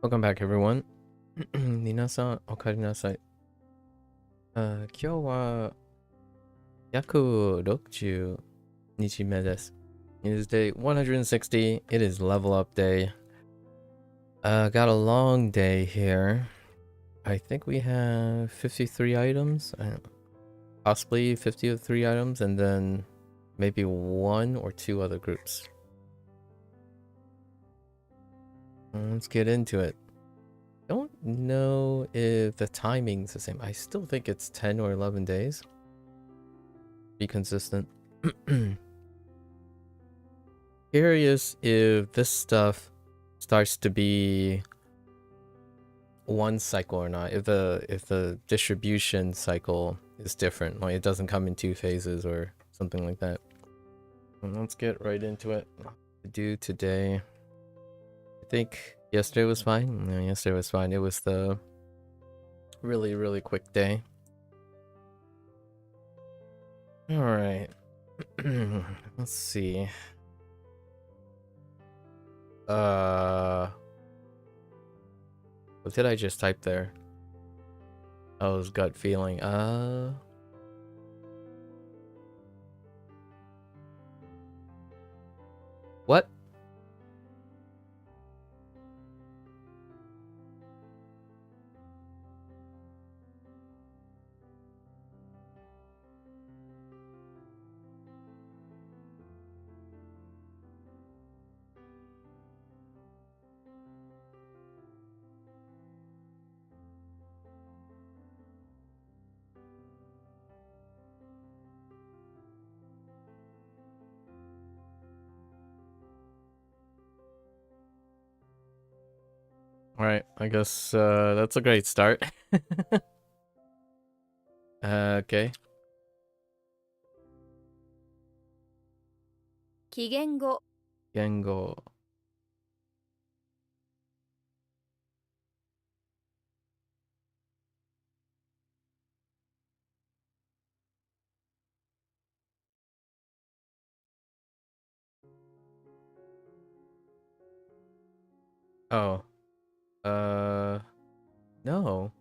Welcome back, everyone. 皆さん、お帰りなさい。今日は約60日目です。It is day 160. It is level up day. Got a long day here. I think we have 53 items. Possibly 53 items, and then maybe one or two other groups. Let's get into it. Don't know if the timing's the same. I still think it's 10 or 11 days. Be consistent. Curious if this stuff starts to be one cycle or not. If the distribution cycle is different, like it doesn't come in two phases or something like that. And let's get right into it. To do today. I think yesterday was fine. Yeah, yesterday was fine. It was the really quick day. All right. Let's see. What did I just type there? Oh, it was gut feeling. What? Alright, I guess that's a great start. Okay. 期限後 Gengo. Oh. No.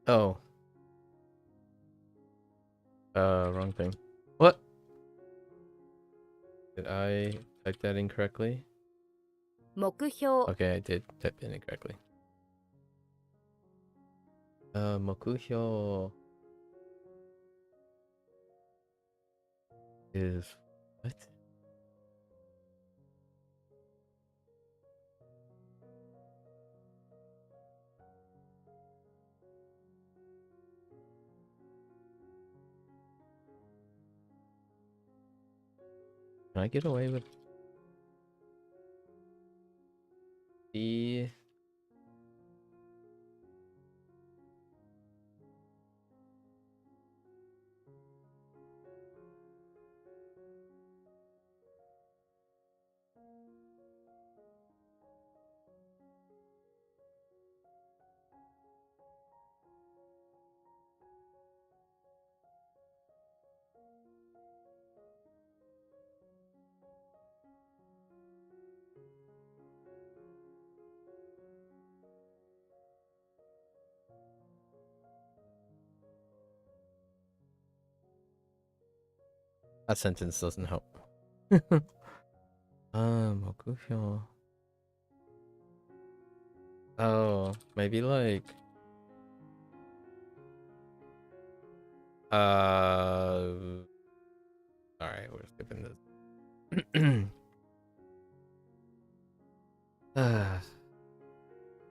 Oh. Wrong thing. What? Did I type that incorrectly? 目標 Okay, I did type it incorrectly. Mokuhyo is what? Can I get away with the that sentence doesn't help. Mokuhyo. Oh, maybe like all right, we're skipping this.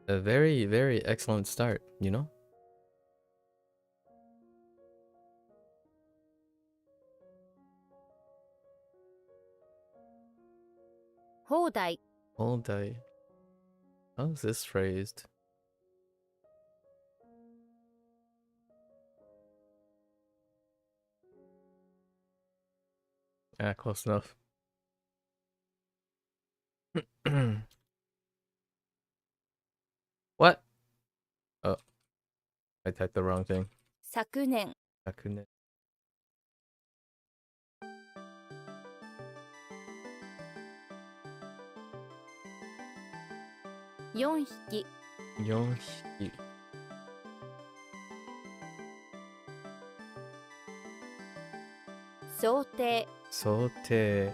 A very excellent start, you know? 放題 All day. How's this phrased? Ah, close enough. What? Oh, I typed the wrong thing. 昨年、 Sakune. 4匹、 4匹。想定、想定。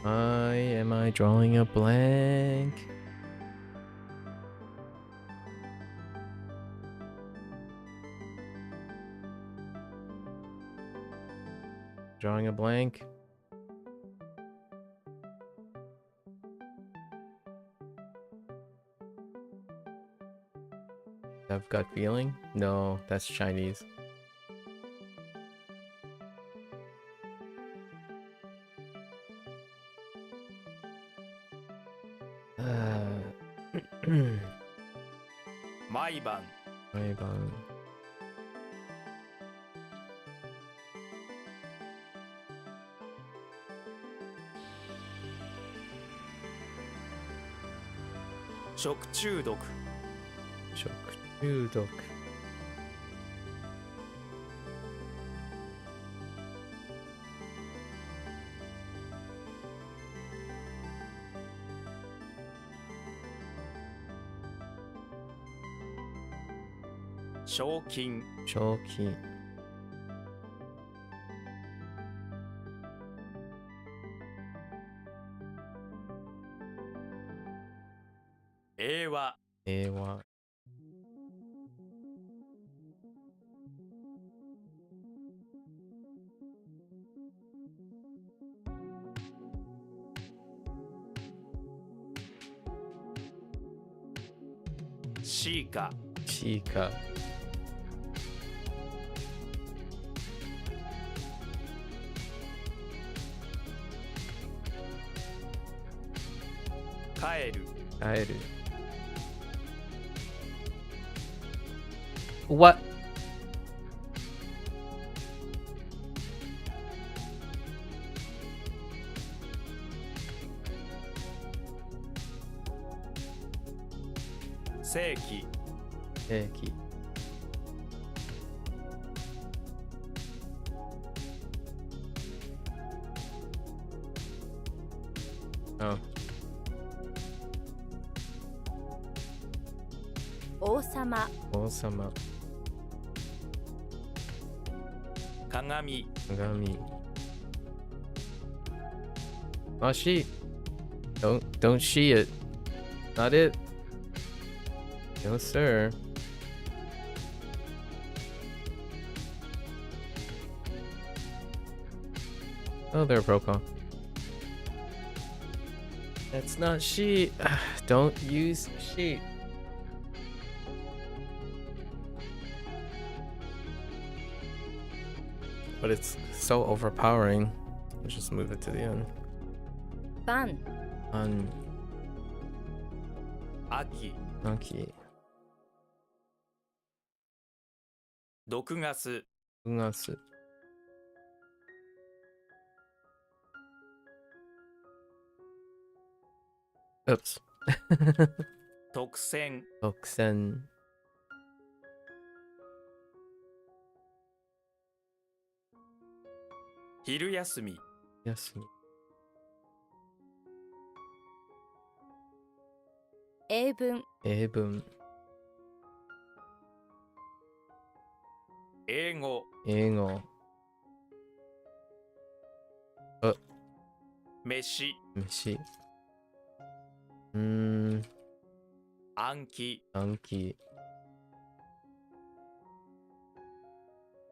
Why am I drawing a blank? Drawing a blank. I've got feeling? No, that's Chinese. Uh, 毎晩 毎晩。食中毒食中毒。賞金賞金。英和英和。シーカシーカ。帰る帰る。What? 世紀世紀。Oh. 王様、王様。鏡鏡。Oh, she. Don't she it. Not it. No, sir. Oh, there, Procon. That's not she. Don't use she. But it's so overpowering. Let's just move it to the end. 晩、 On 秋 Aki. 毒ガス Ungasu. Oops. 特選 Oksen. 昼休み Yasumi. 英文、英文。英語英語。飯飯。暗記暗記。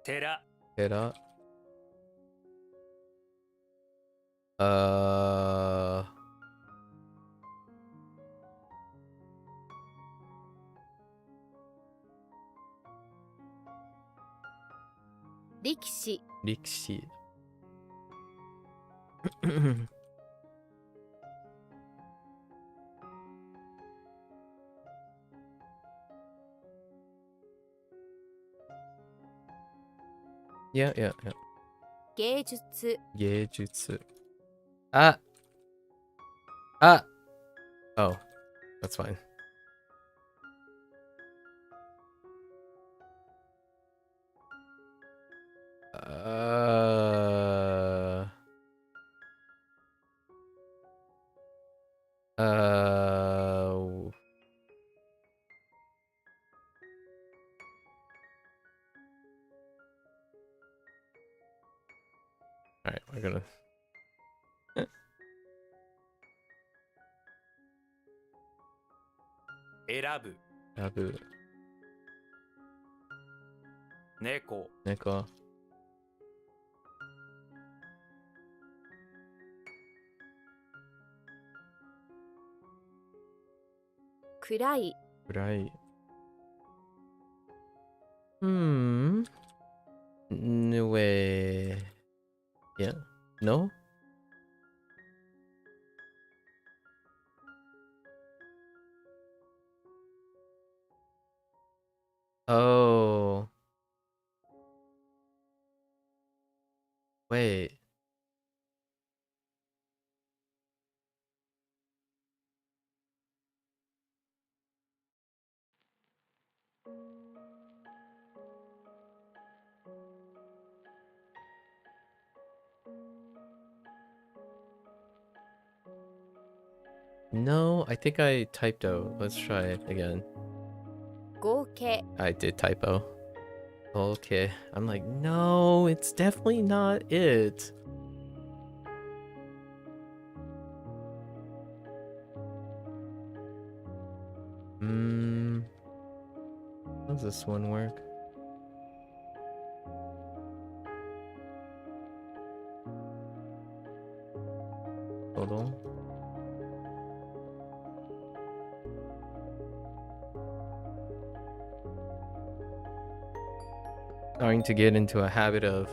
寺寺。力士、力士。Yeah, yeah, yeah. 芸術、芸術。Ah! Ah! Oh, that's fine. Alright, we're gonna... Erabu. 選ぶ。猫。猫。暗い、暗い。Hmm. No way. Yeah. No? Oh. Wait. No, I think I typed. Let's try it again. 合計、 I did typo. Okay. I'm like, no, it's definitely not it. How does this one work? Total. Starting to get into a habit of,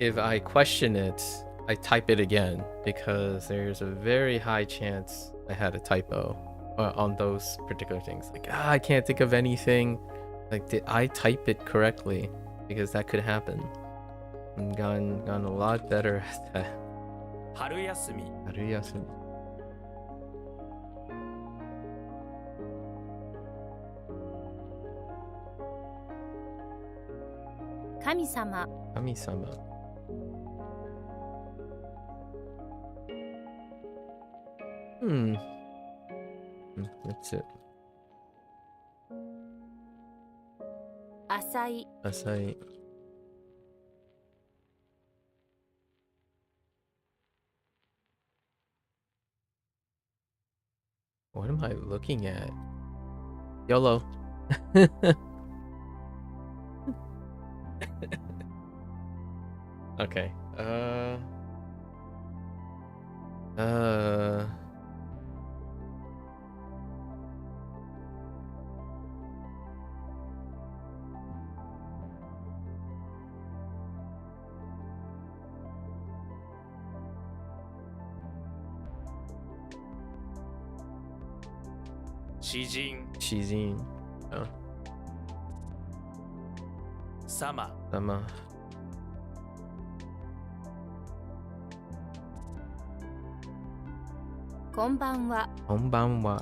if I question it, I type it again, because there's a very high chance I had a typo on those particular things. Like, I can't think of anything. Like, did I type it correctly? Because that could happen. I've gotten a lot better at that. 春休み。春休み。神様、神様。That's it. 浅い、浅い。What am I looking at? YOLO. Okay.詩人。詩人。Oh. 様。様。こんばんは、こんばんは。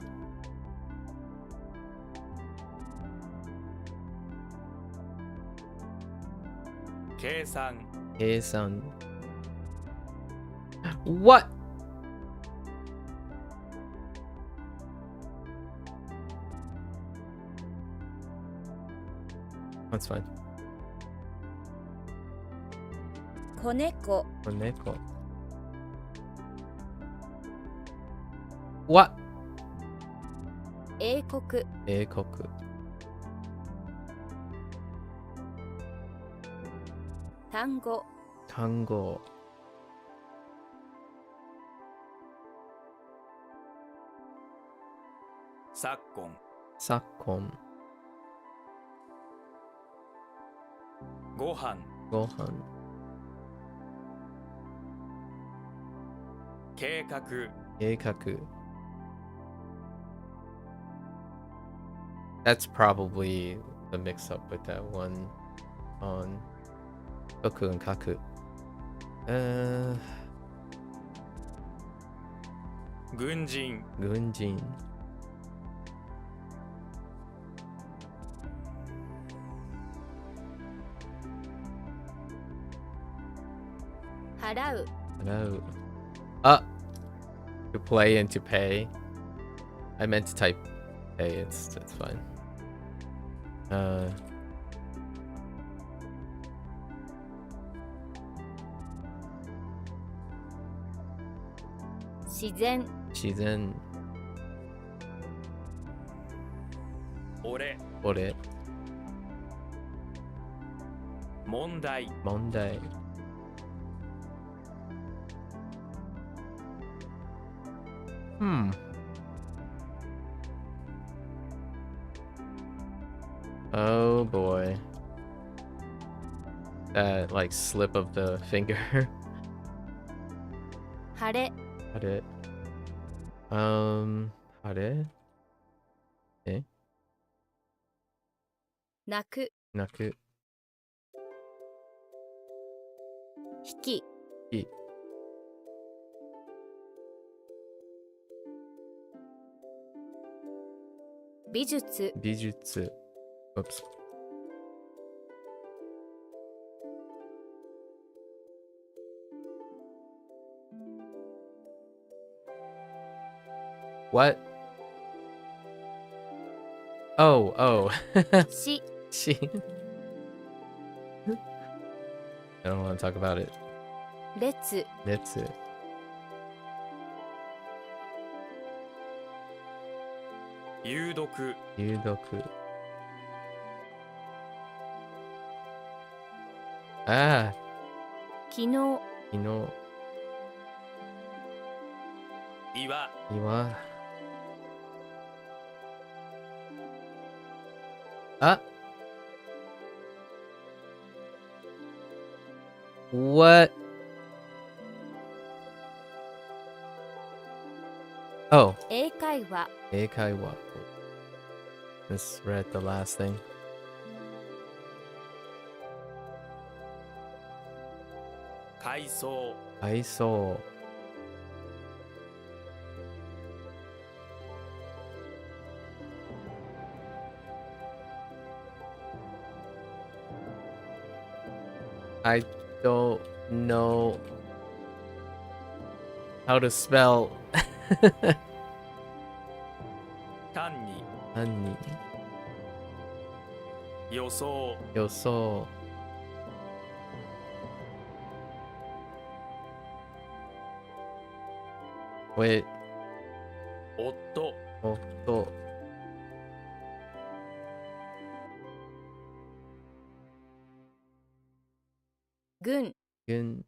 計算。計算。What? That's fine. 子猫、子猫。What? 英国、英国。単語、単語。昨今。昨今。ご飯 Gohan. 計画 Keikaku. That's probably the mix up with that one on Koku and Kaku. 軍人 Gunjin. 払う No. Ah! To play and to pay. I meant to type pay, it's fine. 自然 Shizen. 俺 Ore. 問題 Mondai. Oh boy. That like slip of the finger. 晴れ Hare. Hare? Eh? 泣く Naku. 引き Ki. 美術 Bijutsu. Oops. What? Oh. し She. I don't want to talk about it. 列 Netsu. 有毒 Yudoku. Ah, 昨日 Kino. 岩 Iwa. Ah. What? Oh, 英会話 Eikaiwa. Misread the last thing. 海藻 I saw. I don't know how to spell 単に honey. 予想 Yoso. Wait. 夫 Otto. 軍 Gun.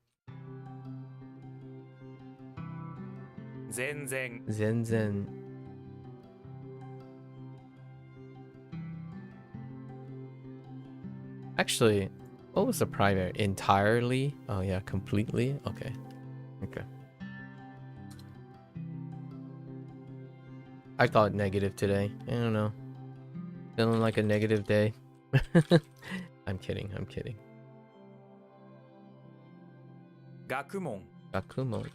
全然 Zenzen. Actually, what was the primary? Entirely? Oh yeah, completely? Okay. Okay. I thought negative today. I don't know. Feeling like a negative day. I'm kidding. 学問 Gakumo. –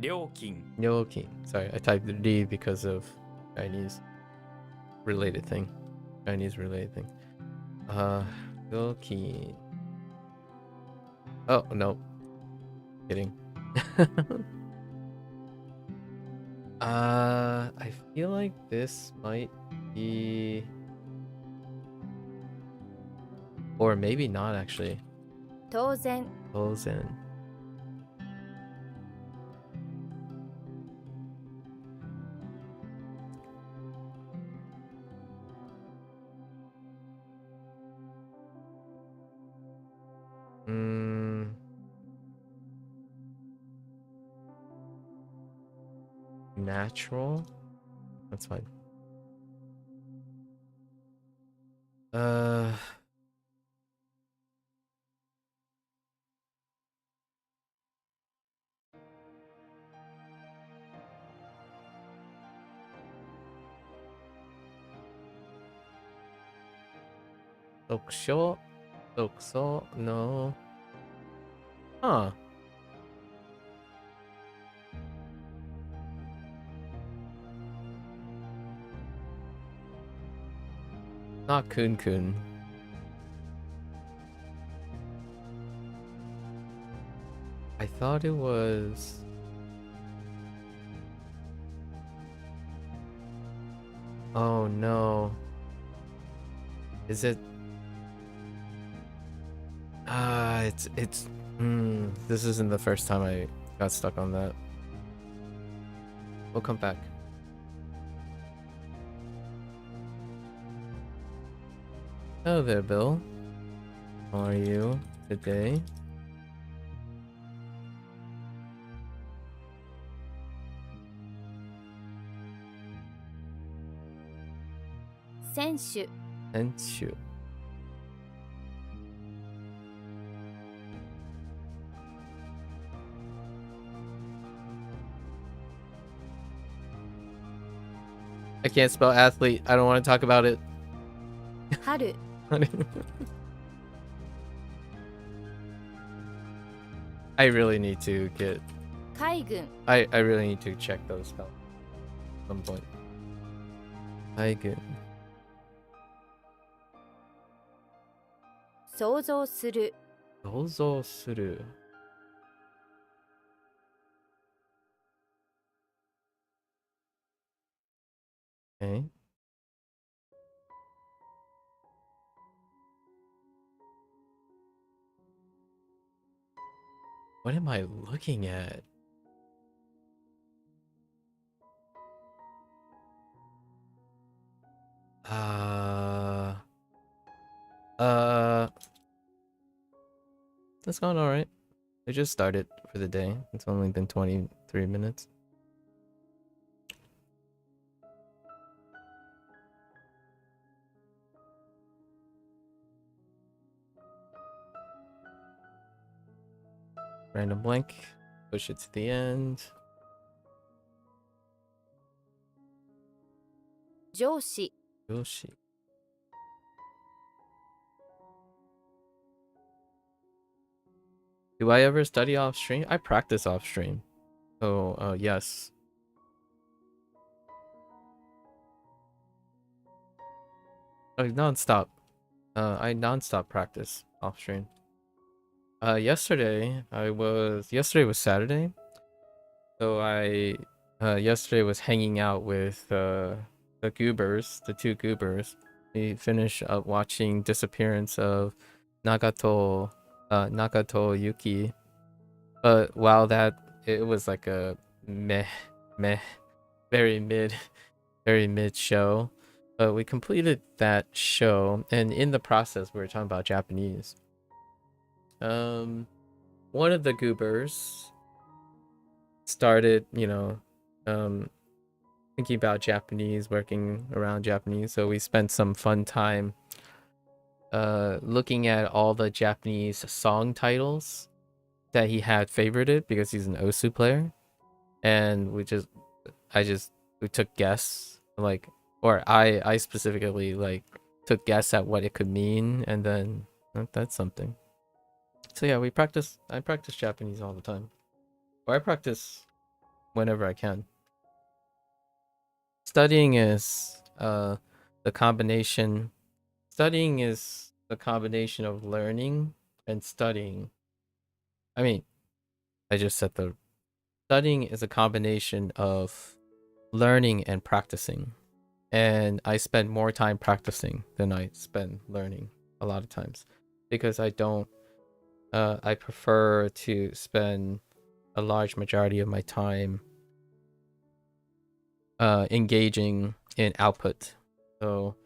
料金 Nyoki. Sorry, I typed the D because of Chinese related thing. Nyoki. Oh, no. Kidding. I feel like this might be... Or maybe not, actually. 当然 Gozen. Natural? That's fine. Dokusho? Dokuso? No. Huh. Not kun-kun. I thought it was... Oh no. Is it... this isn't the first time I got stuck on that. We'll come back. Hello there, Bill. How are you today? Senshu. Senshu. I can't spell athlete. I don't want to talk about it. Haru. I really need to get... Kaigun. I really need to check those spells at some point. Kaigun. 想像する。想像する. Okay. What am I looking at? That's gone alright. I just started for the day. It's only been 23 minutes. Random blank. Push it to the end. 上司。 Yoshi. Do I ever study off stream? I practice off stream. So, yes. Non-stop. I non-stop practice off stream. Yesterday was Saturday. So yesterday was hanging out with the goobers, the two goobers. We finished up watching Disappearance of Nagato Yuki. But while that, it was like a meh, very mid show. But we completed that show, and in the process, we were talking about Japanese. One of the goobers started, thinking about Japanese, working around Japanese. So we spent some fun time looking at all the Japanese song titles that he had favorited because he's an Osu player, and we took guess, I specifically took guess at what it could mean, and then that's something. So yeah, I practice Japanese all the time, or I practice whenever I can. Studying is the combination of learning and studying. I mean, I just said studying is a combination of learning and practicing. And I spend more time practicing than I spend learning a lot of times, because I prefer to spend a large majority of my time engaging in output. So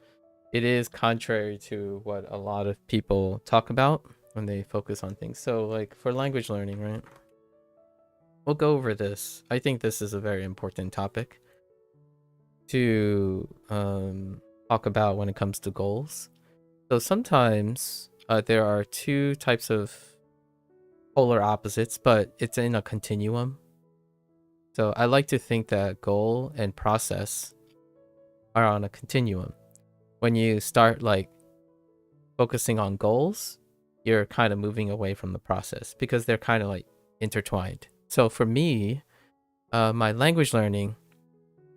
it is contrary to what a lot of people talk about when they focus on things. So like for language learning, right? We'll go over this. I think this is a very important topic to talk about when it comes to goals. So sometimes there are two types of polar opposites, but it's in a continuum. So I like to think that goal and process are on a continuum. When you start like focusing on goals, you're kind of moving away from the process because they're kind of like intertwined. So for me, my language learning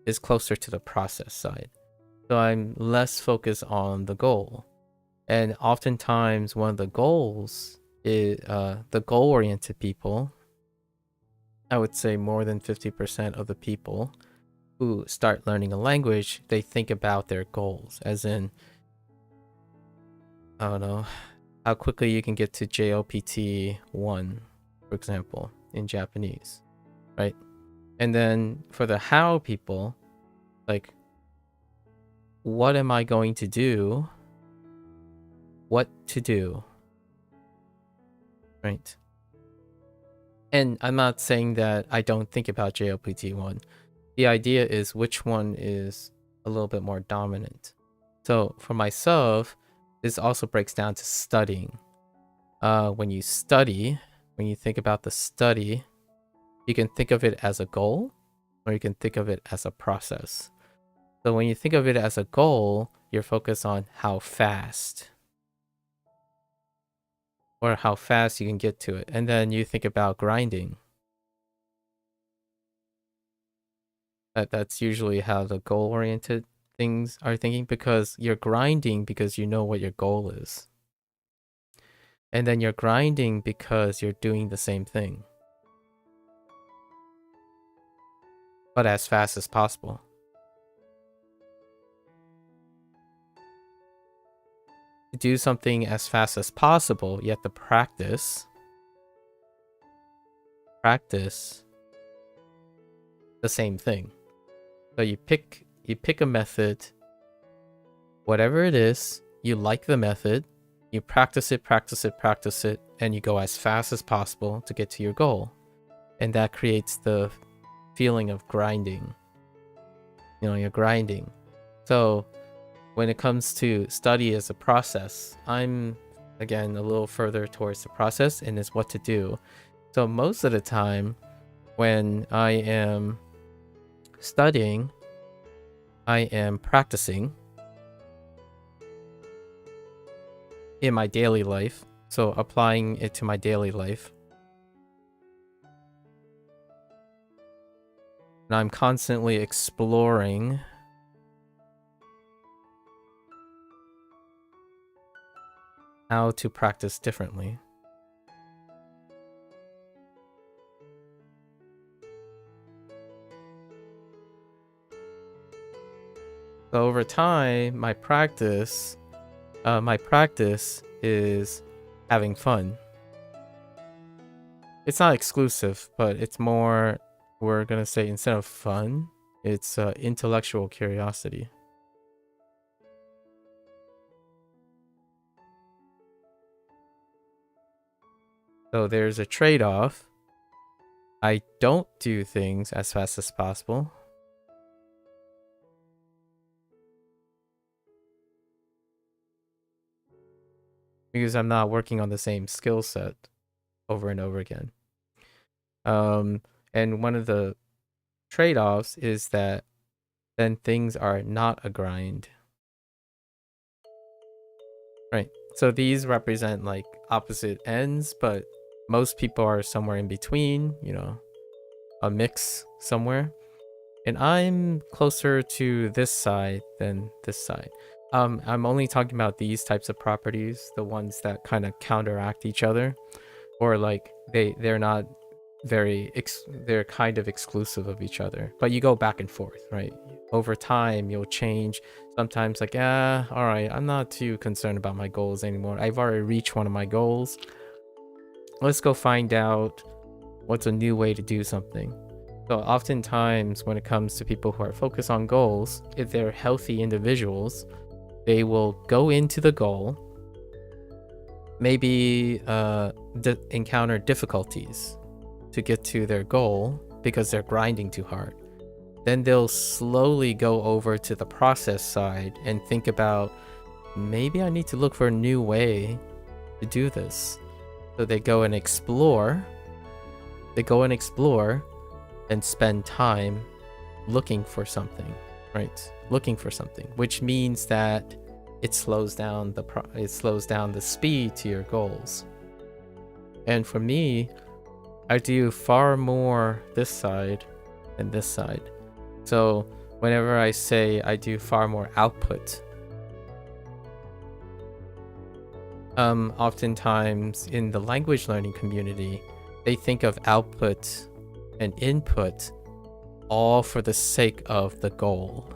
is closer to the process side. So I'm less focused on the goal. And oftentimes one of the goals is the goal-oriented people, I would say more than 50% of the people who start learning a language, they think about their goals, as in, I don't know, how quickly you can get to JLPT 1, for example, in Japanese, right? And then for the how people, like, what am I going to do? What to do, right? And I'm not saying that I don't think about JLPT 1. The idea is which one is a little bit more dominant. So for myself, this also breaks down to studying. When you study, when you think about the study, you can think of it as a goal, or you can think of it as a process. So when you think of it as a goal, you're focused on how fast, or how fast you can get to it. And then you think about grinding. That's usually how the goal-oriented things are thinking, because you're grinding because you know what your goal is. And then you're grinding because you're doing the same thing, but as fast as possible. To do something as fast as possible, you have to practice the same thing. So you pick a method, whatever it is, you like the method, you practice it, and you go as fast as possible to get to your goal. And that creates the feeling of grinding. You know, you're grinding. So when it comes to study as a process, I'm, again, a little further towards the process and is what to do. So most of the time when I am studying, I am practicing in my daily life. So applying it to my daily life. And I'm constantly exploring how to practice differently. So over time, my practice is having fun. It's not exclusive, but it's more, we're gonna say, instead of fun, it's intellectual curiosity. So there's a trade-off. I don't do things as fast as possible. Because I'm not working on the same skill set over and over again. And one of the trade-offs is that then things are not a grind. Right. So these represent like opposite ends, but most people are somewhere in between, you know, a mix somewhere. And I'm closer to this side than this side. I'm only talking about these types of properties, the ones that kind of counteract each other, or like they're not very they're kind of exclusive of each other, but you go back and forth, right? Over time you'll change. Sometimes like, all right, I'm not too concerned about my goals anymore. I've already reached one of my goals. Let's go find out what's a new way to do something. So oftentimes when it comes to people who are focused on goals, if they're healthy individuals, they will go into the goal, maybe encounter difficulties to get to their goal because they're grinding too hard. Then they'll slowly go over to the process side and think about, maybe I need to look for a new way to do this. So they go and explore. And spend time looking for something, right? Looking for something, which means that it slows down the speed to your goals. And for me, I do far more this side than this side. So whenever I say I do far more output, oftentimes in the language learning community, they think of output and input all for the sake of the goal.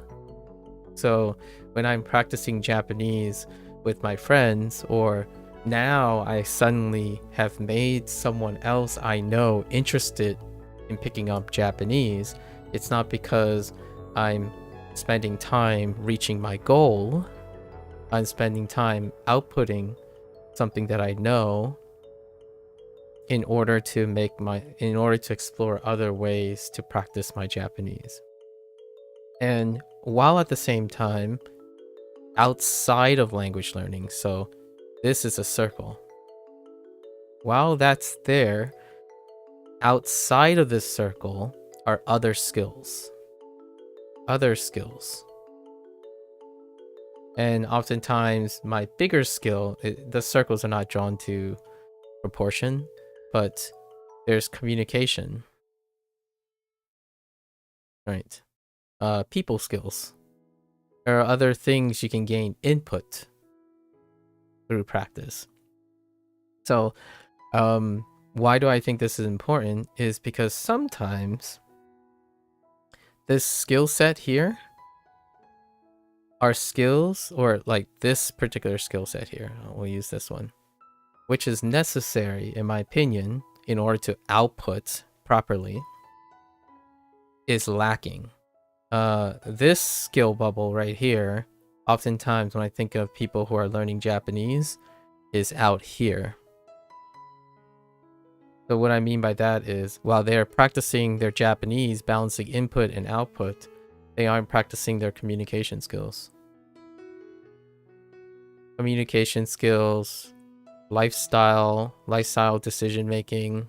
So when I'm practicing Japanese with my friends, or now I suddenly have made someone else I know interested in picking up Japanese, it's not because I'm spending time reaching my goal. I'm spending time outputting something that I know in order to explore other ways to practice my Japanese. And while at the same time, outside of language learning, so this is a circle. While that's there, outside of this circle are other skills. And oftentimes my bigger skill, the circles are not drawn to proportion, but there's communication, right? People skills. There are other things you can gain input through practice. So why do I think this is important is because sometimes this skill set here are skills, or like this particular skill set here, we'll use this one, which is necessary, in my opinion, in order to output properly, is lacking. This skill bubble right here, oftentimes when I think of people who are learning Japanese, is out here. So what I mean by that is, while they're practicing their Japanese, balancing input and output, they aren't practicing their communication skills. Communication skills, lifestyle decision making,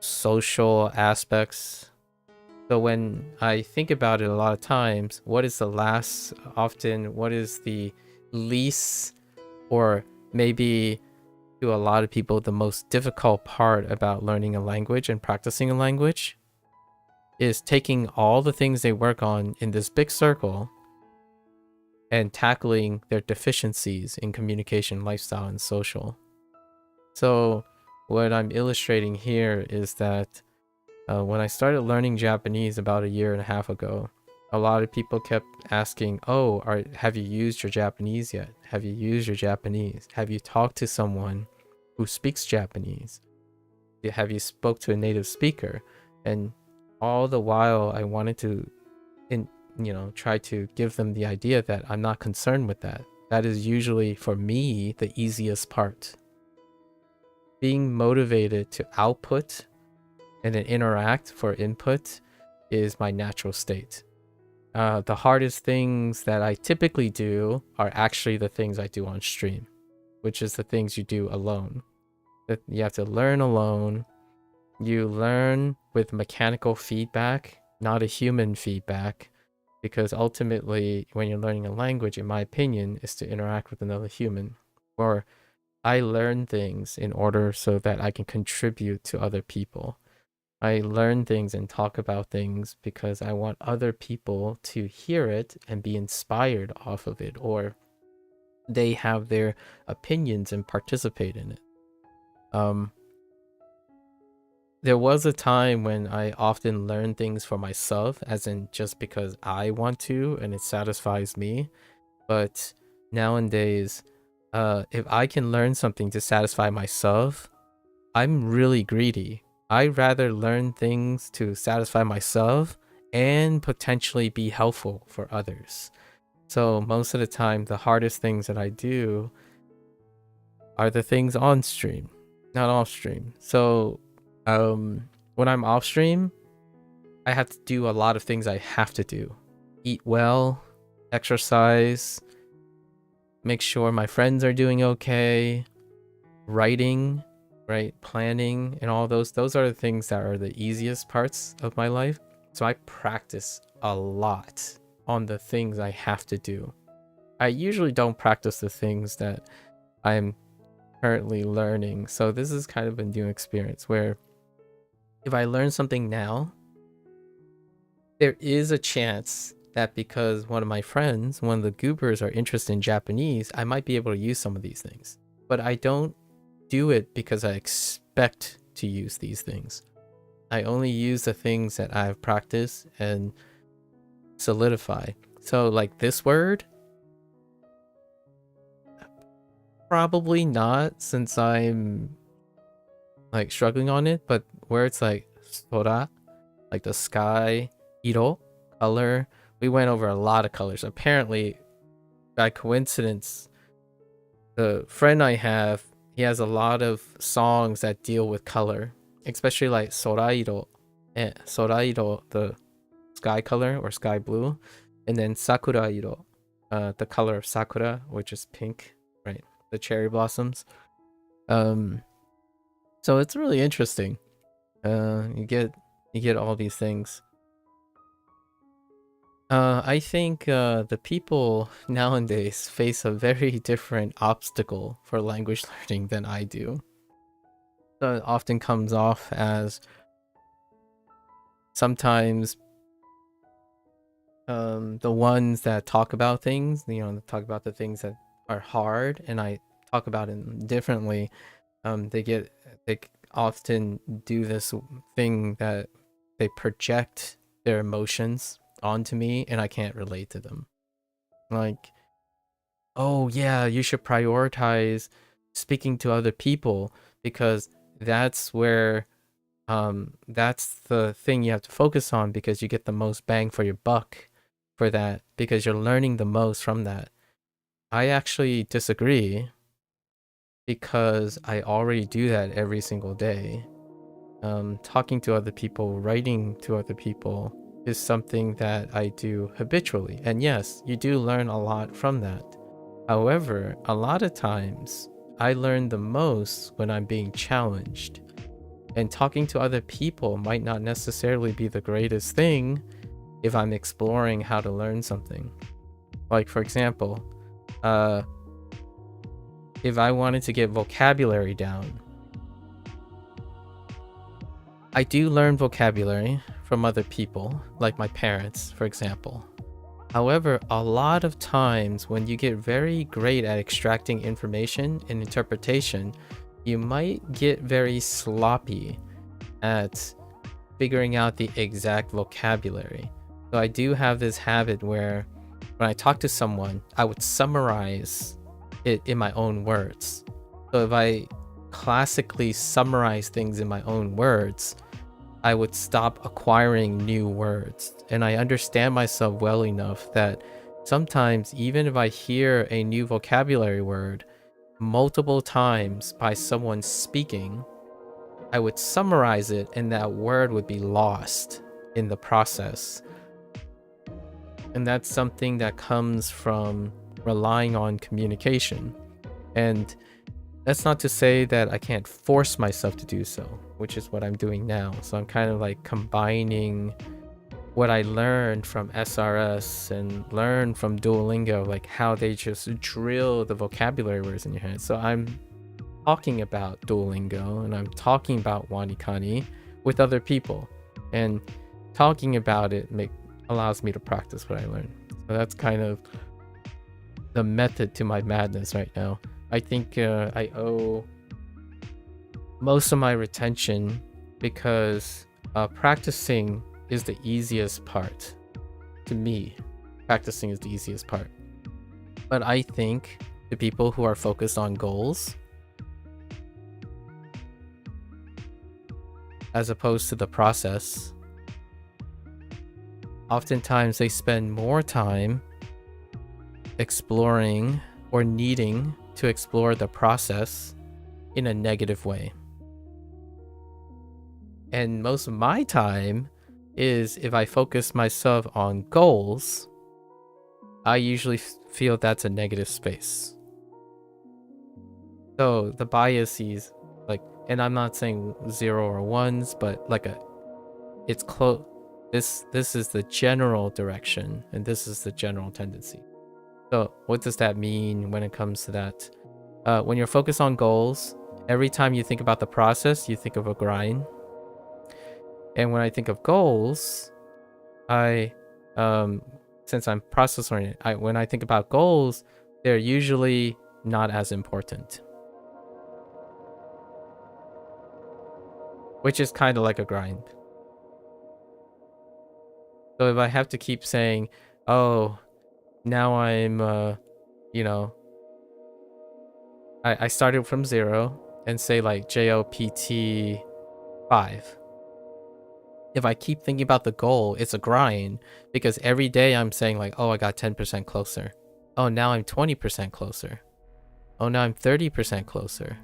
social aspects. So when I think about it a lot of times, what is the least, or maybe to a lot of people, the most difficult part about learning a language and practicing a language is taking all the things they work on in this big circle and tackling their deficiencies in communication, lifestyle, and social. So what I'm illustrating here is that when I started learning Japanese about 1.5 years ago, a lot of people kept asking, have you used your Japanese yet? Have you used your Japanese? Have you talked to someone who speaks Japanese? Have you spoke to a native speaker? And all the while I wanted to try to give them the idea that I'm not concerned with that. That is usually, for me, the easiest part. Being motivated to output and then interact for input is my natural state. The hardest things that I typically do are actually the things I do on stream, which is the things you do alone. That you have to learn alone. You learn with mechanical feedback, not a human feedback, because ultimately when you're learning a language, in my opinion, is to interact with another human. Or I learn things in order so that I can contribute to other people. I learn things and talk about things because I want other people to hear it and be inspired off of it, or they have their opinions and participate in it. There was a time when I often learned things for myself, as in just because I want to and it satisfies me. But nowadays, if I can learn something to satisfy myself, I'm really greedy. I'd rather learn things to satisfy myself and potentially be helpful for others. So most of the time, the hardest things that I do are the things on stream, not off stream. So when I'm off stream, I have to do a lot of things I have to do. Eat well, exercise, make sure my friends are doing okay, writing, right? Planning and all those. Those are the things that are the easiest parts of my life. So I practice a lot on the things I have to do. I usually don't practice the things that I'm currently learning. So this is kind of a new experience where if I learn something now, there is a chance that because one of my friends, one of the goobers, are interested in Japanese, I might be able to use some of these things. But I don't do it because I expect to use these things. I only use the things that I've practiced and solidify. So like this word, probably not, since I'm like struggling on it, but where it's like sora, like the sky, iro, color, we went over a lot of colors. Apparently, by coincidence, the friend I have, he has a lot of songs that deal with color, especially like sorairo, sorairo, the sky color or sky blue, and then sakurairo, the color of sakura, which is pink, right? The cherry blossoms. So it's really interesting. You get all these things. I think the people nowadays face a very different obstacle for language learning than I do. So it often comes off as sometimes the ones that talk about things, talk about the things that are hard, and I talk about it differently. They often do this thing that they project their emotions onto me and I can't relate to them. Like, oh yeah, you should prioritize speaking to other people because that's where that's the thing you have to focus on because you get the most bang for your buck for that because you're learning the most from that. I actually disagree because I already do that every single day. Talking to other people, writing to other people is something that I do habitually. And yes, you do learn a lot from that. However, a lot of times I learn the most when I'm being challenged. And talking to other people might not necessarily be the greatest thing if I'm exploring how to learn something. Like, for example, if I wanted to get vocabulary down, I do learn vocabulary from other people, like my parents, for example. However, a lot of times when you get very great at extracting information and interpretation, you might get very sloppy at figuring out the exact vocabulary. So I do have this habit where when I talk to someone, I would summarize it in my own words. So if I classically summarize things in my own words, I would stop acquiring new words. And I understand myself well enough that sometimes even if I hear a new vocabulary word multiple times by someone speaking, I would summarize it and that word would be lost in the process. And that's something that comes from relying on communication. And that's not to say that I can't force myself to do so, which is what I'm doing now. So I'm kind of like combining what I learned from SRS and learned from Duolingo, like how they just drill the vocabulary words in your head. So I'm talking about Duolingo and I'm talking about WaniKani with other people, and talking about it allows me to practice what I learned. So that's kind of the method to my madness right now. I think I owe most of my retention because practicing is the easiest part. To me, practicing is the easiest part. But I think the people who are focused on goals, as opposed to the process, oftentimes they spend more time exploring or needing to explore the process in a negative way. And most of my time is if I focus myself on goals, I usually feel that's a negative space. So the biases, like, and I'm not saying 0 or 1s, but like it's close. This is the general direction, and this is the general tendency. So what does that mean when it comes to that? When you're focused on goals, every time you think about the process, you think of a grind. And when I think of goals, I since I'm process oriented, when I think about goals, they're usually not as important, which is kind of like a grind. So if I have to keep saying, oh, now I'm I started from 0 and say like JOPT 5. If I keep thinking about the goal, it's a grind, because every day I'm saying like, oh, I got 10% closer. Oh, now I'm 20% closer. Oh, now I'm 30% closer.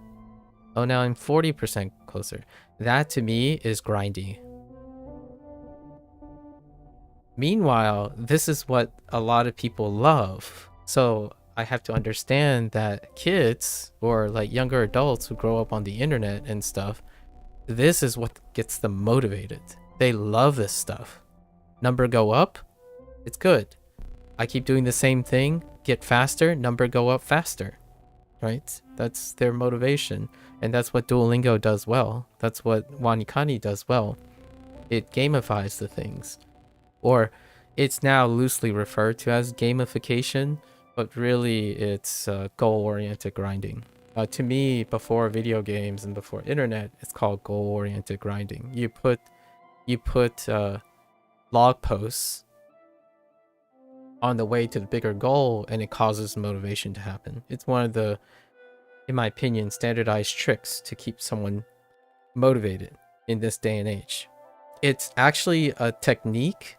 Oh, now I'm 40% closer. That to me is grinding. Meanwhile, this is what a lot of people love. So I have to understand that kids or like younger adults who grow up on the internet and stuff, this is what gets them motivated. They love this stuff. Number go up, it's good. I keep doing the same thing, get faster, number go up faster, right? That's their motivation. And that's what Duolingo does well. That's what WaniKani does well. It gamifies the things. Or it's now loosely referred to as gamification, but really it's goal-oriented grinding. To me, before video games and before internet, it's called goal-oriented grinding. You put log posts on the way to the bigger goal, and it causes motivation to happen. It's one of the, in my opinion, standardized tricks to keep someone motivated in this day and age. It's actually a technique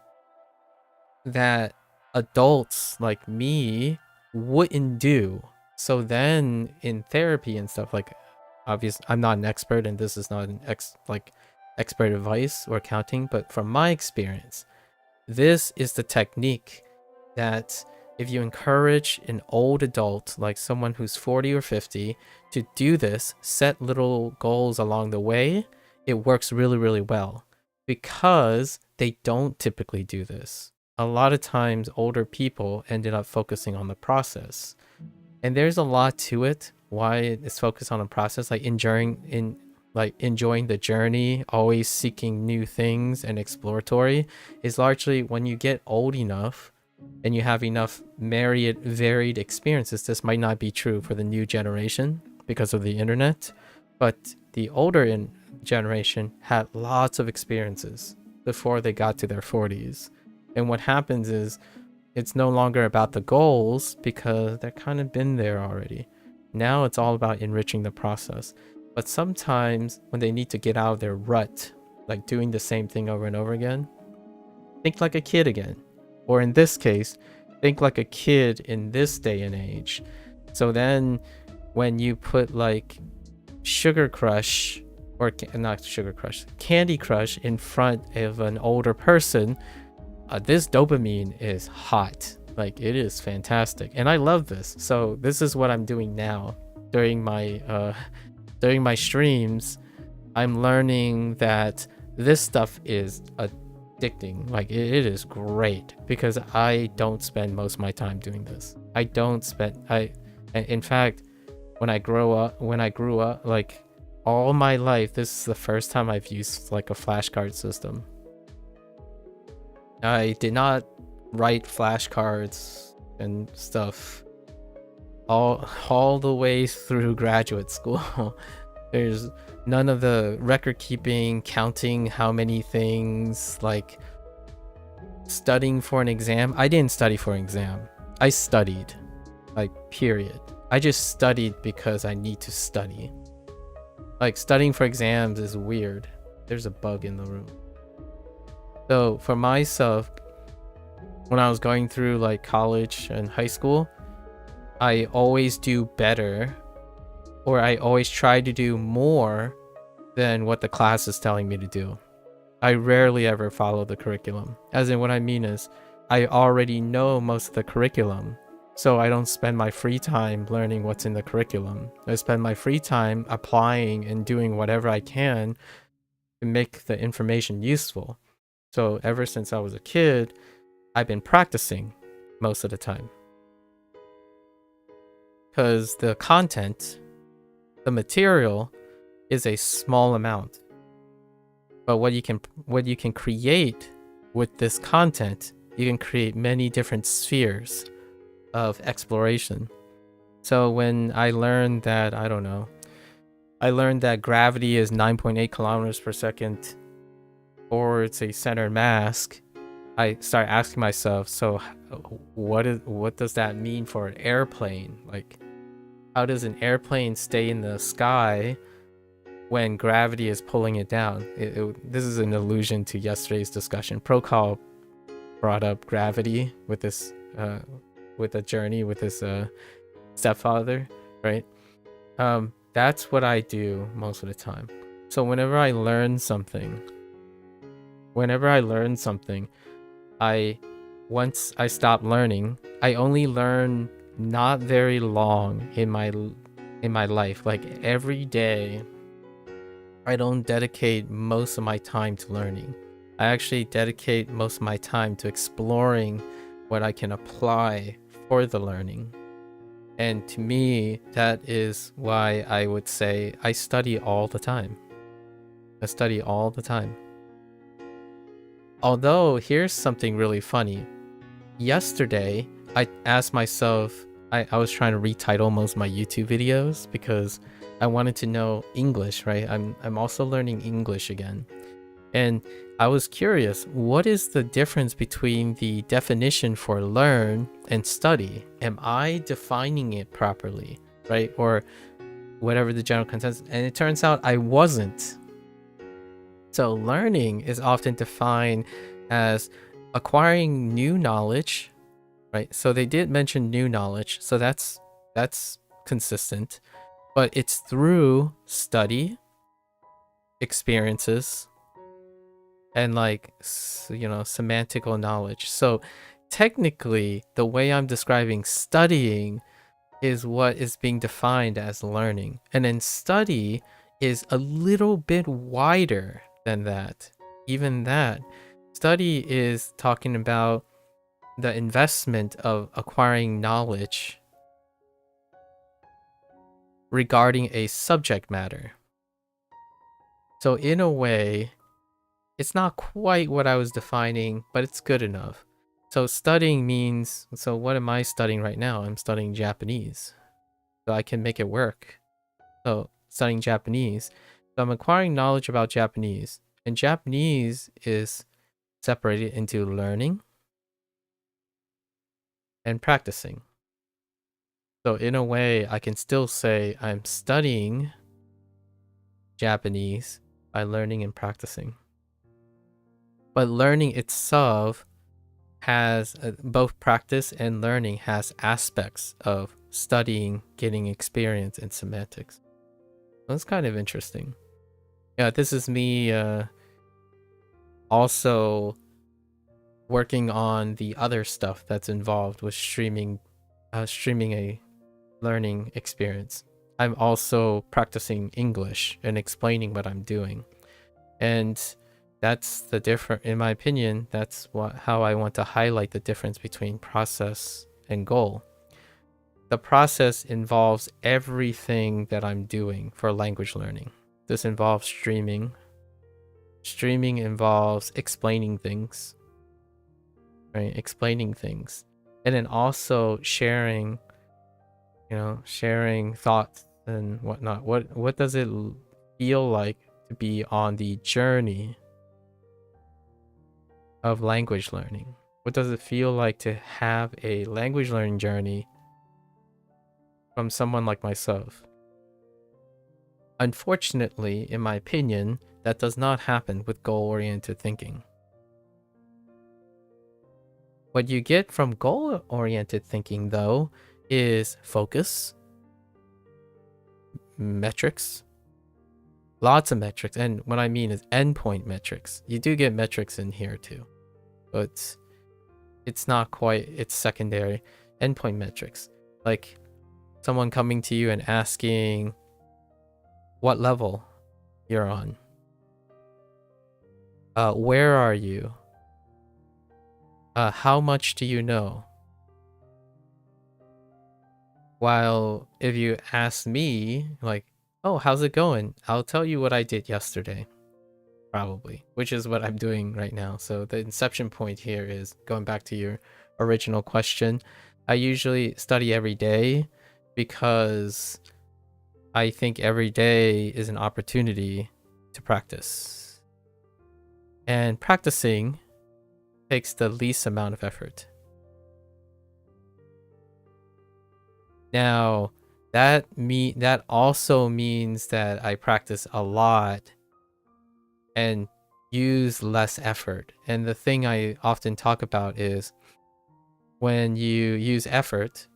that adults like me wouldn't do. So then in therapy and stuff, like, obviously I'm not an expert and this is not an expert advice or counting, but from my experience, this is the technique that if you encourage an old adult, like someone who's 40 or 50, to do this, set little goals along the way, it works really, really well, because they don't typically do this. A lot of times older people ended up focusing on the process, and there's a lot to it why it's focused on the process, like enjoying the journey, always seeking new things and exploratory, is largely when you get old enough and you have enough varied experiences. This might not be true for the new generation because of the internet, but the older generation had lots of experiences before they got to their 40s. And what happens is it's no longer about the goals because they're kind of been there already. Now it's all about enriching the process. But sometimes when they need to get out of their rut, like doing the same thing over and over again, think like a kid again. Or in this case, think like a kid in this day and age. So then when you put like Sugar Crush, or not Sugar Crush, Candy Crush in front of an older person, this dopamine is hot. Like, it is fantastic. And I love this. So this is what I'm doing now during my streams. I'm learning that this stuff is addicting. Like, it is great, because I don't spend most of my time doing this. In fact, when I grew up, like all my life, this is the first time I've used like a flashcard system. I did not write flashcards and stuff all the way through graduate school. There's none of the record keeping, counting how many things, like studying for an exam. I didn't study for an exam. I studied, like, period. I just studied because I need to study. Like, studying for exams is weird. There's a bug in the room. So for myself, when I was going through like college and high school, I always do better, or I always try to do more than what the class is telling me to do. I rarely ever follow the curriculum. As in, what I mean is, I already know most of the curriculum, so I don't spend my free time learning what's in the curriculum. I spend my free time applying and doing whatever I can to make the information useful. So ever since I was a kid, I've been practicing most of the time. Because the content, the material, is a small amount. But what you can create with this content, you can create many different spheres of exploration. So when I learned that, I don't know, I learned that gravity is 9.8 kilometers per second, or it's a centered mass, I start asking myself, so what does that mean for an airplane? Like, how does an airplane stay in the sky when gravity is pulling it down? This is an allusion to yesterday's discussion. Prokal brought up gravity with this, with a journey with his stepfather, right? That's what I do most of the time. So whenever I learn something, once I stop learning, I only learn not very long in my life. Like every day, I don't dedicate most of my time to learning. I actually dedicate most of my time to exploring what I can apply for the learning. And to me, that is why I would say I study all the time. I study all the time. Although, here's something really funny. Yesterday, I asked myself, I was trying to retitle most of my YouTube videos because I wanted to know English, right? I'm also learning English again. And I was curious, what is the difference between the definition for learn and study? Am I defining it properly, right? Or whatever the general consensus. And it turns out I wasn't. So learning is often defined as acquiring new knowledge, right? So they did mention new knowledge, so that's consistent, but it's through study, experiences, and like, you know, semantical knowledge. So technically, the way I'm describing studying is what is being defined as learning, and then study is a little bit wider than that. Even that, study is talking about the investment of acquiring knowledge regarding a subject matter. So in a way, it's not quite what I was defining, but it's good enough. So studying means, so what am I studying right now? I'm studying Japanese, so I can make it work. So studying Japanese, so I'm acquiring knowledge about Japanese, and Japanese is separated into learning and practicing. So in a way, I can still say I'm studying Japanese by learning and practicing. But learning itself has both practice and learning has aspects of studying, getting experience, and semantics. That's kind of interesting. Yeah, this is me also working on the other stuff that's involved with streaming a learning experience. I'm also practicing English and explaining what I'm doing. And that's the difference, in my opinion, that's how I want to highlight the difference between process and goal. The process involves everything that I'm doing for language learning. This involves streaming. Streaming involves explaining things, right? Explaining things. And then also sharing, you know, sharing thoughts and whatnot. What does it feel like to be on the journey of language learning? What does it feel like to have a language learning journey from someone like myself? Unfortunately, in my opinion, that does not happen with goal-oriented thinking. What you get from goal-oriented thinking, though, is focus, metrics, lots of metrics. And what I mean is endpoint metrics. You do get metrics in here too, but it's not quite, it's secondary. Endpoint metrics, like someone coming to you and asking what level you're on, where are you, how much do you know. While if you ask me, like, oh, how's it going? I'll tell you what I did yesterday, probably, which is what I'm doing right now. So the inception point here is going back to your original question. I usually study every day because I think every day is an opportunity to practice. And practicing takes the least amount of effort. Now, that also means that I practice a lot and use less effort. And the thing I often talk about is when you use effort,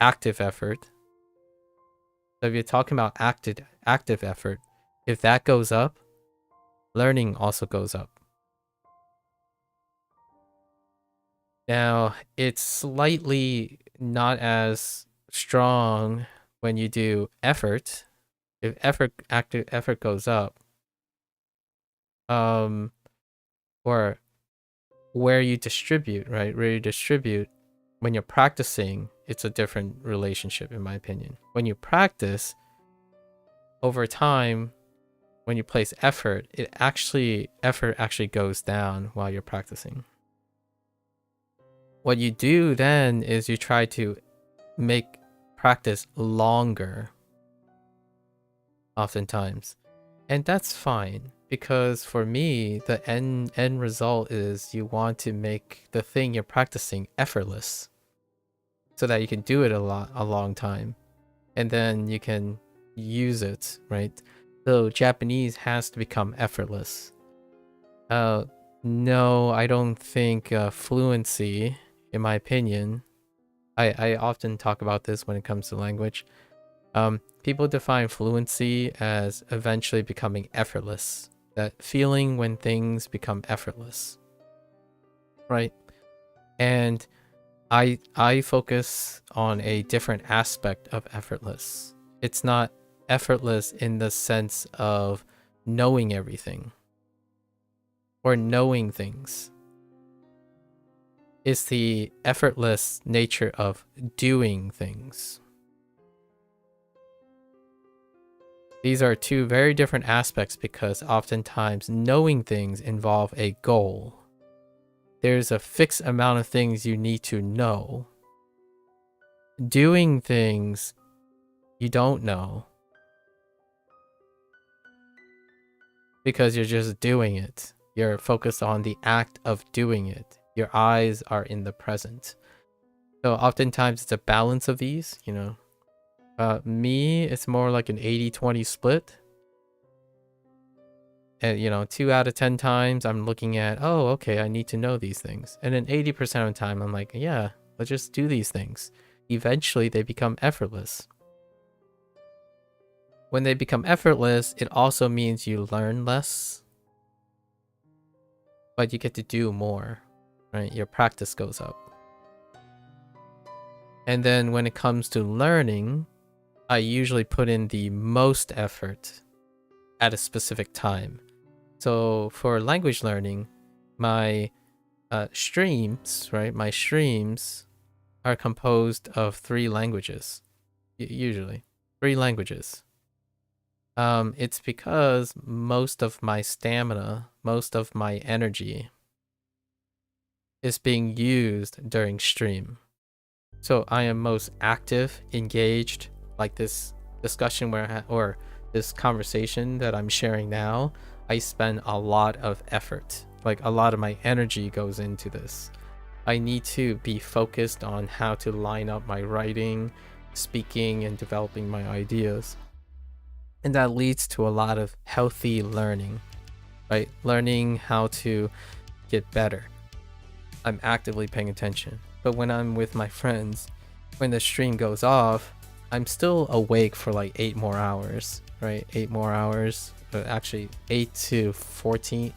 active effort. So if you're talking about active effort, if that goes up, learning also goes up. Now, it's slightly not as strong when you do effort. If active effort goes up, or where you distribute, right? Where you distribute, when you're practicing, it's a different relationship, in my opinion. When you practice, over time, when you place effort, effort actually goes down while you're practicing. What you do then is you try to make practice longer, oftentimes. And that's fine, because for me, the end result is you want to make the thing you're practicing effortless so that you can do it a long time. And then you can use it, right? So Japanese has to become effortless. No, I don't think fluency, in my opinion, I often talk about this when it comes to language. People define fluency as eventually becoming effortless. That feeling when things become effortless, right? And I focus on a different aspect of effortless. It's not effortless in the sense of knowing everything or knowing things. It's the effortless nature of doing things. These are two very different aspects because oftentimes knowing things involve a goal. There's a fixed amount of things you need to know. Doing things you don't know because you're just doing it. You're focused on the act of doing it. Your eyes are in the present. So oftentimes it's a balance of these, you know. Me, it's more like an 80-20 split. And, you know, 2 out of 10 times I'm looking at, oh, okay, I need to know these things. And then 80% of the time I'm like, yeah, let's just do these things. Eventually they become effortless. When they become effortless, it also means you learn less, but you get to do more, right? Your practice goes up. And then when it comes to learning, I usually put in the most effort at a specific time. So for language learning, my streams, right? My streams are composed of 3 languages, usually 3 languages. It's because most of my stamina, most of my energy is being used during stream. So I am most active, engaged, like this discussion or this conversation that I'm sharing now. I spend a lot of effort, like a lot of my energy goes into this. I need to be focused on how to line up my writing, speaking, and developing my ideas. And that leads to a lot of healthy learning, right? Learning how to get better. I'm actively paying attention. But when I'm with my friends, when the stream goes off, I'm still awake for like 8 more hours, right? 8 more hours, actually 8 to 14,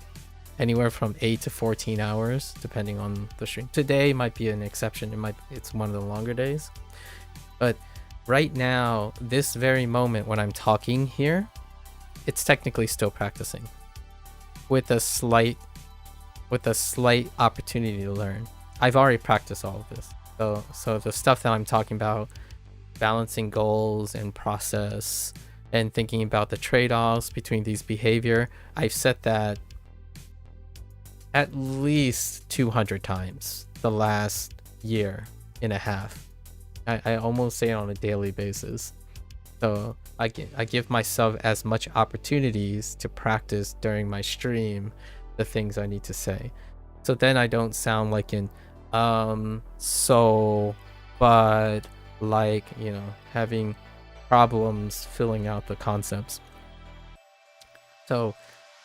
anywhere from 8 to 14 hours, depending on the stream. Today might be an exception. It's one of the longer days, but right now, this very moment when I'm talking here, it's technically still practicing with a slight opportunity to learn. I've already practiced all of this. So the stuff that I'm talking about, balancing goals and process and thinking about the trade-offs between these behavior, I've said that at least 200 times the last year and a half. I almost say it on a daily basis. So I give myself as much opportunities to practice during my stream the things I need to say. So then I don't sound like an so, but like, you know, having problems filling out the concepts. So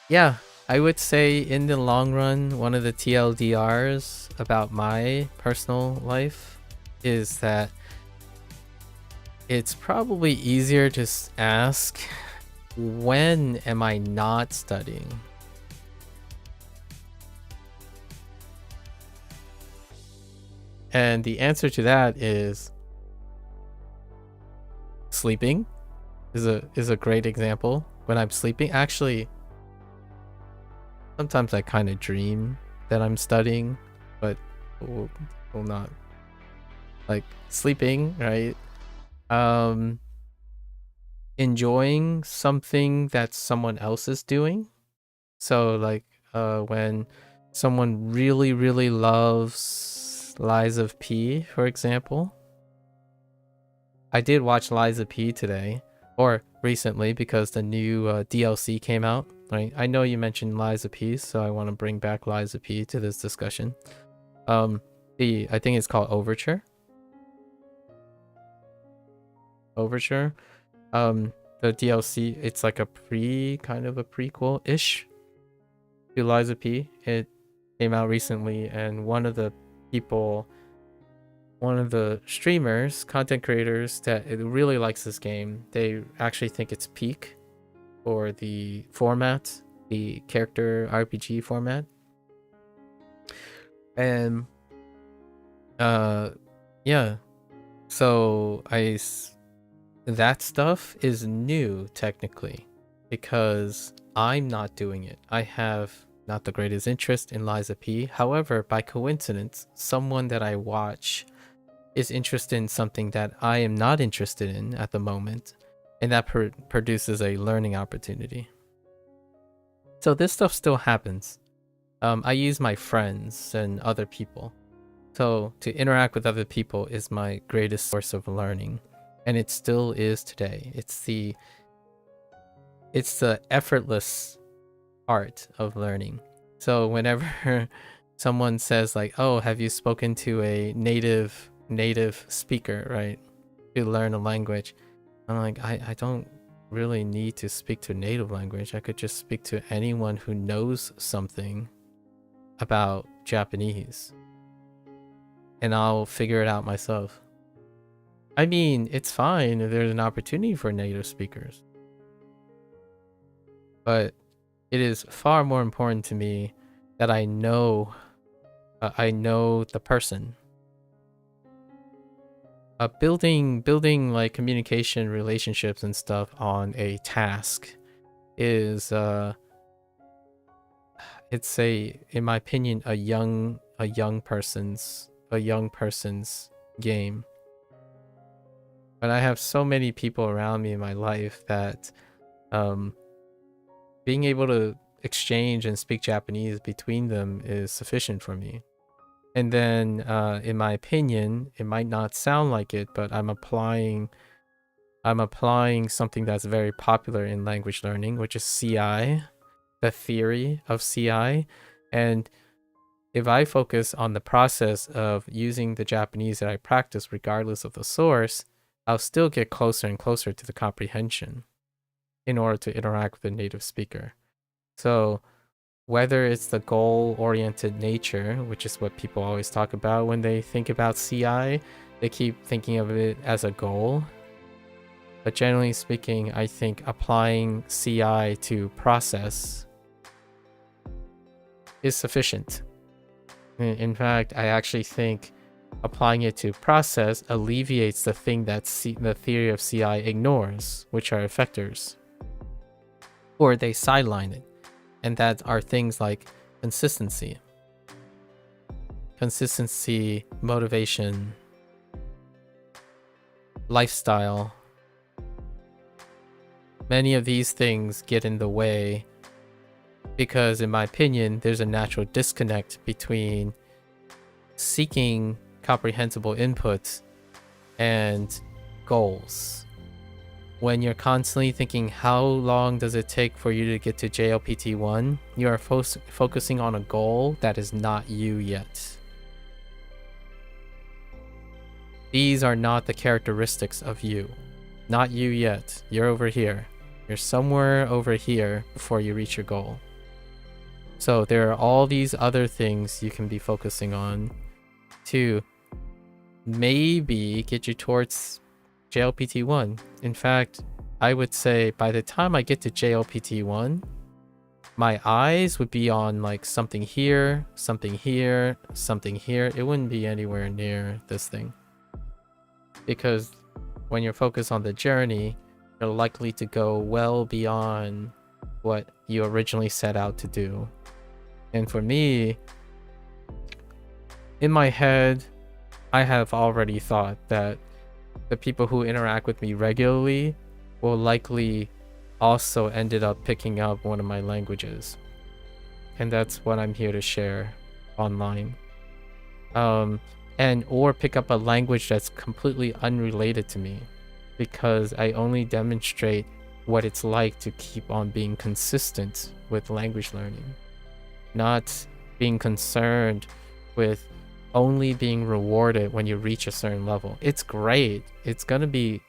yeah, I would say in the long run, one of the TLDRs about my personal life is that it's probably easier to ask, when am I not studying? And the answer to that is sleeping is a great example. When I'm sleeping, actually, sometimes I kind of dream that I'm studying, but will not. Like sleeping, right? Enjoying something that someone else is doing. So like when someone really, really loves Lies of P, for example. I did watch Lies of P today, or recently, because the new DLC came out, right? I know you mentioned Lies of P, so I want to bring back Lies of P to this discussion. I think it's called Overture. The DLC, it's like a kind of a prequel-ish to Lies of P. It came out recently, and one of the streamers, content creators that really likes this game, they actually think it's peak for the format, the character RPG format. And yeah, so that stuff is new technically because I'm not doing it. I have not the greatest interest in Lies of P. However, by coincidence, someone that I watch is interested in something that I am not interested in at the moment, and that produces a learning opportunity. So this stuff still happens. I use my friends and other people. So to interact with other people is my greatest source of learning, and it still is today. It's the effortless art of learning. So whenever someone says like, oh, have you spoken to a native speaker, right, to learn a language, I'm like, I don't really need to speak to native language. I could just speak to anyone who knows something about Japanese, and I'll figure it out myself. I mean, it's fine if there's an opportunity for native speakers, but it is far more important to me that I know the person. Building like communication, relationships and stuff on a task is it's in my opinion, a young person's game. But I have so many people around me in my life that being able to exchange and speak Japanese between them is sufficient for me. And then, in my opinion, it might not sound like it, but I'm applying something that's very popular in language learning, which is CI, the theory of CI. And if I focus on the process of using the Japanese that I practice, regardless of the source, I'll still get closer and closer to the comprehension in order to interact with a native speaker. So whether it's the goal-oriented nature, which is what people always talk about when they think about CI, they keep thinking of it as a goal. But generally speaking, I think applying CI to process is sufficient. In fact, I actually think applying it to process alleviates the thing that the theory of CI ignores, which are effectors. Or they sideline it. And that are things like consistency. Consistency, motivation, lifestyle. Many of these things get in the way because, in my opinion, there's a natural disconnect between seeking comprehensible inputs and goals. When you're constantly thinking, how long does it take for you to get to JLPT1, you are focusing on a goal that is not you yet. These are not the characteristics of you. Not you yet. You're over here. You're somewhere over here before you reach your goal. So there are all these other things you can be focusing on to maybe get you towards JLPT1. In fact, I would say by the time I get to JLPT1, my eyes would be on like something here, something here, something here. It wouldn't be anywhere near this thing. Because when you're focused on the journey, you're likely to go well beyond what you originally set out to do. And for me, in my head, I have already thought that the people who interact with me regularly will likely also ended up picking up one of my languages. And that's what I'm here to share online. Or pick up a language that's completely unrelated to me, because I only demonstrate what it's like to keep on being consistent with language learning, not being concerned with only being rewarded when you reach a certain level. It's great. It's gonna be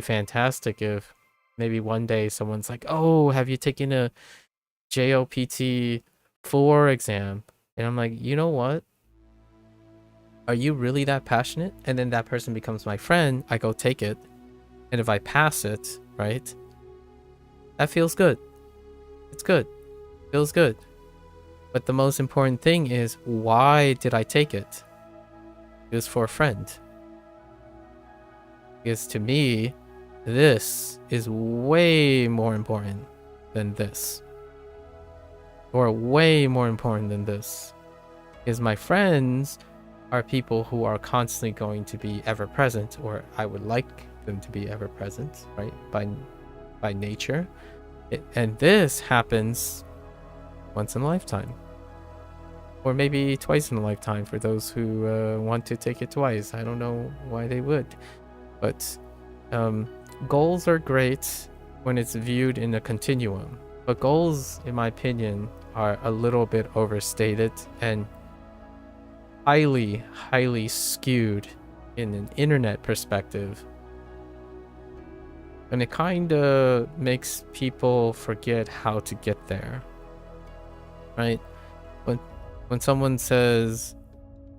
fantastic if maybe one day someone's like, oh, have you taken a JLPT 4 exam? And I'm like, you know what? Are you really that passionate? And then that person becomes my friend. I go take it. And if I pass it, right? That feels good. It's good. Feels good. But the most important thing is, why did I take it? It was for a friend. Because to me, this is way more important than this. Or way more important than this. Because my friends are people who are constantly going to be ever present, or I would like them to be ever present, right? By nature. And this happens once in a lifetime. Or maybe twice in a lifetime for those who want to take it twice. I don't know why they would. But goals are great when it's viewed in a continuum. But goals, in my opinion, are a little bit overstated and highly skewed in an internet perspective. And it kind of makes people forget how to get there. Right? When someone says,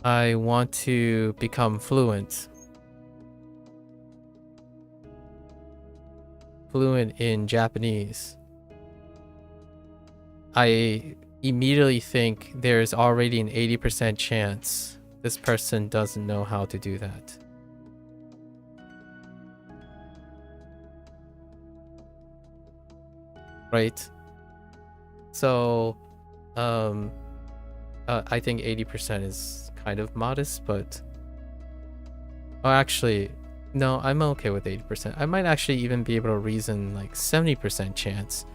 I want to become fluent in Japanese, I immediately think there's already an 80% chance this person doesn't know how to do that. Right? So, I think 80% is kind of modest, but... Oh, actually, no, I'm okay with 80%. I might actually even be able to reason like 70% chance,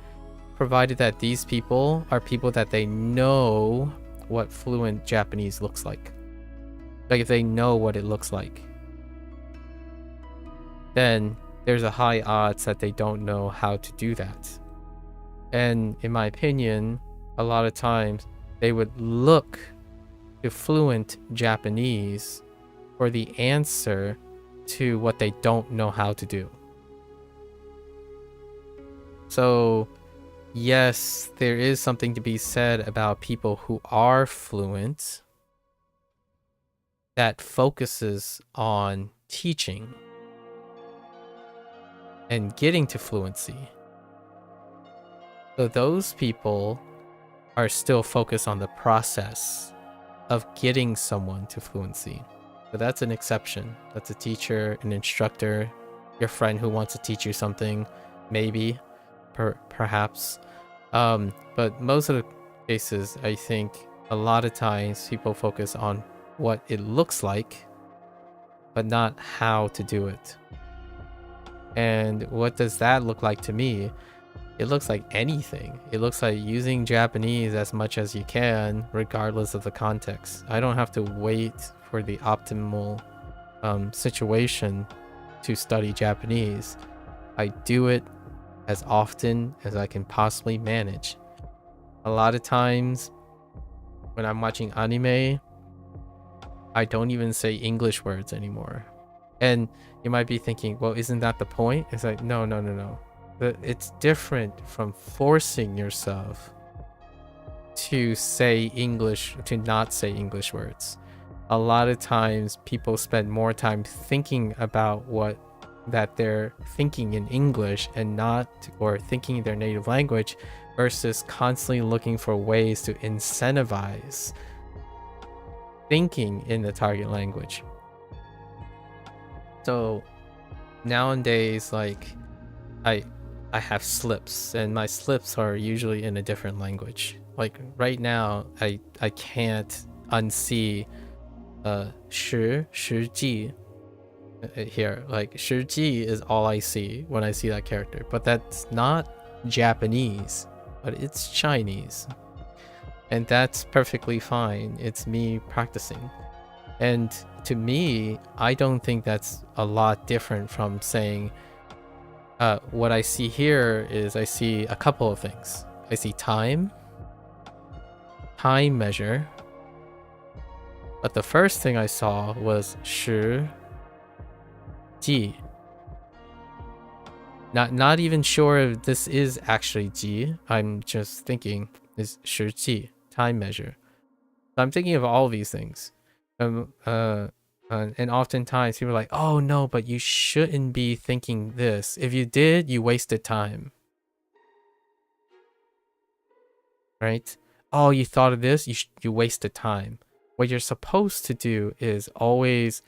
provided that these people are people that they know what fluent Japanese looks like. Like, if they know what it looks like, then there's a high odds that they don't know how to do that. And in my opinion, a lot of times they would look to fluent Japanese for the answer to what they don't know how to do. So, yes, there is something to be said about people who are fluent, that focuses on teaching and getting to fluency. So those people are still focused on the process of getting someone to fluency. So that's an exception. That's a teacher, an instructor, your friend who wants to teach you something, maybe, perhaps. But most of the cases, I think a lot of times people focus on what it looks like, but not how to do it. And what does that look like to me? It looks like anything. It looks like using Japanese as much as you can, regardless of the context. I don't have to wait for the optimal situation to study Japanese. I do it as often as I can possibly manage. A lot of times when I'm watching anime, I don't even say English words anymore. And you might be thinking, well, isn't that the point? It's like, no. It's different from forcing yourself to say English, to not say English words. A lot of times people spend more time thinking about what that they're thinking in English and not, or thinking their native language, versus constantly looking for ways to incentivize thinking in the target language. So nowadays, like, I have slips, and my slips are usually in a different language. Like right now, I can't unsee 十ji here. Like 十ji is all I see when I see that character, but that's not Japanese, but it's Chinese, and that's perfectly fine. It's me practicing, and to me, I don't think that's a lot different from saying what I see here is I see a couple of things. I see time measure, but the first thing I saw was 十ji. Not even sure if this is actually ji. I'm just thinking is 十ji, time measure. So I'm thinking of all these things. And oftentimes people are like, oh no, but you shouldn't be thinking this. If you did, you wasted time. Right? Oh, you thought of this, you wasted time. What you're supposed to do is always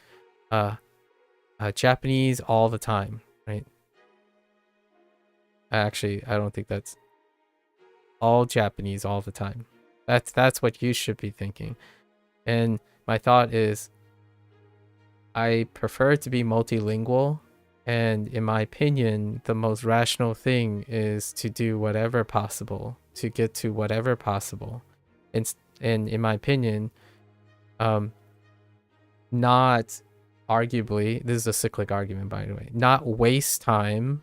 Japanese all the time, right? Actually, I don't think that's all Japanese all the time. That's what you should be thinking. And my thought is, I prefer to be multilingual, and in my opinion, the most rational thing is to do whatever possible to get to whatever possible. And in my opinion, not arguably, this is a cyclic argument, by the way, not waste time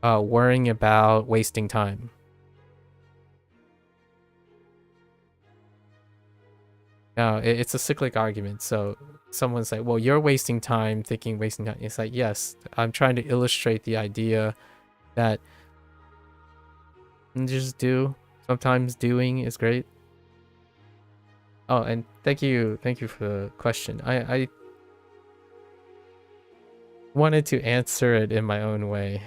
worrying about wasting time. It's a cyclic argument. So someone's like, well, you're wasting time thinking wasting time. It's like, yes, I'm trying to illustrate the idea that just do. Sometimes doing is great. Oh, and thank you for the question. I wanted to answer it in my own way.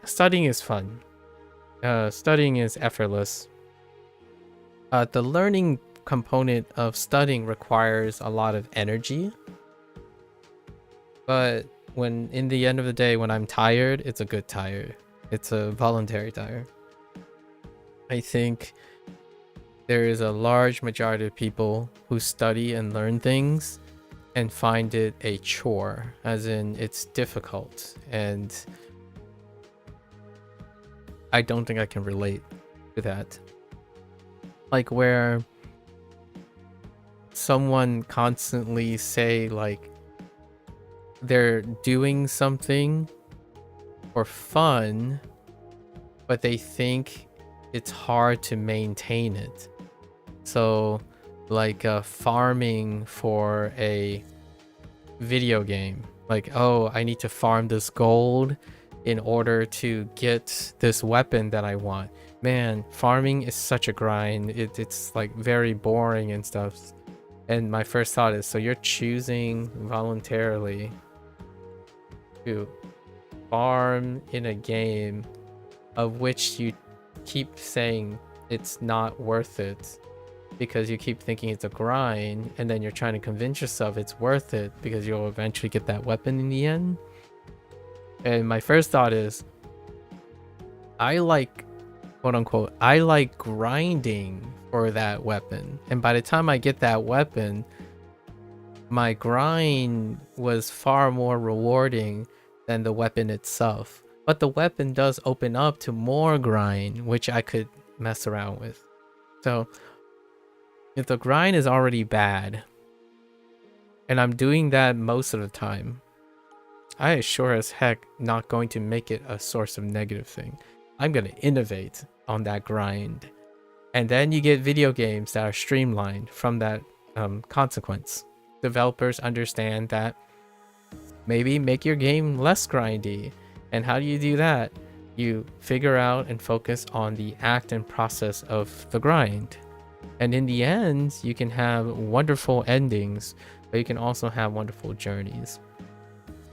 Studying is fun. Studying is effortless. The learning component of studying requires a lot of energy, but when in the end of the day, when I'm tired, it's a good tired. It's a voluntary tired. I think there is a large majority of people who study and learn things and find it a chore, as in it's difficult, and I don't think I can relate to that. Like where someone constantly say like they're doing something for fun, but they think it's hard to maintain it. So like farming for a video game, like, oh, I need to farm this gold in order to get this weapon that I want. Man, farming is such a grind. It's like very boring and stuff. And my first thought is, so you're choosing voluntarily to farm in a game of which you keep saying it's not worth it because you keep thinking it's a grind, and then you're trying to convince yourself it's worth it because you'll eventually get that weapon in the end. And my first thought is, I like, quote unquote, I like grinding for that weapon, and by the time I get that weapon, my grind was far more rewarding than the weapon itself. But the weapon does open up to more grind, which I could mess around with. So if the grind is already bad, and I'm doing that most of the time, I sure as heck not going to make it a source of negative thing. I'm going to innovate on that grind. And then you get video games that are streamlined from that consequence. Developers understand that maybe make your game less grindy. And how do you do that? You figure out and focus on the act and process of the grind. And in the end, you can have wonderful endings, but you can also have wonderful journeys.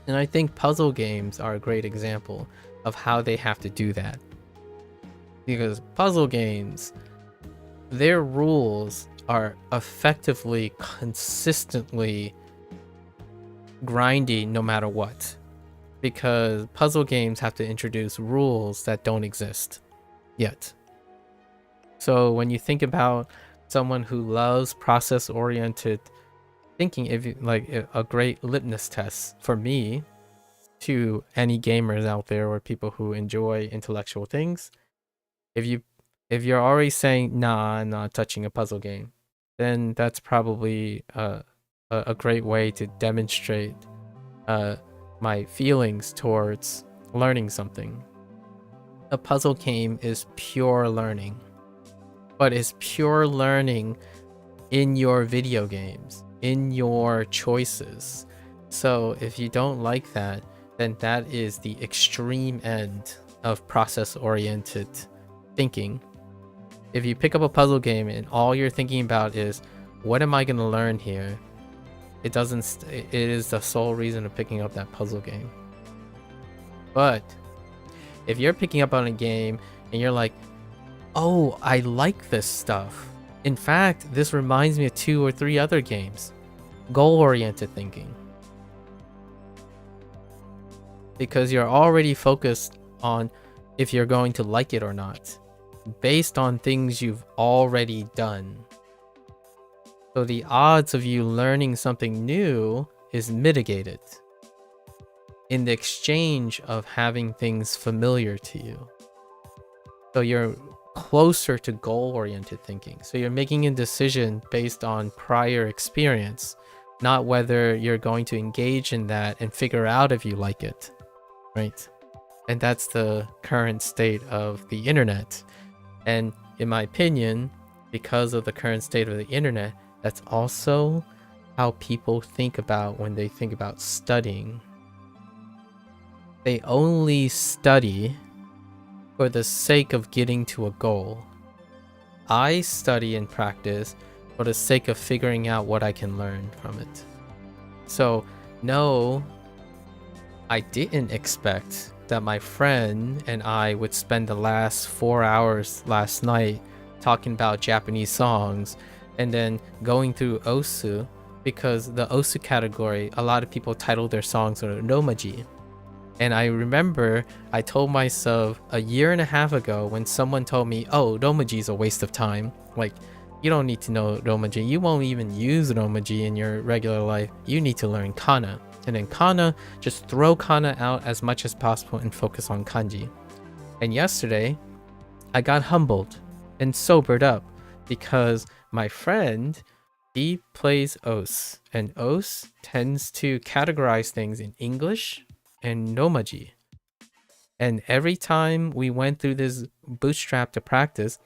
And I think puzzle games are a great example of how they have to do that. Because puzzle games, their rules are effectively, consistently grindy no matter what. Because puzzle games have to introduce rules that don't exist yet. So when you think about someone who loves process-oriented thinking, if you, like a great litmus test for me to any gamers out there or people who enjoy intellectual things, if you're already saying, nah, I'm not touching a puzzle game, then that's probably a great way to demonstrate my feelings towards learning something. A puzzle game is pure learning, but it's pure learning in your video games, in your choices. So if you don't like that, then that is the extreme end of process-oriented thinking. If you pick up a puzzle game and all you're thinking about is, what am I going to learn here? It is the sole reason of picking up that puzzle game. But if you're picking up on a game and you're like, oh, I like this stuff. In fact, this reminds me of 2 or 3 other games. Goal-oriented thinking. Because you're already focused on if you're going to like it or not, based on things you've already done. So the odds of you learning something new is mitigated in the exchange of having things familiar to you. So you're closer to goal-oriented thinking. So you're making a decision based on prior experience, not whether you're going to engage in that and figure out if you like it, right? And that's the current state of the internet. And in my opinion, because of the current state of the internet, that's also how people think about when they think about studying. They only study for the sake of getting to a goal. I study and practice for the sake of figuring out what I can learn from it. So, no, I didn't expect that my friend and I would spend the last 4 hours last night talking about Japanese songs and then going through Osu, because the Osu category, a lot of people title their songs Romaji. And I remember I told myself a year and a half ago when someone told me, oh, Romaji is a waste of time. Like, you don't need to know Romaji. You won't even use Romaji in your regular life. You need to learn Kana. And then Kana, just throw Kana out as much as possible and focus on Kanji. And yesterday, I got humbled and sobered up because my friend, he plays Os. And Os tends to categorize things in English and Nomaji. And every time we went through this bootstrap to practice,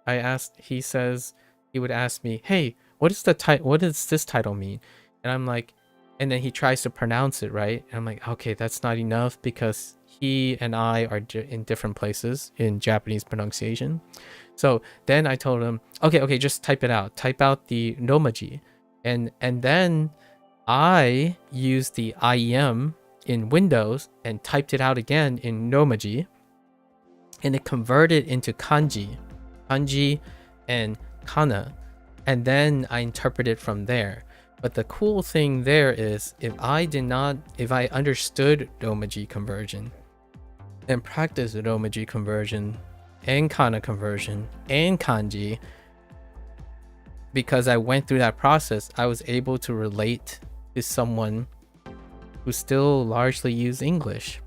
he would ask me, hey, what does this title mean? And I'm like, and then he tries to pronounce it, right? And I'm like, okay, that's not enough because he and I are in different places in Japanese pronunciation. So then I told him, okay, just type it out. Type out the Nomaji. And then I used the IEM in Windows and typed it out again in Romaji, and it converted into kanji and kana, and then I interpreted from there. But the cool thing there is, if I understood Romaji conversion and practiced Romaji conversion and kana conversion and kanji, because I went through that process, I was able to relate to someone who still largely use English.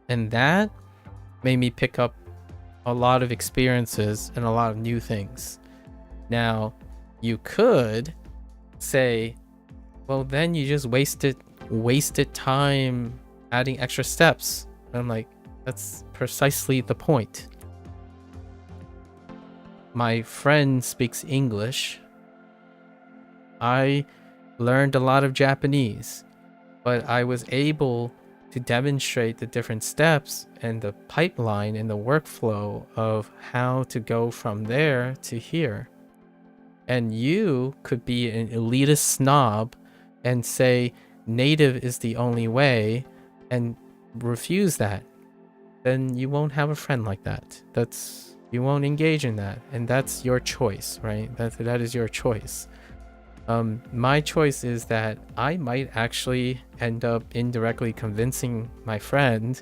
And that made me pick up a lot of experiences and a lot of new things. Now, you could say, well, then you just wasted time adding extra steps. And I'm like, that's precisely the point. My friend speaks English. I learned a lot of Japanese, but I was able to demonstrate the different steps and the pipeline and the workflow of how to go from there to here. And you could be an elitist snob and say native is the only way and refuse that. Then you won't have a friend like that. You won't engage in that, and that's your choice, right? That is your choice. My choice is that I might actually end up indirectly convincing my friend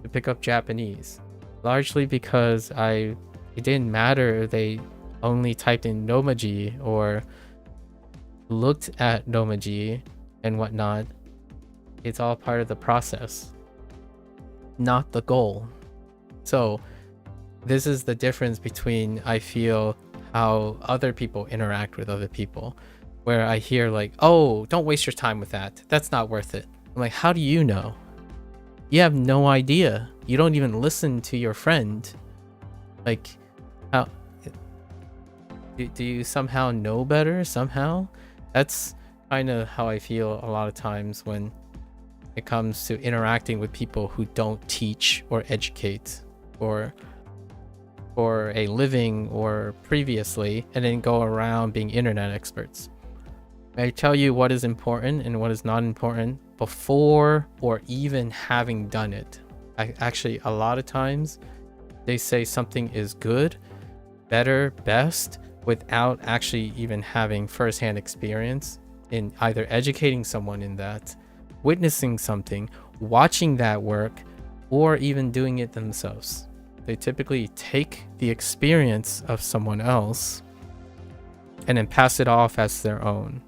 to pick up Japanese, largely because it didn't matter if they only typed in Romaji or looked at Romaji and whatnot. It's all part of the process, not the goal. So this is the difference between, I feel, how other people interact with other people, where I hear like, oh, don't waste your time with that. That's not worth it. I'm like, how do you know? You have no idea. You don't even listen to your friend. Like, how do you somehow know better somehow? That's kind of how I feel a lot of times when it comes to interacting with people who don't teach or educate or for a living or previously, and then go around being internet experts. I tell you what is important and what is not important before or even having done it. Actually, a lot of times they say something is good, better, best, without actually even having firsthand experience in either educating someone in that, witnessing something, watching that work, or even doing it themselves. They typically take the experience of someone else and then pass it off as their own.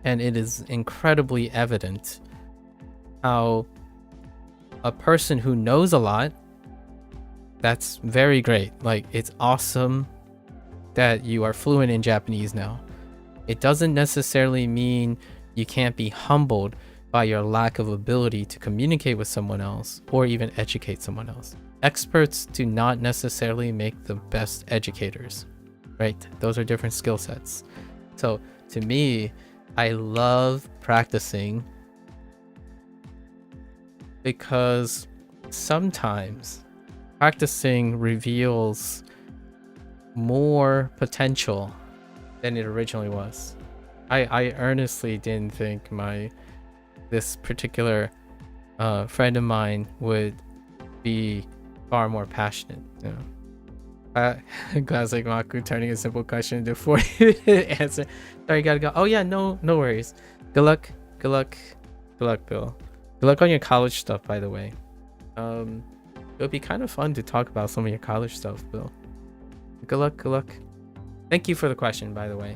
And it is incredibly evident how a person who knows a lot, that's very great. Like, it's awesome that you are fluent in Japanese now. It doesn't necessarily mean you can't be humbled by your lack of ability to communicate with someone else or even educate someone else. Experts do not necessarily make the best educators, right? Those are different skill sets. So to me, I love practicing because sometimes practicing reveals more potential than it originally was. I earnestly didn't think this particular friend of mine would be far more passionate. You know? Classic Maku turning a simple question into 40-minute answer. Sorry, gotta go. Oh yeah, no worries. Good luck, Bill. Good luck on your college stuff, by the way. It would be kind of fun to talk about some of your college stuff, Bill. Good luck. Thank you for the question, by the way.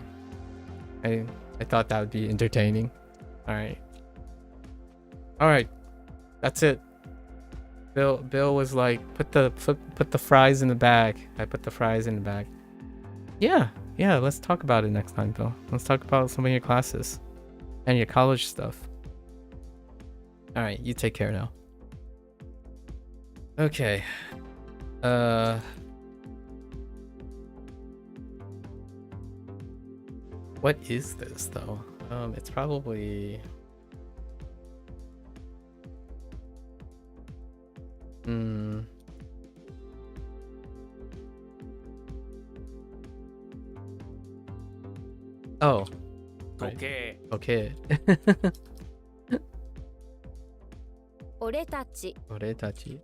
I thought that would be entertaining. All right, that's it. Bill was like, put the fries in the bag. I put the fries in the bag. Yeah, let's talk about it next time, Bill. Let's talk about some of your classes and your college stuff. All right, you take care now. Okay. What is this though? It's probably Oh, 時計 okay. 俺たち 俺たち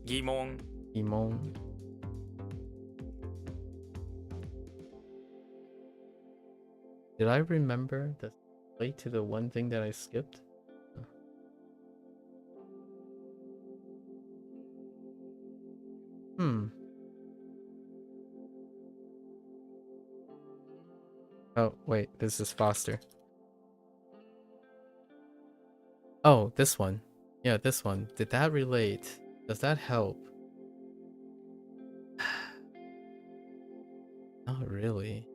疑問 疑問 Did I remember the way to the one thing that I skipped? Oh, wait, this is Foster. Oh, this one. Yeah, this one. Did that relate? Does that help? Not really.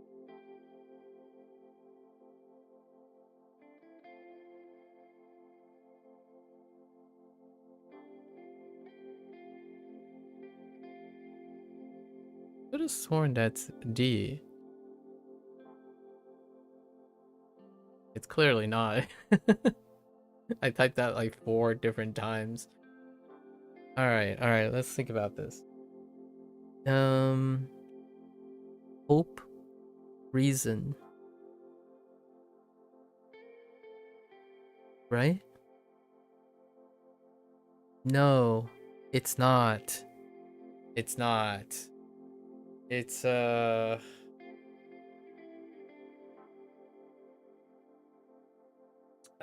Could have sworn that's D. It's clearly not. I typed that like 4 different times. Alright, let's think about this. Hope, reason. Right? No, it's not. It's not. It's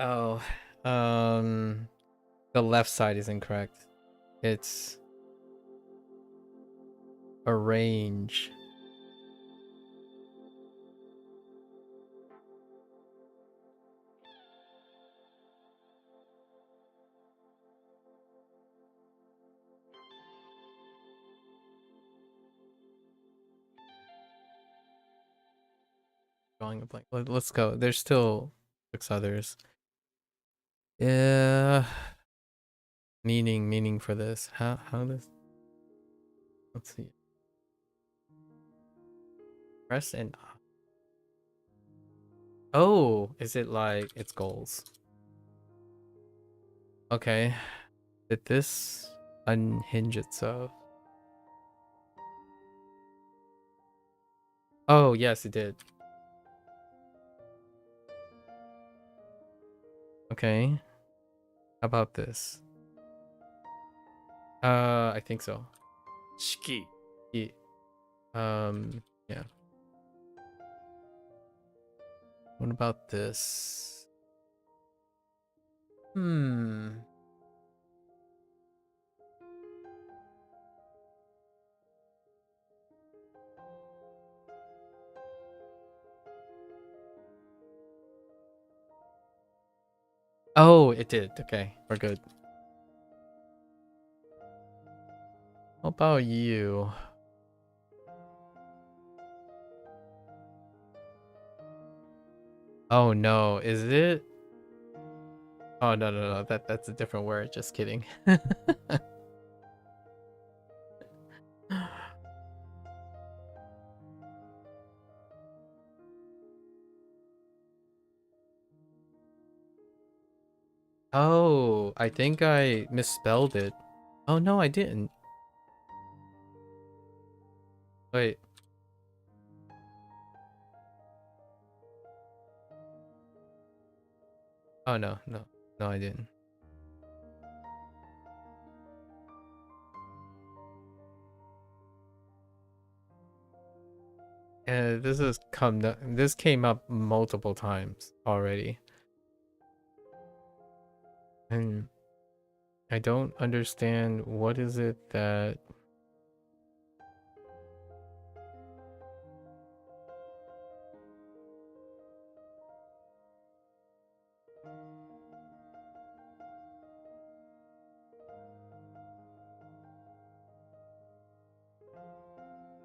oh, the left side is incorrect. It's arrange. Drawing a blank. Let's go. There's still 6 others. Yeah. Meaning for this. How this? Let's see. Press and oh, is it like its goals? Okay. Did this unhinge itself? Oh, yes, it did. Okay. How about this? I think so. 式 Yeah. What about this? Oh, it did. Okay, we're good. How about you? Oh no, is it? Oh no, that's a different word. Just kidding. Oh, I think I misspelled it. Oh no, I didn't. Wait. Oh no, I didn't. This came up multiple times already. And I don't understand what is it that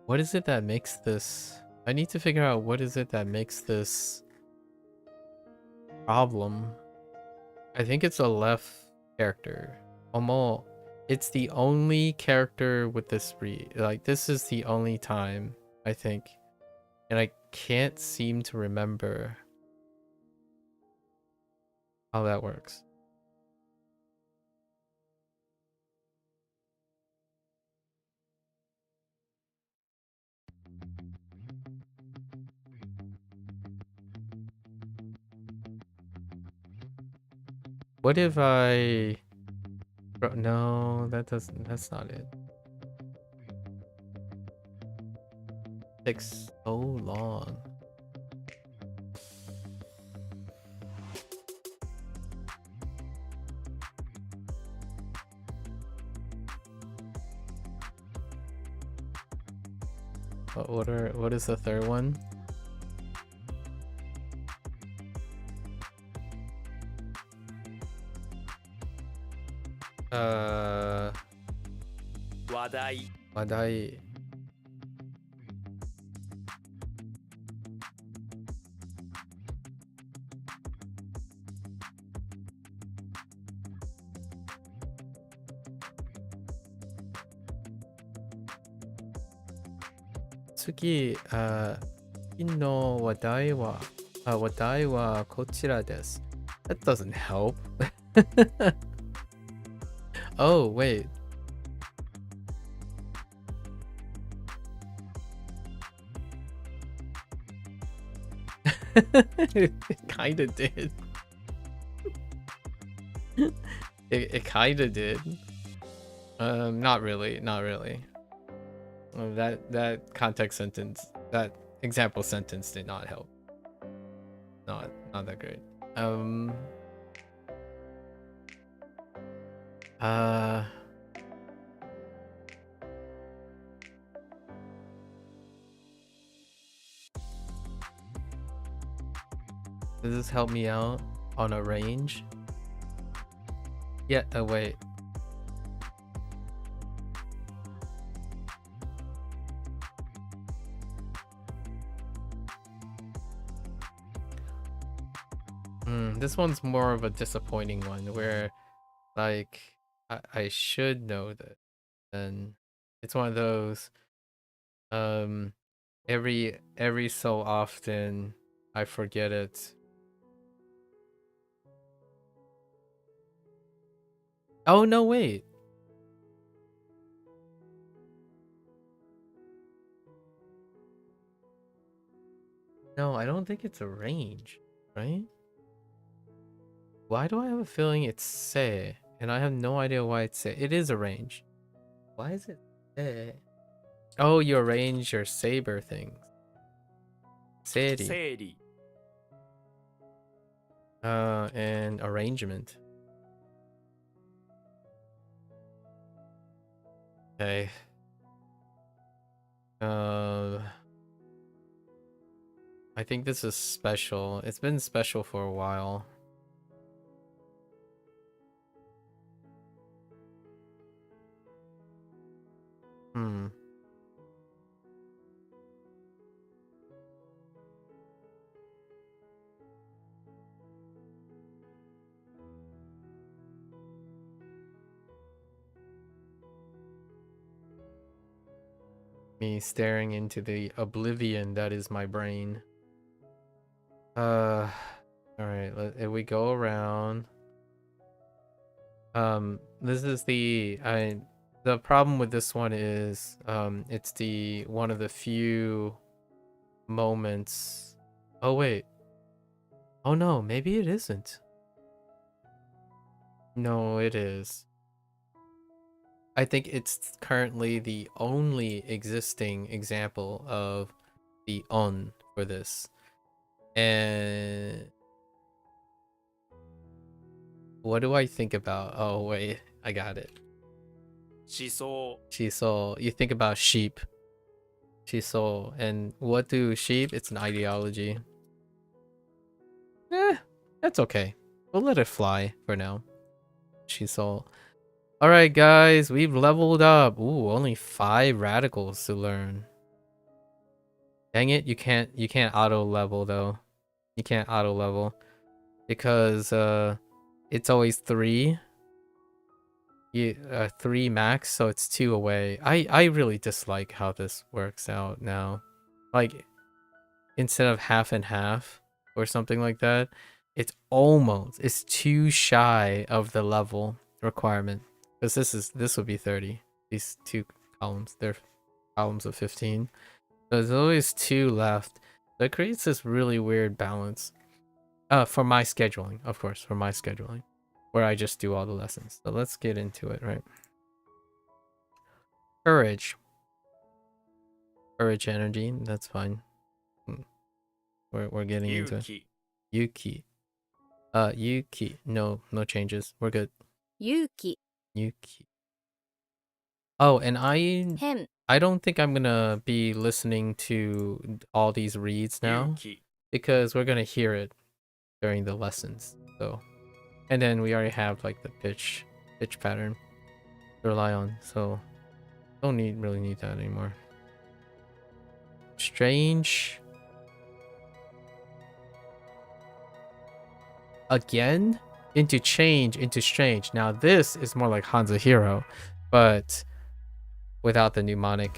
what is it that makes this? I need to figure out what is it that makes this problem. I think it's a left character. Almost, it's the only character with this read. Like this is the only time I think, and I can't seem to remember how that works. What if I... No, that's not it. Takes so long. What is the third one? Wadai. Wadai. Tsuki, 次の話題は、話題はこちらです. That doesn't help. Oh, wait. It kinda did. It kinda did. Not really. That context sentence, that example sentence did not help. Not that great. Does this help me out on a range? Yeah, wait. This one's more of a disappointing one where, like, I should know that, and it's one of those. Every so often I forget it. Oh no, wait. No, I don't think it's a range, right? Why do I have a feeling it's se? And I have no idea why it's se. It is a range. Why is it se? Oh, you arrange your saber things. Seri. Seiri. And arrangement. Okay. I think this is special. It's been special for a while. Me staring into the oblivion that is my brain. All right, if we go around, this is the problem with this one is it's the one of the few moments. Oh wait, oh no, maybe it isn't. No, it is. I think it's currently the only existing example of the on for this. And what do I think about? Oh wait, I got it. Shiso. Shiso. You think about sheep. Shiso. And what do sheep? It's an ideology. That's okay. We'll let it fly for now. Shiso. Alright guys, we've leveled up. Ooh, only 5 radicals to learn. Dang it, you can't auto level though. You can't auto level because it's always 3. 3 max, so it's 2 away. I really dislike how this works out now. Like, instead of half and half or something like that, it's too shy of the level requirement. Because this would be 30. These 2 columns, they're columns of 15. So there's always 2 left. So it creates this really weird balance. For my scheduling, of course, for my scheduling. where I just do all the lessons. So let's get into it, right? Courage. Courage energy, that's fine. We're getting into it. Yuki. Yuki. No changes. We're good. 勇気 Yuki. Oh, and I 変 don't think I'm gonna be listening to all these reads now Yuki. because we're gonna hear it during the lessons. So, and then we already have like the pitch pattern to rely on. So, don't really need that anymore. Strange. Again? Into change, into strange. Now this is more like HanziHero, but without the mnemonic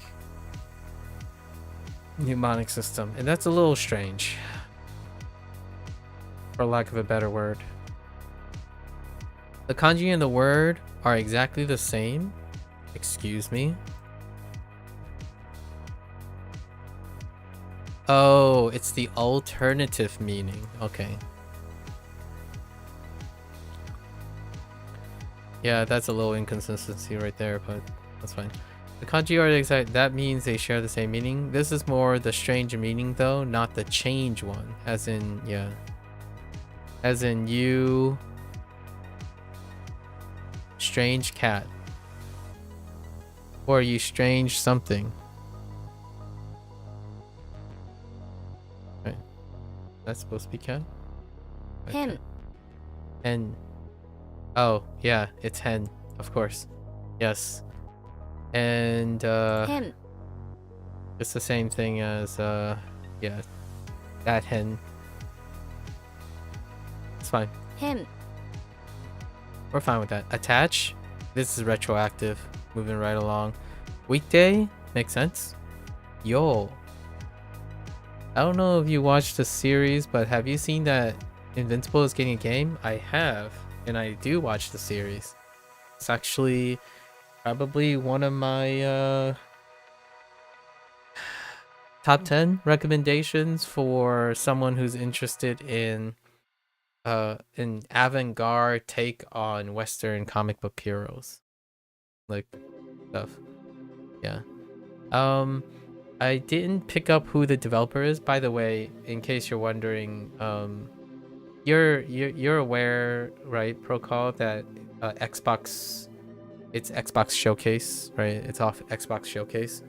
system. And that's a little strange, for lack of a better word. The kanji and the word are exactly the same. Excuse me. Oh, it's the alternative meaning. Okay. Yeah, that's a little inconsistency right there, but that's fine. The kanji are exact. That means they share the same meaning. This is more the strange meaning though, not the change one. As in, yeah. As in you... strange cat. Or you strange something. Right. That's supposed to be cat? Hen. Hen. Oh, yeah, it's hen. Of course. Yes. And, Hen. it's the same thing as, yeah, that hen. It's fine. Hen. We're fine with that. Attach. This is retroactive. Moving right along. Weekday. Makes sense. Yo. I don't know if you watched the series, but have you seen that Invincible is getting a game? I have. And I do watch the series. It's actually probably one of my top 10 recommendations for someone who's interested in an avant-garde take on Western comic book heroes, like stuff. Yeah. I didn't pick up who the developer is, by the way, in case you're wondering. You're aware, right, Procall, that Xbox, it's Xbox Showcase, right? It's off Xbox Showcase,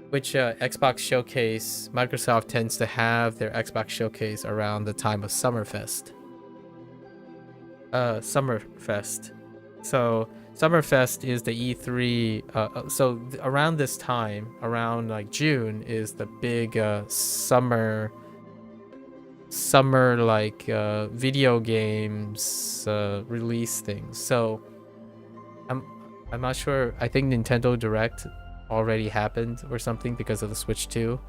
which Xbox Showcase, Microsoft tends to have their Xbox Showcase around the time of Summerfest. So Summerfest is the E3. So around this time, around like June, is the big summer like video games release things. So I'm not sure. I think Nintendo Direct already happened or something because of the Switch 2.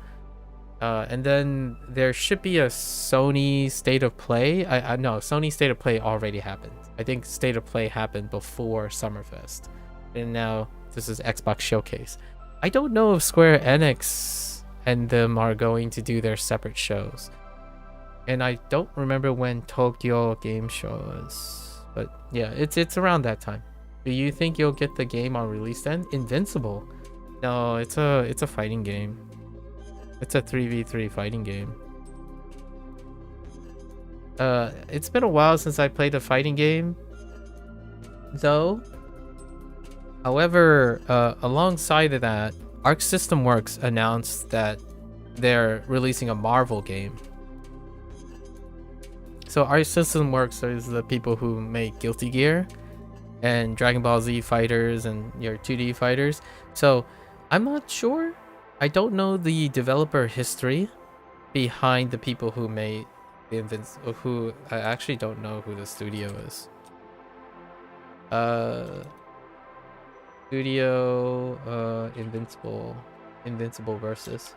And then there should be a Sony State of Play. I know Sony State of Play already happened. I think State of Play happened before Summerfest, and now this is Xbox Showcase. I don't know if Square Enix and them are going to do their separate shows, and I don't remember when Tokyo Game Show is, but yeah, it's around that time. Do you think you'll get the game on release then? Invincible? No, it's a fighting game. It's a 3v3 fighting game. It's been a while since I played a fighting game, though. However, alongside of that, Arc System Works announced that they're releasing a Marvel game. So Arc System Works is the people who make Guilty Gear and Dragon Ball Z Fighters and your 2D fighters. So I'm not sure. I don't know the developer history behind the people who made the who I actually don't know who the studio is. Studio Invincible Versus.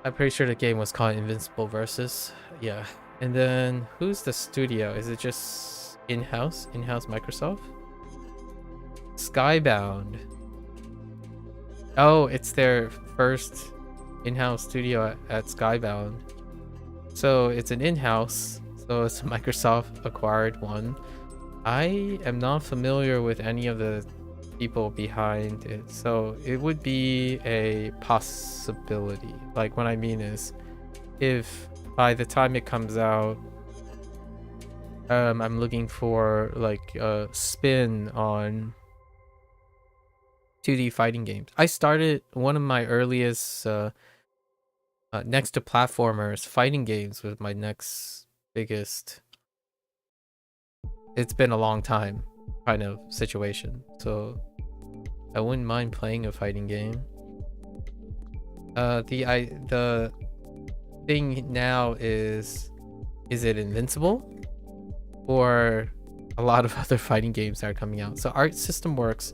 I'm pretty sure the game was called Invincible Versus. Yeah. And then who's the studio? Is it just in-house Microsoft? Skybound. Oh, it's their first in-house studio at Skybound. So it's an in-house So it's a Microsoft acquired one. I am not familiar with any of the people behind it, so it would be a possibility. Like, what I mean is, if by the time it comes out, I'm looking for like a spin on 2D fighting games. I started one of my earliest next to platformers fighting games with my next biggest. It's been a long time kind of situation, so I wouldn't mind playing a fighting game. The thing now is it Invincible or a lot of other fighting games that are coming out? So Arc System Works,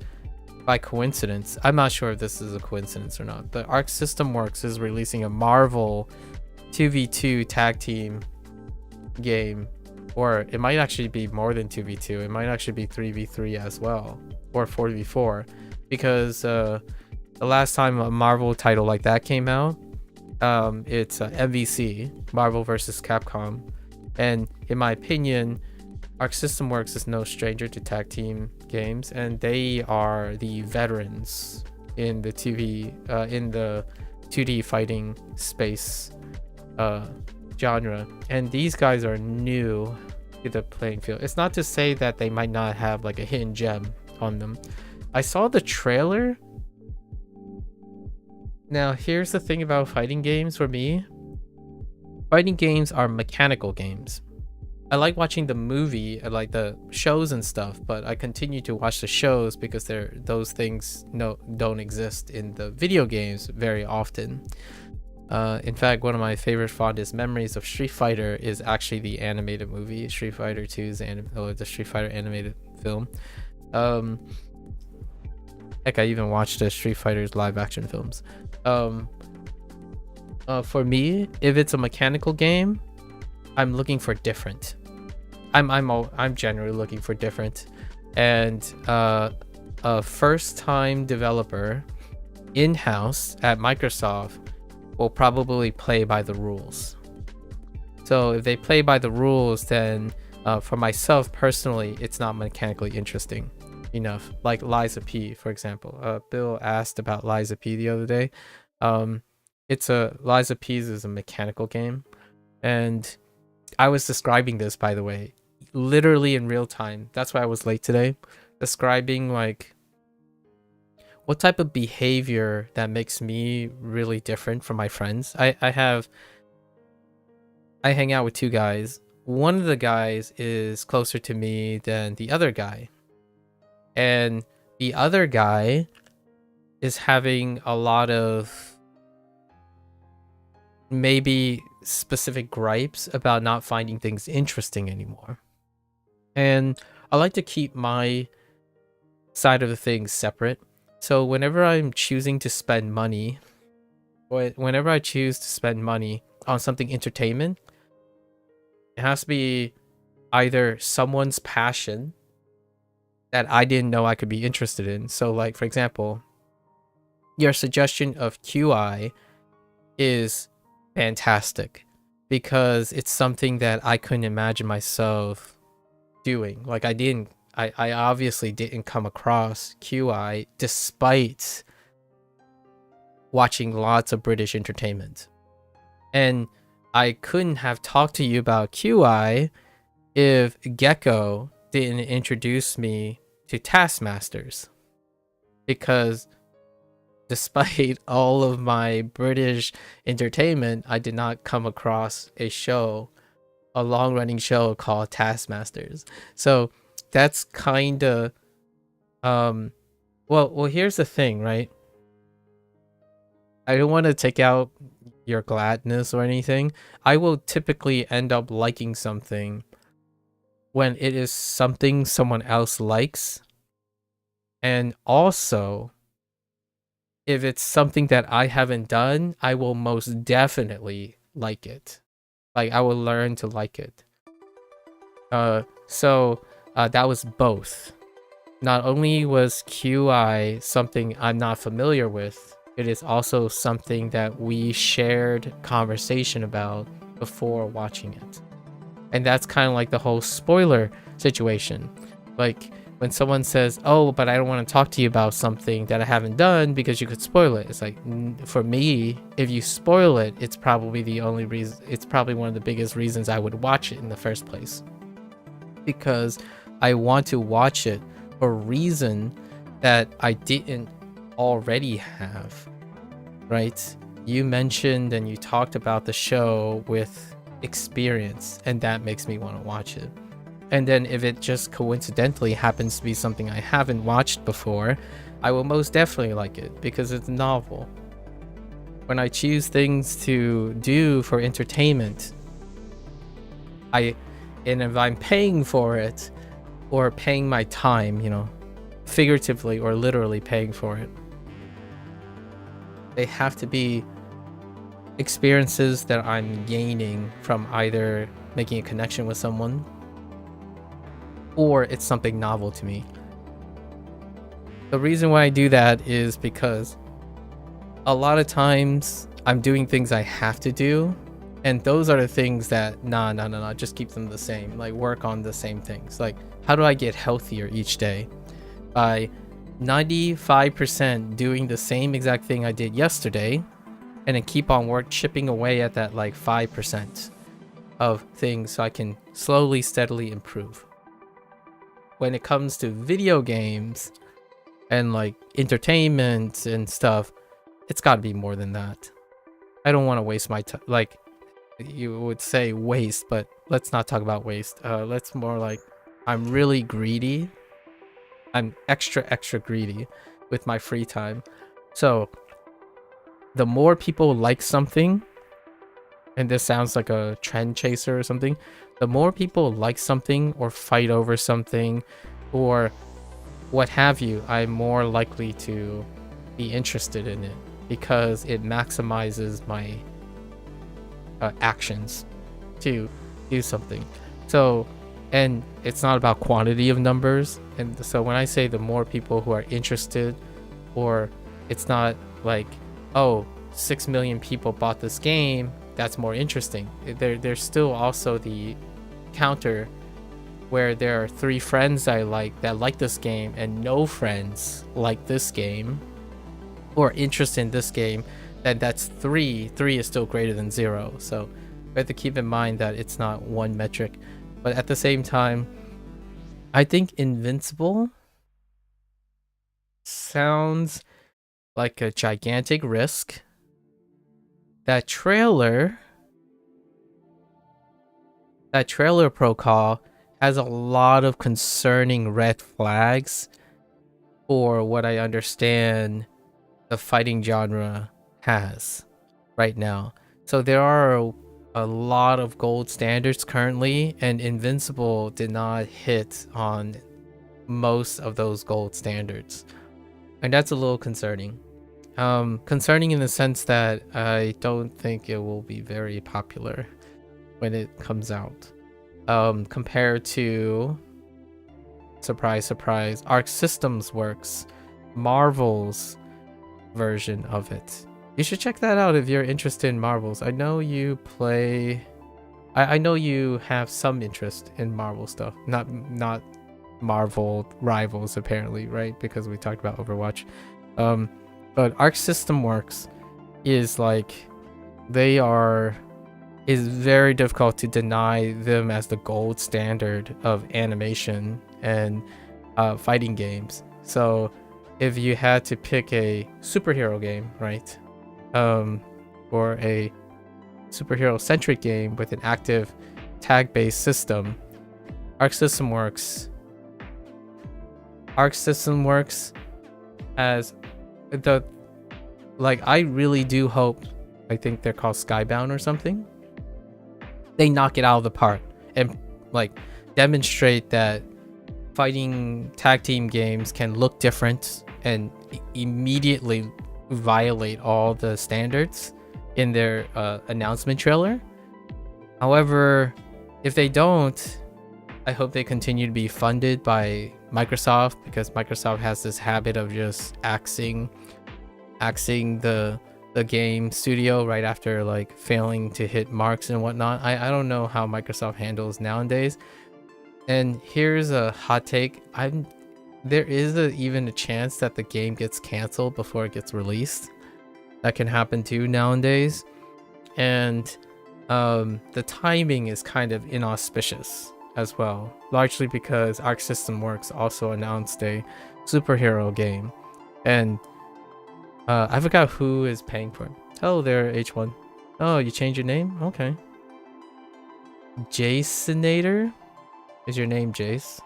by coincidence, I'm not sure if this is a coincidence or not, but Arc System Works is releasing a Marvel 2v2 tag team game, or it might actually be more than 2v2. It might actually be 3v3 as well, or 4v4, because the last time a Marvel title like that came out, it's MVC, Marvel vs. Capcom, and in my opinion, Arc System Works is no stranger to tag team games, and they are the veterans in the 2D fighting space genre, and these guys are new to the playing field. It's not to say that they might not have like a hidden gem on them. I saw the trailer. Now here's the thing about fighting games for me. Fighting games are mechanical games. I like watching the movie, I like the shows and stuff, but I continue to watch the shows because those things don't exist in the video games very often. In fact, one of my favorite fondest memories of Street Fighter is actually the animated movie, Street Fighter 2's the Street Fighter animated film. Heck, I even watched the Street Fighter's live action films. For me, if it's a mechanical game, I'm looking for different. I'm generally looking for different, and a first-time developer in-house at Microsoft will probably play by the rules. So if they play by the rules, then for myself personally, it's not mechanically interesting enough. Like Liza P, for example. Bill asked about Liza P the other day. Liza P's is a mechanical game, and I was describing this, by the way, literally in real time. That's why I was late today. Describing like what type of behavior that makes me really different from my friends. I hang out with two guys. One of the guys is closer to me than the other guy. And the other guy is having a lot of maybe specific gripes about not finding things interesting anymore. And I like to keep my side of the things separate. So whenever I'm choosing to spend money, or whenever I choose to spend money on something entertainment, it has to be either someone's passion that I didn't know I could be interested in. So like, for example, your suggestion of QI is fantastic because it's something that I couldn't imagine myself doing. Like I obviously didn't come across QI despite watching lots of British entertainment. And I couldn't have talked to you about QI if Gecko didn't introduce me to Taskmasters. Because despite all of my British entertainment, I did not come across a long-running show called Taskmasters. So that's kind of well here's the thing, right? I don't want to take out your gladness or anything. I will typically end up liking something when it is something someone else likes, and also if it's something that I haven't done, I will most definitely like it. Like I will learn to like it. So that was both. Not only was QI something I'm not familiar with, it is also something that we shared conversation about before watching it. And that's kind of like the whole spoiler situation. Like when someone says, oh, but I don't want to talk to you about something that I haven't done because you could spoil it. It's like, for me, if you spoil it, it's probably the only reason, it's probably one of the biggest reasons I would watch it in the first place. Because I want to watch it for a reason that I didn't already have, right? You mentioned and you talked about the show with experience, and that makes me want to watch it. And then if it just coincidentally happens to be something I haven't watched before, I will most definitely like it because it's novel. When I choose things to do for entertainment, and if I'm paying for it or paying my time, you know, figuratively or literally paying for it, they have to be experiences that I'm gaining from either making a connection with someone or it's something novel to me. The reason why I do that is because a lot of times I'm doing things I have to do, and those are the things that nah, just keep them the same. Like, work on the same things. Like, how do I get healthier each day? By 95% doing the same exact thing I did yesterday, and then keep on chipping away at that like 5% of things so I can slowly, steadily improve. When it comes to video games and like entertainment and stuff, it's got to be more than that. I don't want to waste my time. Like, you would say waste, but let's not talk about waste. Let's more like, I'm really greedy. I'm extra greedy with my free time. So the more people like something, and this sounds like a trend chaser or something, the more people like something or fight over something or what have you, I'm more likely to be interested in it because it maximizes my actions to do something. So, and it's not about quantity of numbers. And so when I say the more people who are interested, or it's not like, oh, 6 million people bought this game, that's more interesting. There's still also the counter where there are 3 friends I like that like this game and no friends like this game or interested in this game, then that's 3 is still greater than 0. So we have to keep in mind that it's not one metric. But at the same time, I think Invincible sounds like a gigantic risk. That trailer protocol has a lot of concerning red flags for what I understand the fighting genre has right now. So there are a lot of gold standards currently, and Invincible did not hit on most of those gold standards, and that's a little concerning. Concerning in the sense that I don't think it will be very popular when it comes out, compared to, surprise surprise, Arc Systems Works, Marvel's version of it. You should check that out if you're interested in Marvels. I know you play, I know you have some interest in Marvel stuff, not Marvel Rivals apparently, right? Because we talked about Overwatch. But Arc System Works is like, is very difficult to deny them as the gold standard of animation and fighting games. So if you had to pick a superhero game, right? Or a superhero centric game with an active tag based system, Arc System Works as the, like, I really do hope, I think they're called Skybound or something, they knock it out of the park and like demonstrate that fighting tag team games can look different and immediately violate all the standards in their announcement trailer. However, if they don't, I hope they continue to be funded by Microsoft, because Microsoft has this habit of just axing the the game studio right after like failing to hit marks and whatnot. I don't know how Microsoft handles nowadays. And here's a hot take. There is even a chance that the game gets canceled before it gets released. That can happen too nowadays. And the timing is kind of inauspicious as well, largely because Arc System Works also announced a superhero game, and I forgot who is paying for it. Hello there, H1. Oh, you changed your name? Okay. Jasonator? Is your name Jace?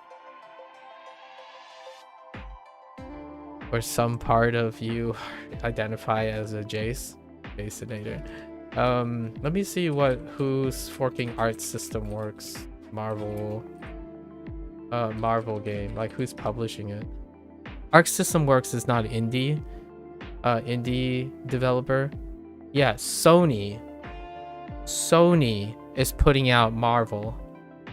Or some part of you identify as a Jace? Jasonator. Let me see who's forking Art System Works Marvel game, like who's publishing it. Arc System Works is not indie developer. Yeah, Sony is putting out Marvel.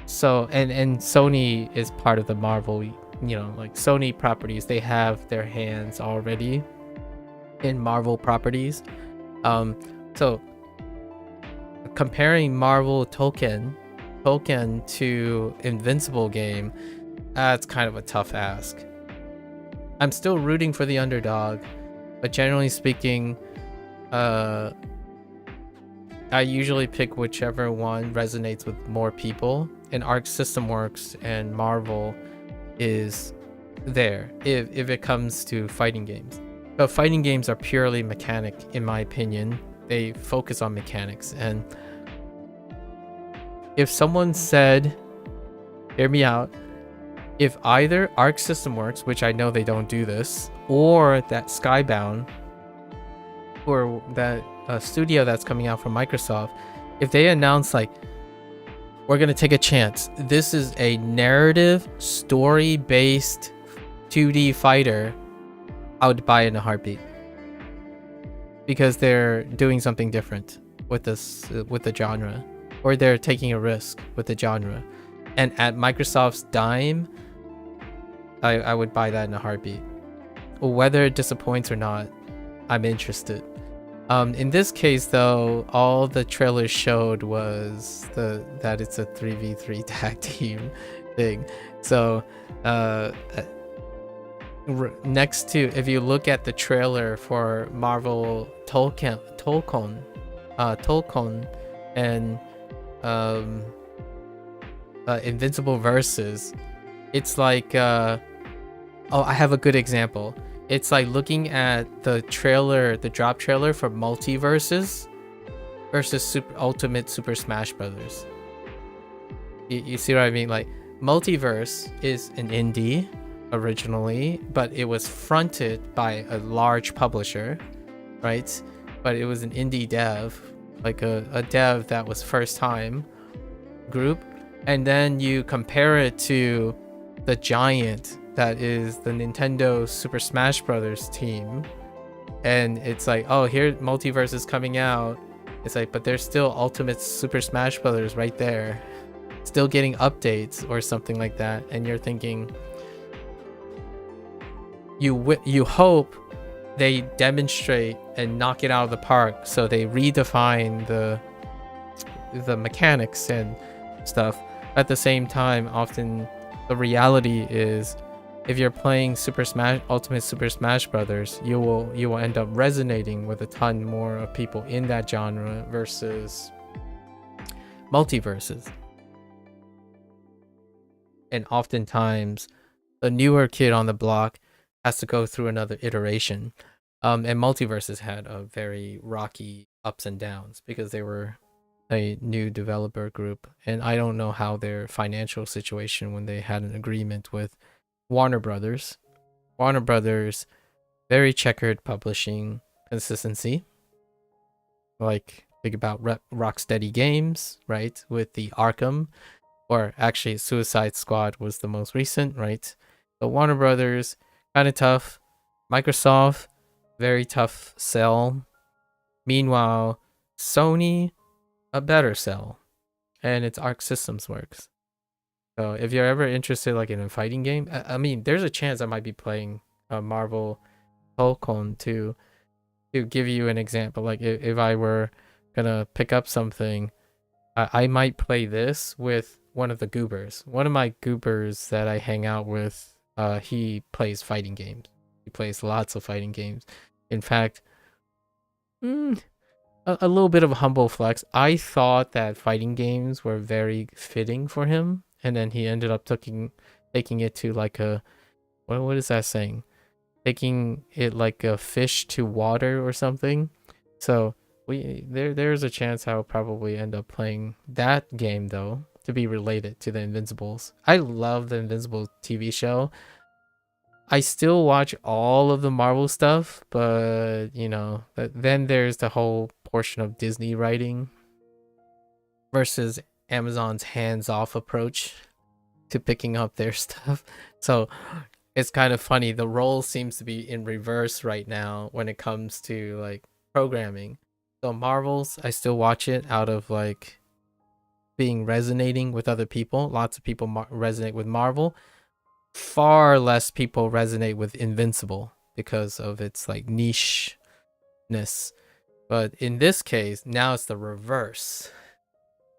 So and Sony is part of the Marvel, like Sony properties, they have their hands already in Marvel properties. So comparing Marvel Token to Invincible game, that's kind of a tough ask. I'm still rooting for the underdog, but generally speaking, I usually pick whichever one resonates with more people, and Arc System Works and Marvel is there if it comes to fighting games. But fighting games are purely mechanic, in my opinion. They focus on mechanics, and if someone said, hear me out, if either Arc System Works, which I know they don't do this, or that Skybound, or that studio that's coming out from Microsoft, if they announce like, we're gonna take a chance, this is a narrative story-based 2D fighter, I would buy it in a heartbeat, because they're doing something different with this, with the genre, or they're taking a risk with the genre. And at Microsoft's dime, I would buy that in a heartbeat. Whether it disappoints or not, I'm interested. In this case though, all the trailers showed was that it's a 3v3 tag team thing. So next to, if you look at the trailer for Marvel Tolkien and Invincible Versus, it's like oh, I have a good example. It's like looking at the drop trailer for Multiverses versus Ultimate Super Smash Brothers. You see what I mean? Like, Multiverse is an indie originally, but it was fronted by a large publisher, right? But it was an indie dev, like a dev that was first time group. And then you compare it to the giant that is the Nintendo Super Smash Brothers team, and it's like, oh, here Multiverse is coming out. It's like, but there's still Ultimate Super Smash Brothers right there, still getting updates or something like that. And you're thinking, you hope they demonstrate and knock it out of the park, so they redefine the mechanics and stuff. At the same time, often the reality is, if you're playing Ultimate Super Smash Brothers, you will end up resonating with a ton more of people in that genre versus Multiverses. And oftentimes, the newer kid on the block has to go through another iteration. And Multiverses had a very rocky ups and downs because they were a new developer group, and I don't know how their financial situation when they had an agreement with Warner Brothers, very checkered publishing consistency. Like, think about Rocksteady Games, right? With the Arkham, or actually Suicide Squad was the most recent, right? But Warner Brothers, kind of tough. Microsoft, very tough sell. Meanwhile, Sony, a better sell, and it's Arc Systems Works. So if you're ever interested, like, in a fighting game, I mean, there's a chance I might be playing Marvel Tolkien too. to give you an example, like if I were gonna pick up something, I might play this with one of the goobers. One of my goobers that I hang out with, he plays fighting games. He plays lots of fighting games. In fact, a little bit of a humble flex. I thought that fighting games were very fitting for him, and then he ended up taking it to like a what is that saying? Taking it like a fish to water or something. So there's a chance I'll probably end up playing that game though, to be related to the Invincibles. I love the Invincible TV show. I still watch all of the Marvel stuff, but you know, then there's the whole portion of Disney writing versus Amazon's hands-off approach to picking up their stuff. So it's kind of funny. The role seems to be in reverse right now when it comes to like programming. So Marvel's, I still watch it out of like being resonating with other people. Lots of people resonate with Marvel. Far less people resonate with Invincible because of its like niche-ness. But in this case, now it's the reverse.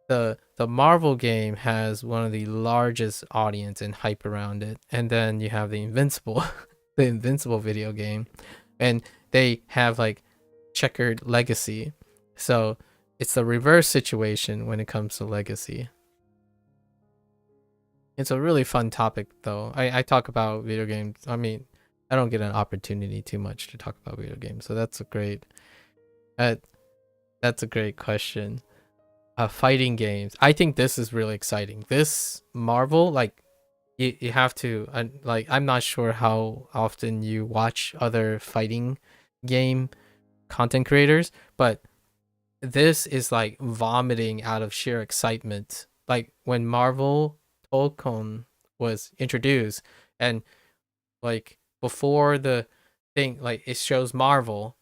The Marvel game has one of the largest audience and hype around it, and then you have the Invincible, the Invincible video game, and they have like checkered legacy. So it's the reverse situation when it comes to legacy. It's a really fun topic though. I talk about video games. I mean, I don't get an opportunity too much to talk about video games, so that's a great question. Fighting games. I think this is really exciting. This Marvel, like you have to like, I'm not sure how often you watch other fighting game content creators, but this is like vomiting out of sheer excitement. Like when Marvel Tolkien was introduced, and like before the thing, like it shows Marvel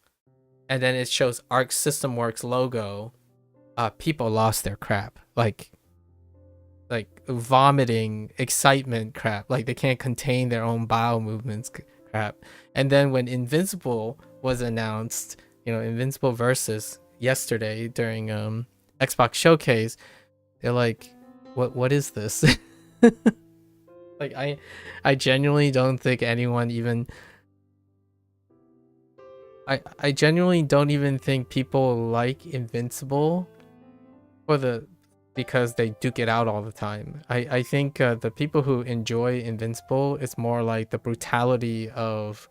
and then it shows Arc System Works logo, people lost their crap. Like vomiting excitement crap. Like they can't contain their own bowel movements crap. And then when Invincible was announced, you know, Invincible Versus yesterday during Xbox Showcase, they're like, what is this? Like I genuinely don't think anyone even I genuinely don't even think people like Invincible because they duke it out all the time. I think the people who enjoy Invincible, it's more like the brutality of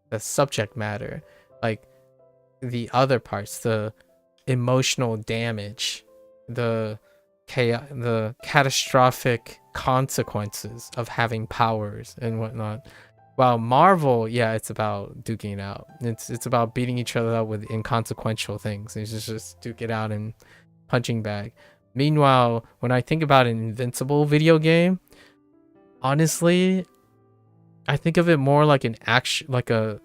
the subject matter, like the other parts, the emotional damage, the catastrophic consequences of having powers and whatnot. While Marvel, yeah, it's about duking it out. It's about beating each other up with inconsequential things. It's just duke it out and punching bag. Meanwhile, when I think about an Invincible video game, honestly, I think of it more like an action, like a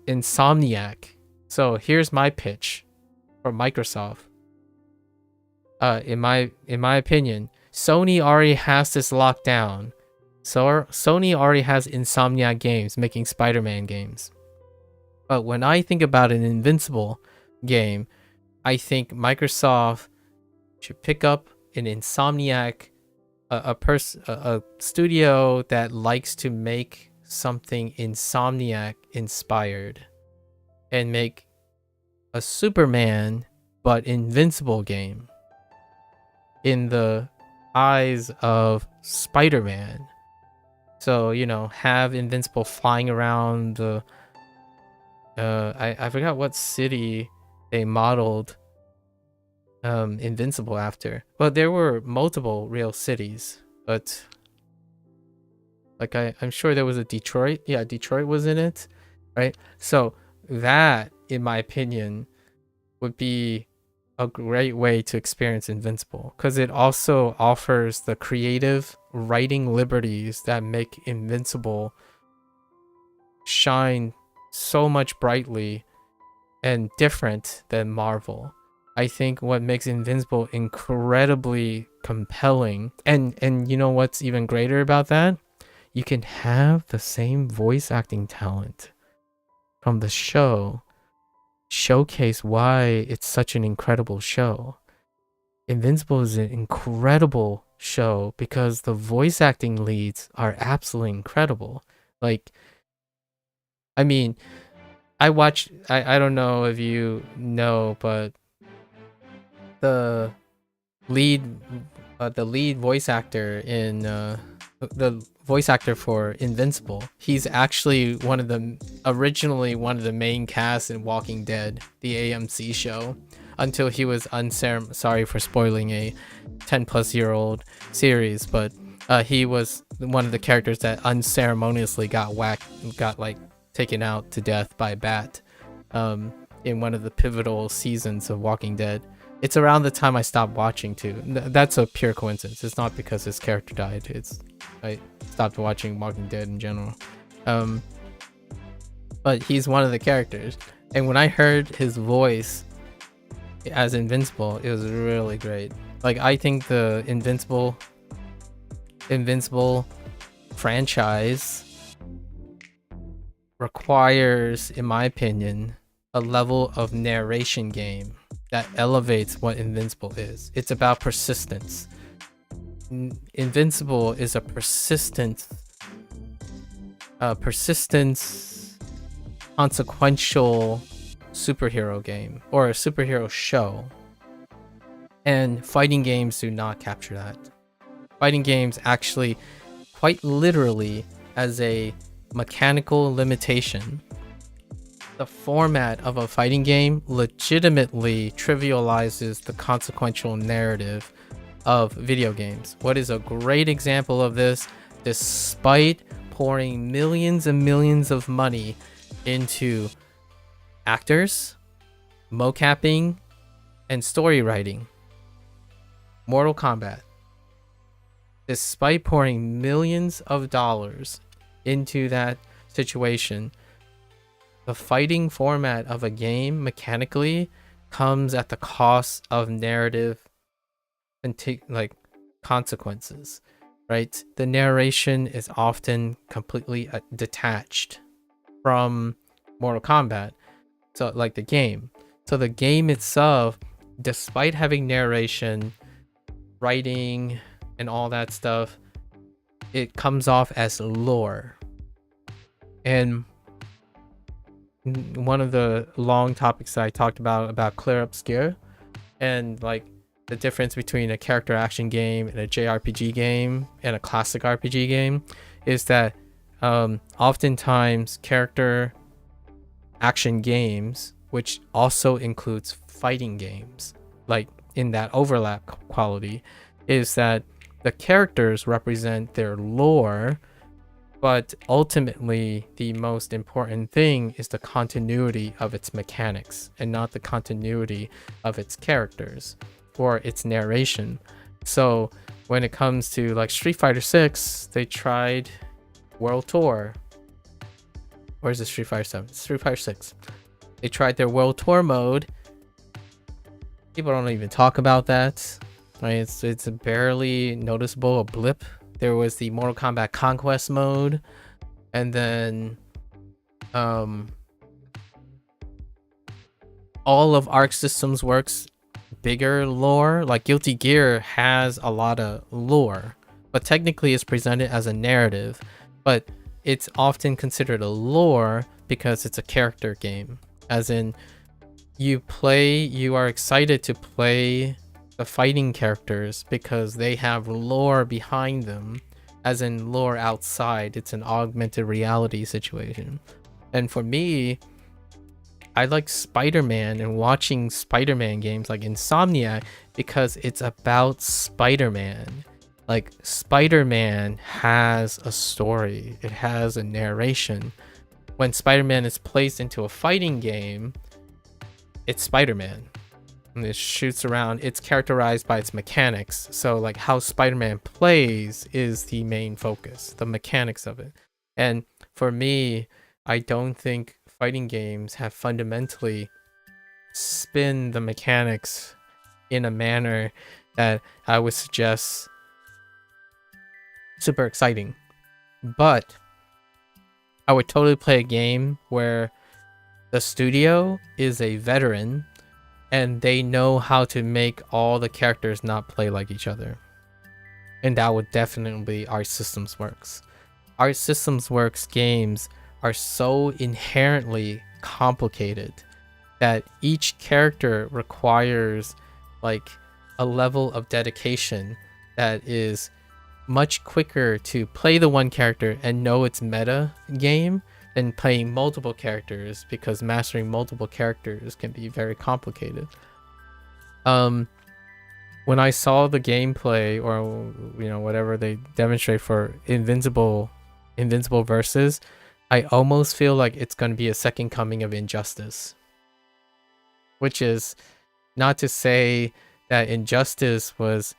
Insomniac. So here's my pitch for Microsoft. In my opinion, Sony already has this locked down. So Sony already has Insomniac Games making Spider-Man games. But when I think about an Invincible game, I think Microsoft should pick up an Insomniac, a studio that likes to make something Insomniac inspired, and make a Superman but Invincible game in the eyes of Spider-Man. So, you know, have Invincible flying around the I forgot what city they modeled Invincible after. Well, there were multiple real cities, but like I'm sure there was a Detroit. Yeah, Detroit was in it, right? So that, in my opinion, would be a great way to experience Invincible, because it also offers the creative writing liberties that make Invincible shine so much brightly and different than Marvel. I think what makes Invincible incredibly compelling, and you know what's even greater about that? You can have the same voice acting talent from the show showcase why it's such an incredible show. Invincible is an incredible show because the voice acting leads are absolutely incredible. Like, I mean, I don't know if you know, but the lead voice actor in the voice actor for Invincible, he's actually originally one of the main cast in Walking Dead, the AMC show, until he was sorry for spoiling a 10-plus-year-old series, but he was one of the characters that unceremoniously got like taken out to death by a bat in one of the pivotal seasons of Walking Dead. It's around the time I stopped watching too. That's a pure coincidence. It's not because his character died. I stopped watching Walking Dead in general. But he's one of the characters. And when I heard his voice as Invincible, it was really great. Like, I think the Invincible franchise requires, in my opinion, a level of narration game that elevates what Invincible is. It's about persistence. Invincible is a persistent, consequential superhero game, or a superhero show. And fighting games do not capture that. Fighting games actually, quite literally, as a mechanical limitation, the format of a fighting game legitimately trivializes the consequential narrative of video games. What is a great example of this? Despite pouring millions and millions of money into actors, mocapping, and story writing, Mortal Kombat, despite pouring millions of dollars into that situation, the fighting format of a game mechanically comes at the cost of narrative and like consequences, right? The narration is often completely detached from Mortal Kombat, so like the game. So the game itself, despite having narration, writing, and all that stuff, it comes off as lore. And one of the long topics that I talked about Clair Obscur, and like the difference between a character action game and a JRPG game and a classic RPG game, is that oftentimes character action games, which also includes fighting games, like in that overlap quality, is that the characters represent their lore, but ultimately the most important thing is the continuity of its mechanics and not the continuity of its characters or its narration. So when it comes to like Street Fighter 6, they tried World Tour. Where's the Street Fighter 7? Street Fighter 6. They tried their World Tour mode. People don't even talk about that. Right? It's a barely noticeable, a blip. There was the Mortal Kombat Conquest mode, and then all of Arc Systems Works' bigger lore, like Guilty Gear, has a lot of lore, but technically it's presented as a narrative, but it's often considered a lore because it's a character game, as in you are excited to play the fighting characters because they have lore behind them, as in lore outside. It's an augmented reality situation. And for me, I like Spider-Man and watching Spider-Man games like Insomniac because it's about Spider-Man. Like, Spider-Man has a story, it has a narration. When Spider-Man is placed into a fighting game, it's Spider-Man. And it shoots around. It's characterized by its mechanics. So like how Spider-Man plays is the main focus, the mechanics of it. And for me, I don't think fighting games have fundamentally spin the mechanics in a manner that I would suggest super exciting. But I would totally play a game where the studio is a veteran and they know how to make all the characters not play like each other. And that would definitely be Arc Systems Works. Arc Systems Works games are so inherently complicated that each character requires like a level of dedication that is much quicker to play the one character and know its meta game than playing multiple characters, because mastering multiple characters can be very complicated. When I saw the gameplay, or whatever they demonstrate for Invincible Versus, I almost feel like it's going to be a second coming of Injustice. Which is not to say that Injustice was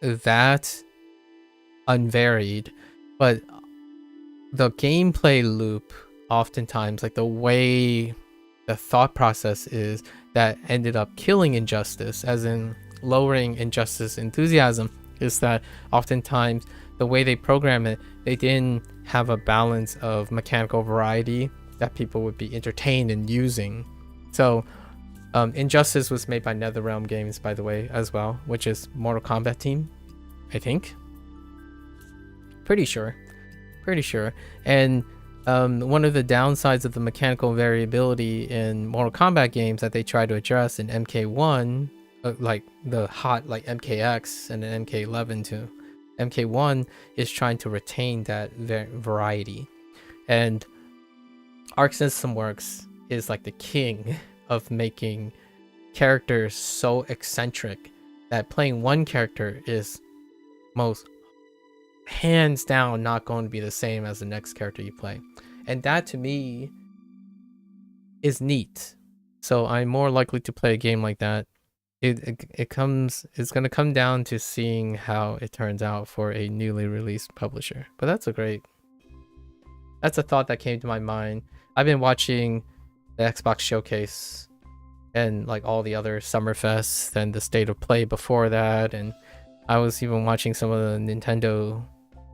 that unvaried, but the gameplay loop oftentimes, like the way the thought process is that ended up killing Injustice, as in lowering Injustice enthusiasm, is that oftentimes the way they program it, they didn't have a balance of mechanical variety that people would be entertained in using. So Injustice was made by NetherRealm Games, by the way, as well, which is Mortal Kombat team, I think. Pretty sure. And one of the downsides of the mechanical variability in Mortal Kombat games that they try to address in MK1, like the hot like MKX and then MK11 too, MK1 is trying to retain that variety. And Arc System Works is like the king of making characters so eccentric that playing one character is most hands down not going to be the same as the next character you play. And that to me is neat. So I'm more likely to play a game like that. It's going to come down to seeing how it turns out for a newly released publisher. But that's a thought that came to my mind. I've been watching the Xbox Showcase and like all the other Summerfests and the State of Play before that, and I was even watching some of the Nintendo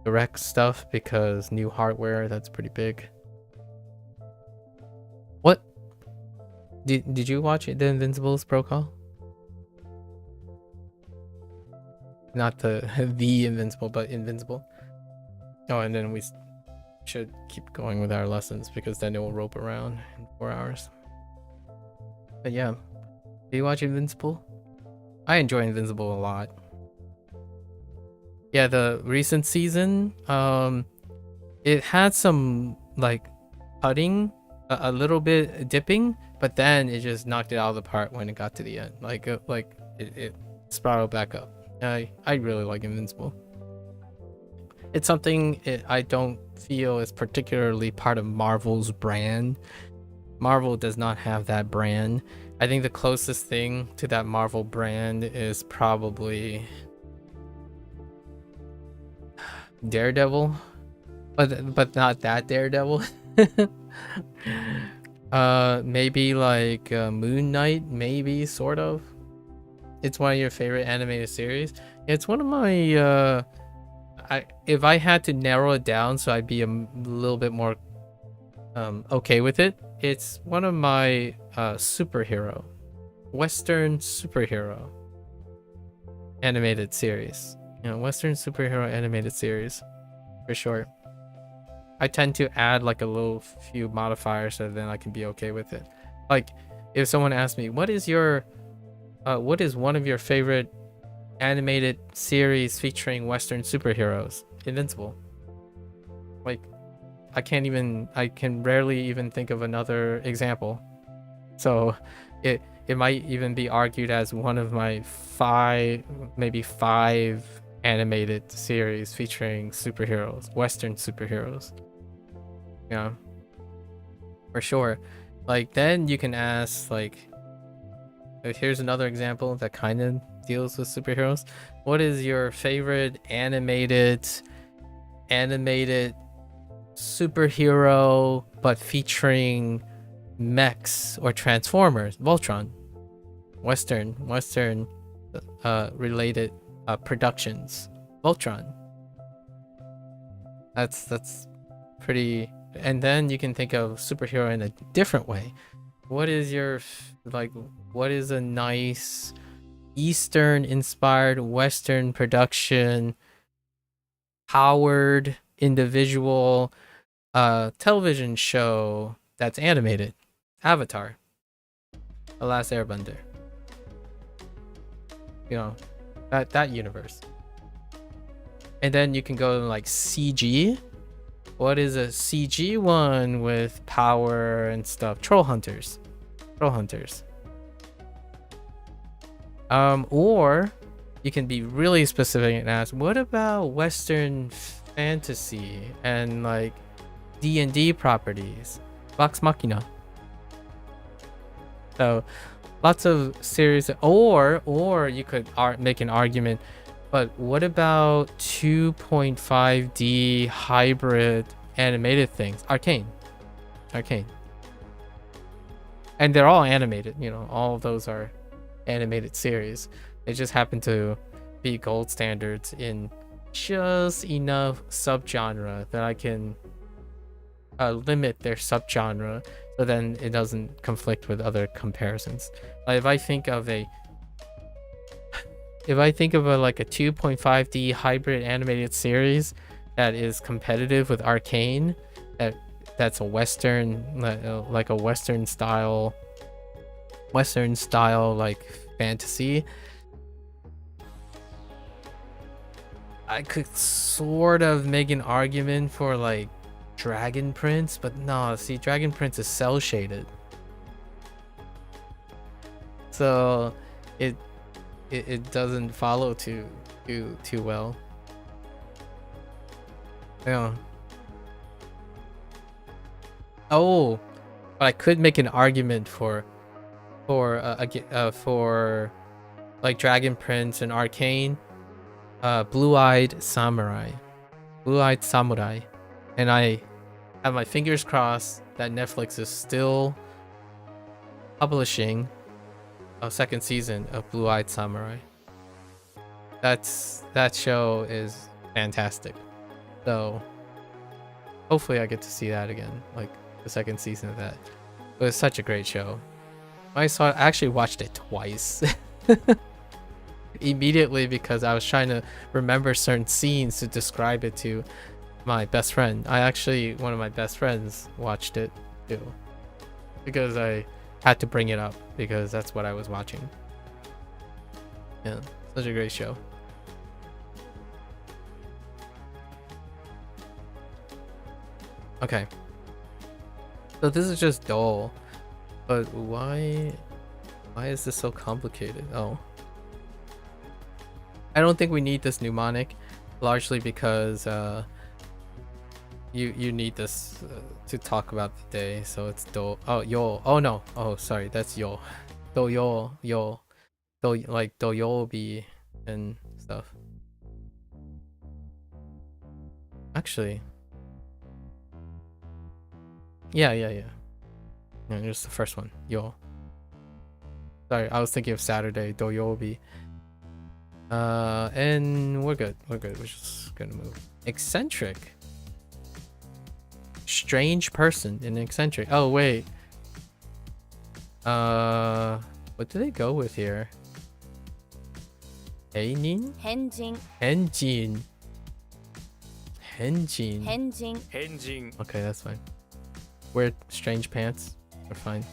Direct stuff because new hardware, that's pretty big. What? Did you watch it, the Invincibles Protocol? Not the Invincible, but Invincible. Oh, and then we should keep going with our lessons because then it will rope around in 4 hours. But yeah, do you watch Invincible? I enjoy Invincible a lot. Yeah, the recent season, it had some like putting, a little bit dipping, but then it just knocked it out of the park when it got to the end. Like it spiraled back up. I really like Invincible. It's something I don't feel is particularly part of Marvel's brand. Marvel does not have that brand. I think the closest thing to that Marvel brand is probably Daredevil, but not that Daredevil. Maybe like Moon Knight, maybe, sort of. It's one of your favorite animated series. It's one of my if I had to narrow it down so I'd be a little bit more okay with it, it's one of my Western superhero animated series. Western superhero animated series, for sure. I tend to add like a little few modifiers so then I can be okay with it. Like if someone asks me, what is one of your favorite animated series featuring Western superheroes? Invincible. Like I can rarely even think of another example. So it might even be argued as one of my maybe five animated series featuring superheroes, Western superheroes. Yeah, for sure. Like then you can ask, like, here's another example that kind of deals with superheroes. What is your favorite animated superhero but featuring mechs or transformers? Voltron. Western related productions. Voltron. That's pretty. And then you can think of superhero in a different way. What is your what is a nice Eastern inspired Western production powered individual television show that's animated? Avatar, The Last Airbender. You know, that universe. And then you can go like CG. What is a CG one with power and stuff? Troll Hunters. Or you can be really specific and ask, what about Western fantasy and like D&D properties? Vox Machina. So lots of series, or you could make an argument, but what about 2.5D hybrid animated things? Arcane. And they're all animated, you know, all of those are animated series. They just happen to be gold standards in just enough subgenre that I can limit their subgenre, so then it doesn't conflict with other comparisons. Like if I think of a like a 2.5D hybrid animated series that is competitive with Arcane, that's a Western, like a Western style like fantasy, I could sort of make an argument for like Dragon Prince, but no, see, Dragon Prince is cell shaded, so it doesn't follow too well. Yeah. Oh, but I could make an argument for like Dragon Prince and Arcane, Blue-Eyed Samurai, and I have my fingers crossed that Netflix is still publishing a second season of Blue-Eyed Samurai. That show is fantastic, so hopefully I get to see that again, like the second season of that. It was such a great show. I actually watched it twice. Immediately, because I was trying to remember certain scenes to describe it to my best friend. One of my best friends watched it too, because I had to bring it up because that's what I was watching. Yeah, such a great show. Okay, so this is just dull, but why is this so complicated? Oh, I don't think we need this mnemonic, largely because you need this to talk about the day. So it's do. Oh, yo. Oh no. Oh, sorry. That's yo. Do like doyobi and stuff. Actually, yeah. No, just the first one. Yo. Sorry, I was thinking of Saturday. Doyobi. And we're good. We're just gonna move. Eccentric. Strange person in eccentric. Oh wait. What do they go with here? Heinin? Henjin. Okay, that's fine. Wear strange pants. We're fine.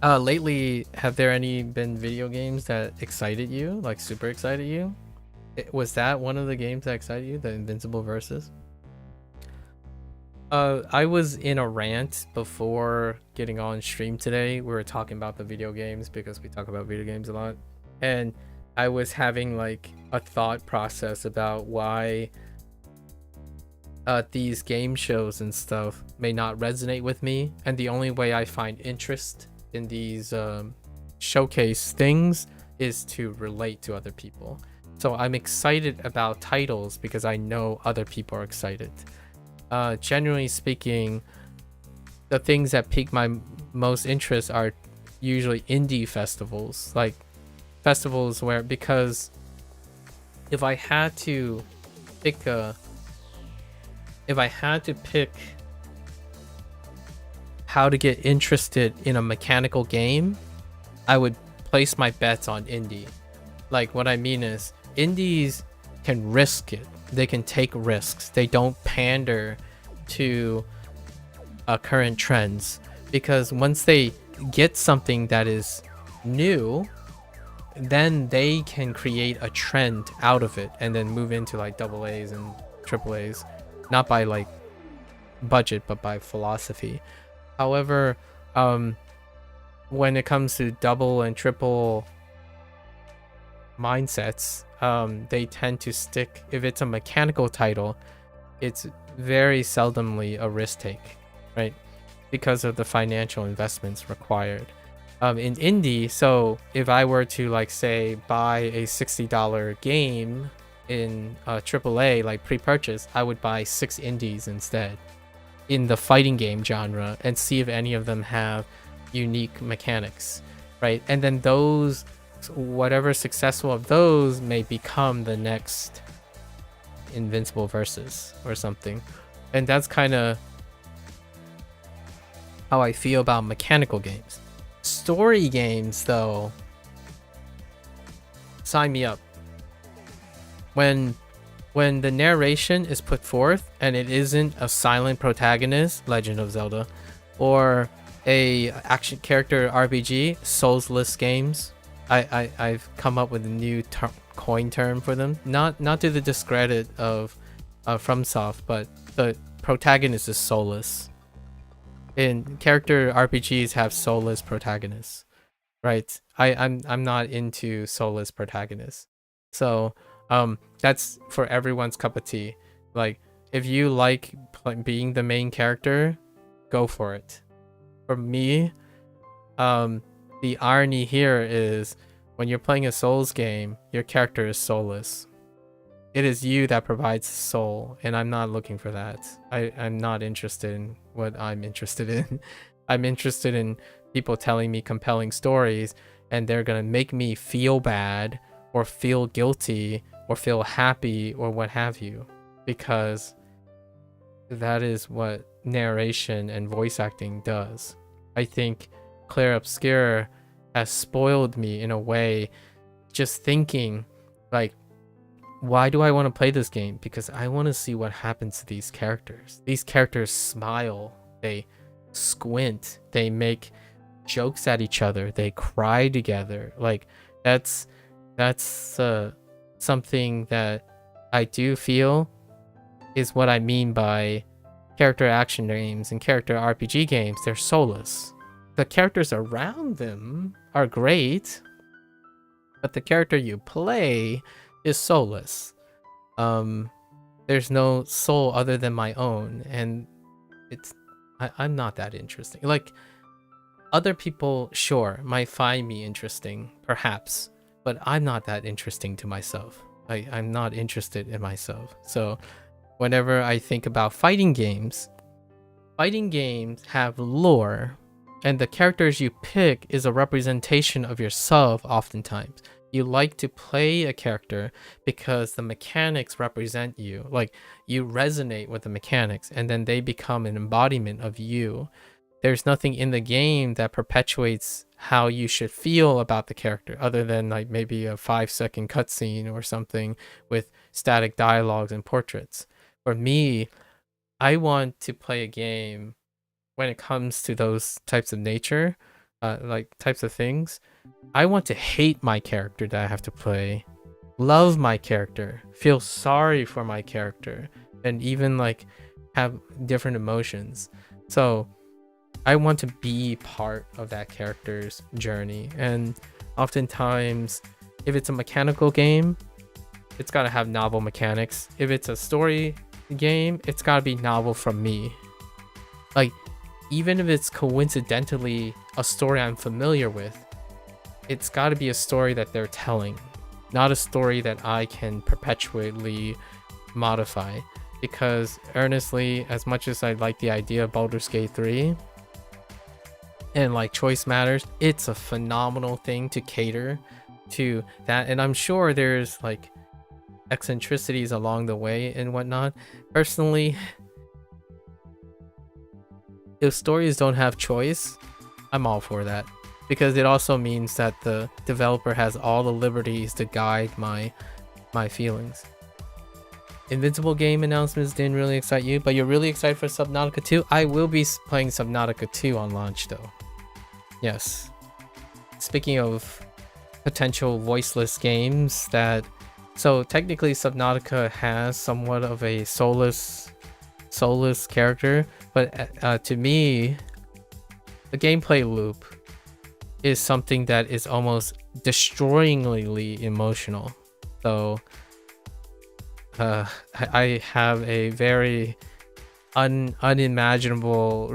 Lately, have there been video games that excited you? Like super excited you? Was that one of the games that excited you? The Invincible Versus? I was in a rant before getting on stream today. We were talking about the video games because we talk about video games a lot. And I was having like a thought process about why these game shows and stuff may not resonate with me. And the only way I find interest in these showcase things is to relate to other people. So I'm excited about titles because I know other people are excited. Generally speaking, the things that pique my most interest are usually indie festivals, like festivals where, because if I had to pick how to get interested in a mechanical game, I would place my bets on indie. Like, what I mean is, indies can risk it. They can take risks. They don't pander to current trends, because once they get something that is new, then they can create a trend out of it and then move into like double A's and triple A's, not by like budget but by philosophy. However, when it comes to double and triple mindsets, they tend to stick. If it's a mechanical title, it's very seldomly a risk take, right? Because of the financial investments required. In indie, so if I were to like say buy a $60 game in AAA, like pre-purchase, I would buy 6 indies instead in the fighting game genre and see if any of them have unique mechanics, right? And then those, whatever successful of those may become the next Invincible Versus or something. And that's kind of how I feel about mechanical games. Story games, though, sign me up. When the narration is put forth and it isn't a silent protagonist, Legend of Zelda, or a action character RPG, soulless games, I've come up with a new coin term for them. Not to the discredit of FromSoft, but the protagonist is soulless. In character RPGs have soulless protagonists, right? I'm not into soulless protagonists, so that's for everyone's cup of tea. Like, if you like being the main character, go for it. For me, the irony here is when you're playing a Souls game, your character is soulless. It is you that provides soul, and I'm not looking for that. I'm not interested in what I'm interested in. I'm interested in people telling me compelling stories, and they're gonna make me feel bad or feel guilty or feel happy or what have you, because that is what narration and voice acting does. I think Clair Obscur has spoiled me in a way, just thinking like, why do I want to play this game? Because I want to see what happens to these characters. These characters smile, they squint, they make jokes at each other, they cry together. Like, that's something that I do feel is what I mean by character action games and character RPG games. They're soulless. The characters around them are great, but the character you play is soulless. There's no soul other than my own, and I'm not that interesting. Like, other people, sure, might find me interesting, perhaps, but I'm not that interesting to myself. I'm not interested in myself. So whenever I think about fighting games have lore, and the characters you pick is a representation of yourself oftentimes. You like to play a character because the mechanics represent you. Like, you resonate with the mechanics, and then they become an embodiment of you. There's nothing in the game that perpetuates how you should feel about the character, other than like maybe a 5-second cutscene or something with static dialogues and portraits. For me, I want to play a game when it comes to those types of nature, like types of things. I want to hate my character that I have to play, love my character, feel sorry for my character, and even like have different emotions. So I want to be part of that character's journey. And oftentimes, if it's a mechanical game, it's got to have novel mechanics. If it's a story game, it's got to be novel from me. Like, even if it's coincidentally a story I'm familiar with, it's got to be a story that they're telling, not a story that I can perpetually modify. Because earnestly, as much as I like the idea of Baldur's Gate 3 and like choice matters, it's a phenomenal thing to cater to that. And I'm sure there's like eccentricities along the way and whatnot. Personally, if stories don't have choice, I'm all for that, because it also means that the developer has all the liberties to guide my feelings. Invincible game announcements didn't really excite you, but you're really excited for Subnautica 2? I will be playing Subnautica 2 on launch though. Yes. Speaking of potential voiceless games that... So technically Subnautica has somewhat of a soulless character, but to me, the gameplay loop is something that is almost destroyingly emotional. So I have a very unimaginable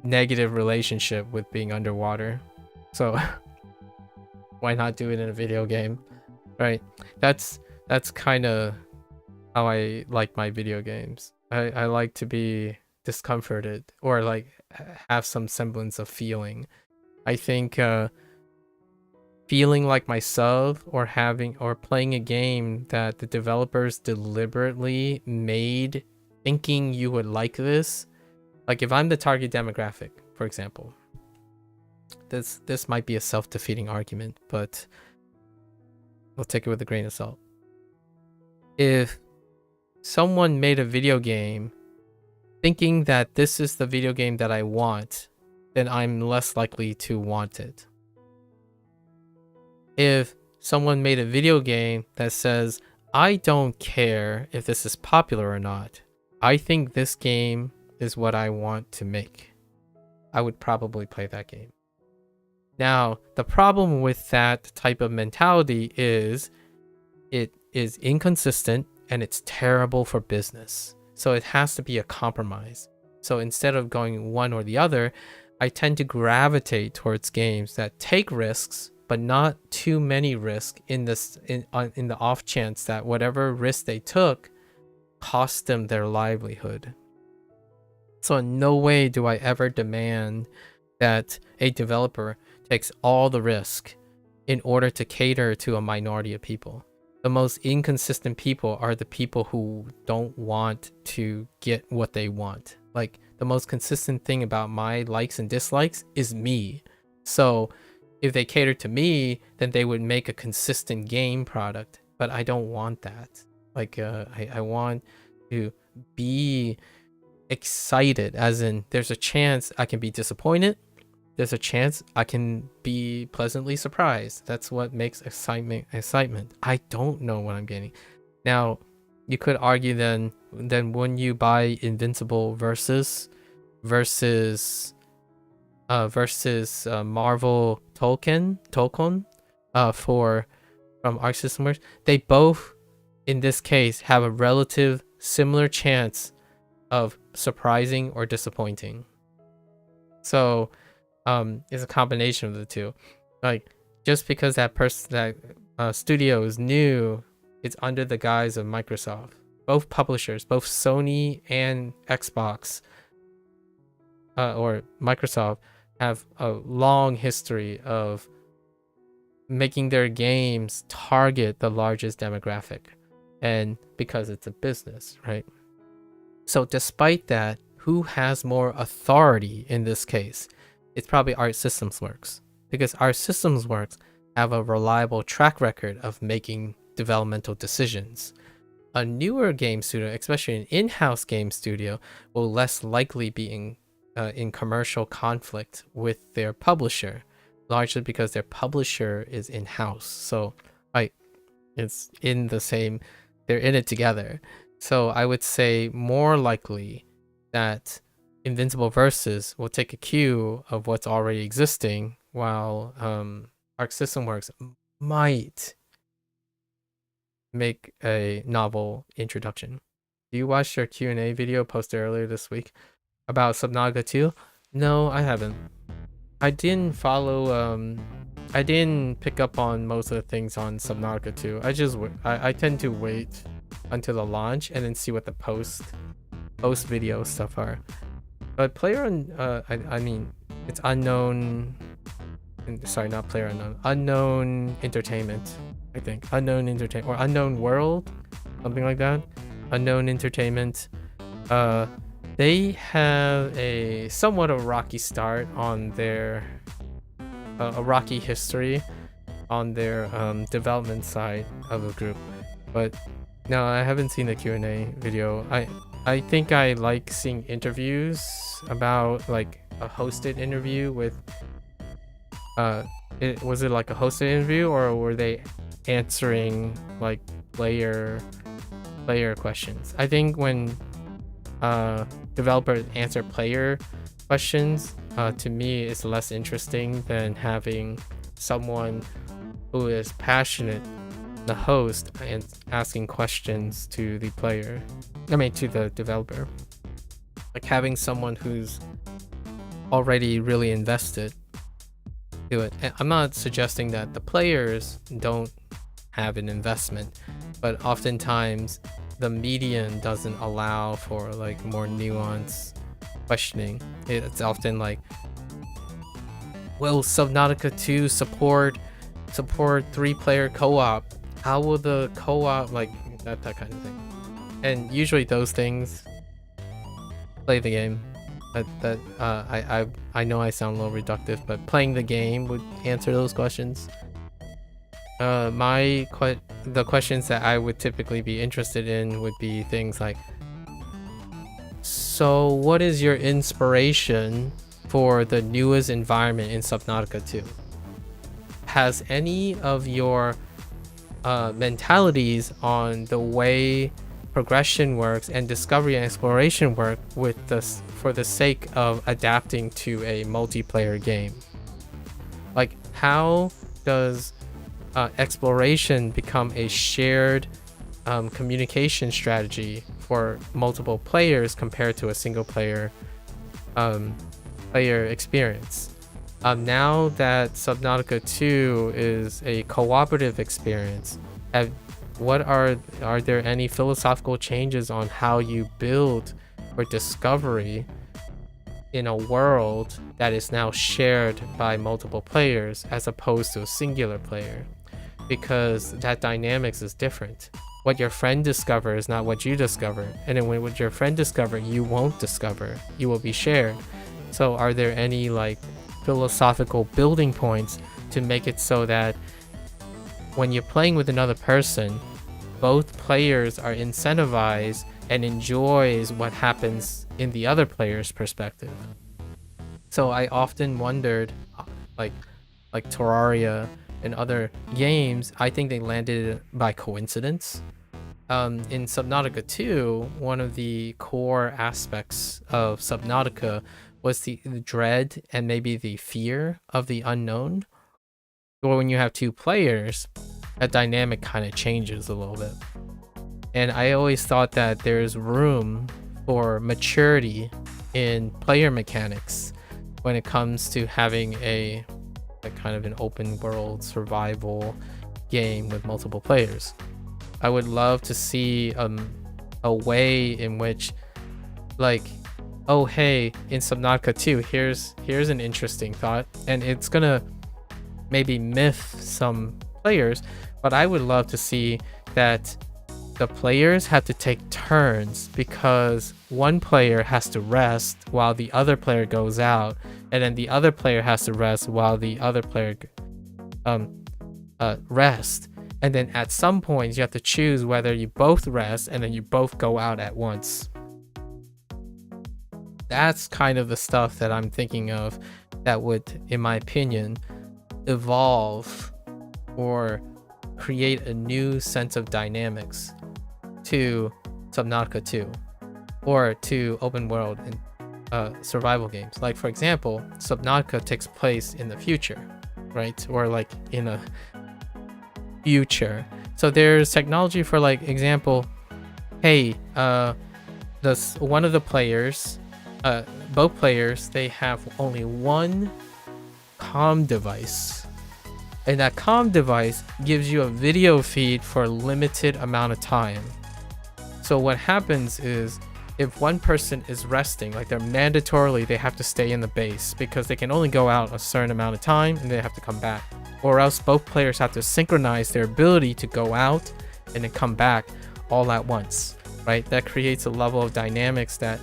negative relationship with being underwater. So why not do it in a video game, right? That's kind of how I like my video games. I like to be discomforted or like have some semblance of feeling. I think feeling like myself or playing a game that the developers deliberately made thinking you would like this. Like if I'm the target demographic, for example, this might be a self-defeating argument, but we'll take it with a grain of salt. If someone made a video game thinking that this is the video game that I want, then I'm less likely to want it. If someone made a video game that says, I don't care if this is popular or not, I think this game is what I want to make, I would probably play that game. Now, the problem with that type of mentality is it is inconsistent and it's terrible for business. So it has to be a compromise. So instead of going one or the other, I tend to gravitate towards games that take risks, but not too many risks in the off chance that whatever risk they took cost them their livelihood. So in no way do I ever demand that a developer takes all the risk in order to cater to a minority of people. The most inconsistent people are the people who don't want to get what they want. Like, the most consistent thing about my likes and dislikes is me. So if they cater to me, then they would make a consistent game product. But I don't want that. Like, I want to be excited, as in there's a chance I can be disappointed. There's a chance I can be pleasantly surprised. That's what makes excitement. I don't know what I'm getting. Now, you could argue then when you buy Invincible versus Marvel Tolkien from Arc System Works, they both in this case have a relative similar chance of surprising or disappointing. So it's a combination of the two. Like, just because that studio is new, it's under the guise of Microsoft. Both publishers, both Sony and Xbox or Microsoft, have a long history of making their games target the largest demographic, and because it's a business, right? So despite that, who has more authority in this case? It's probably Arc Systems Works, because Arc Systems Works have a reliable track record of making developmental decisions. A newer game studio, especially an in-house game studio, will less likely be in commercial conflict with their publisher, largely because their publisher is in-house. So it's in the same, they're in it together. So I would say more likely that Invincible Versus will take a cue of what's already existing, while Arc System Works might make a novel introduction. Do you watch their Q&A video posted earlier this week about Subnautica 2? No, I haven't. I didn't follow, I didn't pick up on most of the things on Subnautica 2. I tend to wait until the launch and then see what the post video stuff are. But I mean, it's Unknown, sorry, not Player Unknown, Unknown Entertainment I think Unknown Entertainment or Unknown World, something like that. Unknown Entertainment. They have a somewhat of a rocky start on their a rocky history on their development side of the group, but no, I haven't seen the Q&A video. I think I like seeing interviews about like a hosted interview with was it like a hosted interview, or were they answering like player questions? I think when developers answer player questions, to me it's less interesting than having someone who is passionate, the host, and asking questions to the player, to the developer. Like having someone who's already really invested to it. And I'm not suggesting that the players don't have an investment, but oftentimes the medium doesn't allow for like more nuanced questioning. It's often like, will Subnautica 2 support 3-player co-op? How will the co-op, like that kind of thing? And usually those things play the game. I know I sound a little reductive, but playing the game would answer those questions. The questions that I would typically be interested in would be things like, so what is your inspiration for the newest environment in Subnautica 2? Has any of your mentalities on the way progression works and discovery and exploration work for the sake of adapting to a multiplayer game? Like, how does exploration become a shared communication strategy for multiple players compared to a single player experience? Now that Subnautica 2 is a cooperative experience, are there any philosophical changes on how you build for discovery in a world that is now shared by multiple players as opposed to a singular player? Because that dynamics is different. What your friend discovers is not what you discover, and then what your friend discovers, you won't discover. You will be shared. So are there any like philosophical building points to make it so that when you're playing with another person, both players are incentivized and enjoys what happens in the other player's perspective? So I often wondered, like Terraria and other games, I think they landed it by coincidence. In Subnautica 2, one of the core aspects of Subnautica was the dread and maybe the fear of the unknown. Or when you have two players, that dynamic kind of changes a little bit. And I always thought that there's room for maturity in player mechanics when it comes to having a kind of an open world survival game with multiple players. I would love to see a way in which, like, oh hey, in Subnautica 2, here's an interesting thought, and it's gonna maybe miff some players, but I would love to see that the players have to take turns, because one player has to rest while the other player goes out, and then the other player has to rest while the other player rest, and then at some point you have to choose whether you both rest and then you both go out at once. That's kind of the stuff that I'm thinking of that would, in my opinion, evolve or create a new sense of dynamics to Subnautica 2 or to open world and survival games. Like, for example, Subnautica takes place in the future, right? Or like in a future. So there's technology for, like, example, hey, one of the players, both players, they have only one comm device, and that comm device gives you a video feed for a limited amount of time. So what happens is, if one person is resting, like, they have to stay in the base because they can only go out a certain amount of time and they have to come back. or else both players have to synchronize their ability to go out and then come back all at once, right? That creates a level of dynamics that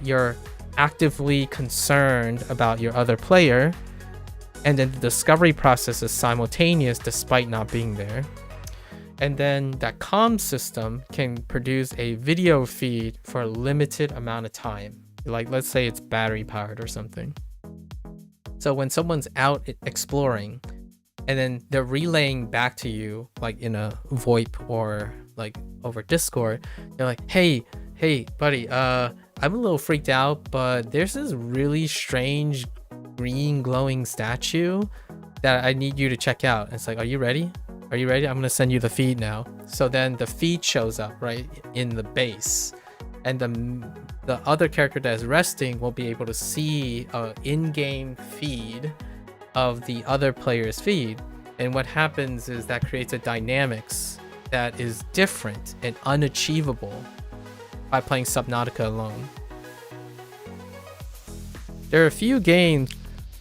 you're actively concerned about your other player, and then the discovery process is simultaneous despite not being there. And then that comm system can produce a video feed for a limited amount of time. Like, let's say it's battery powered or something. So when someone's out exploring and then they're relaying back to you, like in a VoIP or like over Discord, they're like, hey buddy, I'm a little freaked out, but there's this really strange green glowing statue that I need you to check out. And it's like, are you ready? Are you ready? I'm gonna send you the feed now. So then the feed shows up right in the base, and the other character that is resting will be able to see a in-game feed of the other player's feed. And what happens is that creates a dynamics that is different and unachievable by playing Subnautica alone. There are a few games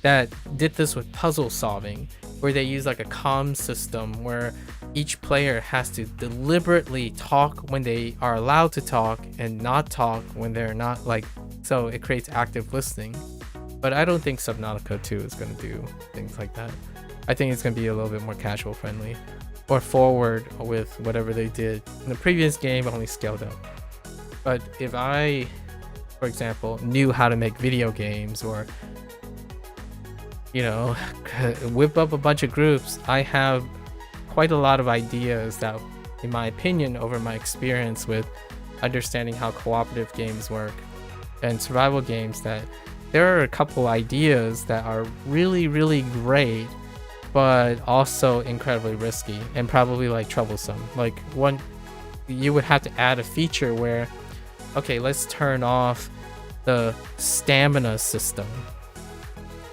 that did this with puzzle solving, where they use like a comm system where each player has to deliberately talk when they are allowed to talk and not talk when they're not, like, so it creates active listening. But I don't think Subnautica 2 is going to do things like that. I think it's going to be a little bit more casual friendly or forward with whatever they did in the previous game, only scaled up. But if I, for example, knew how to make video games, or you know, whip up a bunch of groups, I have quite a lot of ideas that, in my opinion, over my experience with understanding how cooperative games work and survival games, that there are a couple ideas that are really, really great, but also incredibly risky and probably like troublesome. Like, one, you would have to add a feature where, okay, let's turn off the stamina system.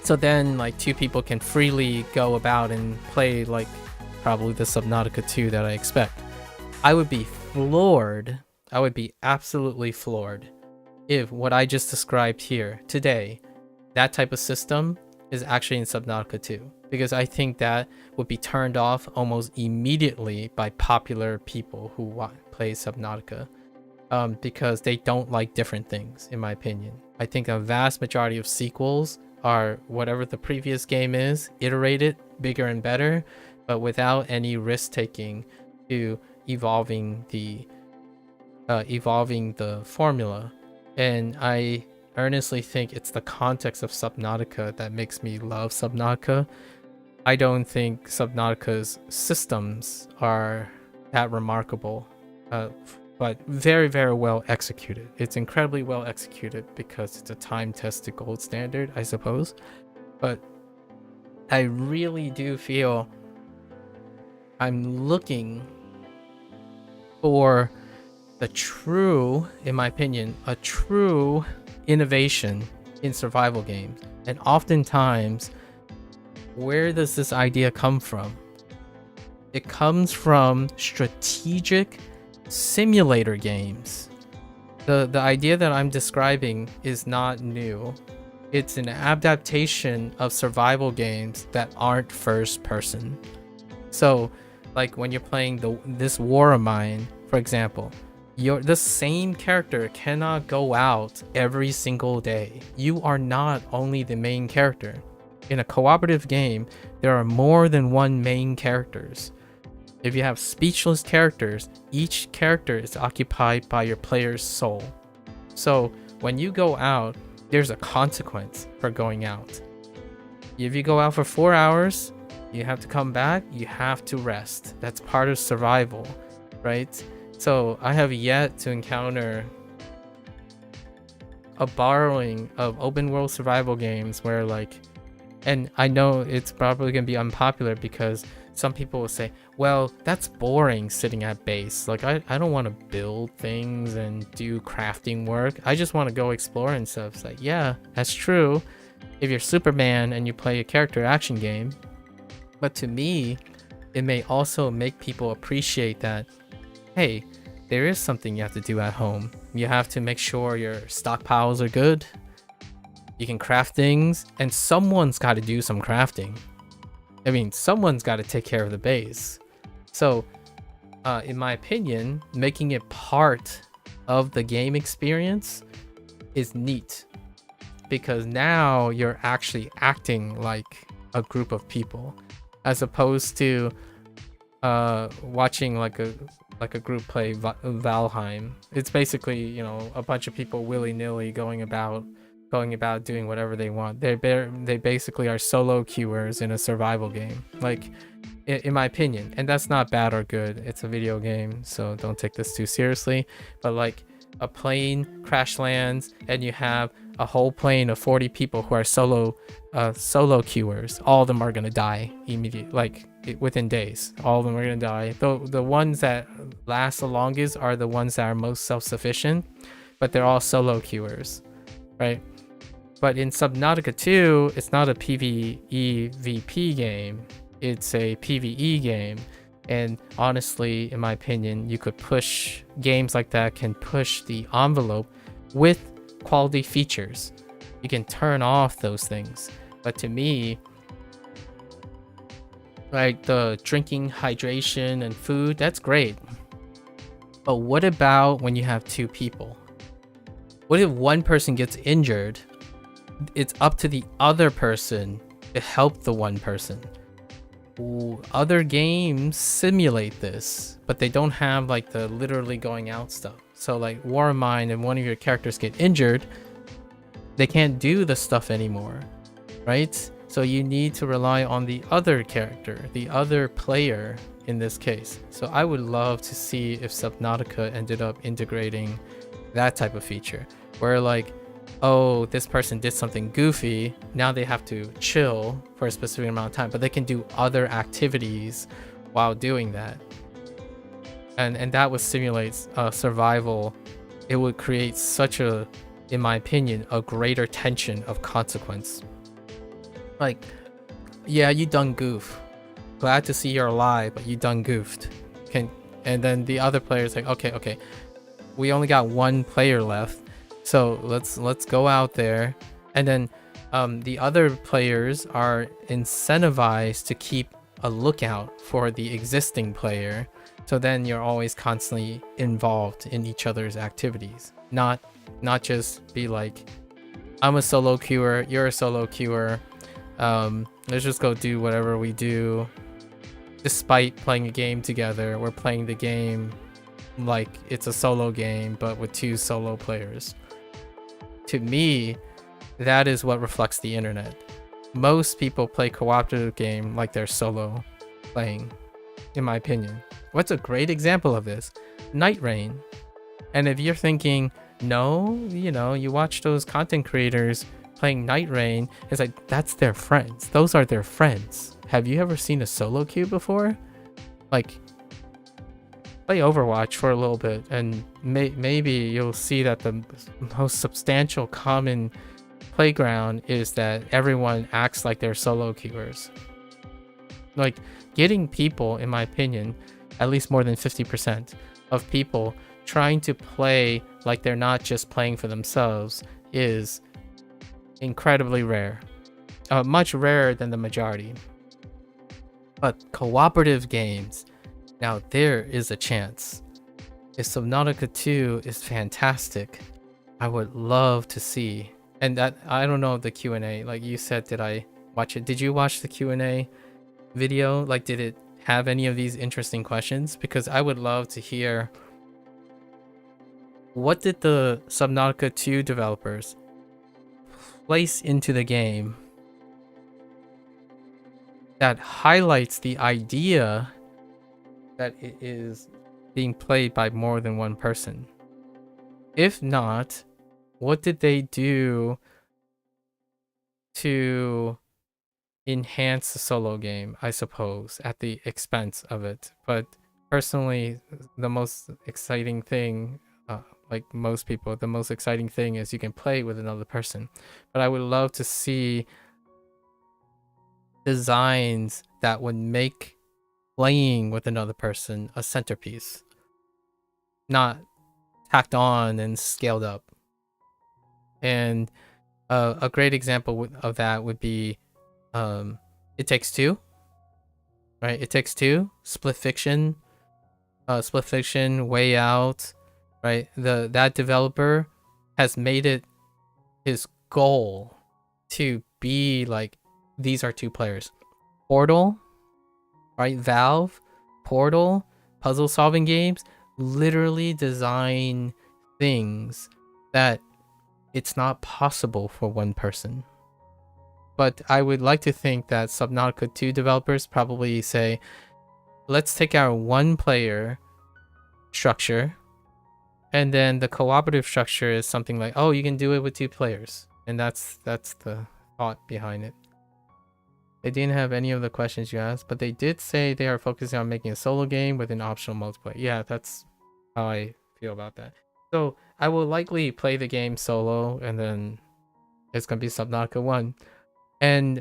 So then like two people can freely go about and play like probably the Subnautica 2 that I expect. I would be floored. I would be absolutely floored if what I just described here today, that type of system, is actually in Subnautica 2. Because I think that would be turned off almost immediately by popular people who play Subnautica. Because they don't like different things, in my opinion. I think a vast majority of sequels are whatever the previous game is, iterated, bigger and better, but without any risk taking to evolving the formula. And I earnestly think it's the context of Subnautica that makes me love Subnautica. I don't think Subnautica's systems are that remarkable, but very, very well executed. It's incredibly well executed because it's a time-tested gold standard, I suppose. But I really do feel I'm looking for the true, in my opinion, a true innovation in survival games. And oftentimes, where does this idea come from? It comes from strategic simulator games. The idea that I'm describing is not new. It's an adaptation of survival games that aren't first person. So like when you're playing this War of Mine, for example, the same character cannot go out every single day. You are not only the main character. In a cooperative game, there are more than one main characters. If you have speechless characters, each character is occupied by your player's soul. So when you go out, there's a consequence for going out. If you go out for 4 hours, you have to come back, you have to rest. That's part of survival, right? So I have yet to encounter a borrowing of open world survival games where, like, and I know it's probably going to be unpopular because some people will say, well, that's boring sitting at base. Like, I don't want to build things and do crafting work. I just want to go explore and stuff. It's like, yeah, that's true if you're Superman and you play a character action game. But to me, it may also make people appreciate that, hey, there is something you have to do at home. You have to make sure your stockpiles are good. You can craft things, and someone's got to do some crafting. I mean, someone's got to take care of the base. So, in my opinion, making it part of the game experience is neat, because now you're actually acting like a group of people, as opposed to watching like a group play Valheim. It's basically, you know, a bunch of people willy-nilly going about doing whatever they want. They basically are solo queuers in a survival game, like, in my opinion. And that's not bad or good. It's a video game, so don't take this too seriously. But like, a plane crash lands and you have a whole plane of 40 people who are solo queuers. All of them are gonna die immediately, like within days. All of them are gonna die. The ones that last the longest are the ones that are most self-sufficient, but they're all solo queuers, right? But in Subnautica 2, it's not a PvE game, it's a PvE game. And honestly, in my opinion, you could push games like that, can push the envelope with quality features. You can turn off those things. But to me, like the drinking, hydration, and food, that's great. But what about when you have two people? What if one person gets injured? It's up to the other person to help the one person. Other games simulate this, but they don't have like the literally going out stuff. So like War of Mine, and one of your characters get injured, they can't do the stuff anymore, right? So you need to rely on the other character, the other player in this case. So I would love to see if Subnautica ended up integrating that type of feature, where like, oh, this person did something goofy, now they have to chill for a specific amount of time, but they can do other activities while doing that. And that would simulate survival. It would create such a, in my opinion, a greater tension of consequence. Like, yeah, you done goof. Glad to see you're alive, but you done goofed. And then the other player's like, okay, we only got one player left, so let's go out there. And then the other players are incentivized to keep a lookout for the existing player. So then you're always constantly involved in each other's activities. Not just be like, I'm a solo queuer, you're a solo queuer. Let's just go do whatever we do. Despite playing a game together, we're playing the game like it's a solo game, but with two solo players. To me, that is what reflects the internet. Most people play cooperative game like they're solo playing, in my opinion. What's a great example of this? Night Rain. And if you're thinking, no, you know, you watch those content creators playing Night Rain, it's like, that's their friends. Those are their friends. Have you ever seen a solo queue before? Like, play Overwatch for a little bit, and maybe you'll see that the most substantial common playground is that everyone acts like they're solo queuers. Like, getting people, in my opinion, at least more than 50% of people trying to play like they're not just playing for themselves is incredibly rare. Much rarer than the majority. But cooperative games, now there is a chance. If Subnautica 2 is fantastic, I would love to see. And that, I don't know, the Q&A, like you said, did I watch it? Did you watch the Q&A video? Like, did it have any of these interesting questions? Because I would love to hear, what did the Subnautica 2 developers place into the game that highlights the idea that it is being played by more than one person? If not, what did they do to enhance the solo game, I suppose, at the expense of it? But personally, the most exciting thing, like most people, the most exciting thing is you can play with another person. But I would love to see designs that would make playing with another person a centerpiece, not tacked on and scaled up. And a great example of that would be It Takes Two. right? It Takes Two, Split Fiction, Way Out, right? That developer has made it his goal to be like, these are 2 players. Portal, right? Valve, Portal, puzzle solving games literally design things that it's not possible for one person. But I would like to think that Subnautica 2 developers probably say, let's take our 1 player structure, and then the cooperative structure is something like, oh, you can do it with 2 players. And that's the thought behind it. They didn't have any of the questions you asked, but they did say they are focusing on making a solo game with an optional multiplayer. Yeah, that's how I feel about that. So I will likely play the game solo, and then it's gonna be Subnautica 1. And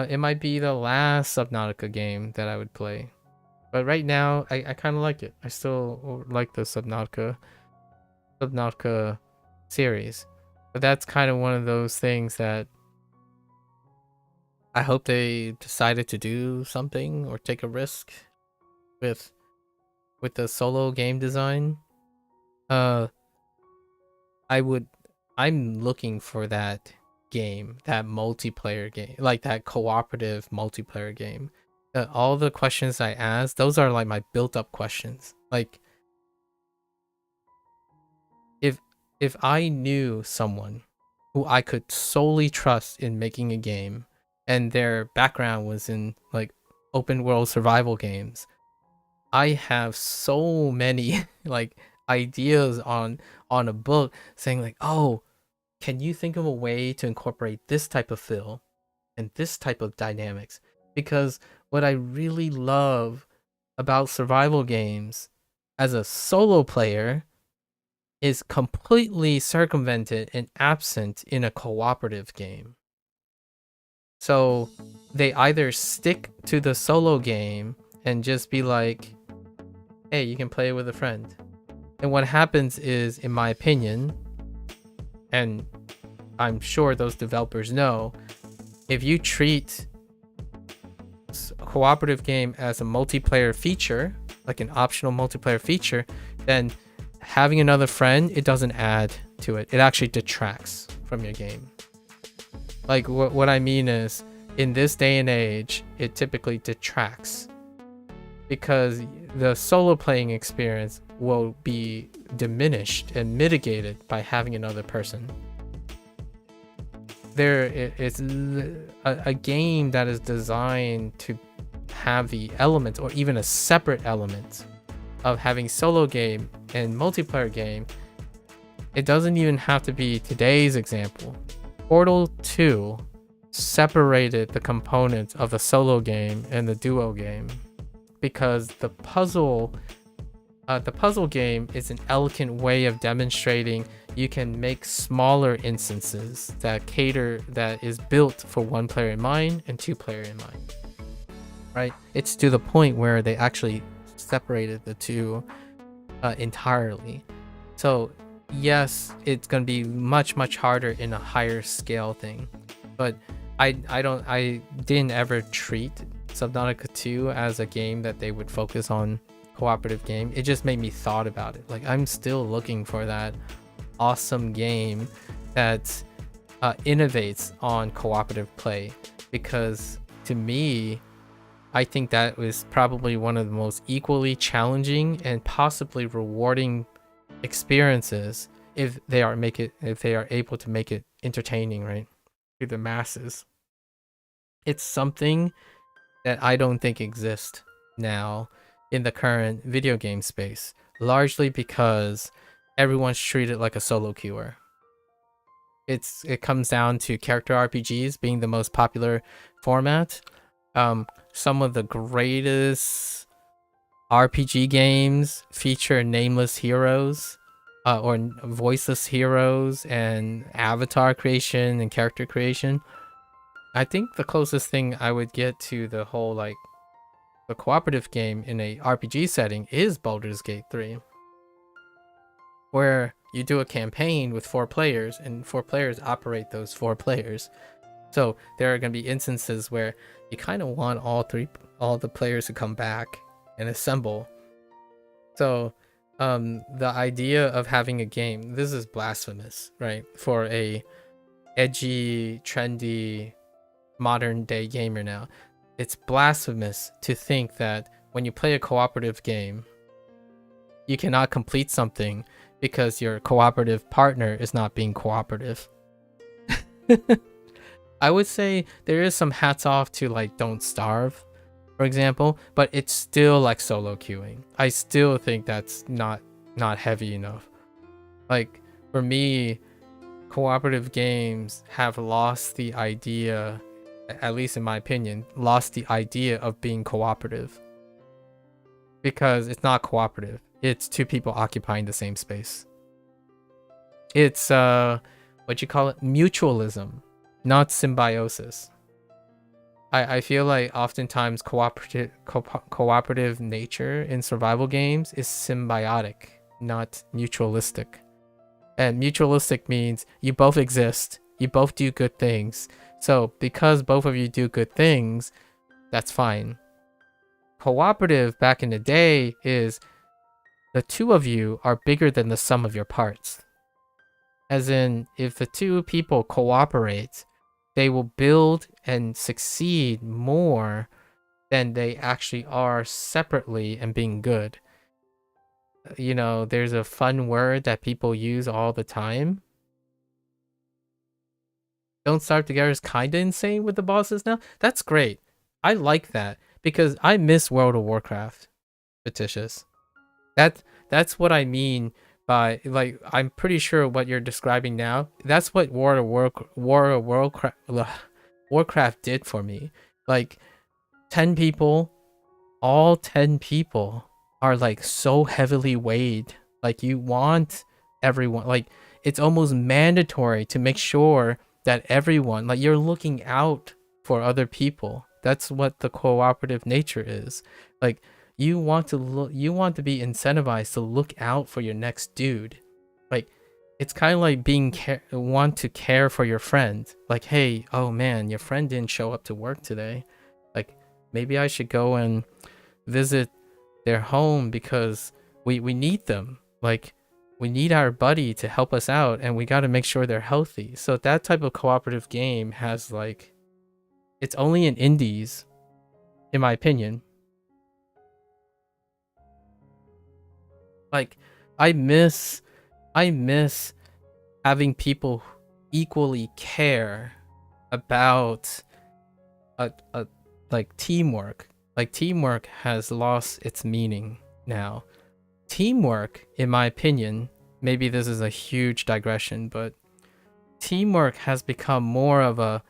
it might be the last Subnautica game that I would play. But right now, I kind of like it. I still like the Subnautica series. But that's kind of one of those things that I hope they decided to do something or take a risk with the solo game design. I'm looking for that game, that multiplayer game, like that cooperative multiplayer game. All the questions I asked, those are like my built-up questions. Like, if I knew someone who I could solely trust in making a game, and their background was in like open world survival games, I have so many like ideas on a book saying like, oh, can you think of a way to incorporate this type of feel and this type of dynamics? Because what I really love about survival games as a solo player is completely circumvented and absent in a cooperative game. So they either stick to the solo game and just be like, hey, you can play with a friend. And what happens is, in my opinion, and I'm sure those developers know, if you treat a cooperative game as a multiplayer feature, like an optional multiplayer feature, then having another friend, it doesn't add to it. It actually detracts from your game. Like, what I mean is, in this day and age, it typically detracts because the solo playing experience will be diminished and mitigated by having another person. It's a game that is designed to have the element, or even a separate element, of having solo game and multiplayer game. It doesn't even have to be today's example. Portal 2 separated the components of the solo game and the duo game because the puzzle game is an elegant way of demonstrating you can make smaller instances that is built for 1 player in mind and 2 player in mind, right? It's to the point where they actually separated the 2 entirely. So yes, it's going to be much harder in a higher scale thing, but I didn't ever treat Subnautica 2 as a game that they would focus on cooperative game. It just made me thought about it. Like, I'm still looking for that awesome game that innovates on cooperative play, because to me, I think that was probably one of the most equally challenging and possibly rewarding experiences if they are able to make it entertaining, right, to the masses. It's something that I don't think exists now in the current video game space, largely because everyone's treated like a solo queuer. It comes down to character RPGs being the most popular format. Some of the greatest RPG games feature nameless heroes, or voiceless heroes, and avatar creation and character creation. I think the closest thing I would get to the whole like the cooperative game in a RPG setting is Baldur's Gate 3, where you do a campaign with 4 players and 4 players operate those 4 players. So there are going to be instances where you kind of want all the players to come back and assemble. So the idea of having a game, this is blasphemous, right? For a edgy, trendy, modern day gamer now. It's blasphemous to think that when you play a cooperative game, you cannot complete something because your cooperative partner is not being cooperative. I would say there is some hats off to like Don't Starve, for example, but it's still like solo queuing. I still think that's not heavy enough. Like for me, cooperative games have lost the idea, at least in my opinion, lost the idea of being cooperative. Because it's not cooperative. It's two people occupying the same space. It's what you call it, mutualism, not symbiosis. I feel like oftentimes cooperative nature in survival games is symbiotic, not mutualistic. And mutualistic means you both exist, you both do good things. So because both of you do good things, that's fine. Cooperative back in the day is the two of you are bigger than the sum of your parts. As in, if the two people cooperate, they will build and succeed more than they actually are separately and being good. You know, there's a fun word that people use all the time. Don't Starve Together is kind of insane with the bosses now. That's great. I like that because I miss World of Warcraft, Fictitious. That's what I mean by, like, I'm pretty sure what you're describing now, that's what Warcraft did for me. Like 10 people, all 10 people are like so heavily weighed. Like you want everyone, like it's almost mandatory to make sure that everyone, like you're looking out for other people. That's what the cooperative nature is. Like you want to be incentivized to look out for your next dude. Like it's kind of like want to care for your friend. Like, hey, oh man, your friend didn't show up to work today. Like maybe I should go and visit their home because we need them. Like we need our buddy to help us out and we got to make sure they're healthy. So that type of cooperative game has like, it's only in indies, in my opinion. Like I miss having people equally care about like teamwork. Like teamwork has lost its meaning now. Teamwork, in my opinion, maybe this is a huge digression, but teamwork has become more of a,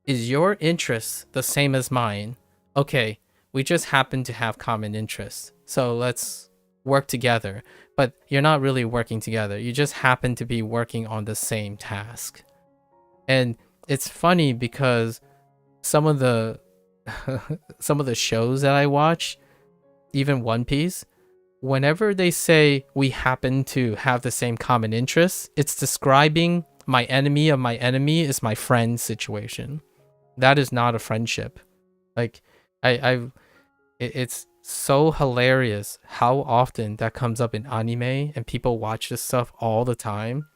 is your interest the same as mine? Okay, we just happen to have common interests, so let's work together. But you're not really working together. You just happen to be working on the same task. And it's funny because some of the shows that I watch, even One Piece, whenever they say we happen to have the same common interests, it's describing my enemy of my enemy is my friend situation. That is not a friendship. Like it's so hilarious how often that comes up in anime and people watch this stuff all the time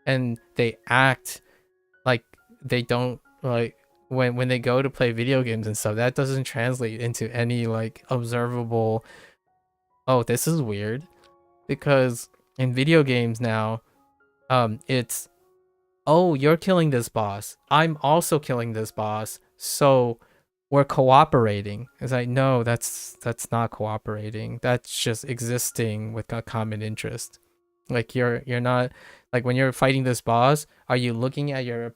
and they act like they don't, like when they go to play video games and stuff, that doesn't translate into any like observable, oh, this is weird. Because in video games now, it's, oh, you're killing this boss, I'm also killing this boss, so we're cooperating. It's like, no, that's not cooperating. That's just existing with a common interest. Like you're not, like when you're fighting this boss, are you looking at your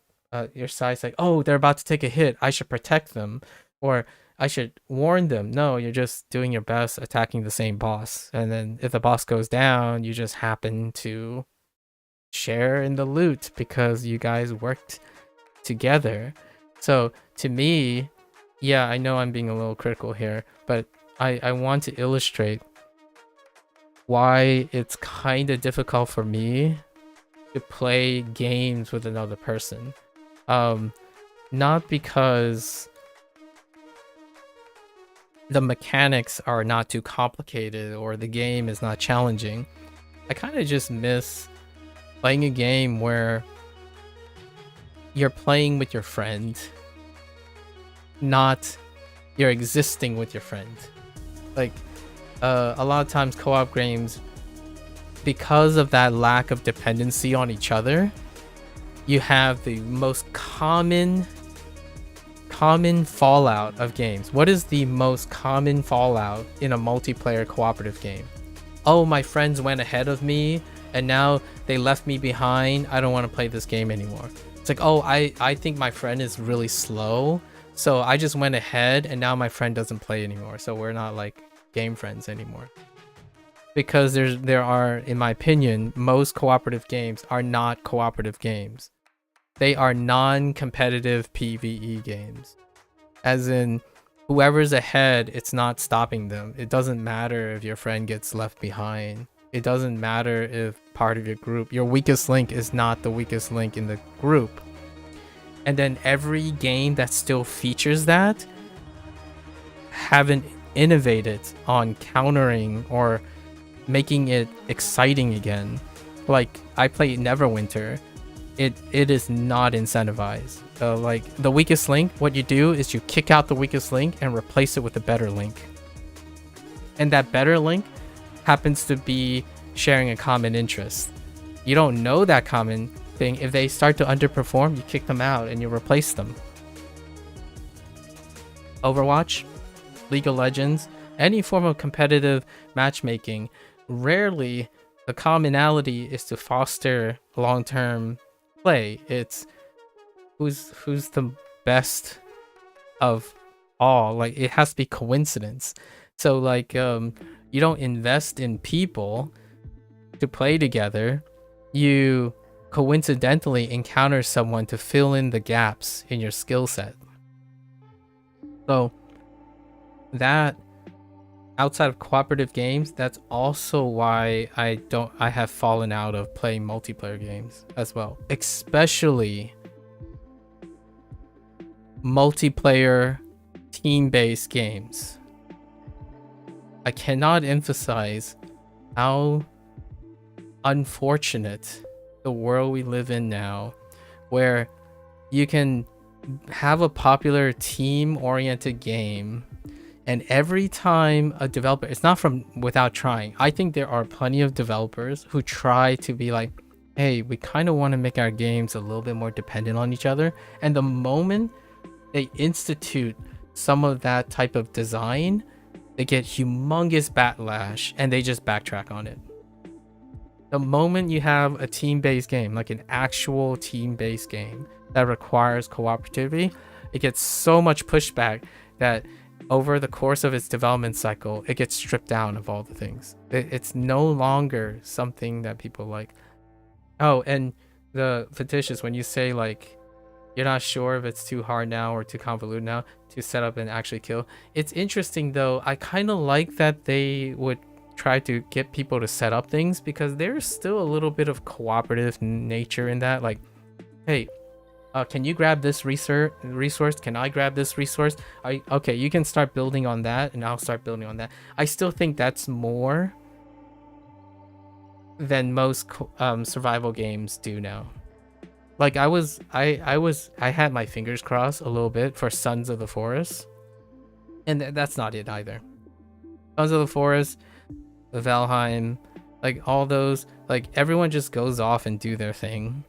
sides like, oh, they're about to take a hit, I should protect them, or I should warn them? No, you're just doing your best attacking the same boss. And then if the boss goes down, you just happen to share in the loot because you guys worked together. So to me, yeah, I know I'm being a little critical here, but I want to illustrate why it's kind of difficult for me to play games with another person. not because the mechanics are not too complicated or the game is not challenging. I kind of just miss playing a game where you're playing with your friend, not you're existing with your friend. Like a lot of times co-op games, because of that lack of dependency on each other, you have the most common fallout of games. What is the most common fallout in a multiplayer cooperative game? Oh, my friends went ahead of me and now they left me behind. I don't want to play this game anymore. It's like, oh, I think my friend is really slow, so I just went ahead and now my friend doesn't play anymore. So we're not like game friends anymore. Because there are, in my opinion, most cooperative games are not cooperative games. They are non-competitive PvE games. As in, whoever's ahead, it's not stopping them. It doesn't matter if your friend gets left behind. It doesn't matter if part of your group, your weakest link is not the weakest link in the group. And then every game that still features that haven't innovated on countering or making it exciting again. Like, I played Neverwinter. It is not incentivized. Like, the weakest link, what you do is you kick out the weakest link and replace it with a better link. And that better link happens to be sharing a common interest. You don't know that common thing. If they start to underperform, you kick them out and you replace them. Overwatch, League of Legends, any form of competitive matchmaking, rarely the commonality is to foster long-term play. It's who's the best of all. Like, it has to be coincidence. So like you don't invest in people to play together. You coincidentally encounter someone to fill in the gaps in your skill set. So that, outside of cooperative games, that's also why I have fallen out of playing multiplayer games as well, especially multiplayer team-based games. I cannot emphasize how unfortunate the world we live in now, where you can have a popular team-oriented game, and every time a developer, it's not from without trying. I think there are plenty of developers who try to be like, hey, we kind of want to make our games a little bit more dependent on each other. And the moment they institute some of that type of design, they get humongous backlash and they just backtrack on it. The moment you have a team-based game, like an actual team-based game that requires cooperativity, it gets so much pushback that over the course of its development cycle, it gets stripped down of all the things. It's no longer something that people like. Oh, and the fictitious, when you say like, you're not sure if it's too hard now or too convoluted now to set up and actually kill. It's interesting though. I kind of like that they would try to get people to set up things, because there's still a little bit of cooperative nature in that. Like, hey, can you grab this resource? Can I grab this resource? Okay, you can start building on that and I'll start building on that. I still think that's more than most survival games do now. Like, I had my fingers crossed a little bit for Sons of the Forest, and that's not it either. Sons of the Forest, Valheim, like all those, like everyone just goes off and do their thing.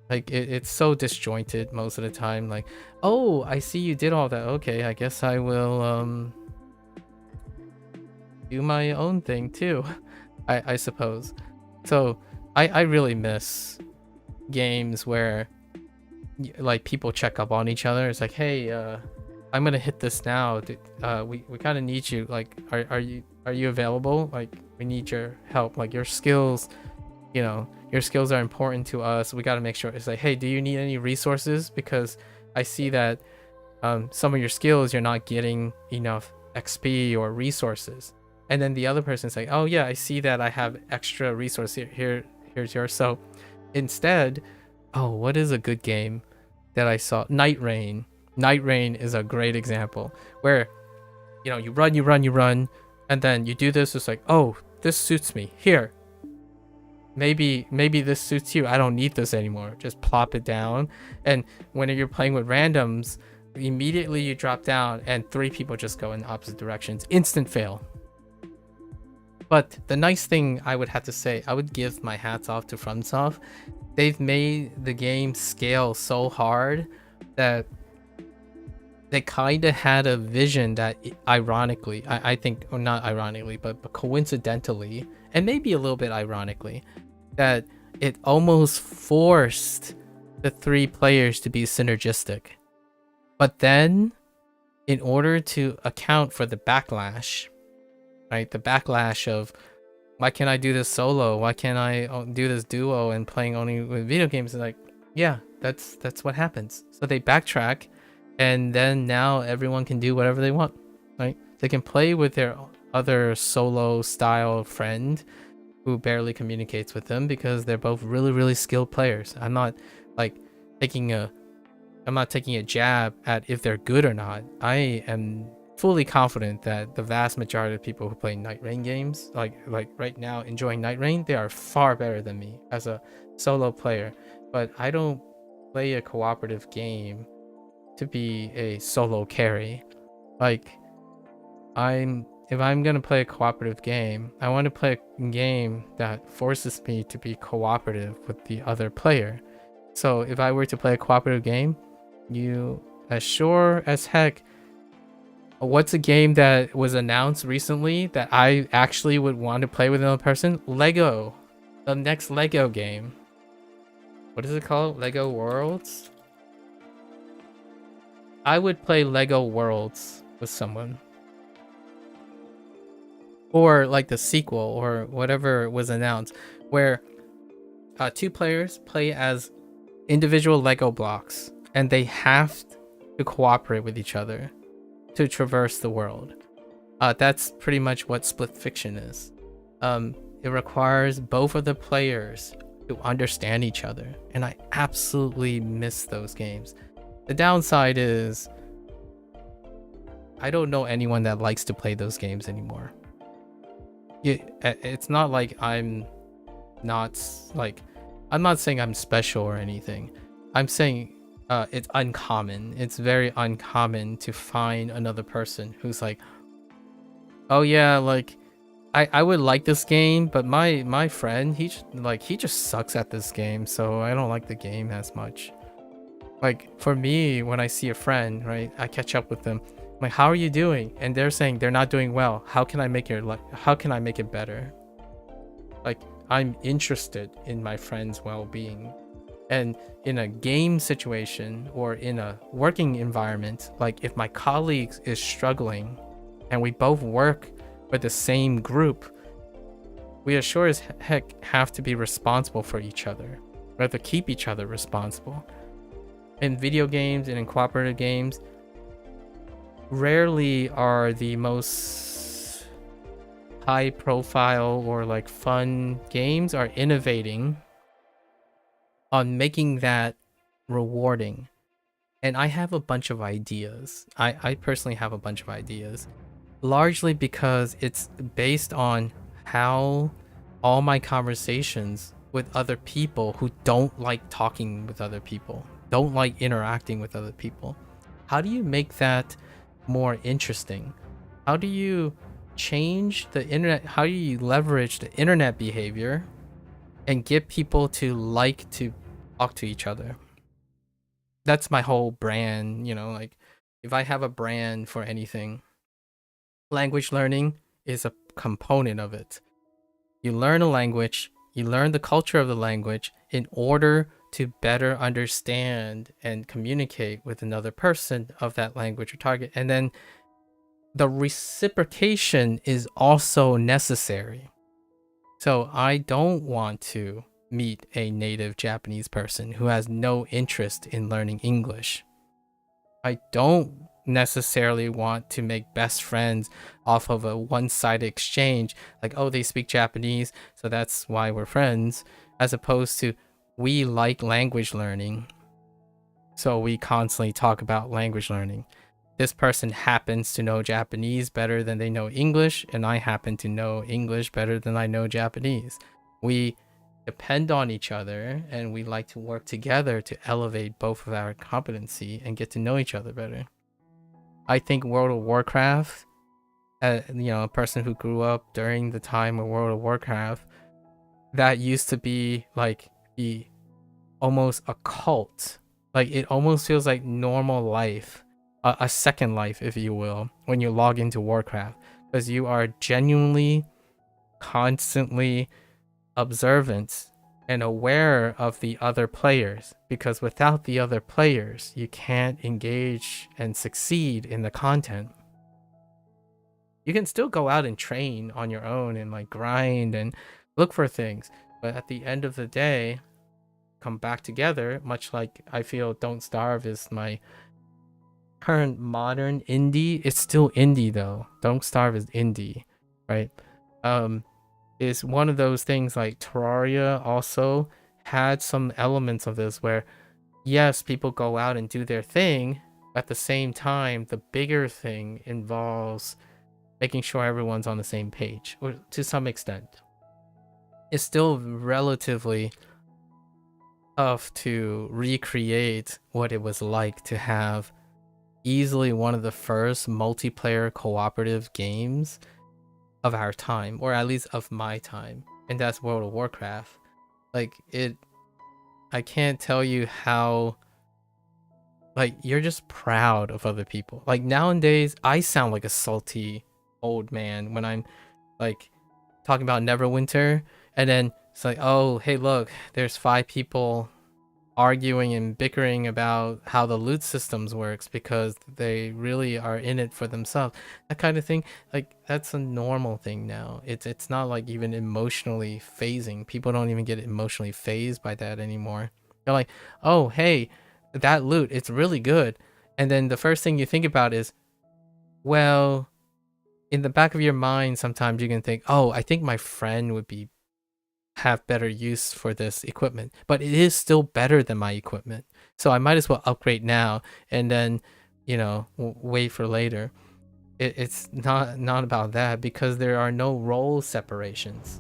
Like it's so disjointed most of the time. Like, oh, I see you did all that. Okay, I guess I will do my own thing too. I suppose. So I really miss games where like people check up on each other. It's like, hey, I'm gonna hit this now. We kind of need you. Like, are you available? Like, we need your help. Like, your skills, you know, your skills are important to us. We got to make sure. It's like, hey, do you need any resources? Because I see that some of your skills, you're not getting enough XP or resources. And then the other person's like, oh yeah, I see that I have extra resource here's yours. So instead, oh, what is a good game that I saw. Night Rain. Night Rain is a great example where, you know, you run, and then you do this. It's like, oh, this suits me. Here, maybe this suits you. I don't need this anymore. Just plop it down. And when you're playing with randoms, immediately you drop down and 3 people just go in opposite directions. Instant fail. But the nice thing I would have to say, I would give my hats off to FromSoft. They've made the game scale so hard that they kind of had a vision that, ironically, I think, or not ironically, but coincidentally, and maybe a little bit ironically, that it almost forced the 3 players to be synergistic. But then, in order to account for the backlash, right, the backlash of, why can't I do this solo? Why can't I do this duo and playing only with video games? Like, yeah, that's what happens. So they backtrack, and then now everyone can do whatever they want, right? They can play with their other solo style friend who barely communicates with them because they're both really, really skilled players. I'm not like taking a jab at if they're good or not. I am fully confident that the vast majority of people who play Night Rain games, like right now enjoying Night Rain, they are far better than me as a solo player. But I don't play a cooperative game to be a solo carry. Like, if I'm gonna play a cooperative game, I want to play a game that forces me to be cooperative with the other player. So if I were to play a cooperative game, you, as sure as heck, what's a game that was announced recently that I actually would want to play with another person? Lego. The next Lego game. What is it called? Lego Worlds? I would play Lego Worlds with someone. Or like the sequel or whatever was announced, where 2 players play as individual Lego blocks and they have to cooperate with each other to traverse the world. That's pretty much what split fiction is. It requires both of the players to understand each other, and I absolutely miss those games. The downside is I don't know anyone that likes to play those games anymore. It's not like I'm not saying I'm special or anything. I'm saying it's uncommon. It's very uncommon to find another person who's like, oh yeah, like I would like this game, but my friend, he just sucks at this game, so I don't like the game as much. Like, for me, when I see a friend, right, I catch up with them. I'm like, how are you doing? And they're saying they're not doing well. How can I make it better? Like, I'm interested in my friend's well-being. And in a game situation or in a working environment, like if my colleague is struggling and we both work with the same group, we as sure as heck have to be responsible for each other. We have to keep each other responsible. In video games and in cooperative games, rarely are the most high profile or like fun games are innovating on making that rewarding. And I have a bunch of ideas. I personally have a bunch of ideas, largely because it's based on how all my conversations with other people who don't like talking with other people, don't like interacting with other people, how do you make that more interesting? How do you change the internet? How do you leverage the internet behavior and get people to like to talk to each other? That's my whole brand, you know, like if I have a brand for anything, language learning is a component of it. You learn a language, you learn the culture of the language in order to better understand and communicate with another person of that language or target. And then the reciprocation is also necessary. So I don't want to meet a native Japanese person who has no interest in learning English. I don't necessarily want to make best friends off of a one-sided exchange, like, oh, they speak Japanese, so that's why we're friends, as opposed to we like language learning. So we constantly talk about language learning. This person happens to know Japanese better than they know English, and I happen to know English better than I know Japanese. We depend on each other, and we like to work together to elevate both of our competency and get to know each other better. I think World of Warcraft, a person who grew up during the time of World of Warcraft, that used to be like almost a cult. Like it almost feels like normal life, a second life, if you will, when you log into Warcraft, because you are genuinely, constantly observant and aware of the other players, because without the other players, you can't engage and succeed in the content. You can still go out and train on your own and like grind and look for things, but at the end of the day, come back together, much like I feel Don't Starve is my current modern indie. It's still indie though. Don't Starve is indie, right? Is one of those things. Like Terraria also had some elements of this where yes, people go out and do their thing. At the same time, the bigger thing involves making sure everyone's on the same page, or to some extent. It's still relatively tough to recreate what it was like to have easily one of the first multiplayer cooperative games of our time, or at least of my time, and that's World of Warcraft. Like I can't tell you how, like, you're just proud of other people. Like nowadays I sound like a salty old man when I'm like talking about Neverwinter, and then it's like, oh hey look, there's 5 people arguing and bickering about how the loot systems works because they really are in it for themselves. That kind of thing, like that's a normal thing now. It's not like even emotionally phasing. People don't even get emotionally phased by that anymore. They're like, oh hey, that loot, it's really good. And then the first thing you think about is, well, in the back of your mind sometimes you can think, oh, I think my friend would have better use for this equipment, but it is still better than my equipment, so I might as well upgrade now and then wait for later. It's not about that, because there are no role separations.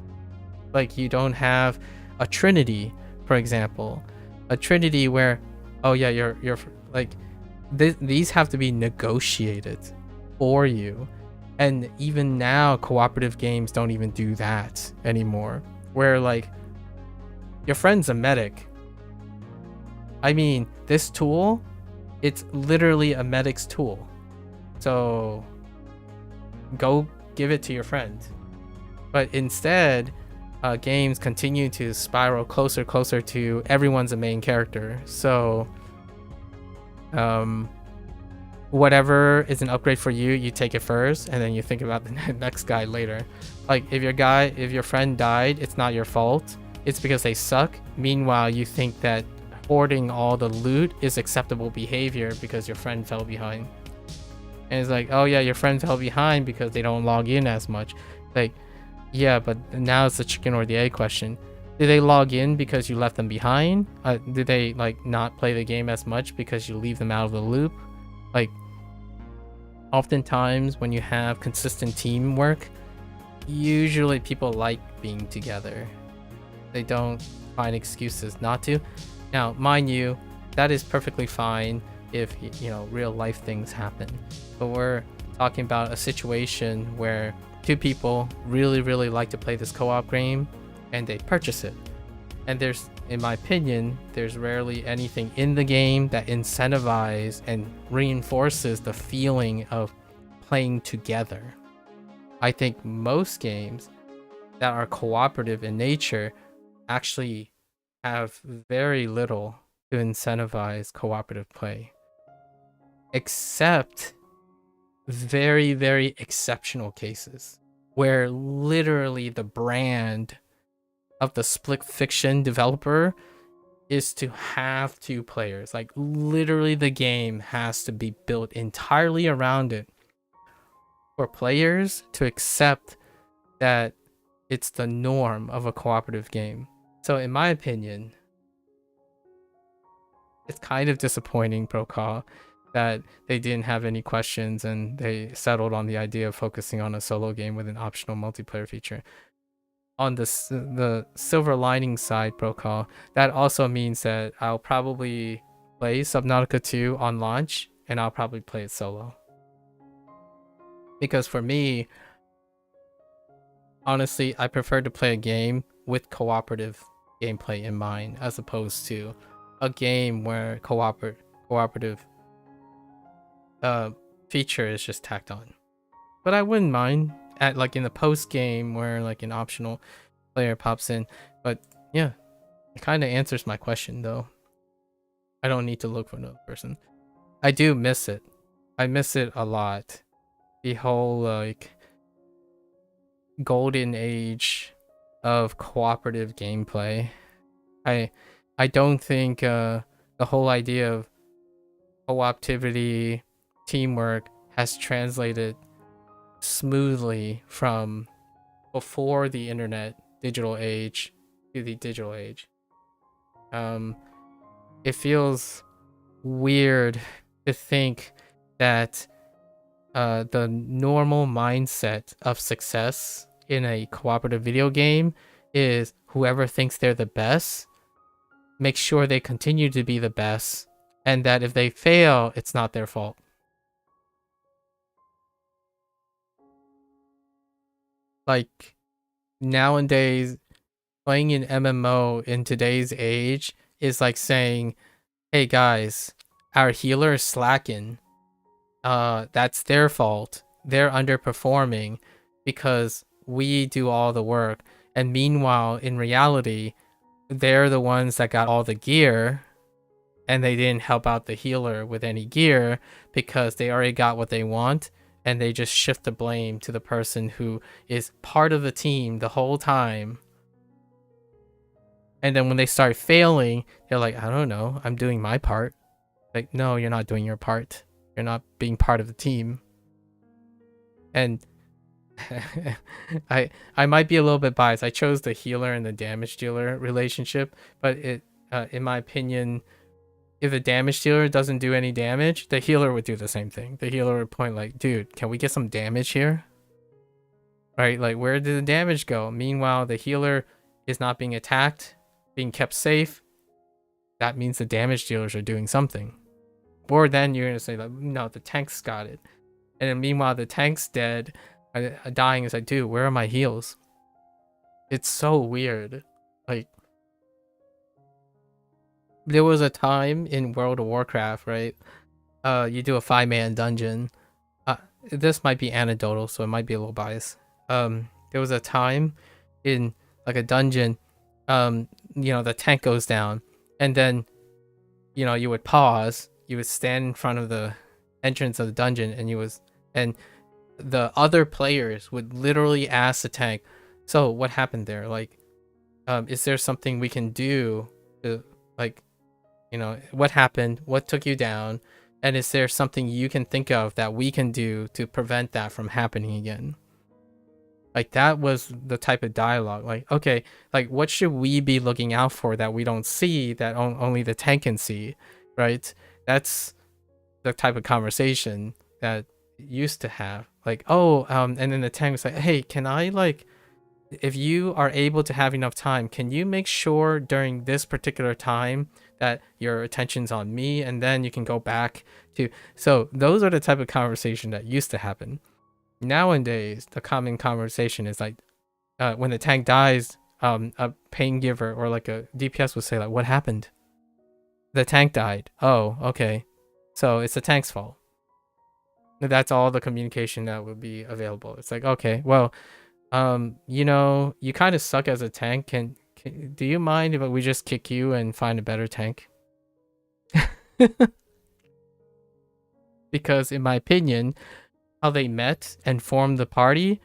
Like you don't have a trinity, for example, a trinity where, oh yeah, you're like these have to be negotiated for you. And even now cooperative games don't even do that anymore, where like your friend's a medic. I mean, this tool, it's literally a medic's tool, so go give it to your friend. But instead, games continue to spiral closer to everyone's a main character. So whatever is an upgrade for you, you take it first, and then you think about the next guy later. Like if your friend died, it's not your fault, it's because they suck. Meanwhile, you think that hoarding all the loot is acceptable behavior because your friend fell behind. And it's like, oh yeah, your friend fell behind because they don't log in as much. Like, yeah, but now it's the chicken or the egg question. Do they log in because you left them behind? Do they like not play the game as much because you leave them out of the loop? Like, oftentimes when you have consistent teamwork, usually people like being together. They don't find excuses not to. Now, mind you, that is perfectly fine if real life things happen. But we're talking about a situation where 2 people really like to play this co-op game and they purchase it. And there's, in my opinion, there's rarely anything in the game that incentivizes and reinforces the feeling of playing together. I think most games that are cooperative in nature actually have very little to incentivize cooperative play, except very exceptional cases where literally the brand of the split fiction developer is to have 2 players. Like literally the game has to be built entirely around it for players to accept that it's the norm of a cooperative game. So in my opinion, it's kind of disappointing, Procall, that they didn't have any questions and they settled on the idea of focusing on a solo game with an optional multiplayer feature. On the silver lining side, Procall, that also means that I'll probably play Subnautica 2 on launch, and I'll probably play it solo. Because for me, honestly, I prefer to play a game with cooperative gameplay in mind, as opposed to a game where cooperative feature is just tacked on. But I wouldn't mind at like in the post game where like an optional player pops in. But yeah, it kind of answers my question though. I don't need to look for another person. I do miss it. I miss it a lot. The whole like golden age of cooperative gameplay. I don't think the whole idea of cooperativity, teamwork has translated smoothly from before the internet digital age to the digital age. It feels weird to think that the normal mindset of success in a cooperative video game is whoever thinks they're the best, make sure they continue to be the best, and that if they fail, it's not their fault. Like, nowadays, playing an MMO in today's age is like saying, hey guys, our healer is slacking. That's their fault. They're underperforming because we do all the work. And meanwhile, in reality, they're the ones that got all the gear and they didn't help out the healer with any gear because they already got what they want, and they just shift the blame to the person who is part of the team the whole time. And then when they start failing, they're like, I don't know, I'm doing my part. Like, no, you're not doing your part. You're not being part of the team. And I might be a little bit biased. I chose the healer and the damage dealer relationship, but it in my opinion, if the damage dealer doesn't do any damage, the healer would do the same thing. The healer would point like, dude, can we get some damage here? Right? Like, where did the damage go? Meanwhile, the healer is not being attacked, being kept safe. That means the damage dealers are doing something. Or then you're gonna say like, no, the tank's got it. And then meanwhile, the tank's dead, dying. Is like, dude, where are my heals? It's so weird. Like, there was a time in World of Warcraft, right? You do a 5-man dungeon. This might be anecdotal, so it might be a little biased. There was a time in like a dungeon, the tank goes down, and then, you would pause, you would stand in front of the entrance of the dungeon, and the other players would literally ask the tank, so what happened there? Like, is there something we can do to, like, what happened? What took you down? And is there something you can think of that we can do to prevent that from happening again? Like, that was the type of dialogue. Like, okay, like, what should we be looking out for that we don't see, that only the tank can see, right? That's the type of conversation that used to have. Like, and then the tank was like, hey, can I, like, if you are able to have enough time, can you make sure during this particular time that your attention's on me, and then you can go back to... So those are the type of conversation that used to happen. Nowadays, the common conversation is like, when the tank dies, a pain giver or like a DPS would say like, what happened? The tank died. Oh, okay. So it's the tank's fault. That's all the communication that would be available. It's like, okay, well, you kind of suck as a tank. Do you mind if we just kick you and find a better tank? Because in my opinion, how they met and formed the party,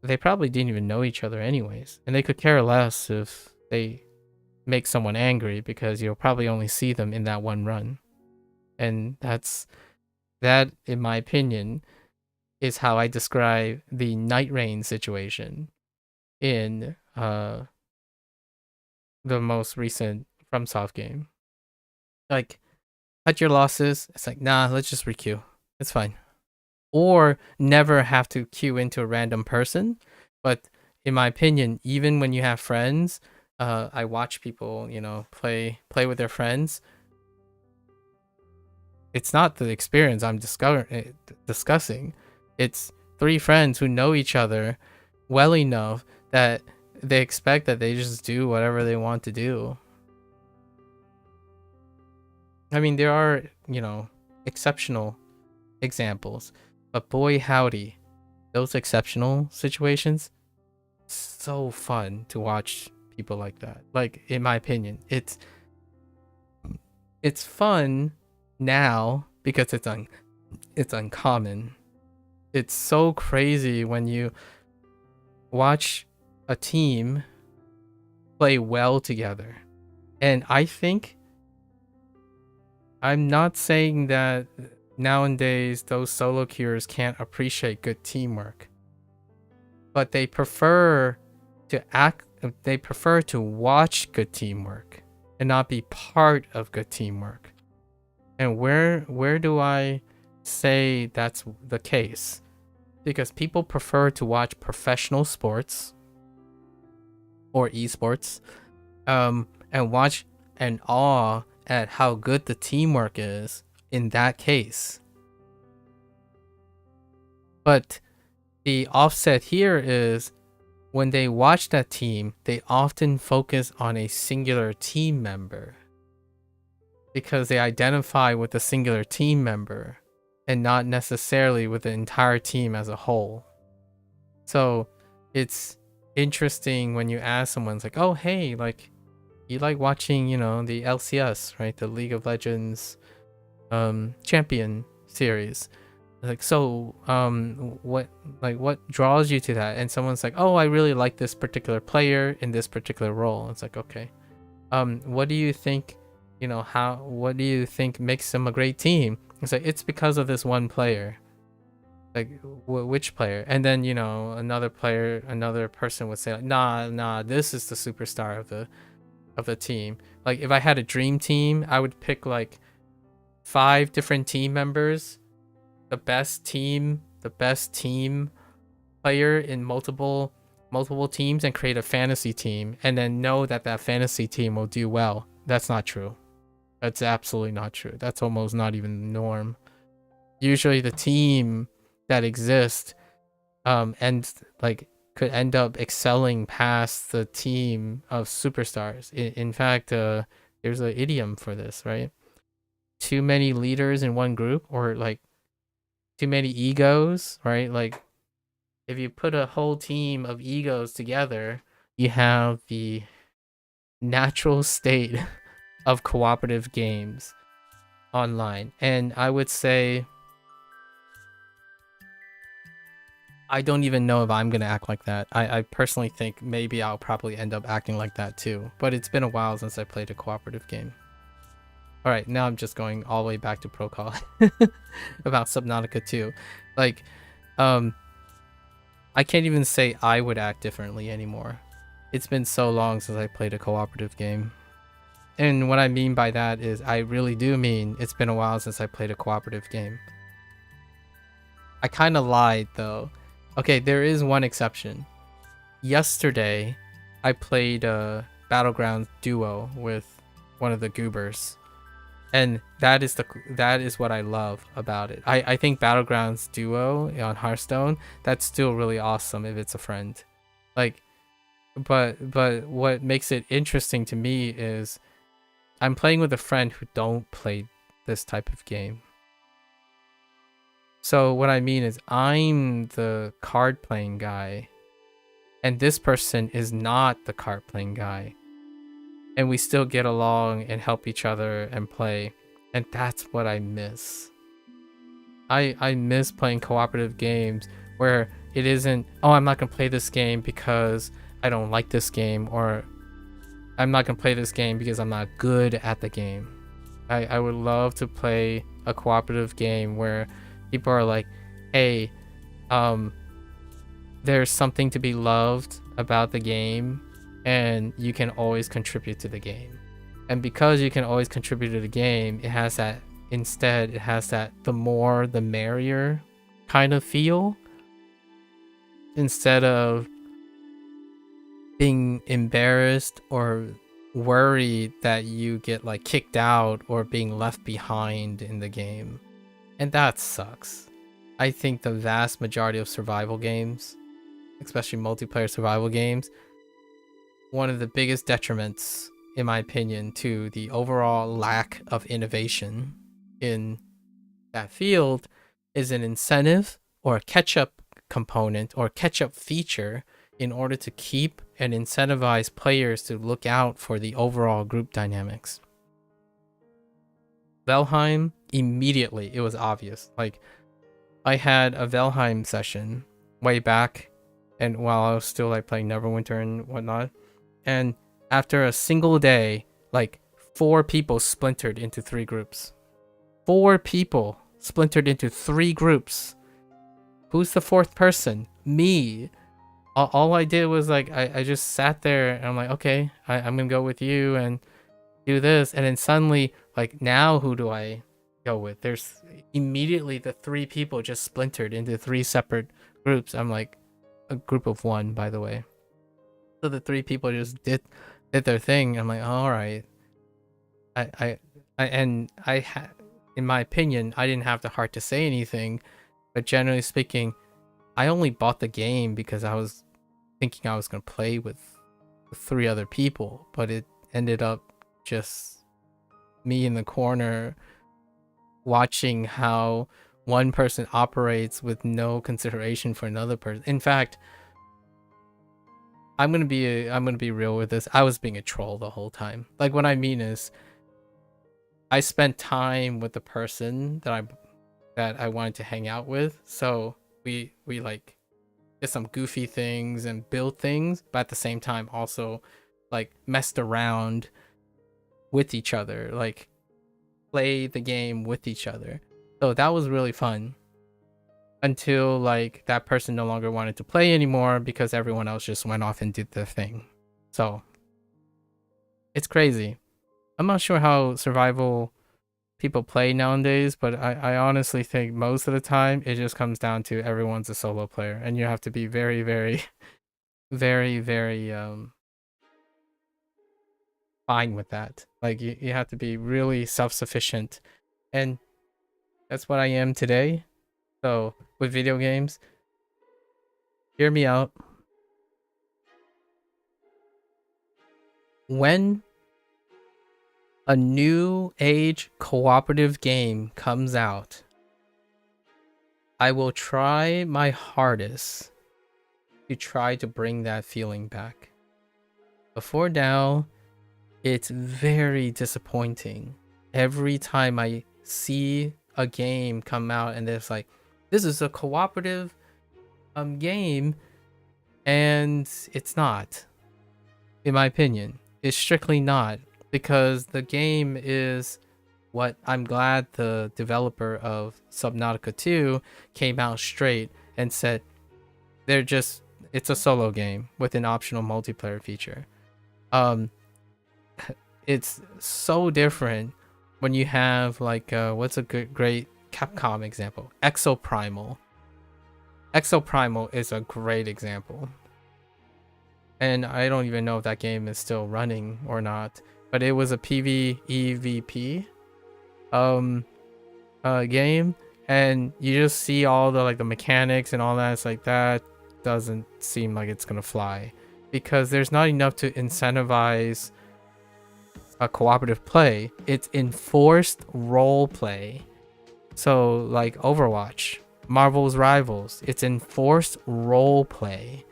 they probably didn't even know each other anyways. And they could care less if they make someone angry, because you'll probably only see them in that one run. And that, in my opinion, is how I describe the Night Rain situation in the most recent FromSoft game. Like, cut your losses. It's like, nah, let's just requeue. It's fine. Or never have to queue into a random person. But in my opinion, even when you have friends, I watch people, play with their friends. It's not the experience I'm discussing. It's 3 friends who know each other well enough that they expect that they just do whatever they want to do. I mean, there are, exceptional examples, but boy howdy, those exceptional situations, so fun to watch people like that. Like, in my opinion, it's fun now because it's uncommon. It's so crazy when you watch a team play well together. And I think, I'm not saying that nowadays those solo queuers can't appreciate good teamwork, but they prefer to watch good teamwork and not be part of good teamwork. And where do I say that's the case? Because people prefer to watch professional sports or esports, and watch and awe at how good the teamwork is in that case. But the offset here is, when they watch that team, they often focus on a singular team member because they identify with a singular team member and not necessarily with the entire team as a whole. So it's interesting when you ask someone, it's like, oh, hey, like, you like watching, the LCS, right? The League of Legends champion series. Like, so what draws you to that? And someone's like, oh, I really like this particular player in this particular role. It's like, okay, what do you think, what do you think makes them a great team? It's like, it's because of this one player. Like, which player? And then, another person would say, like, nah, this is the superstar of the team. Like, if I had a dream team, I would pick like 5 different team members, the best team player in multiple teams, and create a fantasy team, and then know that fantasy team will do well. That's not true. That's absolutely not true. That's almost not even the norm. Usually the team that exists and like could end up excelling past the team of superstars. In fact, there's an idiom for this, right? Too many leaders in one group, or like too many egos, right? Like, if you put a whole team of egos together, you have the natural state of cooperative games online. And I would say, I don't even know if I'm going to act like that. I personally think maybe I'll probably end up acting like that too. But it's been a while since I played a cooperative game. Alright, now I'm just going all the way back to Pro Call about Subnautica 2. Like, I can't even say I would act differently anymore. It's been so long since I played a cooperative game. And what I mean by that is, I really do mean it's been a while since I played a cooperative game. I kind of lied though. Okay, there is one exception. Yesterday, I played a Battlegrounds duo with one of the goobers. And that is what I love about it. I think Battlegrounds duo on Hearthstone, that's still really awesome if it's a friend. Like, but what makes it interesting to me is I'm playing with a friend who don't play this type of game. So what I mean is, I'm the card playing guy and this person is not the card playing guy. And we still get along and help each other and play. And that's what I miss. I miss playing cooperative games where it isn't, oh, I'm not going to play this game because I don't like this game, or I'm not going to play this game because I'm not good at the game. I would love to play a cooperative game where people are like, hey, there's something to be loved about the game, and you can always contribute to the game. And because you can always contribute to the game, it has that Instead, it has that the more the merrier kind of feel. Instead of being embarrassed or worried that you get like kicked out or being left behind in the game. And that sucks. I think the vast majority of survival games, especially multiplayer survival games, one of the biggest detriments, in my opinion, to the overall lack of innovation in that field is an incentive or a catch-up component or catch-up feature in order to keep and incentivize players to look out for the overall group dynamics. Valheim, immediately, it was obvious. Like, I had a Valheim session way back, and while I was still like playing Neverwinter and whatnot, and after a single day, like 4 people splintered into 3 groups. 4 people splintered into 3 groups. Who's the 4th person? Me. All I did was like, I just sat there and I'm like, okay, I'm gonna go with you and do this. And then suddenly, like, now who do I go with? There's immediately the 3 people just splintered into 3 separate groups. I'm like, a group of 1, by the way. So the 3 people just did their thing. I'm like, all right. In my opinion, I didn't have the heart to say anything, but generally speaking, I only bought the game because I was thinking I was going to play with 3 other people, but it ended up just me in the corner watching how one person operates with no consideration for another person. In fact, I'm gonna be real with this. I was being a troll the whole time. Like, what I mean is, I spent time with the person that I wanted to hang out with. So we like did some goofy things and build things, but at the same time also like messed around with each other, like play the game with each other. So that was really fun. Until like that person no longer wanted to play anymore because everyone else just went off and did their thing. So it's crazy. I'm not sure how survival people play nowadays, but I honestly think most of the time it just comes down to everyone's a solo player, and you have to be very, very, very, very fine with that. Like you have to be really self-sufficient, and that's what I am today. So with video games, hear me out. When a new age cooperative game comes out, I will try my hardest to try to bring that feeling back. Before now, it's very disappointing. Every time I see a game come out and there's like, this is a cooperative game, and it's not. In my opinion, it's strictly not, because the game is what I'm glad the developer of Subnautica 2 came out straight and said it's a solo game with an optional multiplayer feature. It's so different when you have like what's a great Capcom example? Exoprimal. Exoprimal is a great example. And I don't even know if that game is still running or not, but it was a PvEVP game, and you just see all the like the mechanics and all that. It's like, that doesn't seem like it's gonna fly, because there's not enough to incentivize a cooperative play. It's enforced role play. So like Overwatch, Marvel's Rivals, it's enforced role play.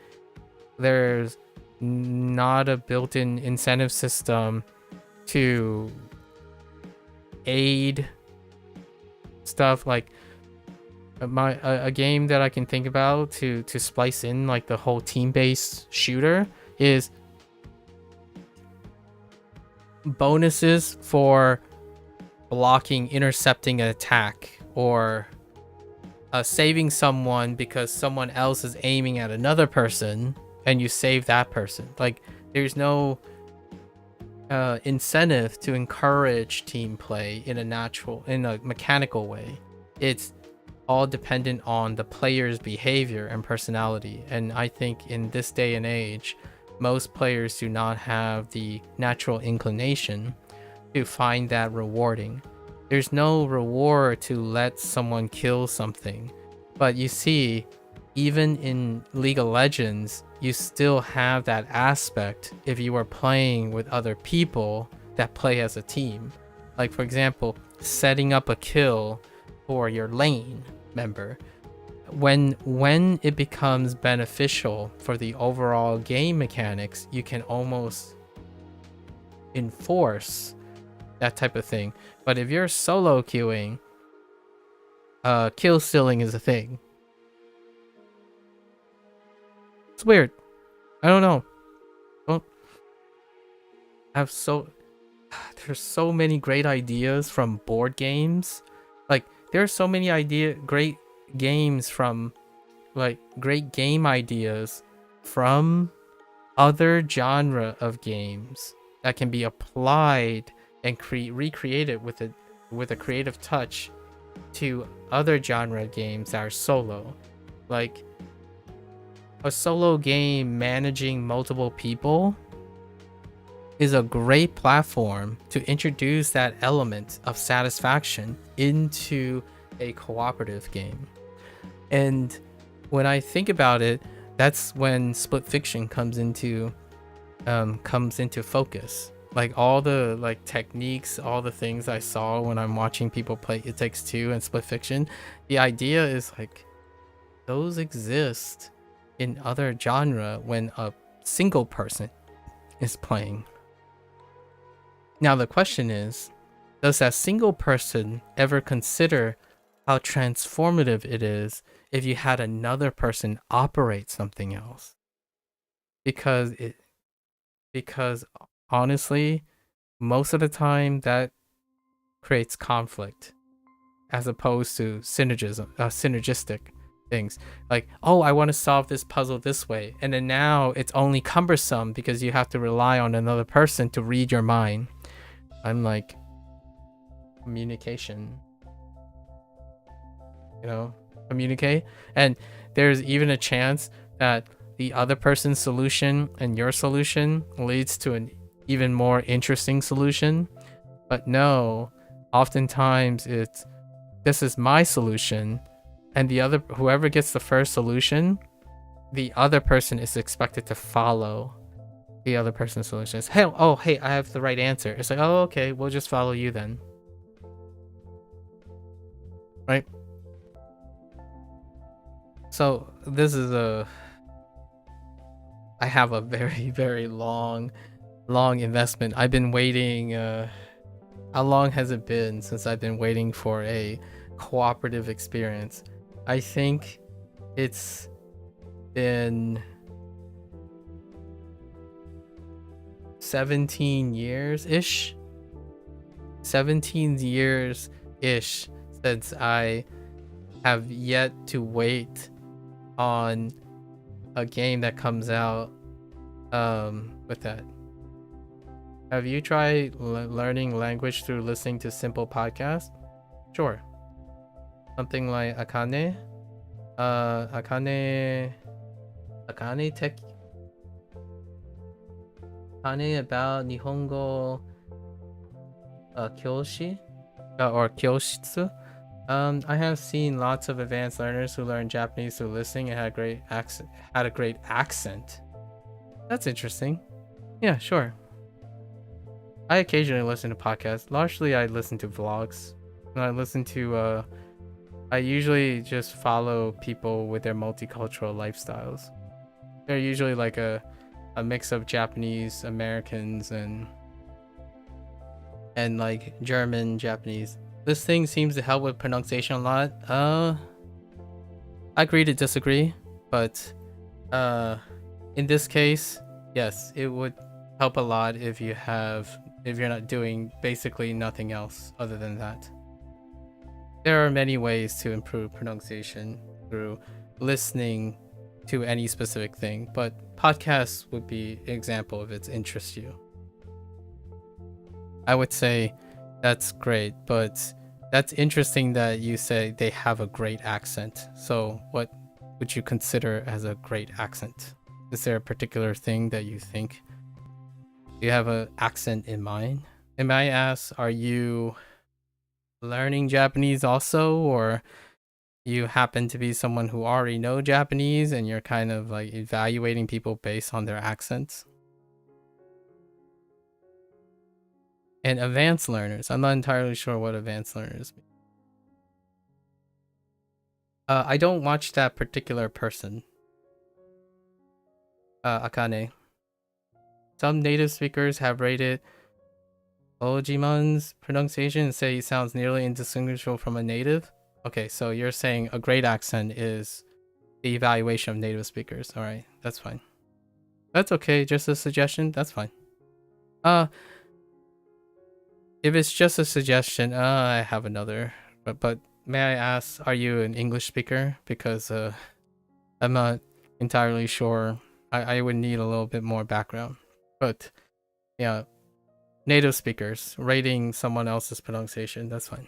There's not a built-in incentive system to aid stuff. Like a game that I can think about to splice in like the whole team-based shooter is bonuses for blocking, intercepting an attack, or saving someone because someone else is aiming at another person and you save that person. Like there's no incentive to encourage team play in a mechanical way. It's all dependent on the player's behavior and personality. And I think in this day and age, most players do not have the natural inclination to find that rewarding. There's no reward to let someone kill something. But you see, even in League of Legends, you still have that aspect if you are playing with other people that play as a team. Like, for example, setting up a kill for your lane member. When it becomes beneficial for the overall game mechanics, you can almost enforce that type of thing. But if you're solo queuing, kill stealing is a thing. It's weird. I don't know. Don't have there's so many great ideas from board games. Like, there's so many great games from, like, great game ideas from other genre of games that can be applied and recreated with a creative touch to other genre games that are solo. Like, a solo game managing multiple people is a great platform to introduce that element of satisfaction into a cooperative game. And when I think about it, that's when split fiction comes into focus. Like, all the, like, techniques, all the things I saw when I'm watching people play It Takes Two and split fiction, the idea is like those exist in other genre when a single person is playing. Now the question is, does that single person ever consider how transformative it is if you had another person operate something else? Because honestly, most of the time that creates conflict as opposed to synergistic things. Like, oh, I want to solve this puzzle this way, and then now it's only cumbersome because you have to rely on another person to read your mind. I'm like, communication, communicate. And there's even a chance that the other person's solution and your solution leads to an even more interesting solution. But no, oftentimes it's, this is my solution, and whoever gets the first solution, the other person is expected to follow the other person's solution. It's, hey, I have the right answer. It's like, oh, okay, we'll just follow you then. Right? So this is I have a very, very long investment. I've been waiting, how long has it been since I've been waiting for a cooperative experience? I think it's been 17 years-ish. 17 years-ish since I have yet to wait on a game that comes out with that. Have you tried learning language through listening to simple podcasts? Sure. Something like Akane about Nihongo Kyoshi or Kyoshitsu. I have seen lots of advanced learners who learn Japanese through listening and had a great accent. That's interesting. Yeah, sure. I occasionally listen to podcasts. Largely, I listen to vlogs. And I usually just follow people with their multicultural lifestyles. They're usually like a mix of Japanese, Americans, and like German, Japanese. This thing seems to help with pronunciation a lot. I agree to disagree, but in this case, yes, it would help a lot if you're not doing basically nothing else other than that. There are many ways to improve pronunciation through listening to any specific thing, but podcasts would be an example if it interests you. I would say that's great, but that's interesting that you say they have a great accent. So what would you consider as a great accent? Is there a particular thing that you think you have an accent in mind? And may I ask, are you learning Japanese also, or you happen to be someone who already know Japanese and you're kind of like evaluating people based on their accents? And advanced learners, I'm not entirely sure what advanced learners mean. I don't watch that particular person. Akane. Some native speakers have rated Ojiman's pronunciation and say he sounds nearly indistinguishable from a native. Okay, so you're saying a great accent is the evaluation of native speakers. All right, that's fine. That's okay. Just a suggestion. That's fine. If it's just a suggestion, I have another. But may I ask, are you an English speaker? Because I'm not entirely sure. I would need a little bit more background. But yeah, native speakers rating someone else's pronunciation. That's fine.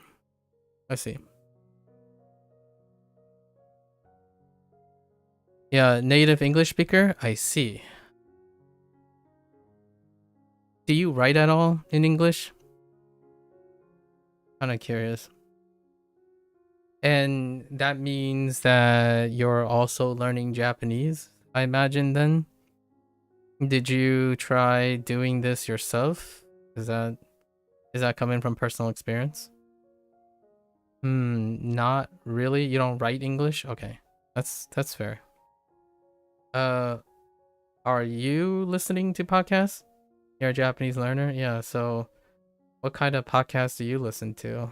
I see. Yeah, native English speaker. I see. Do you write at all in English? Kind of curious. And that means that you're also learning Japanese, I imagine then? Did you try doing this yourself? Is that coming from personal experience? Not really. You don't write English? Okay. That's fair. Are you listening to podcasts? You're a Japanese learner? Yeah, so what kind of podcasts do you listen to?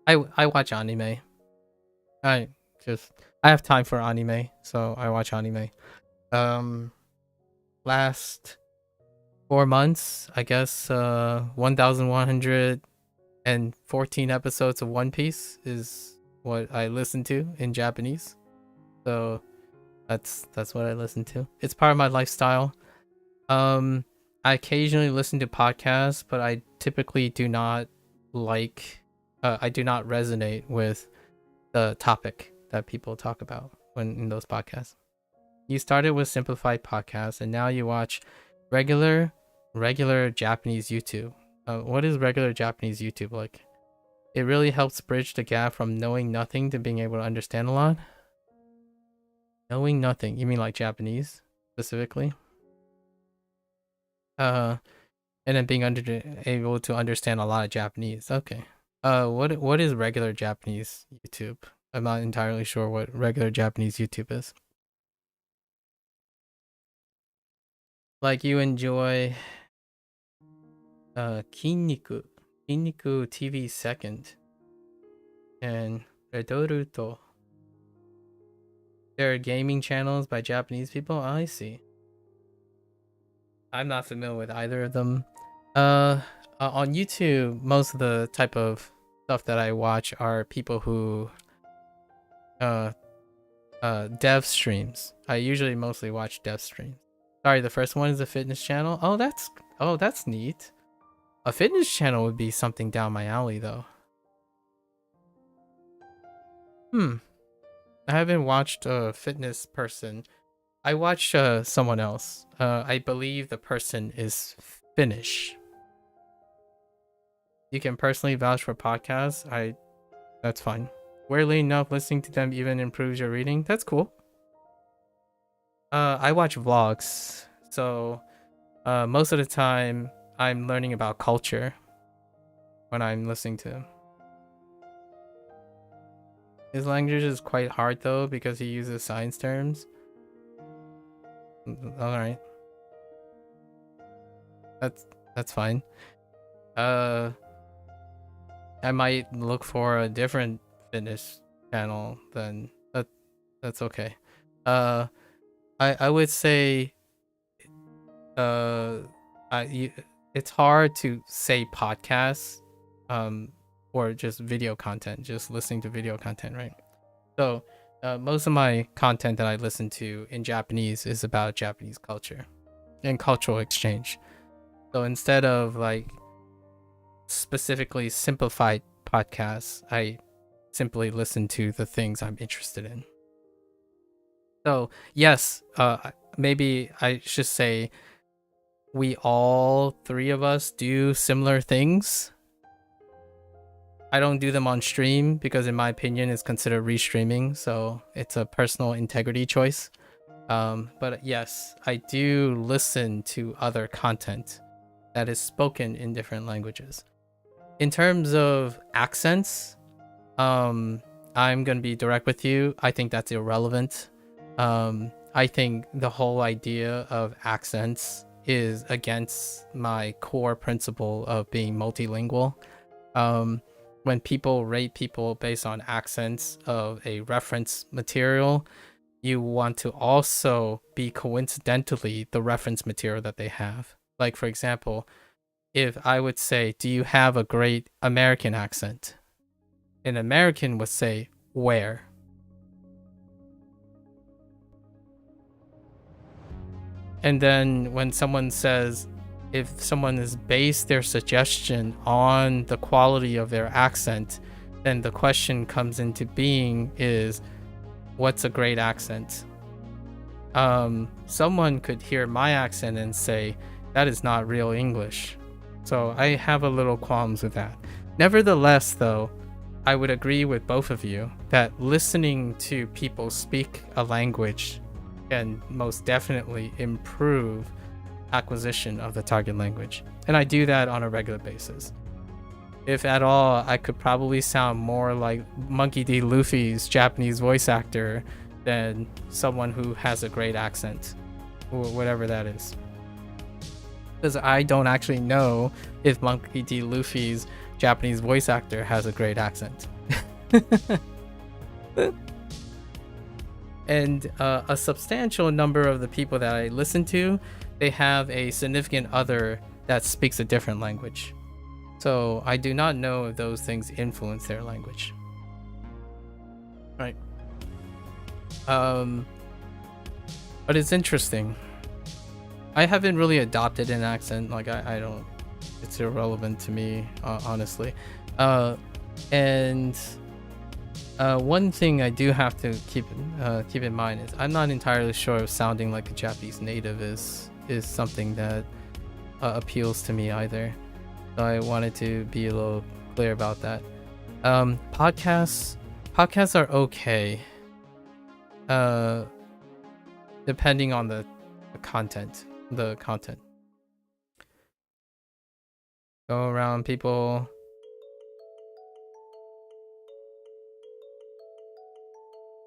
I watch anime. I have time for anime, so I watch anime. Last 4 months, I guess 1114 episodes of One Piece is what I listen to in Japanese. So that's what I listen to. It's part of my lifestyle. I occasionally listen to podcasts, but I typically do not I do not resonate with the topic that people talk about when in those podcasts. You started with simplified podcasts, and now you watch regular Japanese YouTube. What is regular Japanese YouTube like? It really helps bridge the gap from knowing nothing to being able to understand a lot. Knowing nothing, you mean like Japanese specifically? And then being able to understand a lot of Japanese. Okay. What is regular Japanese YouTube? I'm not entirely sure what regular Japanese YouTube is. Like you enjoy Kinniku TV Second and Redoruto. There are gaming channels by Japanese people. I see. I'm not familiar with either of them. On YouTube, most of the type of stuff that I watch are people who dev streams. I usually mostly watch dev streams. Sorry, the first one is a fitness channel. Oh, that's neat. A fitness channel would be something down my alley though. I haven't watched a fitness person. I watched someone else. I believe the person is Finnish. You can personally vouch for podcasts. That's fine. Weirdly enough, listening to them even improves your reading. That's cool. I watch vlogs, so most of the time I'm learning about culture when I'm listening to him. His language is quite hard though because he uses science terms. All right, that's fine. I might look for a different fitness channel then. That's okay. I would say it's hard to say podcasts or just video content, just listening to video content, right? So most of my content that I listen to in Japanese is about Japanese culture and cultural exchange. So instead of like specifically simplified podcasts, I simply listen to the things I'm interested in. So yes, maybe I should say we all three of us do similar things. I don't do them on stream because in my opinion it's considered restreaming, so it's a personal integrity choice. But yes, I do listen to other content that is spoken in different languages. In terms of accents, I'm gonna be direct with you. I think that's irrelevant. I think the whole idea of accents is against my core principle of being multilingual. When people rate people based on accents of a reference material, you want to also be coincidentally the reference material that they have. Like, for example, if I would say, do you have a great American accent? An American would say, where? And then when someone says, if someone has based their suggestion on the quality of their accent, then the question comes into being is, what's a great accent? Someone could hear my accent and say, that is not real English. So I have a little qualms with that. Nevertheless, though, I would agree with both of you that listening to people speak a language can most definitely improve acquisition of the target language. And I do that on a regular basis. If at all, I could probably sound more like Monkey D. Luffy's Japanese voice actor than someone who has a great accent, or whatever that is. Because I don't actually know if Monkey D. Luffy's Japanese voice actor has a great accent. And a substantial number of the people that I listen to, they have a significant other that speaks a different language. So I do not know if those things influence their language. Right. But it's interesting. I haven't really adopted an accent. Like I don't. It's irrelevant to me, honestly. And one thing I do have to keep in mind is I'm not entirely sure if sounding like a Japanese native is something that appeals to me either. So I wanted to be a little clear about that. Podcasts are okay, depending on the content. Go around people.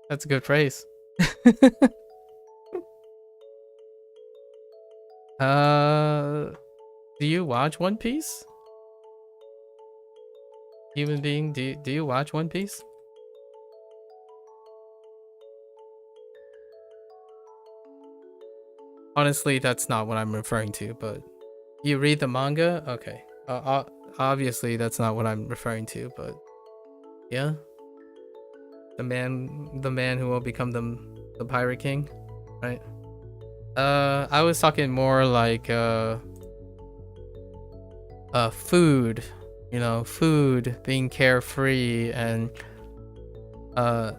That's a good phrase. Do you watch One Piece? Human being, do you watch One Piece? Honestly, that's not what I'm referring to, but you read the manga? Okay. Obviously, that's not what I'm referring to, but yeah. The man who will become the Pirate King, right? I was talking more like food, food, being carefree and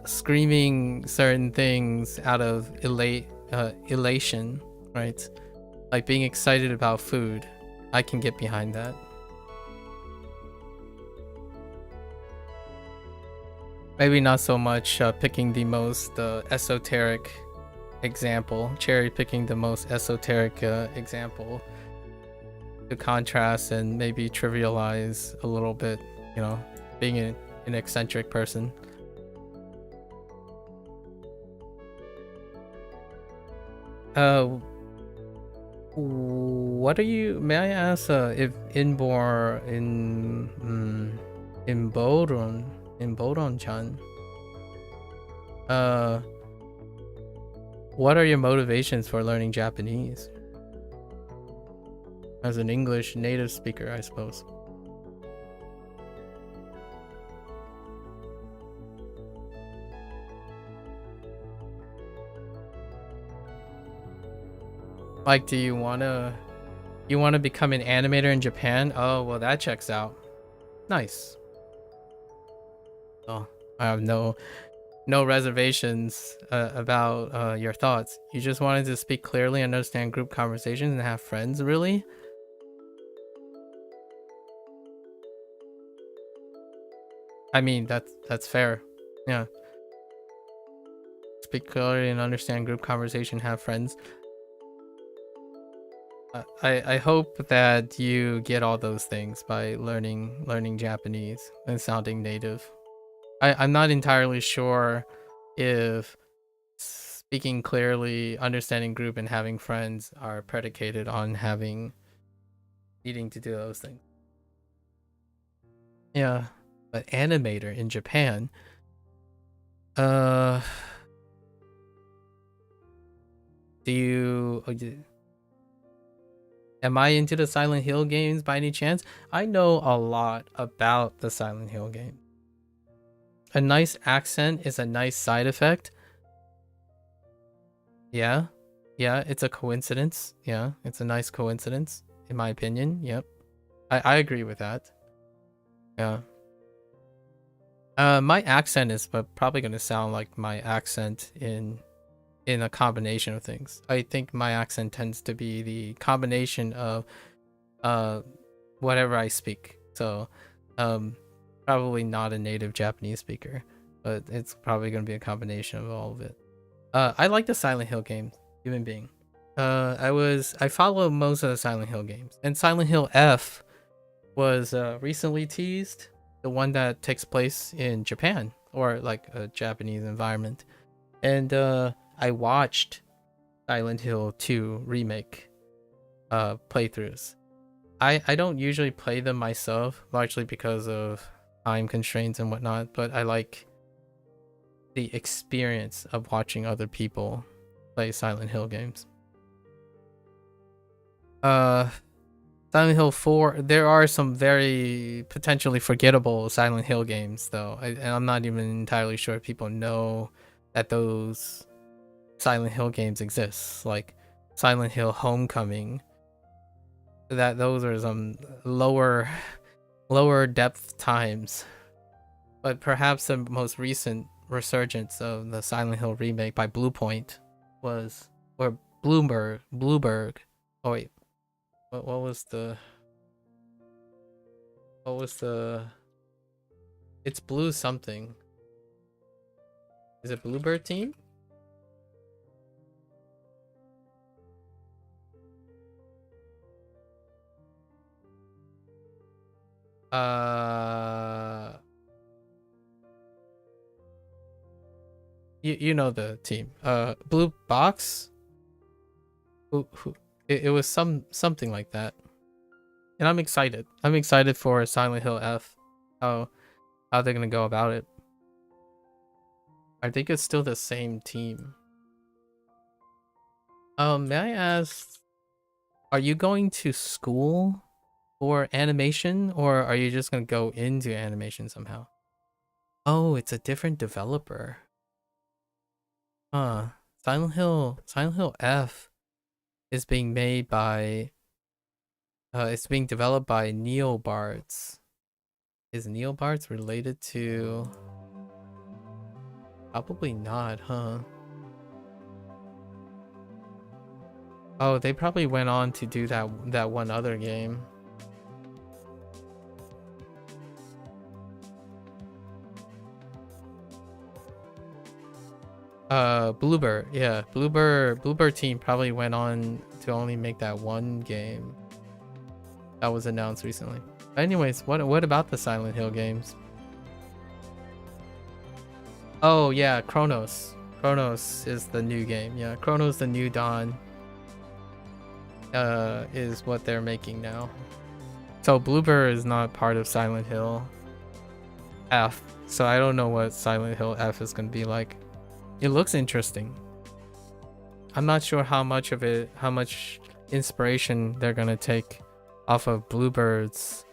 screaming certain things out of elation, right? Like being excited about food. I can get behind that. Maybe not so much picking the most esoteric example, cherry picking the most esoteric example to contrast and maybe trivialize a little bit, being an eccentric person. What are you, may I ask if Inboron-chan, what are your motivations for learning Japanese? As an English native speaker, I suppose. Like, do you want to You want to become an animator in Japan? Oh, well, that checks out. Nice. Oh, I have no reservations about your thoughts. You just wanted to speak clearly, understand group conversations, and have friends, really? I mean, that's fair. Yeah. Speak clearly and understand group conversation, have friends. I hope that you get all those things by learning Japanese and sounding native. I'm not entirely sure if speaking clearly, understanding group, and having friends are predicated on needing to do those things. Yeah, but animator in Japan. Do you? Am I into the Silent Hill games by any chance? I know a lot about the Silent Hill game. A nice accent is a nice side effect. Yeah, it's a coincidence. Yeah, it's a nice coincidence, in my opinion. Yep, I agree with that. Yeah. My accent is probably gonna sound like my accent in a combination of things. I think my accent tends to be the combination of whatever I speak. So probably not a native Japanese speaker, but it's probably gonna be a combination of all of it. I like the Silent Hill games, human being. I follow most of the Silent Hill games, and Silent Hill F was recently teased, the one that takes place in Japan, or like a Japanese environment. And I watched Silent Hill 2 remake playthroughs. I don't usually play them myself, largely because of time constraints and whatnot, but I like the experience of watching other people play Silent Hill games. Silent Hill 4, there are some very potentially forgettable Silent Hill games, though. And I'm not even entirely sure if people know that those Silent Hill games exist. Like Silent Hill Homecoming. That those are some lower depth times. But perhaps the most recent resurgence of the Silent Hill remake by Bluepoint was, or Blueberg. Oh wait. What was the it's Blue something. Is it Bluebird Team? You know the team. Blue Box? It was something like that. And I'm excited. I'm excited for Silent Hill F. How they're gonna go about it. I think it's still the same team. May I ask, are you going to school for animation, or are you just gonna go into animation somehow? Oh, it's a different developer. Huh. Silent Hill F is being made by it's being developed by Neobards. Is Neobards related to? Probably not, huh? Oh, they probably went on to do that one other game. Bluebird, yeah. Bluebird team probably went on to only make that one game that was announced recently. But anyways, what about the Silent Hill games? Oh yeah, Chronos. Chronos is the new game. Yeah, Chronos the New Dawn is what they're making now. So Bluebird is not part of Silent Hill F. So I don't know what Silent Hill F is gonna be like. It looks interesting. I'm not sure how much inspiration they're gonna take off of Bluebird's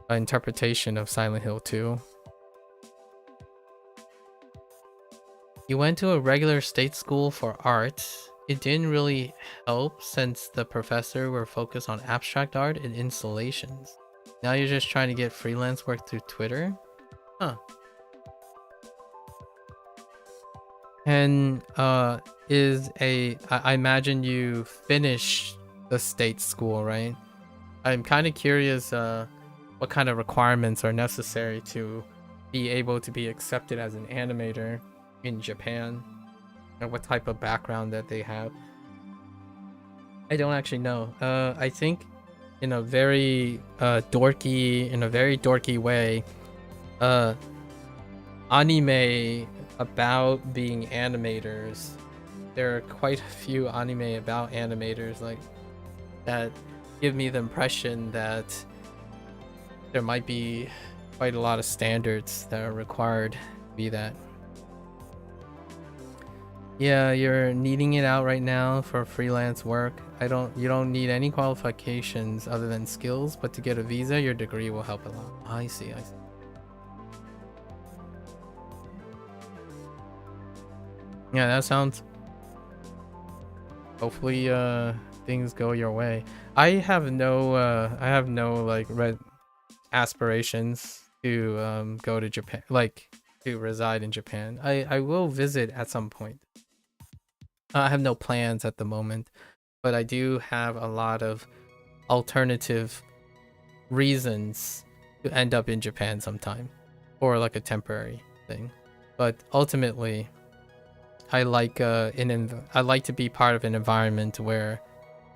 interpretation of Silent Hill 2. You went to a regular state school for art. it didn't really help since the professor were focused on abstract art and installations. Now you're just trying to get freelance work through Twitter? Huh. And I imagine you finished the state school, right? I'm kind of curious what kind of requirements are necessary to be able to be accepted as an animator in Japan, and what type of background that they have. I don't actually know. I think in a very dorky way, anime about being animators. There are quite a few anime about animators like that give me the impression that there might be quite a lot of standards that are required to be that. Yeah, you're needing it out right now for freelance work. You don't need any qualifications other than skills, but to get a visa, your degree will help a lot. I see. Yeah, that sounds. Hopefully, things go your way. I have no like red aspirations to go to Japan, like to reside in Japan. I will visit at some point. I have no plans at the moment, but I do have a lot of alternative reasons to end up in Japan sometime, or like a temporary thing. But ultimately, I like to be part of an environment where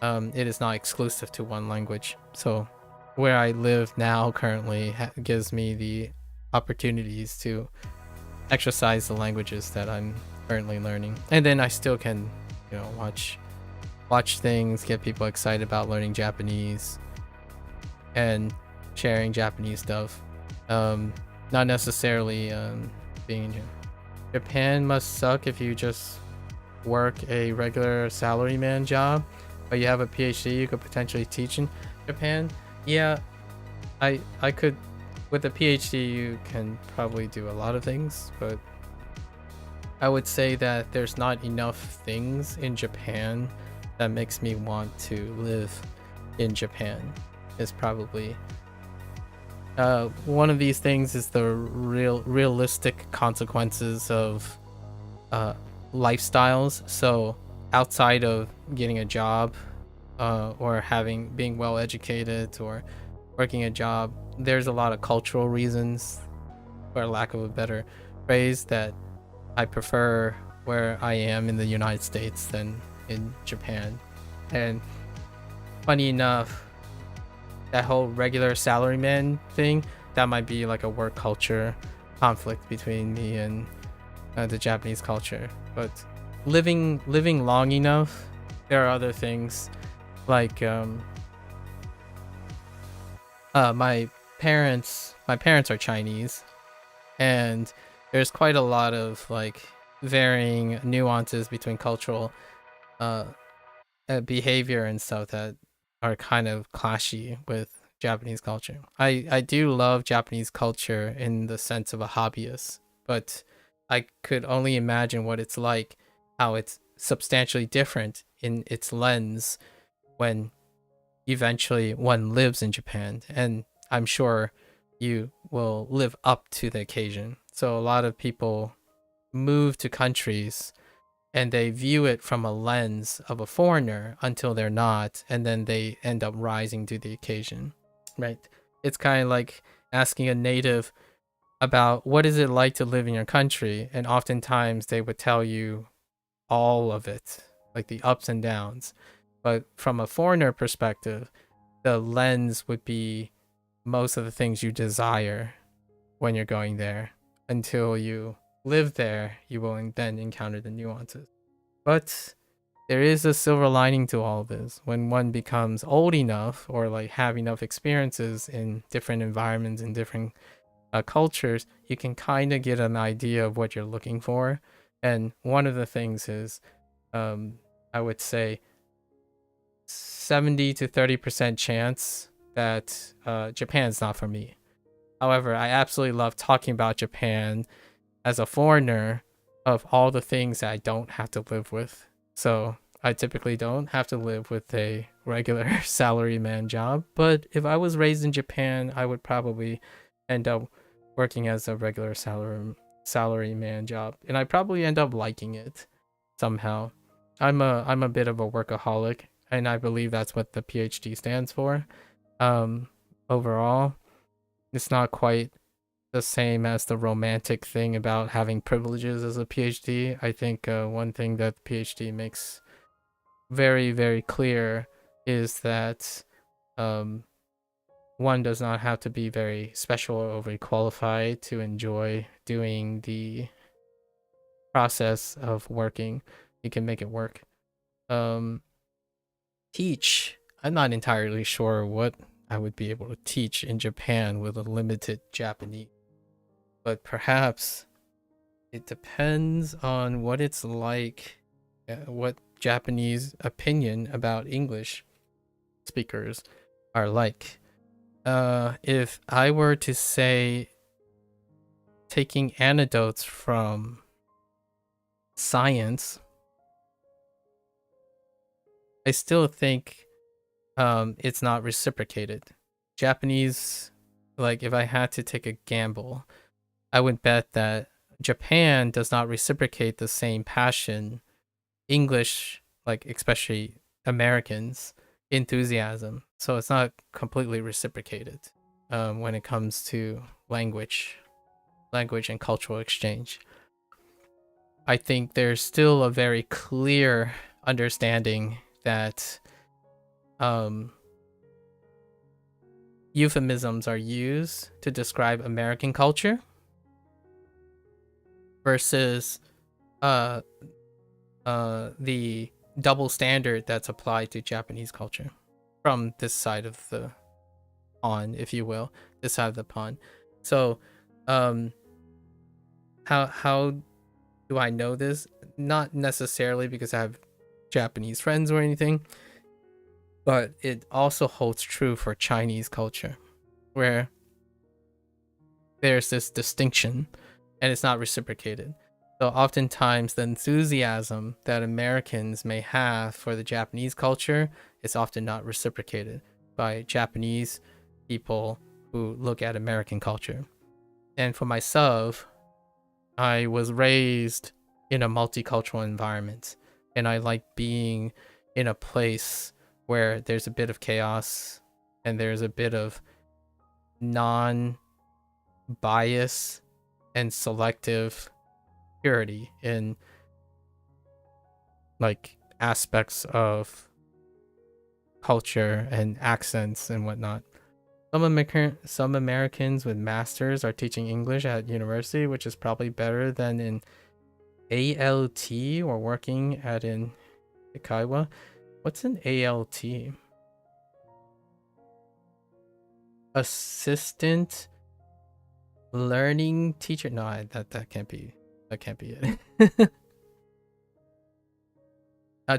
it is not exclusive to one language. So where I live now currently gives me the opportunities to exercise the languages that I'm currently learning, and then I still can, you know, watch things, get people excited about learning Japanese and sharing Japanese stuff. Not necessarily being in Japan must suck if you just work a regular salaryman job, but you have a PhD you could potentially teach in Japan. Yeah, I could. With a PhD, you can probably do a lot of things, but I would say that there's not enough things in Japan that makes me want to live in Japan. Is probably one of these things is the realistic consequences of lifestyles. So outside of getting a job or being well educated or working a job, there's a lot of cultural reasons, for lack of a better phrase, that I prefer where I am in the United States than in Japan. And funny enough, that whole regular salaryman thing, that might be like a work culture conflict between me and the Japanese culture. But living long enough, there are other things like my parents are Chinese, and there's quite a lot of like varying nuances between cultural behavior and stuff that are kind of clashy with Japanese culture. I do love Japanese culture in the sense of a hobbyist, but I could only imagine what it's like, how it's substantially different in its lens when eventually one lives in Japan, and I'm sure you will live up to the occasion. So a lot of people move to countries and they view it from a lens of a foreigner until they're not, and then they end up rising to the occasion, right? It's kind of like asking a native about what is it like to live in your country, and oftentimes they would tell you all of it, like the ups and downs. But from a foreigner perspective, the lens would be most of the things you desire when you're going there. Until you live there, you will then encounter the nuances. But there is a silver lining to all of this. When one becomes old enough, or like have enough experiences in different environments and different cultures, you can kind of get an idea of what you're looking for. And one of the things is, I would say 70 to 30% chance that Japan's not for me. However, I absolutely love talking about Japan as a foreigner of all the things that I don't have to live with. So I typically don't have to live with a regular salaryman job, but if I was raised in Japan, I would probably end up working as a regular salaryman job, and I probably end up liking it somehow. I'm a bit of a workaholic, and I believe that's what the PhD stands for. Overall, it's not quite the same as the romantic thing about having privileges as a PhD. I think one thing that the PhD makes very, very clear is that one does not have to be very special or overly qualified to enjoy doing the process of working. You can make it work. Teach. I'm not entirely sure what I would be able to teach in Japan with a limited Japanese, but perhaps it depends on what it's like, what Japanese opinion about English speakers are like. If I were to say taking anecdotes from science, I still think it's not reciprocated. Japanese, like if I had to take a gamble, I would bet that Japan does not reciprocate the same passion English, like especially Americans, enthusiasm. So it's not completely reciprocated when it comes to language and cultural exchange. I think there's still a very clear understanding that euphemisms are used to describe American culture versus the double standard that's applied to Japanese culture from this side of the pond, if you will, this side of the pond. So how do I know this? Not necessarily because I have Japanese friends or anything, but it also holds true for Chinese culture, where there's this distinction and it's not reciprocated. So oftentimes the enthusiasm that Americans may have for the Japanese culture is often not reciprocated by Japanese people who look at American culture. And for myself, I was raised in a multicultural environment, and I like being in a place where there's a bit of chaos and there's a bit of non-bias and selective purity in like aspects of culture and accents and whatnot. Some Americans with masters are teaching English at university, which is probably better than in ALT or working at in Ikaiwa. What's an ALT? Assistant learning teacher? No, that can't be. That can't be it.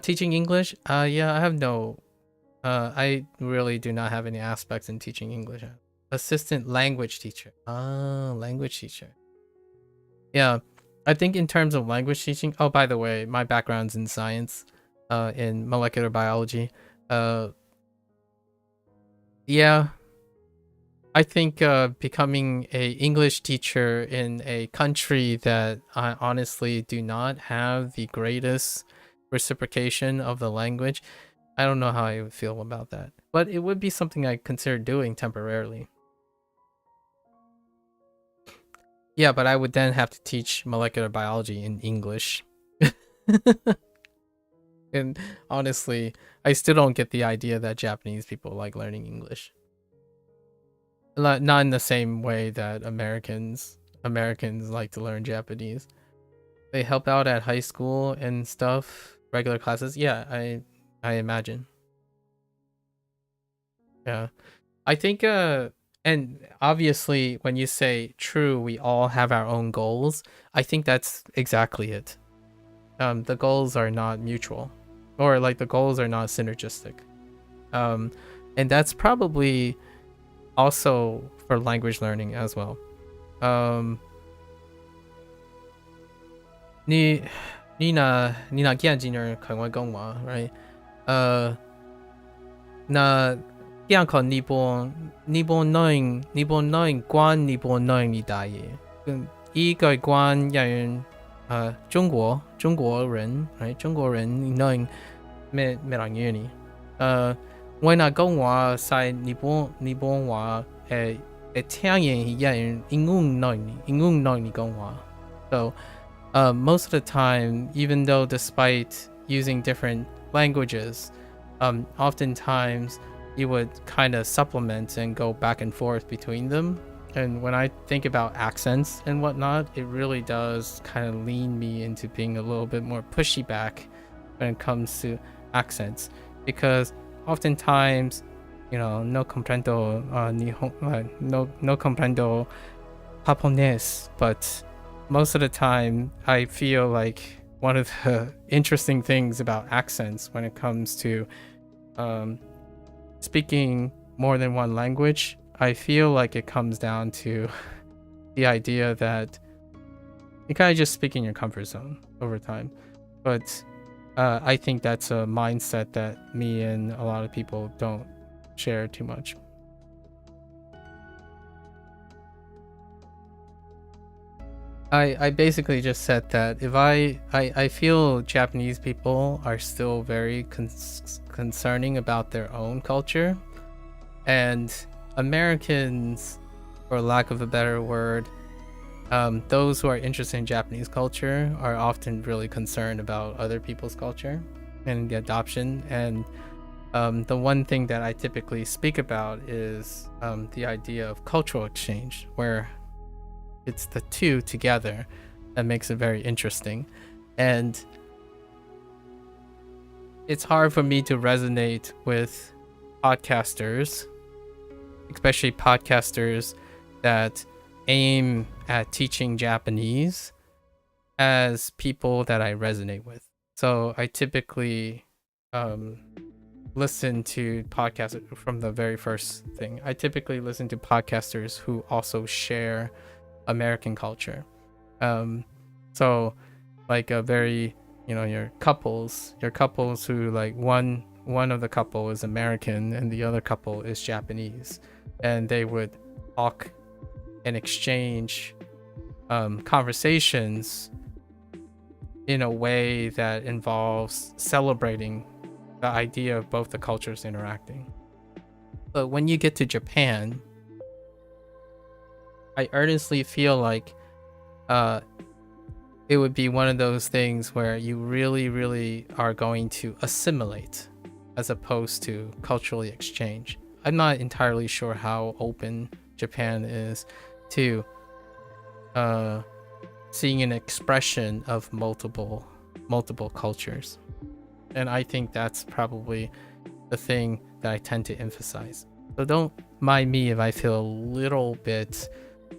Teaching English? Yeah, I have no. I really do not have any aspects in teaching English. Assistant language teacher. Language teacher. Yeah, I think in terms of language teaching. Oh, by the way, my background's in science, in molecular biology. Yeah. I think becoming a English teacher in a country that I honestly do not have the greatest reciprocation of the language, I don't know how I would feel about that. But it would be something I consider doing temporarily. Yeah, but I would then have to teach molecular biology in English. And honestly, I still don't get the idea that Japanese people like learning English. Not in the same way that Americans like to learn Japanese. They help out at high school and stuff, regular classes. Yeah, I imagine. Yeah. I think and obviously when you say true, we all have our own goals, I think that's exactly it. The goals are not mutual, or like the goals are not synergistic. And that's probably also for language learning as well. 你那见进人开外讲话 right 那见看你不 关你不 knowing 你大爷跟一个关人中国人 right 中国人 knowing 没人约你我那讲话在你不话听人英文 knowing 你讲话 so most of the time, even though despite using different languages, oftentimes you would kind of supplement and go back and forth between them. And when I think about accents and whatnot, it really does kind of lean me into being a little bit more pushy back when it comes to accents. Because oftentimes, no comprendo no comprendo japonés, but most of the time, I feel like one of the interesting things about accents when it comes to speaking more than one language, I feel like it comes down to the idea that you kind of just speak in your comfort zone over time. But I think that's a mindset that me and a lot of people don't share too much. I basically just said that if I feel Japanese people are still very concerning about their own culture, and Americans, for lack of a better word, those who are interested in Japanese culture are often really concerned about other people's culture and the adoption. And the one thing that I typically speak about is the idea of cultural exchange, where it's the two together that makes it very interesting. And it's hard for me to resonate with podcasters, especially podcasters that aim at teaching Japanese, as people that I resonate with. So I typically listen to podcasts from the very first thing. I typically listen to podcasters who also share American culture. So like a very, your couples who like one of the couple is American and the other couple is Japanese, and they would talk and exchange conversations in a way that involves celebrating the idea of both the cultures interacting. But when you get to Japan, I earnestly feel like it would be one of those things where you really, really are going to assimilate as opposed to culturally exchange. I'm not entirely sure how open Japan is to seeing an expression of multiple cultures. And I think that's probably the thing that I tend to emphasize. So don't mind me if I feel a little bit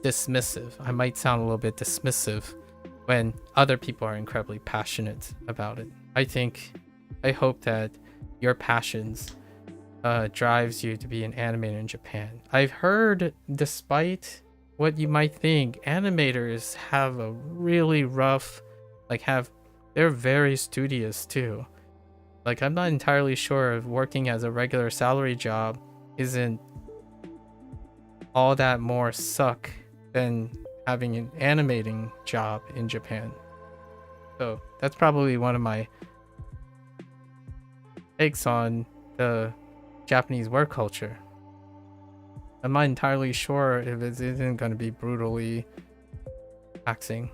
dismissive. I might sound a little bit dismissive when other people are incredibly passionate about it. I hope that your passions drives you to be an animator in Japan. I've heard, despite what you might think, animators have a really rough, they're very studious too. Like, I'm not entirely sure if working as a regular salary job isn't all that more suck than having an animating job in Japan. So that's probably one of my takes on the Japanese work culture. I'm not entirely sure if it isn't going to be brutally taxing.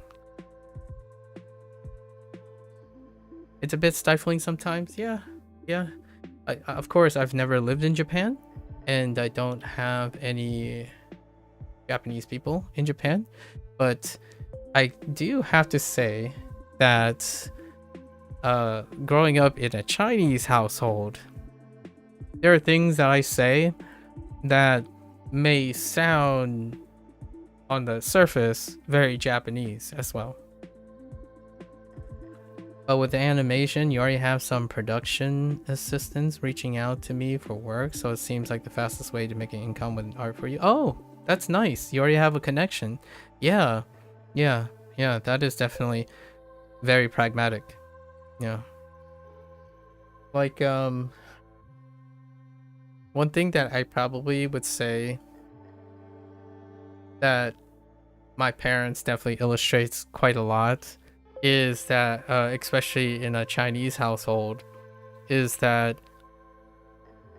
It's a bit stifling sometimes. Yeah. Of course, I've never lived in Japan, and I don't have any Japanese people in Japan, but I do have to say that growing up in a Chinese household, there are things that I say that may sound on the surface very Japanese as well. But with the animation, you already have some production assistants reaching out to me for work, so it seems like the fastest way to make an income with art for you. Oh, that's nice. You already have a connection. Yeah, that is definitely very pragmatic. Yeah. Like, one thing that I probably would say that my parents definitely illustrates quite a lot is that, especially in a Chinese household, is that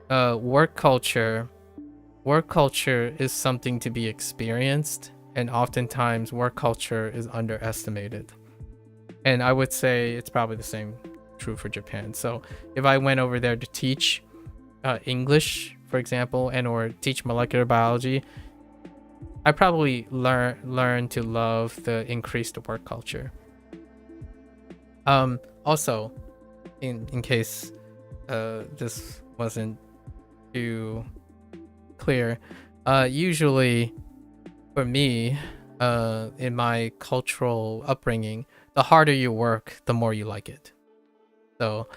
work culture is something to be experienced, and oftentimes work culture is underestimated. And I would say it's probably the same true for Japan. So if I went over there to teach English, for example, and or teach molecular biology, I probably learn to love the increased work culture. Also, in case this wasn't too clear, usually for me, in my cultural upbringing, the harder you work, the more you like it. So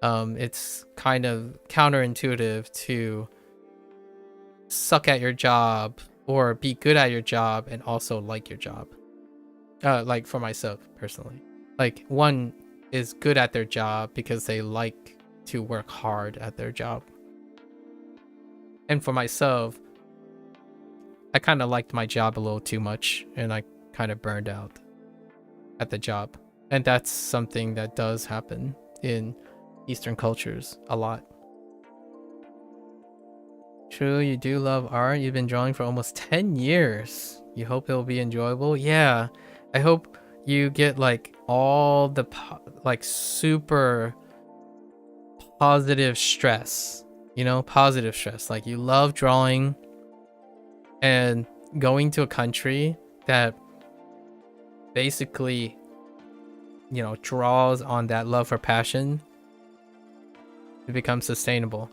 it's kind of counterintuitive to suck at your job or be good at your job and also like your job. Like for myself personally, like one is good at their job because they like to work hard at their job. And for myself, I kind of liked my job a little too much and I kind of burned out at the job. And that's something that does happen in Eastern cultures a lot. True, you do love art. You've been drawing for almost 10 years. You hope it'll be enjoyable. Yeah, I hope you get like all the like super positive stress, you know, positive stress. Like you love drawing and going to a country that basically, you know, draws on that love for passion to become sustainable.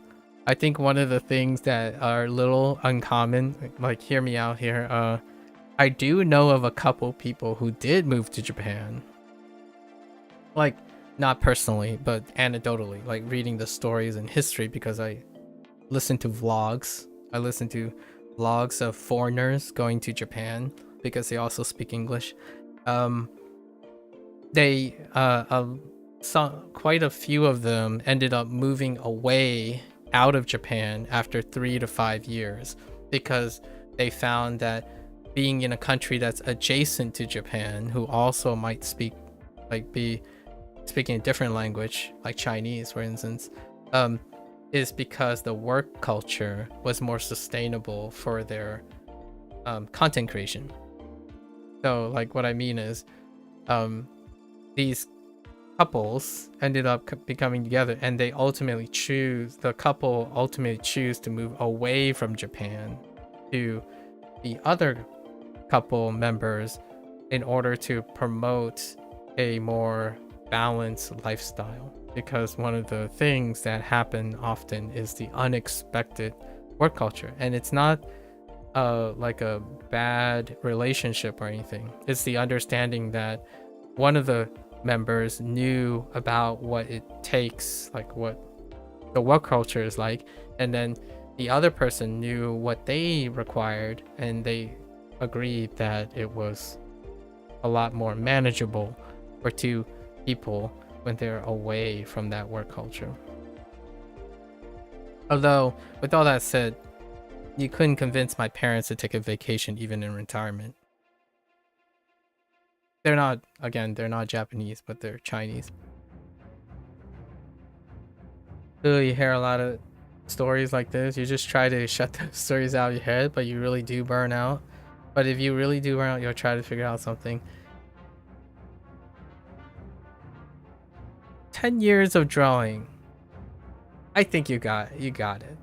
I think one of the things that are a little uncommon, like hear me out here, I do know of a couple people who did move to Japan. Like, not personally, but anecdotally, like reading the stories and history because I listen to vlogs. I listen to vlogs of foreigners going to Japan because they also speak English. They saw quite a few of them ended up moving away out of Japan after 3 to 5 years because they found that being in a country that's adjacent to Japan, who also might speak, like be speaking a different language, like Chinese, for instance, is because the work culture was more sustainable for their content creation. So, like, what I mean is, these couples ended up becoming together, and they ultimately choose to move away from Japan to the other couple members in order to promote a more balanced lifestyle, because one of the things that happen often is the unexpected work culture, and it's not like a bad relationship or anything. It's the understanding that one of the members knew about what it takes, like what the work culture is like, and then the other person knew what they required, and they agreed that it was a lot more manageable for two people when they're away from that work culture. Although, with all that said, you couldn't convince my parents to take a vacation even in retirement. They're not Japanese, but they're Chinese. So you hear a lot of stories like this, you just try to shut those stories out of your head, but you really do burn out. But if you really do burn out, you'll try to figure out something. 10 years of drawing. I think you got it.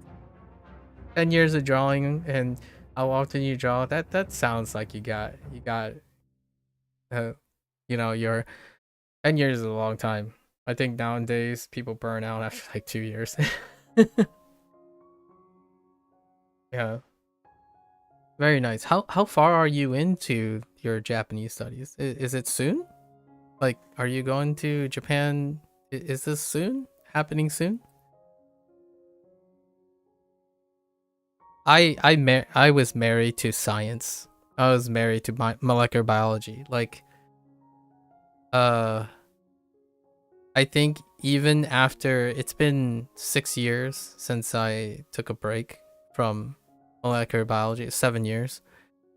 10 years of drawing and how often you draw, that sounds like you got you know, your 10 years is a long time. I think nowadays people burn out after like 2 years. Yeah. Very nice. How far are you into your Japanese studies? Is it soon? Like, are you going to Japan? Is this soon? Happening soon? I was married to science. I was married to molecular biology. Like, I think even after it's been 6 years since I took a break from molecular biology, 7 years.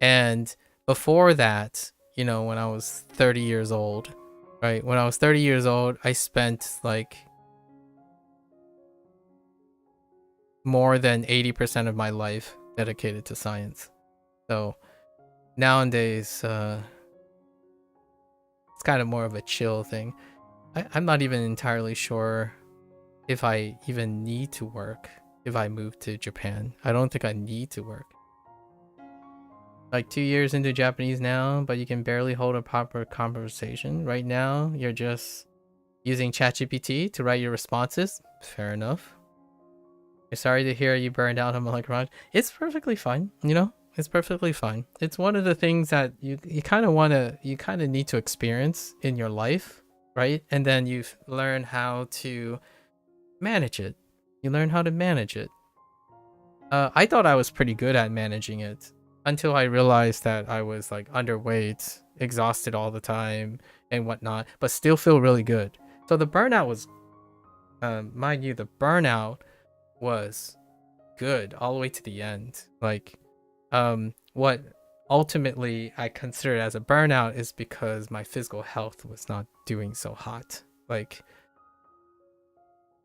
And before that, you know, when I was 30 years old, right? When I was 30 years old, I spent like more than 80% of my life dedicated to science. So nowadays, it's kind of more of a chill thing. I'm not even entirely sure if I even need to work if I move to Japan. I don't think I need to work. Like 2 years into Japanese now, but you can barely hold a proper conversation. Right now, you're just using ChatGPT to write your responses. Fair enough. You're sorry to hear you burned out on molecular biology. It's perfectly fine, you know? It's perfectly fine. It's one of the things that you kind of need to experience in your life, right? And then you learn how to manage it. You learn how to manage it. I thought I was pretty good at managing it until I realized that I was like underweight, exhausted all the time and whatnot, but still feel really good. So the burnout was, mind you, the burnout was good all the way to the end. Like, what ultimately I considered as a burnout is because my physical health was not doing so hot. Like,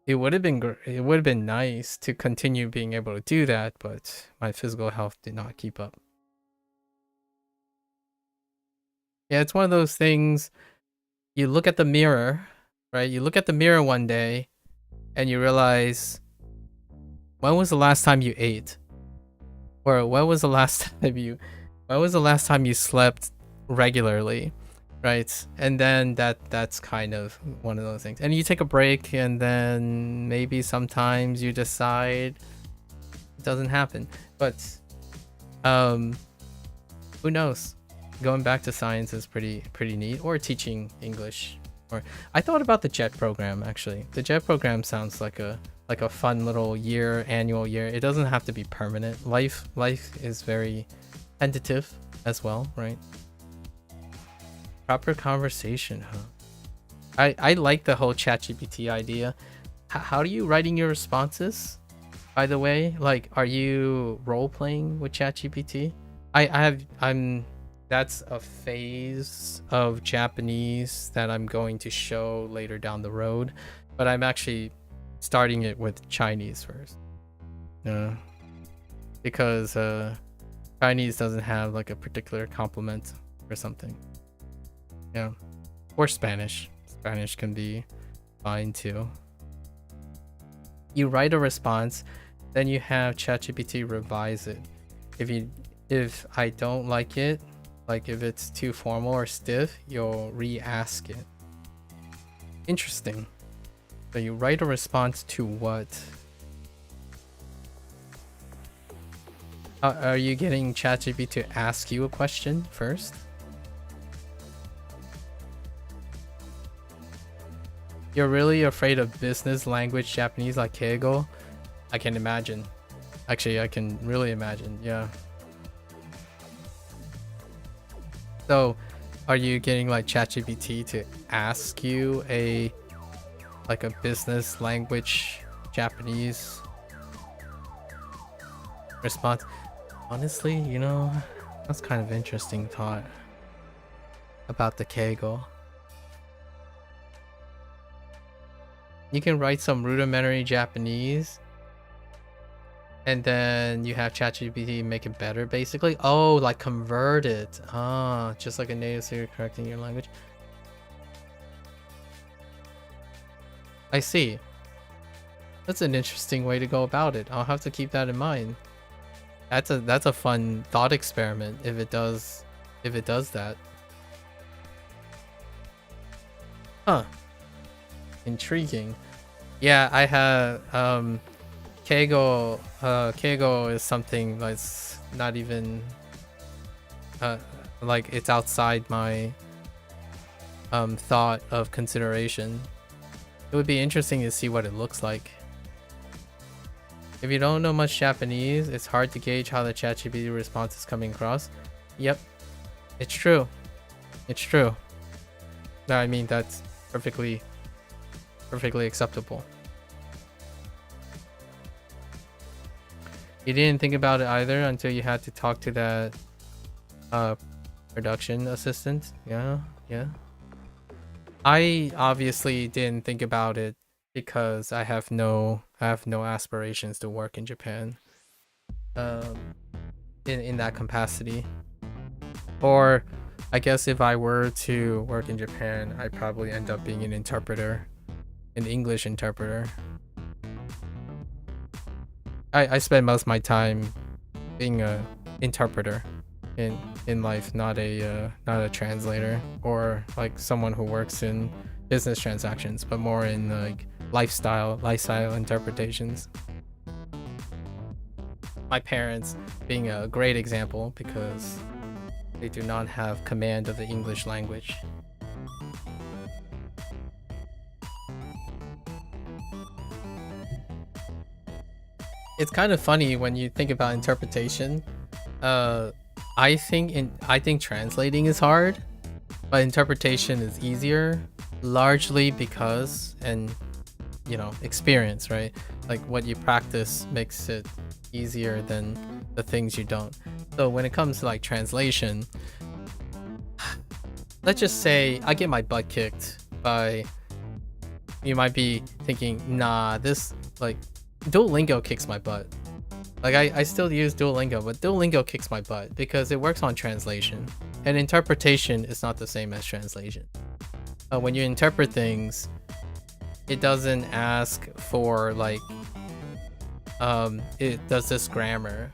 it would have been nice to continue being able to do that, but my physical health did not keep up. Yeah, it's one of those things. You look at the mirror, right? You look at the mirror one day and you realize, when was the last time you ate? Or when was the last time you slept regularly? Right? And then that's kind of one of those things. And you take a break and then maybe sometimes you decide it doesn't happen. But who knows? Going back to science is pretty neat, or teaching English. Or I thought about the JET program actually. The JET program sounds like a fun little annual year. It doesn't have to be permanent. Life is very tentative as well, right? Proper conversation, huh? I like the whole ChatGPT idea. How are you writing your responses, by the way? Like, are you role playing with ChatGPT? That's a phase of Japanese that I'm going to show later down the road, but I'm actually starting it with Chinese first. Because Chinese doesn't have like a particular complement or something. Yeah. Or Spanish. Spanish can be fine too. You write a response, then you have ChatGPT revise it. If I don't like it, like if it's too formal or stiff, you'll re-ask it. Interesting. So you write a response to what? Are you getting ChatGPT to ask you a question first? You're really afraid of business language Japanese like Keigo? I can imagine. Actually, I can really imagine, yeah. So, are you getting like ChatGPT to ask you a business language Japanese response? Honestly, you know, that's kind of interesting thought about the Keigo. You can write some rudimentary Japanese and then you have ChatGPT make it better, basically. Oh, like convert it. Ah, just like a native speaker correcting your language. I see. That's an interesting way to go about it. I'll have to keep that in mind. That's a fun thought experiment if it does that. Huh. Intriguing. Yeah, I have Keigo is something that's not even like it's outside my thought of consideration. It would be interesting to see what it looks like. If you don't know much Japanese, it's hard to gauge how the ChatGPT response is coming across. Yep, it's true. It's true. No, I mean, that's perfectly perfectly acceptable. You didn't think about it either until you had to talk to that production assistant. Yeah. I obviously didn't think about it because I have no aspirations to work in Japan in that capacity. Or I guess if I were to work in Japan, I'd probably end up being an interpreter, an English interpreter. I spend most of my time being a interpreter in life, not a translator or like someone who works in business transactions, but more in like lifestyle interpretations. My parents being a great example because they do not have command of the English language. It's kind of funny when you think about interpretation. I think translating is hard, but interpretation is easier, largely because, and you know, experience, right? Like what you practice makes it easier than the things you don't. So when it comes to like translation, let's just say I get my butt kicked by, you might be thinking, nah, this like Duolingo kicks my butt. Like I still use Duolingo, but Duolingo kicks my butt because it works on translation, and interpretation is not the same as translation. When you interpret things, it doesn't ask for like it does this grammar.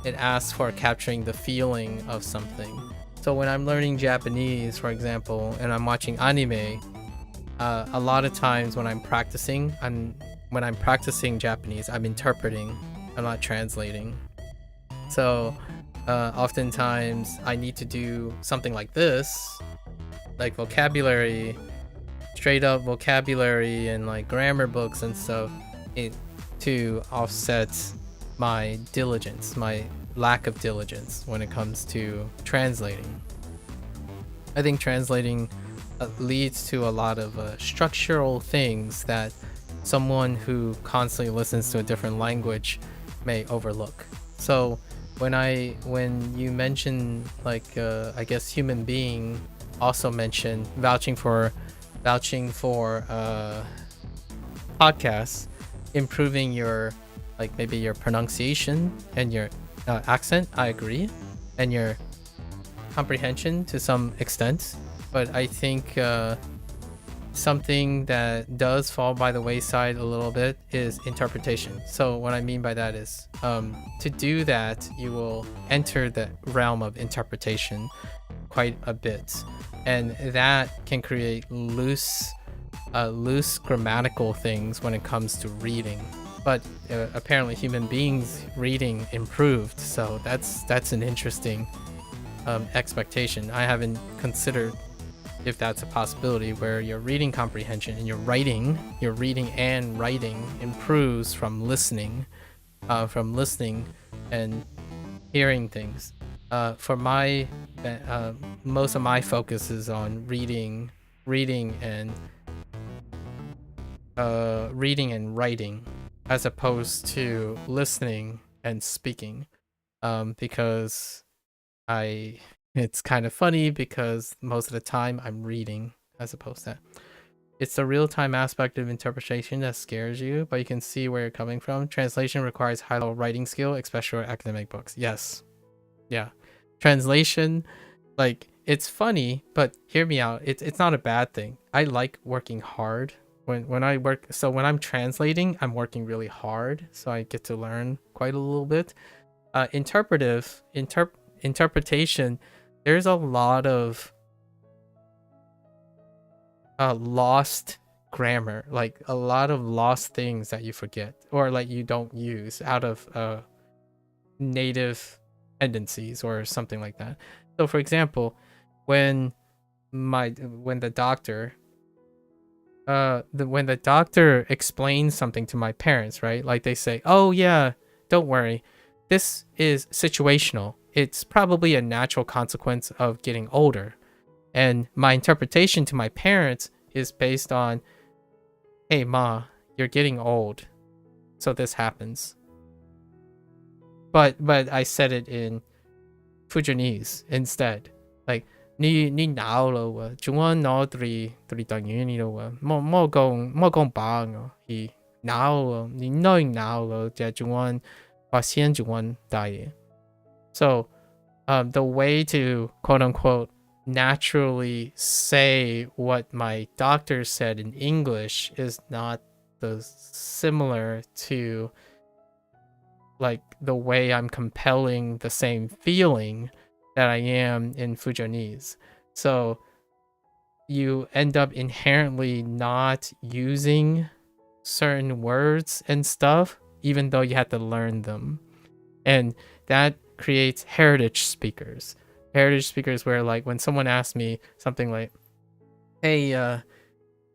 It asks for capturing the feeling of something. So when I'm learning Japanese, for example, and I'm watching anime, a lot of times when I'm practicing Japanese, I'm interpreting. I'm not translating. So oftentimes I need to do something like this, like vocabulary, straight up vocabulary and like grammar books and stuff, to offset my diligence, my lack of diligence when it comes to translating. I think translating leads to a lot of structural things that someone who constantly listens to a different language may overlook. So when you mention like I guess human being, also mention vouching for podcasts, improving your like maybe your pronunciation and your accent, I agree, and your comprehension to some extent. But I think something that does fall by the wayside a little bit is interpretation. So what I mean by that is to do that, you will enter the realm of interpretation quite a bit, and that can create loose grammatical things when it comes to reading. But apparently human beings reading improved, so that's an interesting expectation. I haven't considered if that's a possibility, where your reading comprehension and your reading and writing improves from listening and hearing things. For my most of my focus is on reading and writing, as opposed to listening and speaking, because it's kind of funny because most of the time I'm reading as opposed to that. It's the real-time aspect of interpretation that scares you, but you can see where you're coming from. Translation requires high-level writing skill, especially for academic books. Yes. Yeah. Translation, like, it's funny, but hear me out. It's not a bad thing. I like working hard. When I work, so when I'm translating, I'm working really hard, so I get to learn quite a little bit. Interpretation, there's a lot of lost grammar, like a lot of lost things that you forget or like you don't use out of native tendencies or something like that. So for example, when the doctor explains something to my parents, right? Like they say, "Oh yeah, don't worry. This is situational. It's probably a natural consequence of getting older." And my interpretation to my parents is based on, hey ma, you're getting old, so this happens. But I said it in Fujianese instead. Like, ni não lo, chúng nó three tầng ni lo, mo gong bang he now ni knowing now lo, chúng nó và xiên chúng nó die. So, the way to quote unquote naturally say what my doctor said in English is not similar to like the way I'm compelling the same feeling that I am in Fujianese. So you end up inherently not using certain words and stuff, even though you have to learn them. And that creates heritage speakers. Heritage speakers where like when someone asks me something like, hey,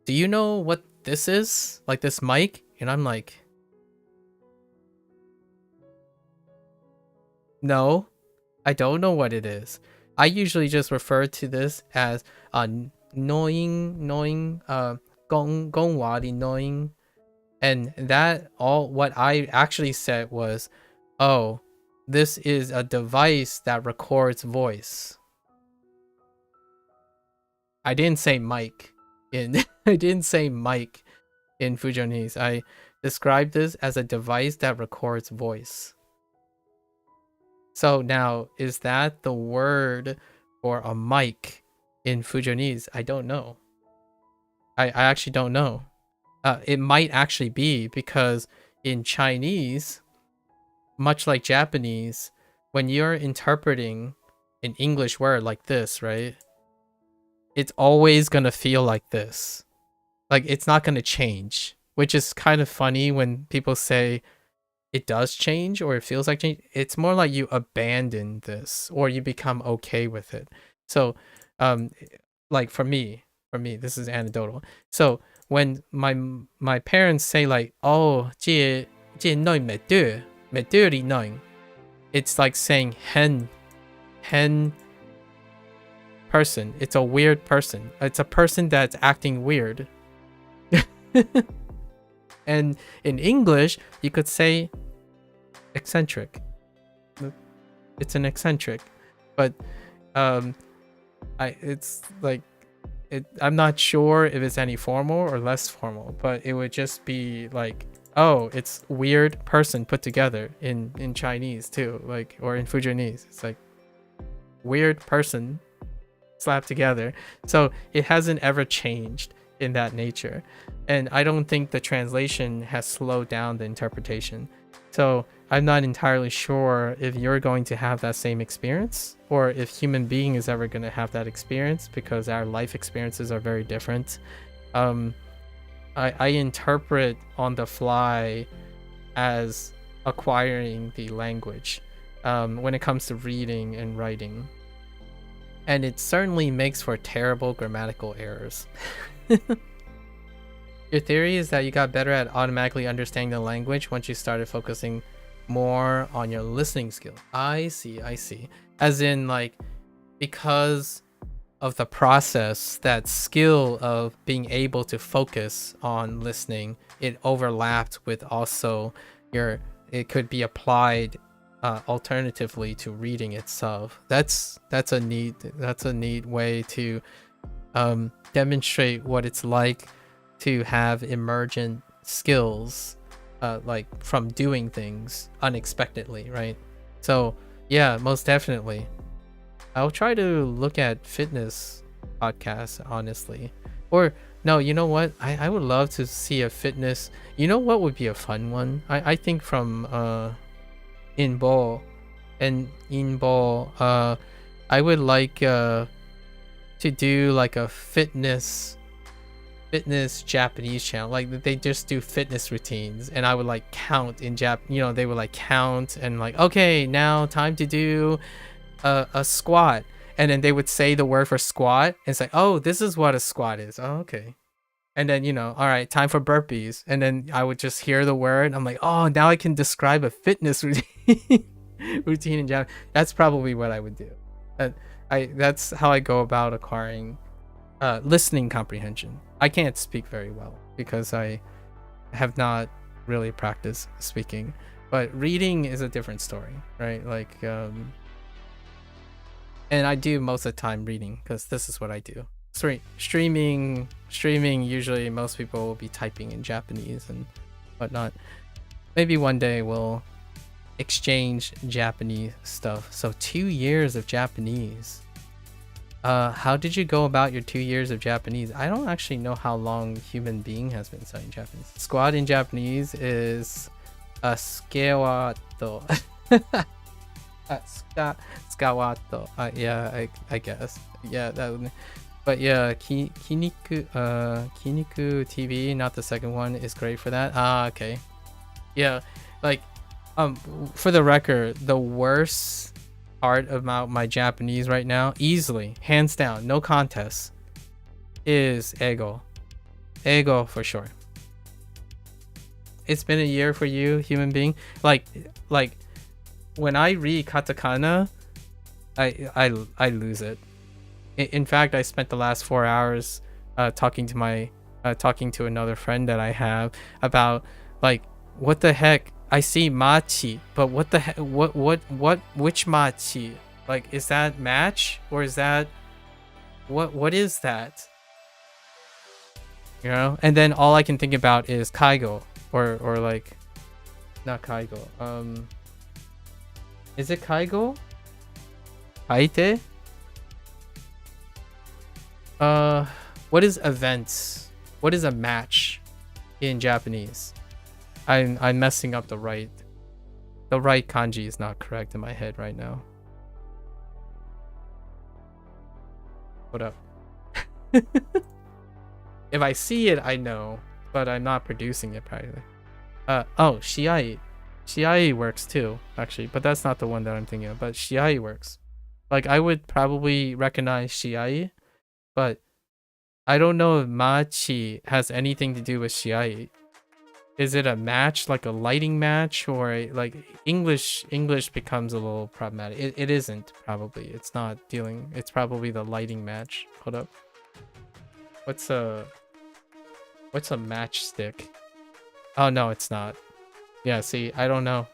do you know what this is? Like this mic? And I'm like, no, I don't know what it is. I usually just refer to this as knowing knowing. And that all what I actually said was, oh, this is a device that records voice. I didn't say mic in I didn't say mic in Fujianese. I described this as a device that records voice. So now, is that the word for a mic in Fujianese? I don't know. I actually don't know. It might actually be, because in Chinese, much like Japanese, when you're interpreting an English word like this, right? It's always gonna feel like this. Like, it's not gonna change, which is kind of funny when people say it does change or it feels like change. It's more like you abandon this or you become okay with it. So, like for me, this is anecdotal. So when my parents say like, oh, 这内没对里内, it's like saying hen person. It's a weird person. It's a person that's acting weird. And in English, you could say eccentric. It's an eccentric, but it's like I'm not sure if it's any formal or less formal, but it would just be like, oh, it's weird person put together in Chinese too, like, or in Fujianese. It's like weird person slapped together. So it hasn't ever changed in that nature. And I don't think the translation has slowed down the interpretation. So I'm not entirely sure if you're going to have that same experience or if human being is ever going to have that experience, because our life experiences are very different. I interpret on the fly as acquiring the language when it comes to reading and writing. And it certainly makes for terrible grammatical errors. Your theory is that you got better at automatically understanding the language once you started focusing more on your listening skill. I see. As in, like, because of the process, that skill of being able to focus on listening, it overlapped with also it could be applied alternatively to reading itself. That's a neat way to demonstrate what it's like to have emergent skills, like from doing things unexpectedly, right? So yeah, most definitely. I'll try to look at fitness podcasts, honestly. Or no, you know what? I would love to see a fitness. You know what would be a fun one? I think from Inbo, I would like to do like a fitness Japanese channel. Like they just do fitness routines, and I would like count in they would like count and like, okay, now time to do a squat, and then they would say the word for squat and it's like, oh, this is what a squat is. Oh, okay. And then, all right, time for burpees, and then I would just hear the word and I'm like, oh, now I can describe a fitness routine in Japan. That's probably what I would do. That's how I go about acquiring listening comprehension. I can't speak very well, because I have not really practiced speaking. But reading is a different story, right? Like, and I do most of the time reading because this is what I do. Streaming, usually most people will be typing in Japanese and whatnot. Maybe one day we'll exchange Japanese stuff. So 2 years of Japanese. How did you go about your 2 years of Japanese? I don't actually know how long human being has been studying Japanese. Squad in Japanese is skewato. Skawato. Yeah, I guess. Yeah, that would. But yeah, Kiniku TV, not the second one, is great for that. Okay. Yeah, like, for the record, the worst part about my Japanese right now, easily, hands down, no contest, is ego. Ego for sure. It's been a year for you, human being. Like when I read katakana, I lose it. In fact, I spent the last 4 hours talking to another friend that I have about, like, what the heck. I see machi, but what the heck? Which machi? Like, is that match or is that what is that? You know? And then all I can think about is kaigo or like, not kaigo. Is it kaigo? Kaite? What is events? What is a match in Japanese? I'm messing up the right kanji is not correct in my head right now. What up? If I see it, I know, but I'm not producing it probably. Oh, shiai. Shiai works too, actually, but that's not the one that I'm thinking of, but shiai works. Like, I would probably recognize shiai, but I don't know if machi has anything to do with shiai. Is it a match, like a lighting match, or like English becomes a little problematic. It isn't, probably. It's not dealing. It's probably the lighting match. Hold up. What's a matchstick? Oh no, it's not. Yeah, see, I don't know.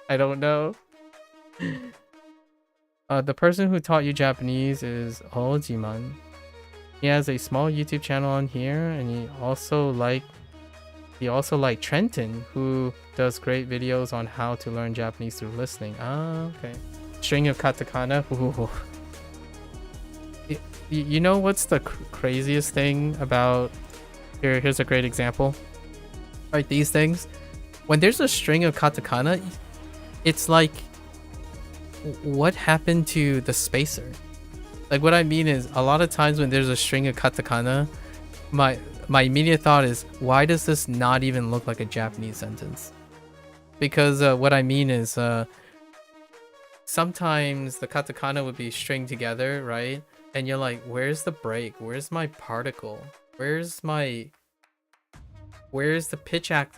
I don't know. The person who taught you Japanese is Hojiman. He has a small YouTube channel on here, and he also liked Trenton, who does great videos on how to learn Japanese through listening. Ah, okay. String of katakana. Ooh. You know what's the craziest thing about... Here's a great example. Right, these things. When there's a string of katakana, it's like... What happened to the spacer? Like, what I mean is, a lot of times when there's a string of katakana, my immediate thought is, why does this not even look like a Japanese sentence? Because what I mean is, sometimes the katakana would be stringed together, right? And you're like, where's the break? Where's my particle? Where's the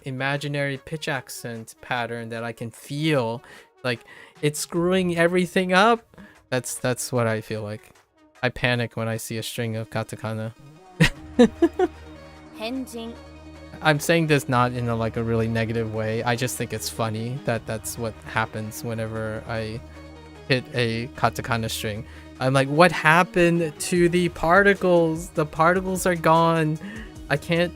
imaginary pitch accent pattern that I can feel? Like, it's screwing everything up. That's what I feel like. I panic when I see a string of katakana. I'm saying this not in a really negative way. I just think it's funny that that's what happens whenever I hit a katakana string. I'm like, what happened to the particles? The particles are gone. I can't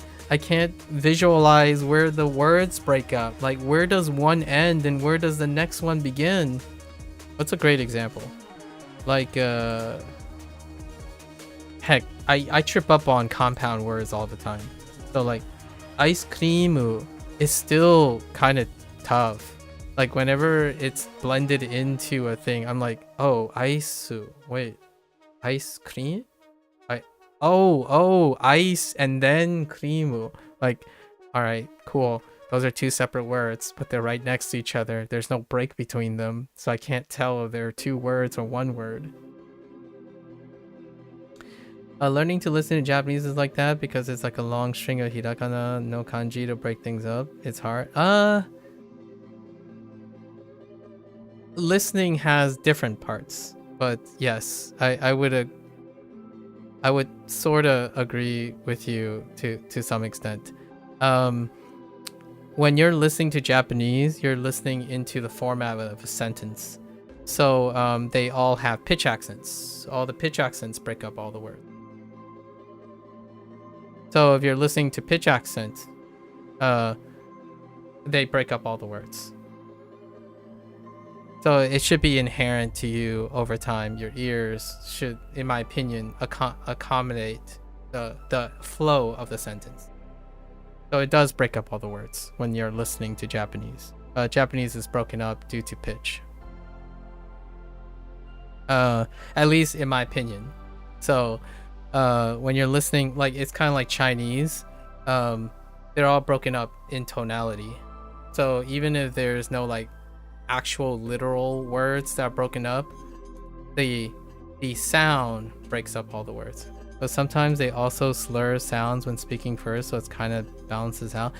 visualize where the words break up. Like, where does one end and where does the next one begin? What's a great example? Like, heck, I trip up on compound words all the time. So like, ice cream is still kind of tough. Like, whenever it's blended into a thing, I'm like, oh, ice cream? Ice and then cream. Like, all right, cool. Those are two separate words, but they're right next to each other. There's no break between them, so I can't tell if they're two words or one word. Learning to listen to Japanese is like that because it's like a long string of hirakana, no kanji to break things up. It's hard. Listening has different parts, but yes, I would I would sort of agree with you to some extent. When you're listening to Japanese, you're listening into the format of a sentence. So they all have pitch accents. All the pitch accents break up all the words. So if you're listening to pitch accent, they break up all the words. So it should be inherent to you over time. Your ears should, in my opinion, accommodate the flow of the sentence. So it does break up all the words when you're listening to Japanese. Japanese is broken up due to pitch. At least in my opinion. So when you're listening, like it's kind of like Chinese. They're all broken up in tonality. So even if there's no like actual literal words that are broken up, the sound breaks up all the words. But sometimes they also slur sounds when speaking first, so it's kind of balances out.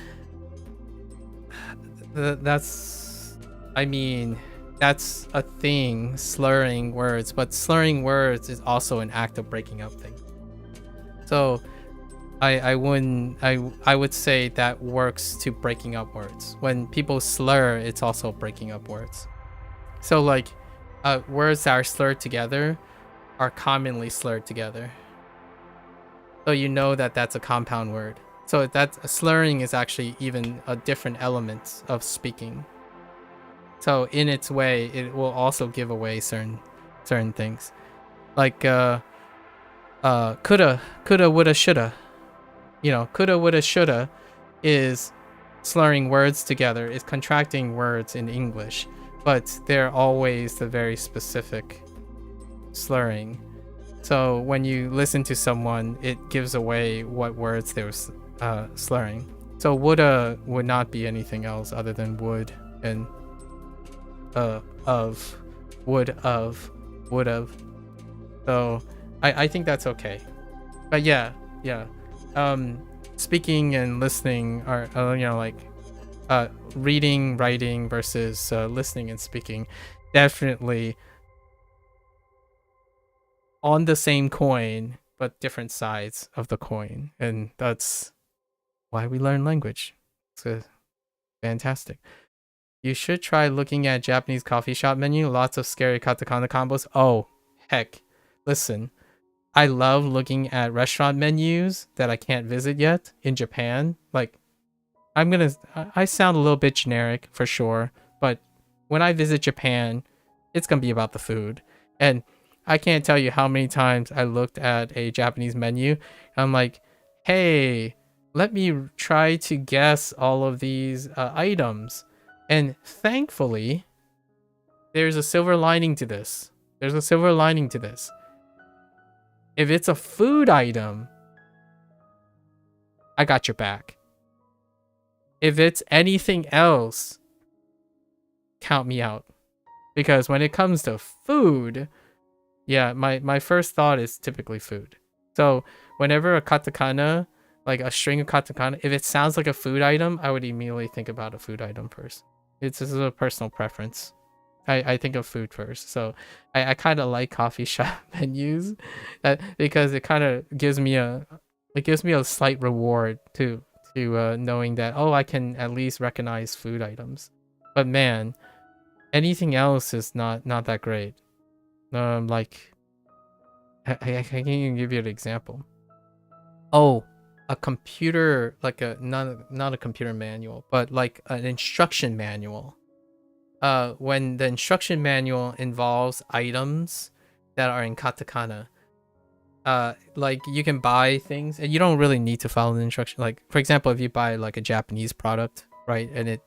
That's a thing, slurring words, but slurring words is also an act of breaking up things. So I would say that works to breaking up words. When people slur, it's also breaking up words. So like words that are slurred together are commonly slurred together. So you know that that's a compound word. So that slurring is actually even a different element of speaking. So in its way, it will also give away certain things. Like coulda, woulda, shoulda. You know, coulda, woulda, shoulda is slurring words together, is contracting words in English, but they're always the very specific slurring. So when you listen to someone, it gives away what words they were slurring. So woulda would not be anything else other than would and of, would of, would have. So I think that's okay. But yeah. Speaking and listening are reading, writing versus listening and speaking, definitely on the same coin but different sides of the coin, and that's why we learn language. It's fantastic. You should try looking at Japanese coffee shop menu. Lots of scary katakana combos. Oh heck, listen, I love looking at restaurant menus that I can't visit yet in Japan. Like, I sound a little bit generic for sure, but when I visit Japan, it's gonna be about the food. And I can't tell you how many times I looked at a Japanese menu. I'm like, hey, let me try to guess all of these items. And thankfully, there's a silver lining to this. If it's a food item, I got your back. If it's anything else, count me out. Because when it comes to food, yeah, my first thought is typically food. So whenever a katakana, like a string of katakana, if it sounds like a food item, I would immediately think about a food item first. This is a personal preference. I think of food first. So I kind of like coffee shop menus because it kind of gives me a slight reward to knowing that, oh, I can at least recognize food items. But man, anything else is not that great. Like I can even give you an example. Oh, a computer, like a not a computer manual, but like an instruction manual. When the instruction manual involves items that are in katakana, like you can buy things and you don't really need to follow the instruction. Like for example, if you buy like a Japanese product, right, and it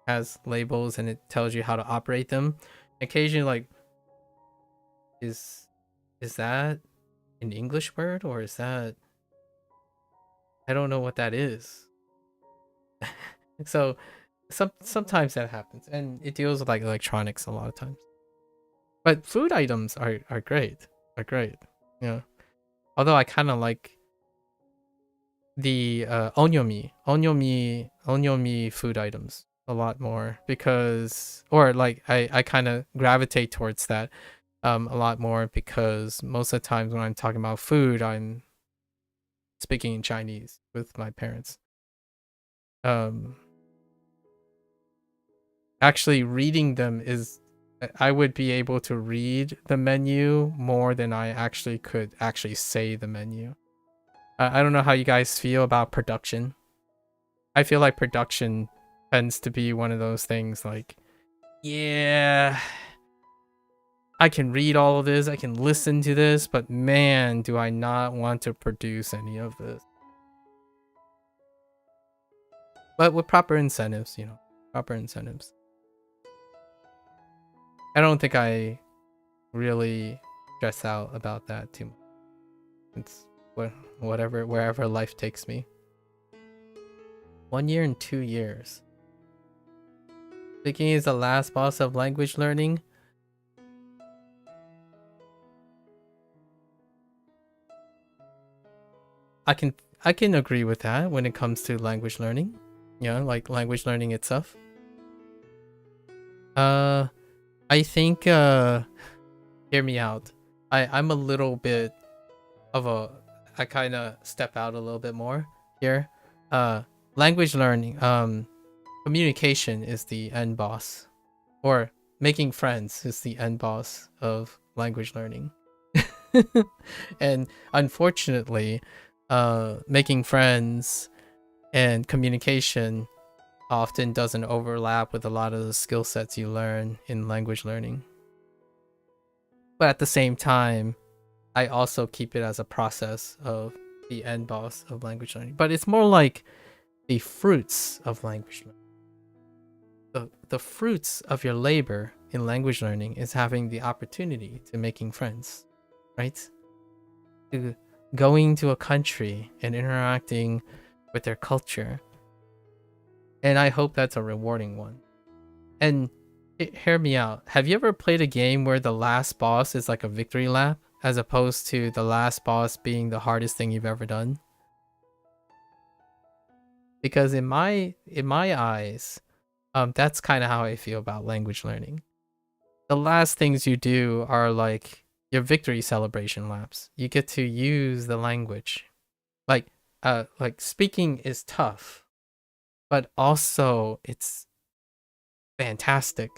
has labels and it tells you how to operate them, occasionally like, is that an English word or is that, I don't know what that is. So sometimes that happens, and it deals with like electronics a lot of times. But food items are great. Yeah. Although I kind of like the onyomi food items a lot more because, or like I kind of gravitate towards that a lot more, because most of the times when I'm talking about food, I'm speaking in Chinese with my parents. Actually reading them is, I would be able to read the menu more than I actually could actually say the menu. I don't know how you guys feel about production. I feel like production tends to be one of those things like, yeah, I can read all of this, I can listen to this, but man, do I not want to produce any of this. But with proper incentives, you know, proper incentives. I don't think I really stress out about that too much. It's whatever, wherever life takes me. 1 year and 2 years. Speaking is the last boss of language learning. I can agree with that when it comes to language learning. Yeah, like language learning itself. I think hear me out. I'm a little bit of a, I kind of step out a little bit more here. Language learning, communication is the end boss, or making friends is the end boss of language learning. And unfortunately, making friends and communication often doesn't overlap with a lot of the skill sets you learn in language learning. But at the same time, I also keep it as a process of the end boss of language learning. But it's more like the fruits of language learning. The fruits of your labor in language learning is having the opportunity to making friends, right? To going to a country and interacting with their culture. And I hope that's a rewarding one. And hear me out. Have you ever played a game where the last boss is like a victory lap, as opposed to the last boss being the hardest thing you've ever done? Because in my eyes, that's kind of how I feel about language learning. The last things you do are like your victory celebration laps. You get to use the language. Like speaking is tough, but also it's fantastic.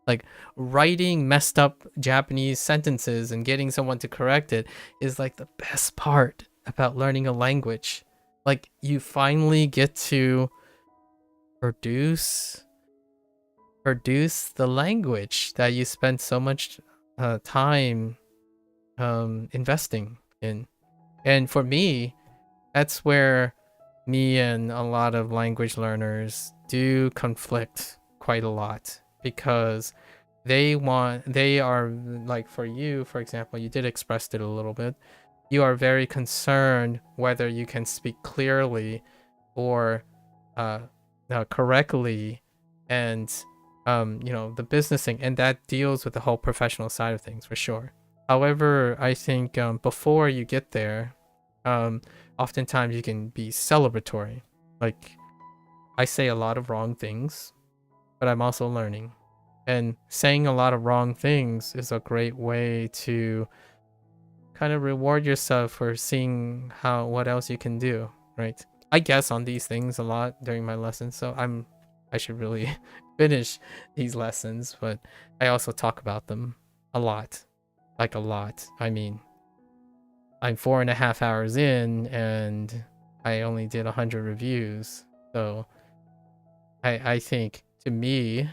Like writing messed up Japanese sentences and getting someone to correct it is like the best part about learning a language. Like you finally get to produce the language that you spent so much time investing in. And for me, that's where me and a lot of language learners do conflict quite a lot, because they are like, for you, for example, you did express it a little bit. You are very concerned whether you can speak clearly or correctly, and you know, the business thing, and that deals with the whole professional side of things for sure. However, I think before you get there, oftentimes you can be celebratory. Like, I say a lot of wrong things, but I'm also learning. And saying a lot of wrong things is a great way to kind of reward yourself for seeing what else you can do, right? I guess on these things a lot during my lessons, so I should really finish these lessons, but I also talk about them a lot. Like a lot. I mean, I'm 4.5 hours in and I only did 100 reviews. So I think, to me,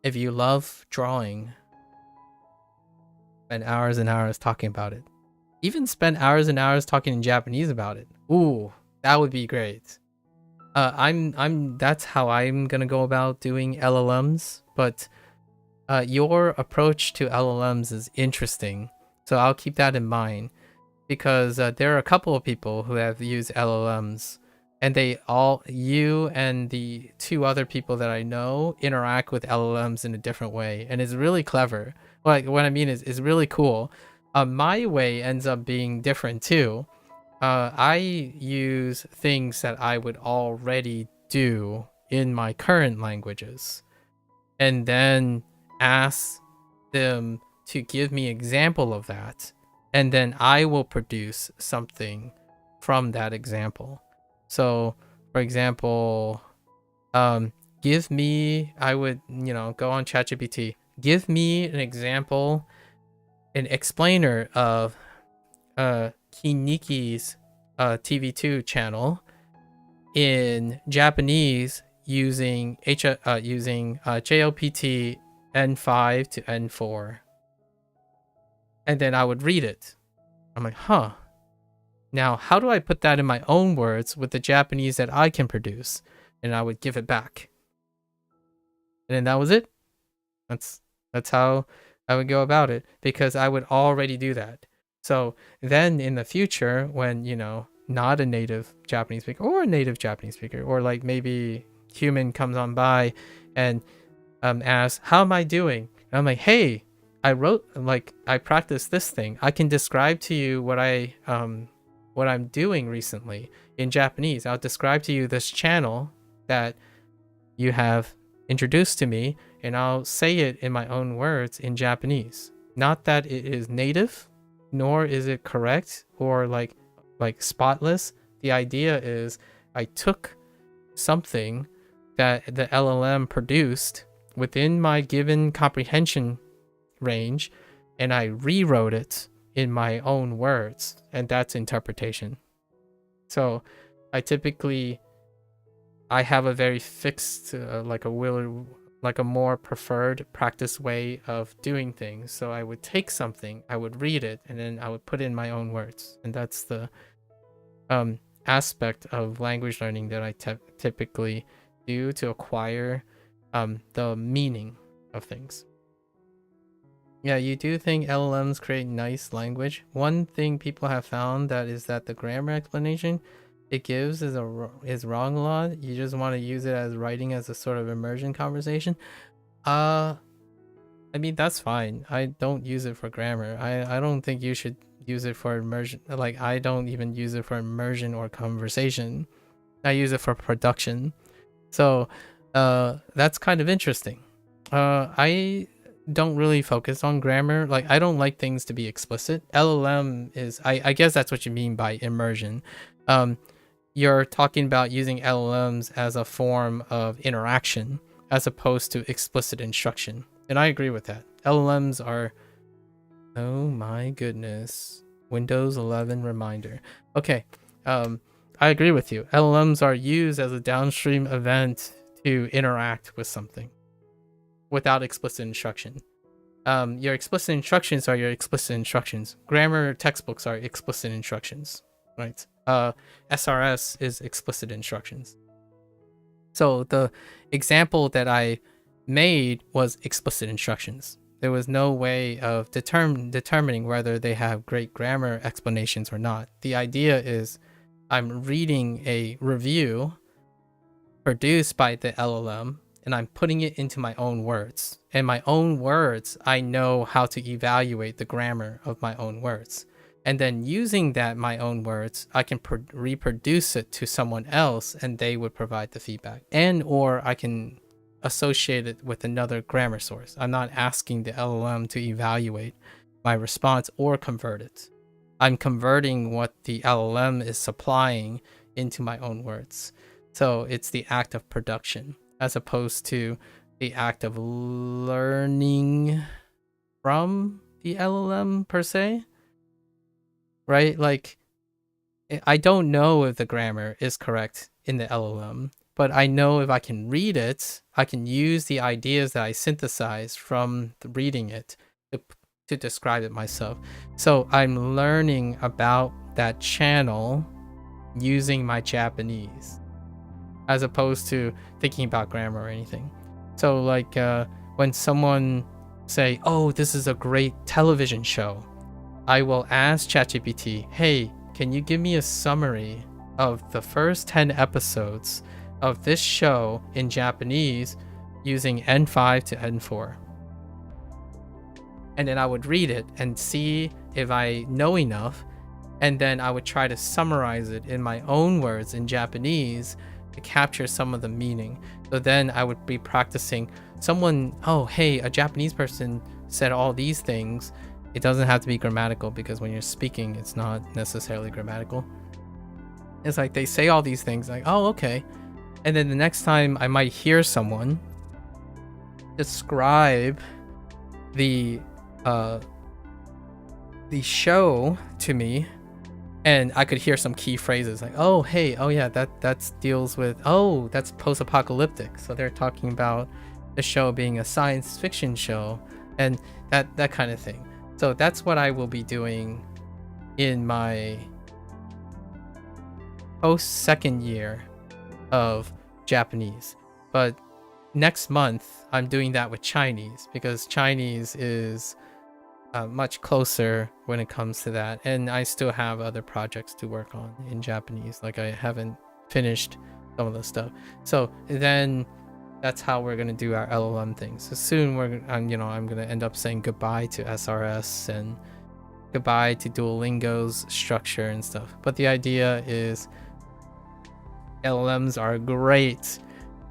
if you love drawing, spend hours and hours talking about it. Even spend hours and hours talking in Japanese about it. Ooh, that would be great. That's how I'm gonna go about doing LLMs, but your approach to LLMs is interesting, so I'll keep that in mind, because there are a couple of people who have used LLMs, and you and the 2 other people that I know interact with LLMs in a different way, and it's really clever. Like, what I mean is really cool. My way ends up being different too. I use things that I would already do in my current languages, and then ask them to give me example of that, and then I will produce something from that example. So, for example, give me, I would, go on ChatGPT, give me an example, an explainer of Kiniki's TV2 channel in Japanese using JLPT N5 to N4. And then I would read it. I'm like, huh. Now, how do I put that in my own words with the Japanese that I can produce? And I would give it back. And then that was it. That's how I would go about it, because I would already do that. So then in the future, when, not a native Japanese speaker or a native Japanese speaker, or like maybe human comes on by and asks, how am I doing? And I'm like, hey, I practiced this thing. I can describe to you what I'm doing recently in Japanese. I'll describe to you this channel that you have introduced to me, and I'll say it in my own words in Japanese. Not that it is native, nor is it correct or like spotless. The idea is I took something that the LLM produced within my given comprehension range, and I rewrote it in my own words, and that's interpretation. So I have a very fixed, like a more preferred practice way of doing things. So I would take something, I would read it, and then I would put in my own words. And that's the aspect of language learning that I typically do to acquire the meaning of things. Yeah, you do think LLMs create nice language. One thing people have found is that the grammar explanation it gives is wrong a lot. You just want to use it as writing as a sort of immersion conversation. I mean, that's fine. I don't use it for grammar. I don't think you should use it for immersion. Like, I don't even use it for immersion or conversation. I use it for production. So that's kind of interesting. I don't really focus on grammar. Like, I don't like things to be explicit. LLM is, I guess that's what you mean by immersion. You're talking about using LLMs as a form of interaction as opposed to explicit instruction. And I agree with that. LLMs are, oh my goodness, Windows 11 reminder. Okay, I agree with you. LLMs are used as a downstream event to interact with something without explicit instruction. Your explicit instructions are your explicit instructions. Grammar textbooks are explicit instructions, right? SRS is explicit instructions. So the example that I made was explicit instructions. There was no way of determining whether they have great grammar explanations or not. The idea is I'm reading a review produced by the LLM, and I'm putting it into my own words. In my own words, I know how to evaluate the grammar of my own words. And then using that, my own words, I can reproduce it to someone else, and they would provide the feedback. Or I can associate it with another grammar source. I'm not asking the LLM to evaluate my response or convert it. I'm converting what the LLM is supplying into my own words. So it's the act of production as opposed to the act of learning from the LLM per se, right? Like, I don't know if the grammar is correct in the LLM, but I know if I can read it, I can use the ideas that I synthesize from reading it to describe it myself. So I'm learning about that channel using my Japanese, as opposed to thinking about grammar or anything. So like when someone say, oh, this is a great television show, I will ask ChatGPT, hey, can you give me a summary of the first 10 episodes of this show in Japanese using N5 to N4? And then I would read it and see if I know enough, and then I would try to summarize it in my own words in Japanese to capture some of the meaning. So then I would be practicing someone, oh, hey, a Japanese person said all these things, it doesn't have to be grammatical, because when you're speaking, it's not necessarily grammatical. It's like they say all these things like, oh, okay. And then the next time I might hear someone describe the show to me, and I could hear some key phrases like, oh, hey, oh yeah, that deals with, oh, that's post-apocalyptic. So they're talking about the show being a science fiction show, and that kind of thing. So that's what I will be doing in my post second year of Japanese. But next month I'm doing that with Chinese, because Chinese is much closer when it comes to that, and I still have other projects to work on in Japanese. Like, I haven't finished some of the stuff. So then that's how we're gonna do our LLM things. So soon I'm gonna end up saying goodbye to SRS and goodbye to Duolingo's structure and stuff. But the idea is LLMs are great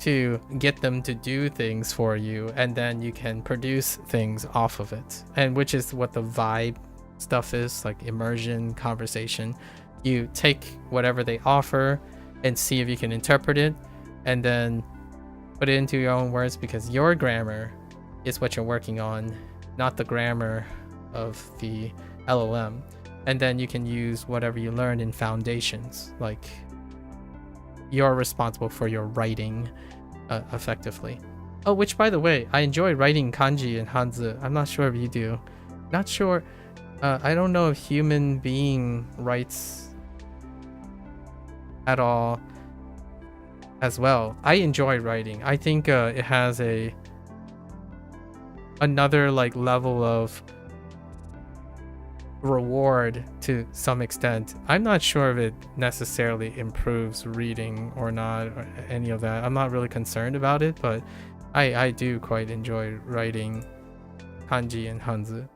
to get them to do things for you, and then you can produce things off of it, and which is what the vibe stuff is, like immersion, conversation. You take whatever they offer and see if you can interpret it, and then put it into your own words, because your grammar is what you're working on, not the grammar of the LLM. And then you can use whatever you learned in foundations, like you're responsible for your writing effectively. Oh, which, by the way, I enjoy writing kanji and Hanzi. I'm not sure if you do. Not sure. I don't know if human being writes at all as well. I enjoy writing. I think it has another like level of reward to some extent. I'm not sure if it necessarily improves reading or not, or any of that. I'm not really concerned about it, but I do quite enjoy writing kanji and Hanzi.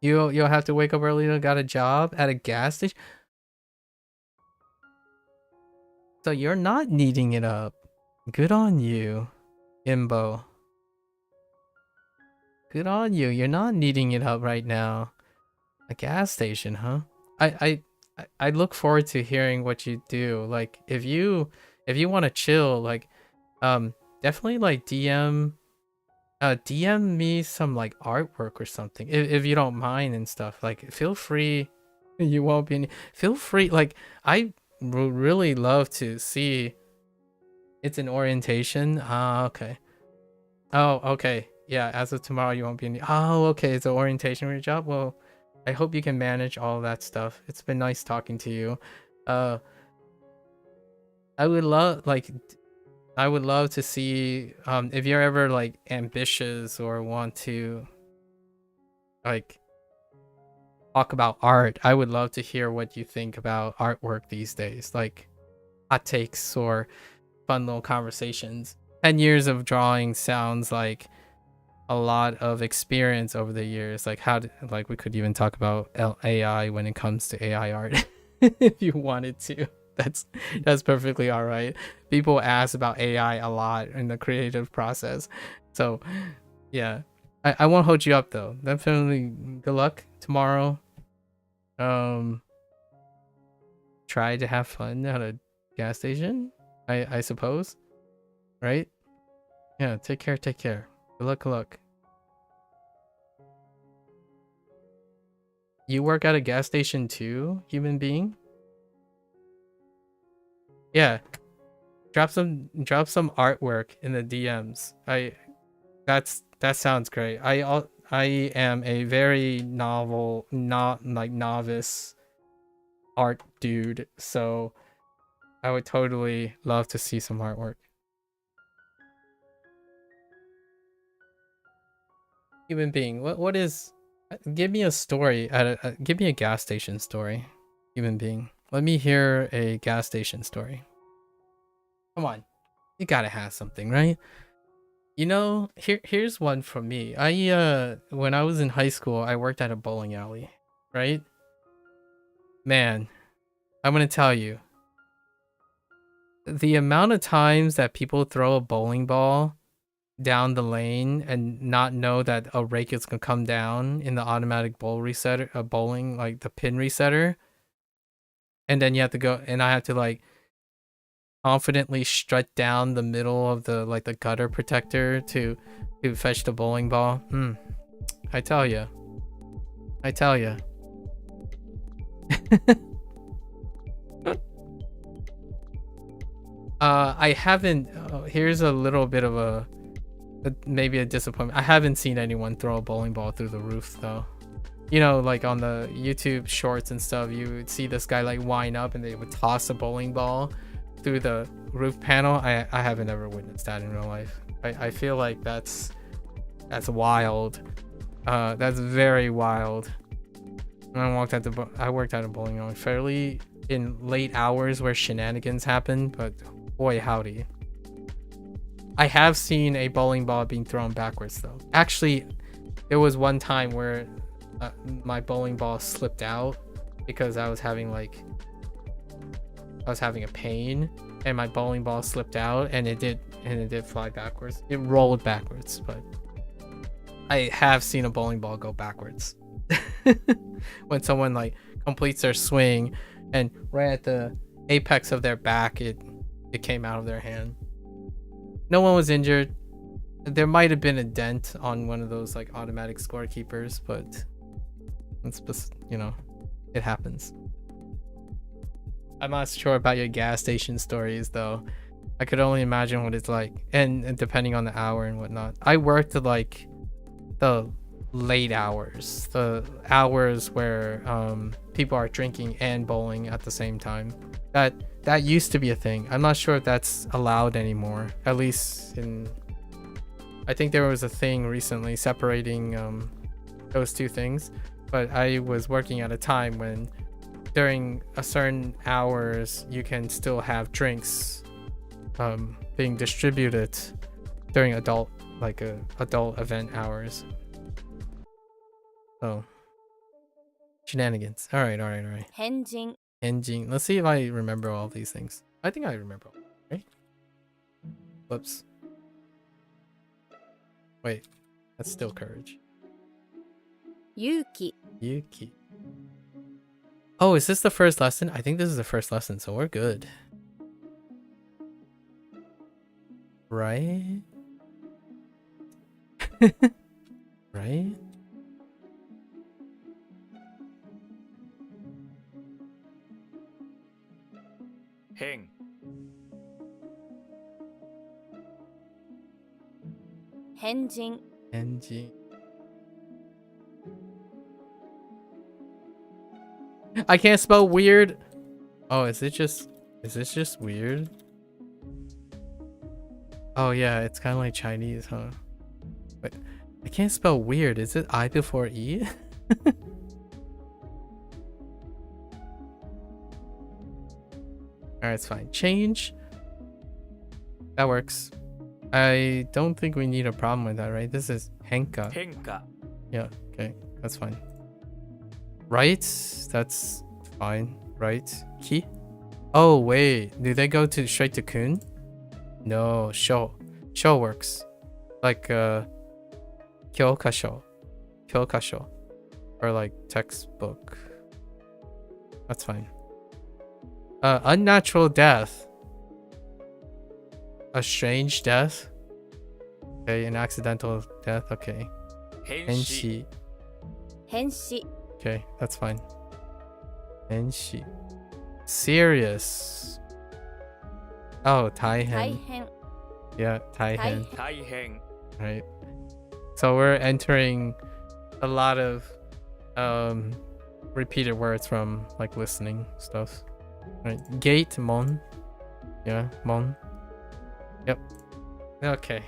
You'll have to wake up early to got a job at a gas station. So you're not needing it up. Good on you, Imbo. Good on you. You're not needing it up right now. A gas station, huh? I look forward to hearing what you do. Like, if you want to chill, like definitely like DM me some like artwork or something, if you don't mind and stuff. Like, feel free. You won't be feel free. Like, I would really love to see. It's an orientation. Okay. Oh, okay. Yeah, as of tomorrow, you won't be in the... Oh, okay, it's an orientation for your job. Well, I hope you can manage all that stuff. It's been nice talking to you. I would love to see if you're ever like ambitious or want to like talk about art. I would love to hear what you think about artwork these days, like hot takes or fun little conversations. 10 years of drawing sounds like a lot of experience over the years. Like, like we could even talk about AI when it comes to AI art if you wanted to. That's perfectly all right. People ask about AI a lot in the creative process. So yeah, I won't hold you up though. Definitely good luck tomorrow. Try to have fun at a gas station, I suppose. Right? Yeah, take care. Good luck. You work at a gas station too, human being? Yeah. Drop some artwork in the DMs. That sounds great. I am a very novice art dude, so I would totally love to see some artwork. Human being, what is... Give me a story give me a gas station story. Human being, let me hear a gas station story. Come on, you gotta have something, right? You know, here's one from me. When I was in high school, I worked at a bowling alley, right? Man, I'm gonna tell you, the amount of times that people throw a bowling ball down the lane and not know that a rake is gonna come down in the automatic bowling, like the pin resetter, and then you have to go, and I have to like confidently strut down the middle of the like the gutter protector to fetch the bowling ball. I tell you. I haven't. Here's a little bit of maybe a disappointment. I haven't seen anyone throw a bowling ball through the roof though. You know, like on the YouTube shorts and stuff, you would see this guy like wind up and they would toss a bowling ball through the roof panel. I haven't ever witnessed that in real life. I feel like that's wild. That's very wild. When I worked at a bowling alley fairly in late hours where shenanigans happen, but boy howdy. I have seen a bowling ball being thrown backwards though. Actually, there was one time where my bowling ball slipped out because I was having a pain, and my bowling ball slipped out, and it did fly backwards. It rolled backwards, but I have seen a bowling ball go backwards. When someone like completes their swing and right at the apex of their back it came out of their hand. No one was injured. There might have been a dent on one of those like automatic scorekeepers, but it's just, you know, it happens. I'm not sure about your gas station stories though. I could only imagine what it's like, and depending on the hour and whatnot. I worked at like the late hours, the hours where people are drinking and bowling at the same time. That used to be a thing. I'm not sure if that's allowed anymore, at least I think there was a thing recently separating those two things, but I was working at a time when during a certain hours you can still have drinks being distributed during adult event hours. Oh, shenanigans. All right. 変人 Engine. Let's see if I remember all these things. I think I remember. Right? Whoops. Wait, that's still courage. 勇気 Yuki. Oh, is this the first lesson? I think this is the first lesson, so we're good. Right? Right? Hang. 変人 Engine. I can't spell weird. Oh, is this just weird? Oh yeah, it's kind of like Chinese, huh? Wait, I can't spell weird. Is it I before E? Alright, it's fine. Change. That works. I don't think we need a problem with that, right? This is henka. 変化 Yeah, okay. That's fine. Right? That's fine. Right? Ki? Oh, wait. Do they go straight to kun? No, sho. Sho works. Like, kyokasho. Kyokasho. Or like textbook. That's fine. Unnatural death. A strange death. Okay, an accidental death. Okay. 変死 Enshi. 変死 Okay, that's fine. Enshi. Serious. Oh, 大 Taihen. 変 Yeah, Taihen. 大変 Right. So we're entering a lot of repeated words from like listening stuff. Right. Gate mon. Yeah, mon. Yep. Okay.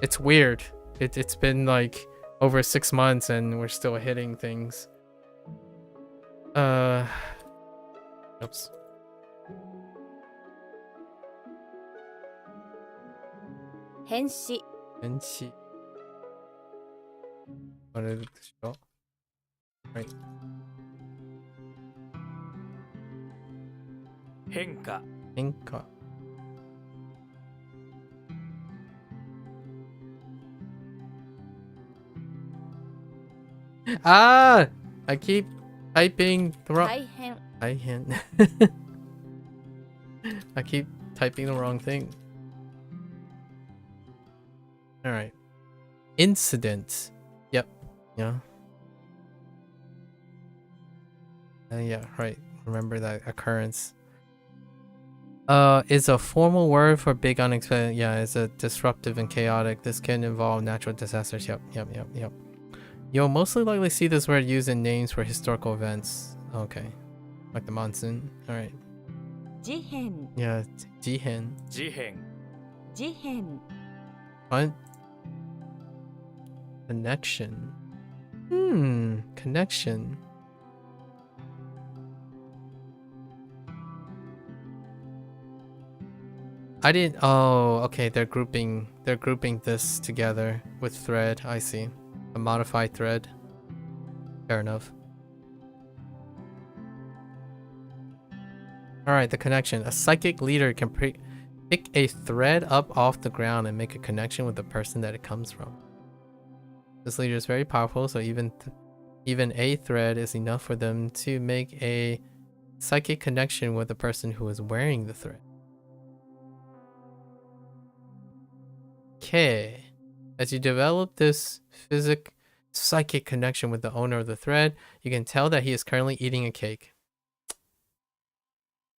It's weird. It's been like over 6 months and we're still hitting things. Oops. 変死 Enshi. What is it? Show? Right. 変化 Inka. Ah! I keep typing the wrong. 大変 I can. I keep typing the wrong thing. All right. Incident. Yep. Yeah. Yeah. Right. Remember that occurrence. Is a formal word for big unexpected. Yeah, it's a disruptive and chaotic. This can involve natural disasters. Yep. You'll mostly likely see this word used in names for historical events. Okay. Like the monsoon. All right. 事変 Yeah. Jihen. 事変 事変 What? Connection. Connection. I didn't. Oh, okay. They're grouping this together with thread. I see. A modified thread. Fair enough. All right. The connection. A psychic leader can pick a thread up off the ground and make a connection with the person that it comes from. This leader is very powerful, so even a thread is enough for them to make a psychic connection with the person who is wearing the thread. Okay. As you develop this psychic connection with the owner of the thread, you can tell that he is currently eating a cake.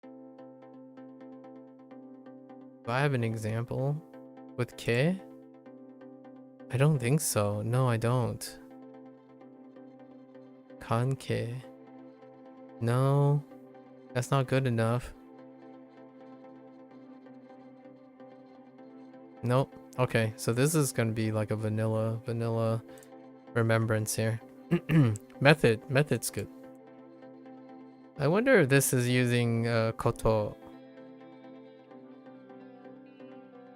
Do I have an example with K? I don't think so. No, I don't. Kanke. No, that's not good enough. Nope. Okay, so this is gonna be like a vanilla remembrance here. Method's good. I wonder if this is using koto,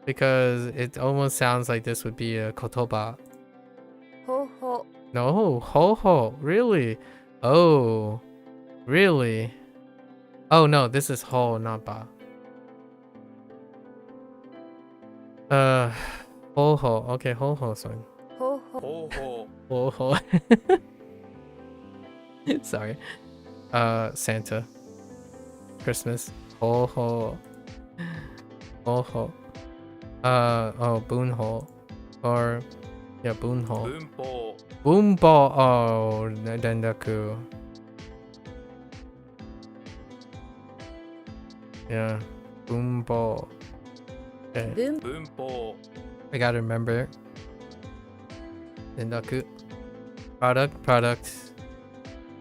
because it almost sounds like this would be a kotoba. 方法 No, ho, really? Oh, really? Oh no, this is ho, not ba. Ho ho. Okay, ho ho son. 方法 ほうほ Ho ho. Sorry. Santa. Christmas. Ho ho. Ho ho. Oh, boon ho. Or, yeah, boon う ho. 文法 Boombo. Oh, dendaku. Yeah, boombo. Okay. 文文法 I gotta remember. Dendaku. Product.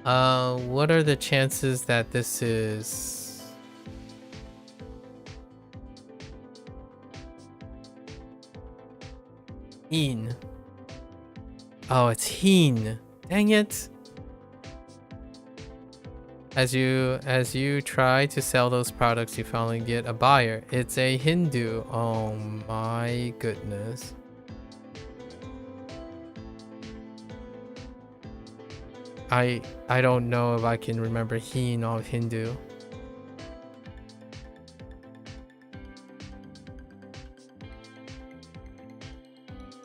What are the chances that this is Heen? Oh, it's Heen. Dang it. As you try to sell those products, you finally get a buyer. It's a Hindu. Oh my goodness. I don't know if I can remember Heen of Hindu.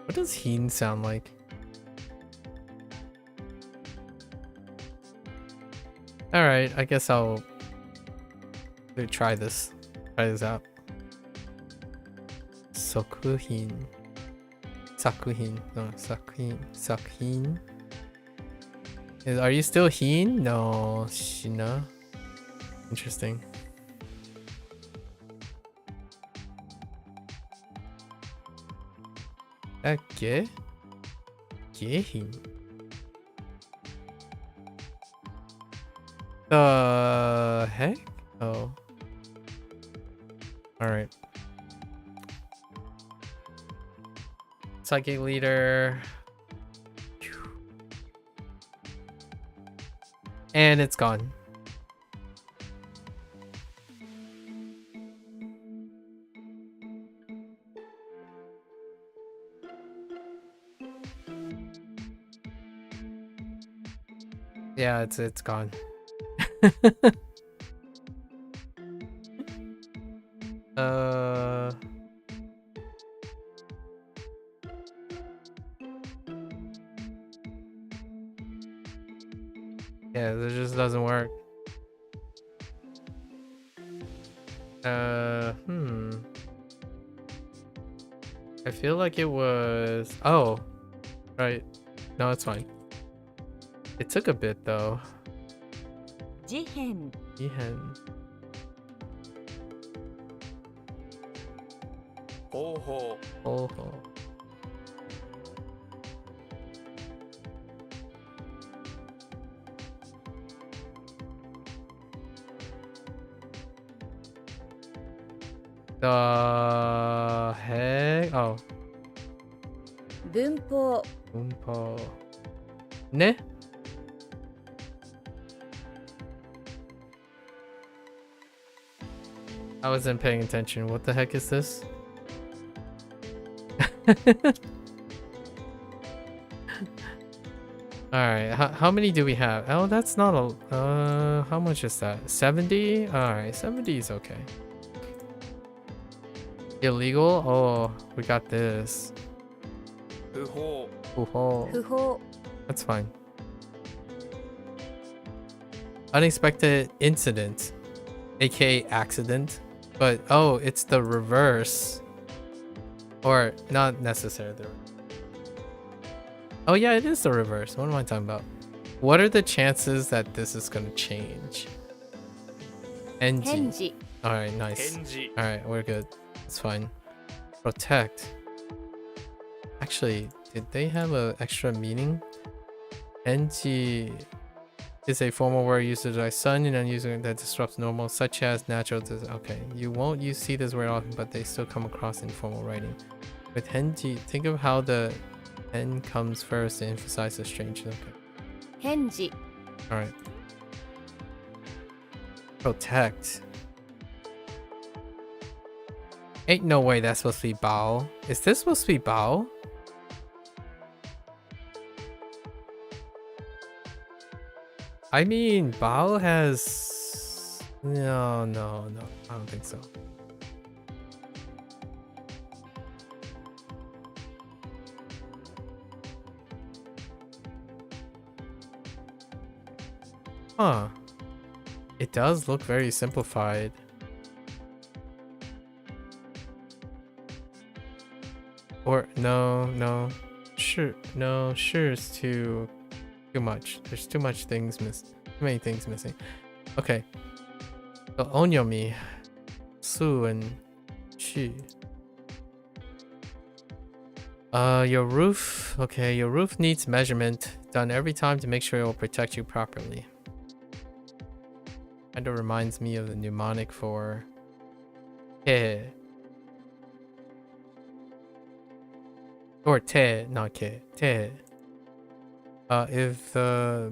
What does Heen sound like? Alright, I guess I'll try this. Try this out. Sokuhin. Sakuhin. No, Sakuhin. Sakuhin. Are you still Heen? No, Shina. Interesting. That Ge? Gehin. The heck? Oh. Alright. Psychic leader. And it's gone. Yeah, it's gone. Yeah, it just doesn't work. I feel like it was. Oh, right. No, it's fine. It took a bit though. 事変 Ihan. 方法 Oh. The heck? Oh, 文法 umpo. Ne? I wasn't paying attention. What the heck is this? Alright, how many do we have? Oh, that's not a... how much is that? 70? Alright, 70 is okay. Illegal? Oh, we got this. 不法 Ooh, 不法 that's fine. Unexpected incident, aka accident. But oh, it's the reverse. Or not necessarily. Oh yeah, it is the reverse. What am I talking about? What are the chances that this is gonna change? NG. 返事 Alright, nice. 返事 Alright, we're good. It's fine. Protect. Actually, did they have an extra meaning? NG is a formal word used to describe sun and unusual that disrupts normal, such as natural. Okay, you won't use see this word often, but they still come across in formal writing. With henji, think of how the N comes first to emphasize the strange. Okay. 返事 Alright. Protect. Ain't no way that's supposed to be Bao. Is this supposed to be Bao? I mean, Bao has... No, I don't think so. Huh. It does look very simplified. Or no. Sure is too much. There's too much things too many things missing. Okay. So onyomi, su and chi. Your roof. Okay, your roof needs measurement done every time to make sure it will protect you properly. Kind of reminds me of the mnemonic for ke. Or te, not ke. Te. If the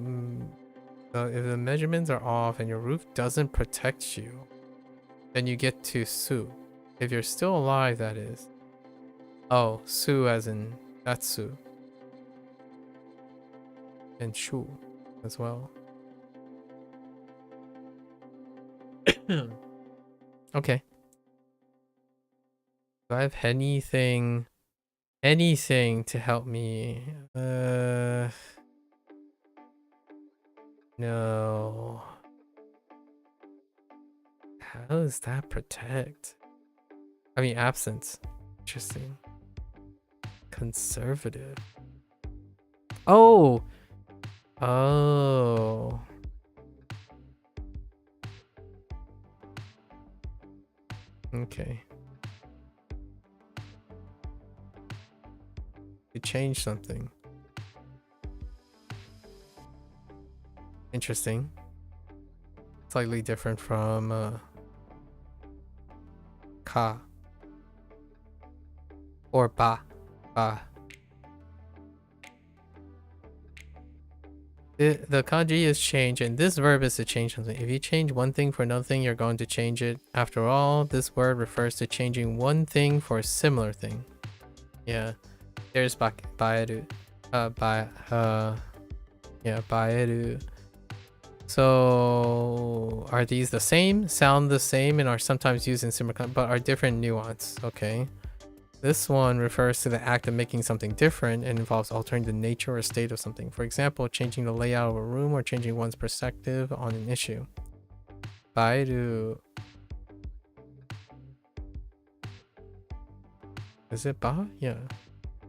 measurements are off and your roof doesn't protect you, then you get to su. If you're still alive, that is. Oh, su as in that's su. And shu as well. Okay. Do I have anything to help me? No. How does that protect? I mean, absence. Interesting. Conservative. Oh. Okay. You change something. Interesting. Slightly different from ka or ba. The kanji is change, and this verb is to change something. If you change one thing for another thing, you're going to change it. After all, this word refers to changing one thing for a similar thing. Yeah, there's baeru. Baeru. So, are these the same? Sound the same and are sometimes used in similar, but are different nuance. Okay. This one refers to the act of making something different and involves altering the nature or state of something. For example, changing the layout of a room or changing one's perspective on an issue. Bairu. Is it ba? Yeah.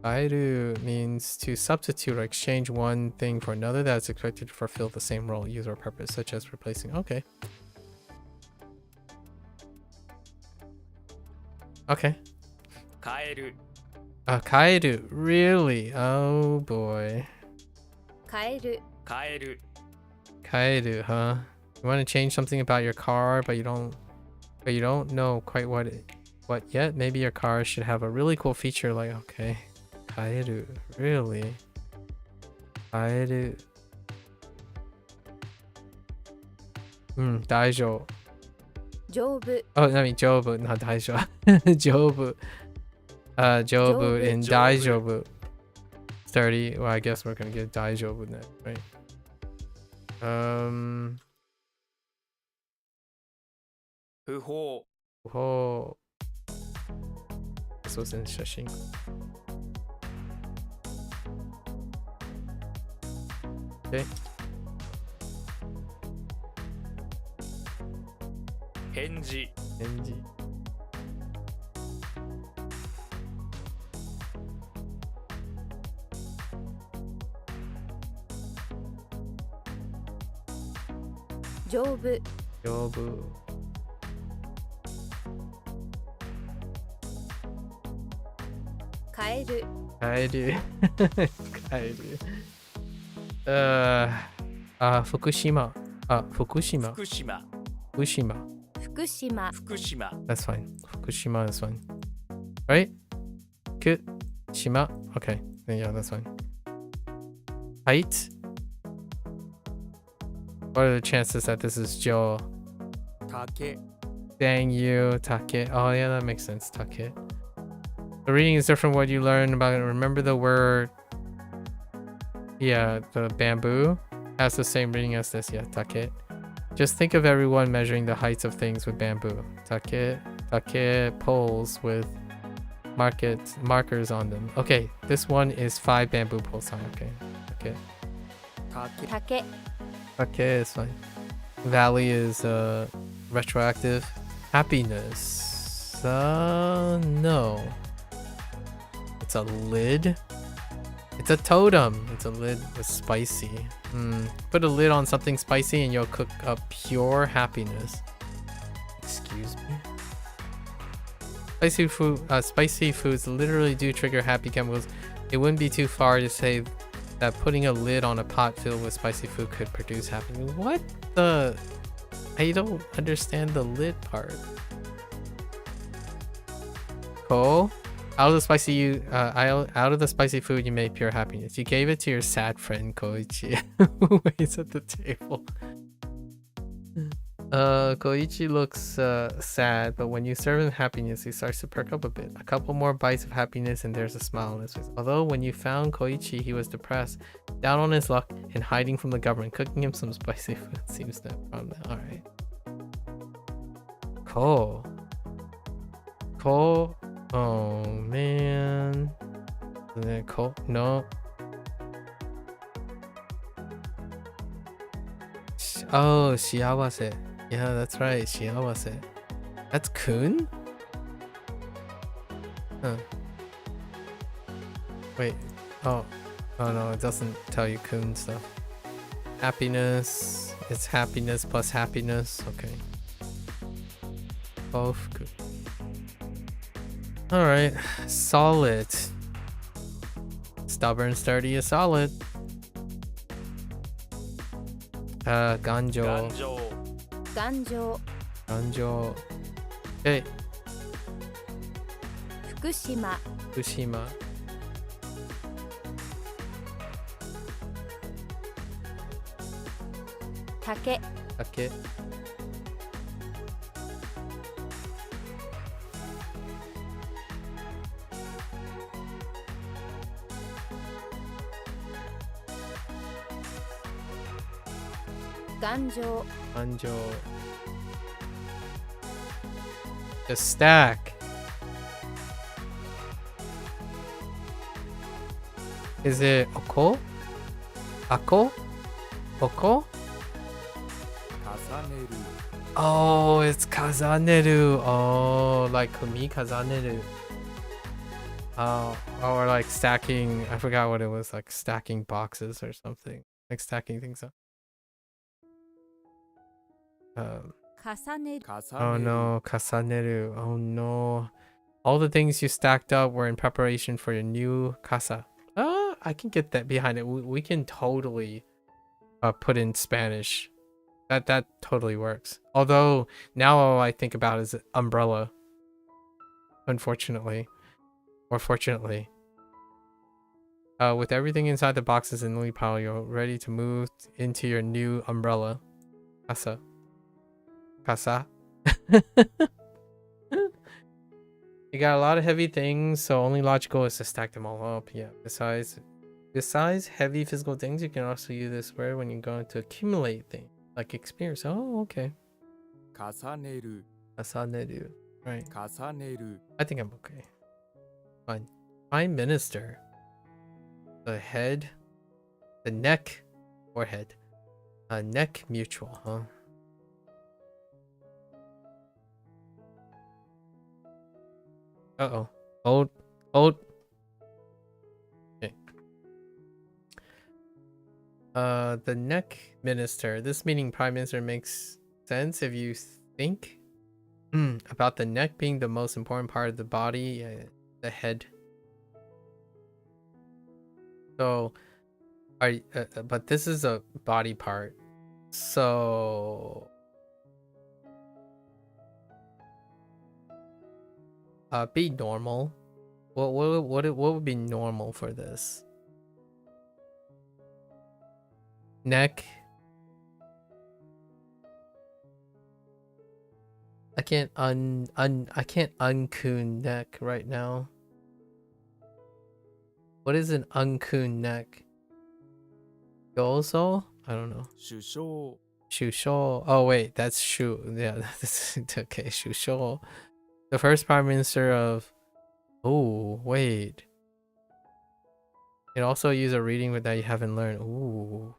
Bairu means to substitute or exchange one thing for another that is expected to fulfill the same role, use, or purpose, such as replacing. Okay. Okay. 変える Kaeru. Really? Oh boy. 変える 変える Kaeru, huh? You want to change something about your car, but you don't know quite what yet. Maybe your car should have a really cool feature like, okay. Kaeru. Really? Kaeru. Daijou. 丈夫 Oh, I mean, jobu, not daijou. Jobu. Jobu in daijobu. Sturdy. Well, I guess we're gonna get daijobu next, right? 不法 Oh. This was in Shashin. Okay. 返事 Genji. 丈夫 Jobu. 変える Kaeru. Kaeru. Fukushima. Fukushima. 福島 Fukushima. 福島福島 That's fine. Fukushima is fine. Right? Shima. Okay. Then yeah, that's fine. Height. What are the chances that this is Joe? 竹 Dang you, Take. Oh yeah, that makes sense, Take. The reading is different what you learn about it. Remember the word. Yeah, the bamboo has the same reading as this. Yeah, Take. Just think of everyone measuring the heights of things with bamboo. Take poles with markers on them. Okay, this one is 5 bamboo poles high. Okay. 竹 竹 Okay, it's fine. Valley is retroactive. Happiness. No. It's a lid. It's a totem. It's a lid with spicy. Put a lid on something spicy and you'll cook up pure happiness. Excuse me. Spicy foods literally do trigger happy chemicals. It wouldn't be too far to say that putting a lid on a pot filled with spicy food could produce happiness. What the? I don't understand the lid part. Cole, out of the spicy food you made pure happiness. You gave it to your sad friend Koichi, who waits at the table. Koichi looks sad, but when you serve him happiness, he starts to perk up a bit. A couple more bites of happiness and there's a smile on his face. Although when you found Koichi, he was depressed, down on his luck, and hiding from the government. Cooking him some spicy food seems no problem. Alright. Cole. Oh man. Cole? No. Oh, shiawase. Yeah, that's right. Shiawase. That's kun? Huh. Wait. Oh no, it doesn't tell you kun stuff. Happiness. It's happiness plus happiness. Okay. Both good. Alright. Solid. Stubborn, sturdy is solid. Ganjo. 頑丈 頑丈 Okay. 福島 Fukushima. 竹 Take. 頑丈 Ganjo. Just stack. Is it oko? Ako? Oko? 重ねる Oh, it's kazaneru. Oh, like kumi kazaneru. Oh, or like stacking. I forgot what it was. Like stacking boxes or something. Like stacking things up. 重ねる Oh no, kasaneru. Oh no. All the things you stacked up were in preparation for your new casa. I can get that behind it. We can totally put in Spanish. That totally works. Although now all I think about is umbrella. Unfortunately. Or fortunately. With everything inside the boxes in lily pile, you're ready to move into your new umbrella. Casa. Casa. You got a lot of heavy things, so only logical is to stack them all up. Yeah. Besides heavy physical things, you can also use this word when you're going to accumulate things, like experience. Oh, okay. 重ねる Asaneru. Right. 重ねる I think I'm okay. Fine. Prime Minister. The head. The neck. Or head. Neck mutual, huh? Uh-oh. Hold. Okay. The neck minister. This meaning prime minister makes sense if you think about the neck being the most important part of the body, the head. So, but this is a body part. So, be normal. What would be normal for this? Neck. I can't unkun neck right now. What is an unkun neck? Yoso? I don't know. 首相 Shusho. Oh wait, that's Shu. Yeah, that's okay. Shusho. The first prime minister of. Oh wait. It also use a reading that you haven't learned. Ooh.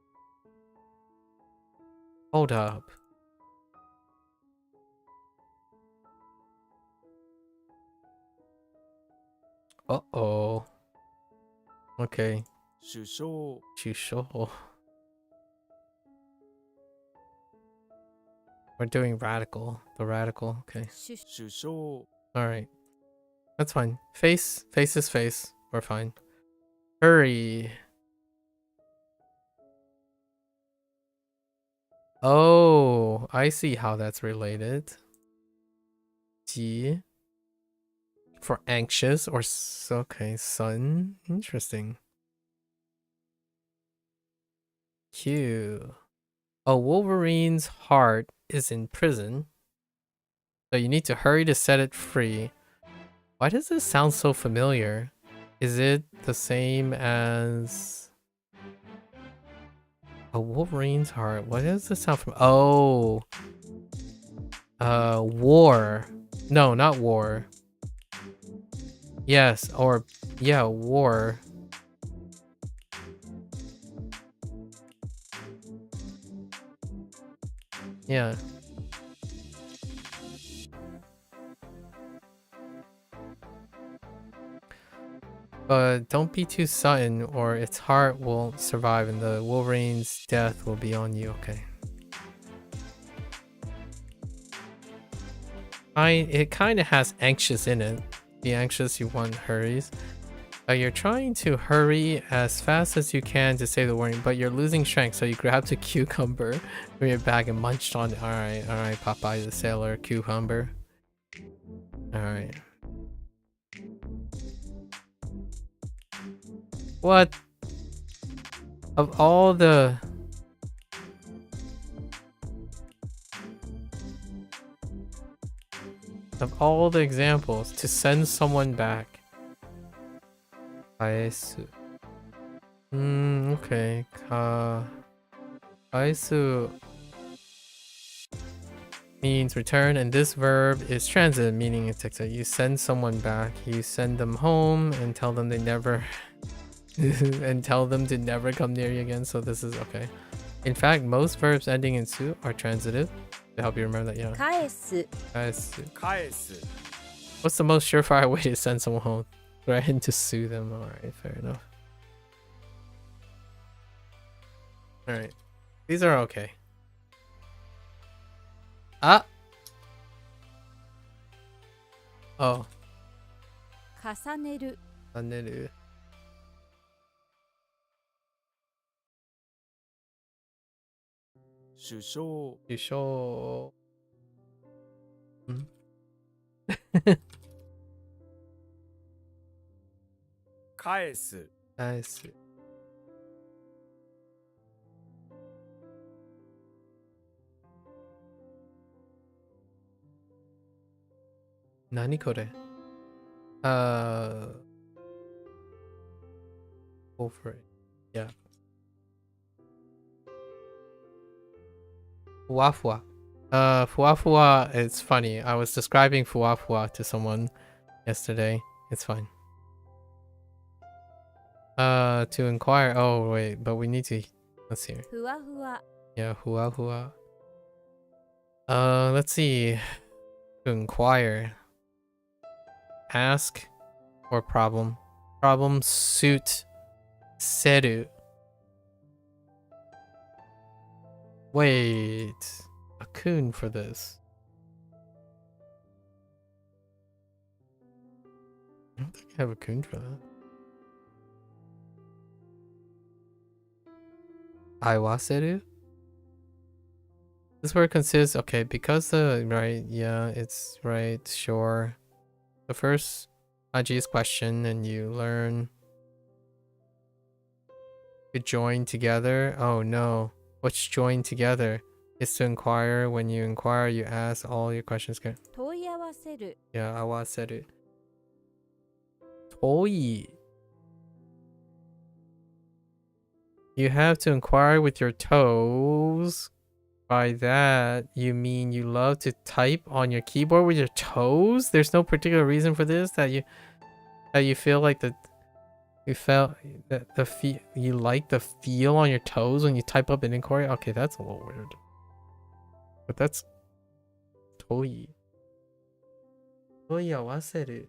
Hold up. Uh-oh. Okay. 首相 Shusho. We're doing radical. The radical. Okay. 首相 Alright. That's fine. Face is face. We're fine. Hurry. Oh, I see how that's related. Ji. For anxious or okay, sun. Interesting. Q. A Wolverine's heart is in prison, so you need to hurry to set it free. Why does this sound so familiar? Is it the same as a Wolverine's heart? What does this sound from? Oh, war. No, not war. Yes, or yeah, war. Yeah. But don't be too sudden or its heart won't survive and the Wolverine's death will be on you. Okay. It kind of has anxious in it. Be anxious, you want hurries. You're trying to hurry as fast as you can to save the warning, but you're losing strength, so you grabbed a cucumber from your bag and munched on it. Alright, Popeye the Sailor cucumber. Alright. What? Of all the... Of all the examples to send someone back. Kaesu. Okay. Kaesu means return, and this verb is transitive, meaning it's you send someone back. You send them home and tell them they never and tell them to never come near you again. So this is okay. In fact, most verbs ending in su are transitive. To help you remember that, yeah. 返す 返す What's the most surefire way to send someone home? Threaten to sue them. Alright, fair enough. Alright. These are okay. Ah! Oh. 重ねる Aneru. Shusho. You show. Hmm? Kaesu. Nice. Nani kore? Go for it. Yeah. Fuafua. Fuafua, it's funny. I was describing fuafua to someone yesterday. It's fine. To inquire. Oh, wait, but we need to. Let's see. ふわふわ Yeah, fuafua. Let's see. To inquire. Ask or problem. Problem suit. Seru. Wait. A kun for this. I don't think I have a kun for that. Aiwaseru? This word consists, okay, because the, right, yeah, it's right, sure. The first Aji's question and you learn to join together. Oh no, what's join together? It's to inquire. When you inquire, you ask all your questions. 問い合わせる Yeah, awaseru. Toi. You have to inquire with your toes. By that, you mean you love to type on your keyboard with your toes? There's no particular reason for this that you feel like you like the feel on your toes when you type up an inquiry? Okay, that's a little weird. But that's Toi. Toi awaseru.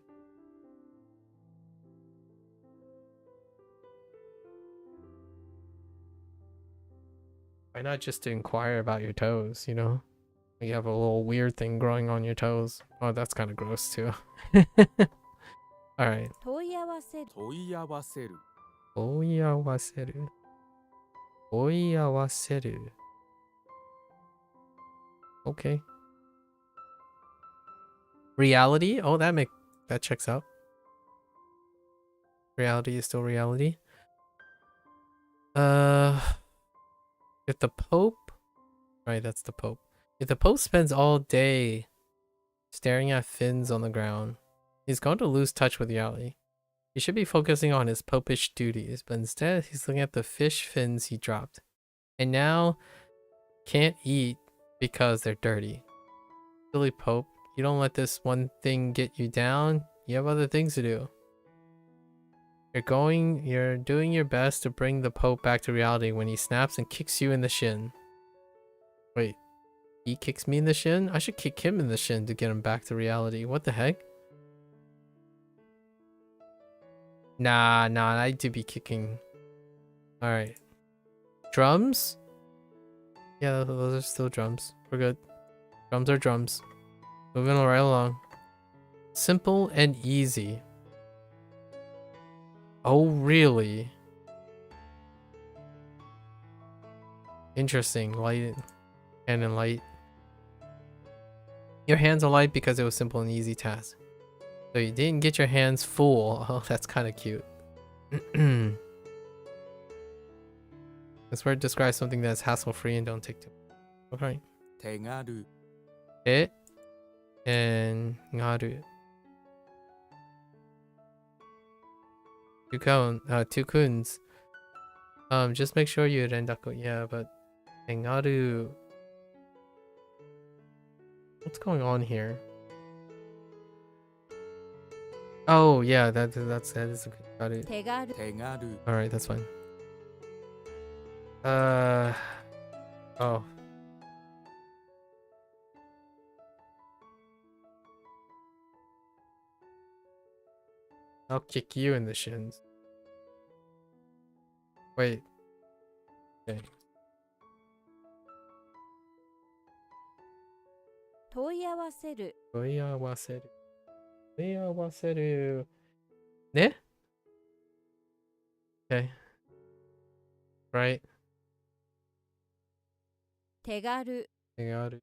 Why not just to inquire about your toes, you know? You have a little weird thing growing on your toes. Oh, that's kind of gross too. Alright. 問い合わせる問い合わせる Oiawaseru. Oiawaseru. Okay. Reality? Oh, that checks out. Reality is still reality. If the Pope, right, that's the Pope. If the Pope spends all day staring at fins on the ground, he's going to lose touch with reality. He should be focusing on his popish duties, but instead he's looking at the fish fins he dropped. And now can't eat because they're dirty. Silly Pope, you don't let this one thing get you down. You have other things to do. You're doing your best to bring the Pope back to reality when he snaps and kicks you in the shin. Wait, he kicks me in the shin? I should kick him in the shin to get him back to reality. What the heck? Nah, I need to be kicking. Alright. Drums? Yeah, those are still drums. We're good. Drums are drums. Moving right along. Simple and easy. Oh, really? Interesting. Light and light. Your hands are light because it was simple and easy task. So you didn't get your hands full. Oh, that's kind of cute. This word describes something that's hassle-free and don't take too much. Okay. 手軽 It and ngaru. Two kuns. Just make sure you rendaku. Yeah, but ngaru. What's going on here? Oh yeah, that is a good. Got it. 手軽、手軽 All right, that's fine. Oh. I'll kick you in the shins. Wait. Okay. 問い合わせる、問い合わせる。問い合わせる。ね? Okay. Right. 手軽、手軽.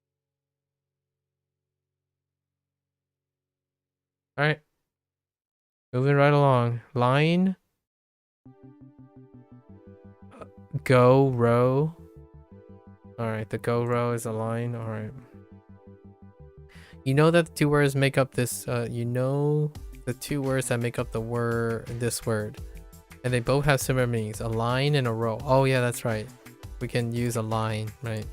Alright. Moving right along. Line. Go row. Alright, the go row is a line. Alright. You know that the two words make up this, you know the two words that make up the word, this word. And they both have similar meanings. A line and a row. Oh yeah, that's right. We can use a line, right?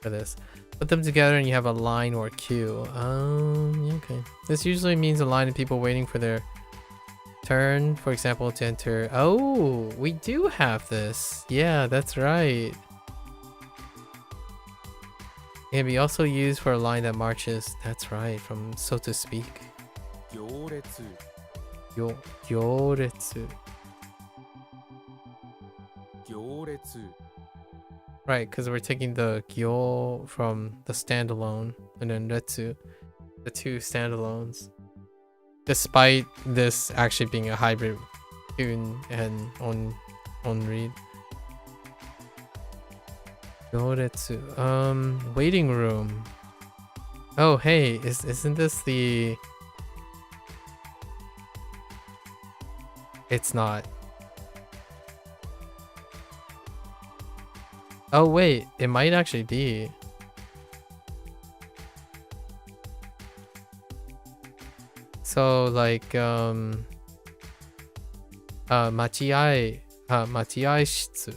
For this. Put them together and you have a line or queue. Okay. This usually means a line of people waiting for their turn, for example, to enter. Oh, we do have this. Yeah, that's right. It can be also used for a line that marches. That's right, from so to speak. 行列 Gyoretsu. 行列 Right, because we're taking the gyo from the standalone and then retsu, the two standalones. Despite this actually being a hybrid tune and on read. Gyoretsu. Waiting room. Oh hey, isn't this the... It's not. Oh wait, it might actually be. So like machiai shitsu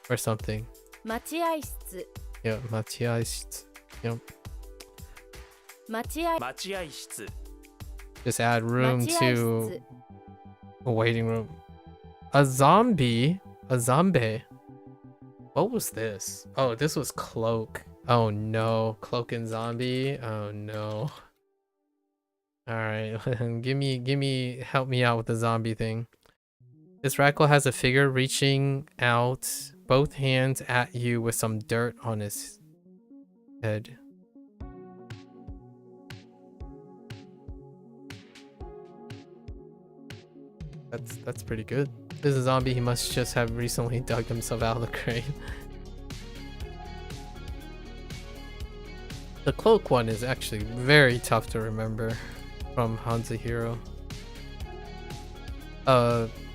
or something. 待合室、 Yeah, machiai shitsu. Yep. 待合、待合室 Just add room 待合 to 室、 a waiting room. A zombie? A zombie? What was this? Oh, this was Cloak. Oh no, Cloak and Zombie. Oh no. All right, help me out with the zombie thing. This radical has a figure reaching out both hands at you with some dirt on his head. That's pretty good. This is a zombie. He must just have recently dug himself out of the grave. The cloak one is actually very tough to remember from HanziHero.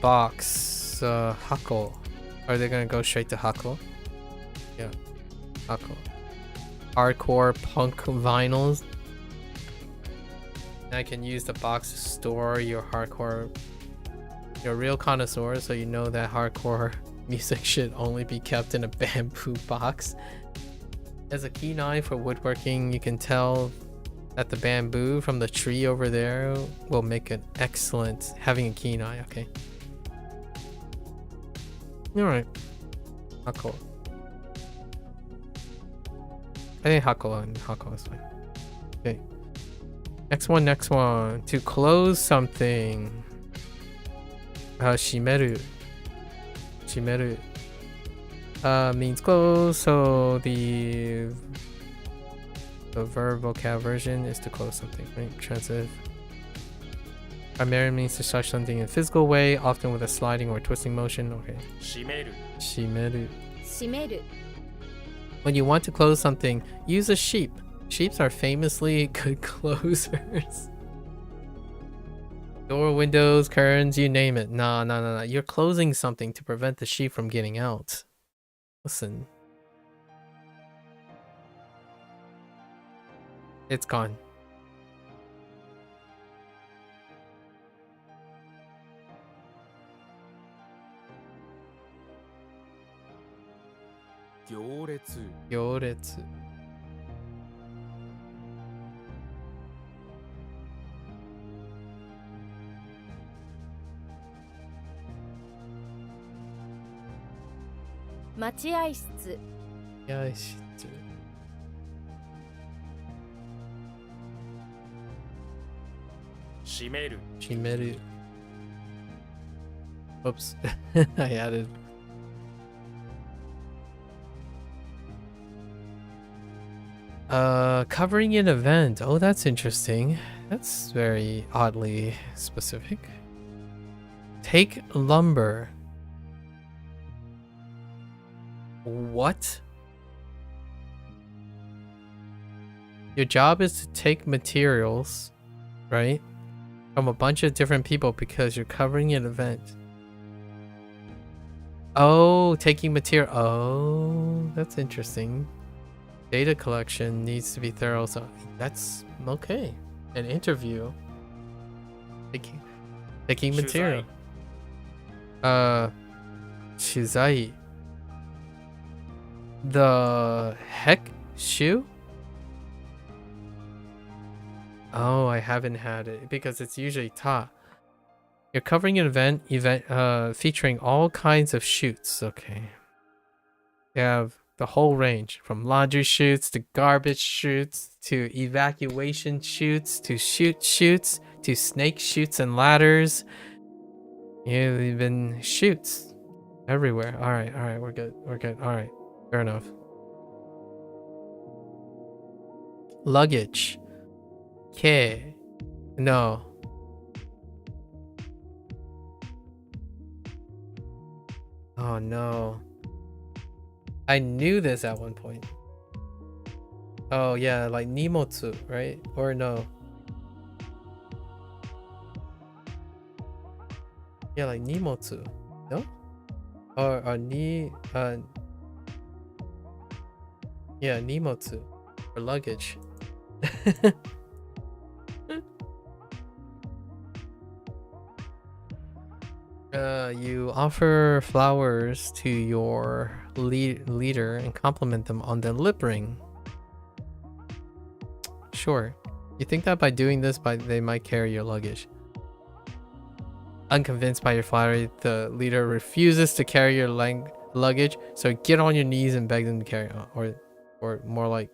Box. Hako. Are they gonna go straight to Hako? Yeah. Hako. Hardcore punk vinyls. And I can use the box to store your hardcore. You're a real connoisseur, so you know that hardcore music should only be kept in a bamboo box. As a kunai for woodworking, you can tell that the bamboo from the tree over there will make an excellent having a kunai, okay? Alright. Hako. I think Hako is fine. Okay. Next one. To close something. Shimeru. Shimeru. Means close, so the verb vocab version is to close something, right? Transitive. Primarily means to touch something in a physical way, often with a sliding or twisting motion. Okay. 閉める Shimeru. 閉める、 When you want to close something, use a sheep. Sheeps are famously good closers. Door, windows, curtains, you name it. Nah. You're closing something to prevent the sheep from getting out. Listen. It's gone. Gyoretsu. 待合室 Yeah, 閉める Shimeru. Oops. I added. Covering an event. Oh, that's interesting. That's very oddly specific. Take lumber. What? Your job is to take materials, right? From a bunch of different people because you're covering an event. Oh, taking material. Oh, that's interesting. Data collection needs to be thorough. So that's okay. An interview. Taking material. 取材. The heck shoe? Oh, I haven't had it because it's usually ta. You're covering an event featuring all kinds of shoots. Okay. You have the whole range from laundry shoots to garbage shoots to evacuation shoots to shoots to snake shoots and ladders. Yeah, even shoots everywhere. All right, we're good. All right, fair enough. Luggage. Okay. No. Oh no. I knew this at one point. Oh yeah, like Nimotsu, right? Or no. Yeah, like Nimotsu. No? Or yeah, Nimotsu. Or luggage. You offer flowers to your leader and compliment them on the lip ring. Sure. You think that by doing this, they might carry your luggage. Unconvinced by your flattery, the leader refuses to carry your luggage, so get on your knees and beg them to carry it. Or more like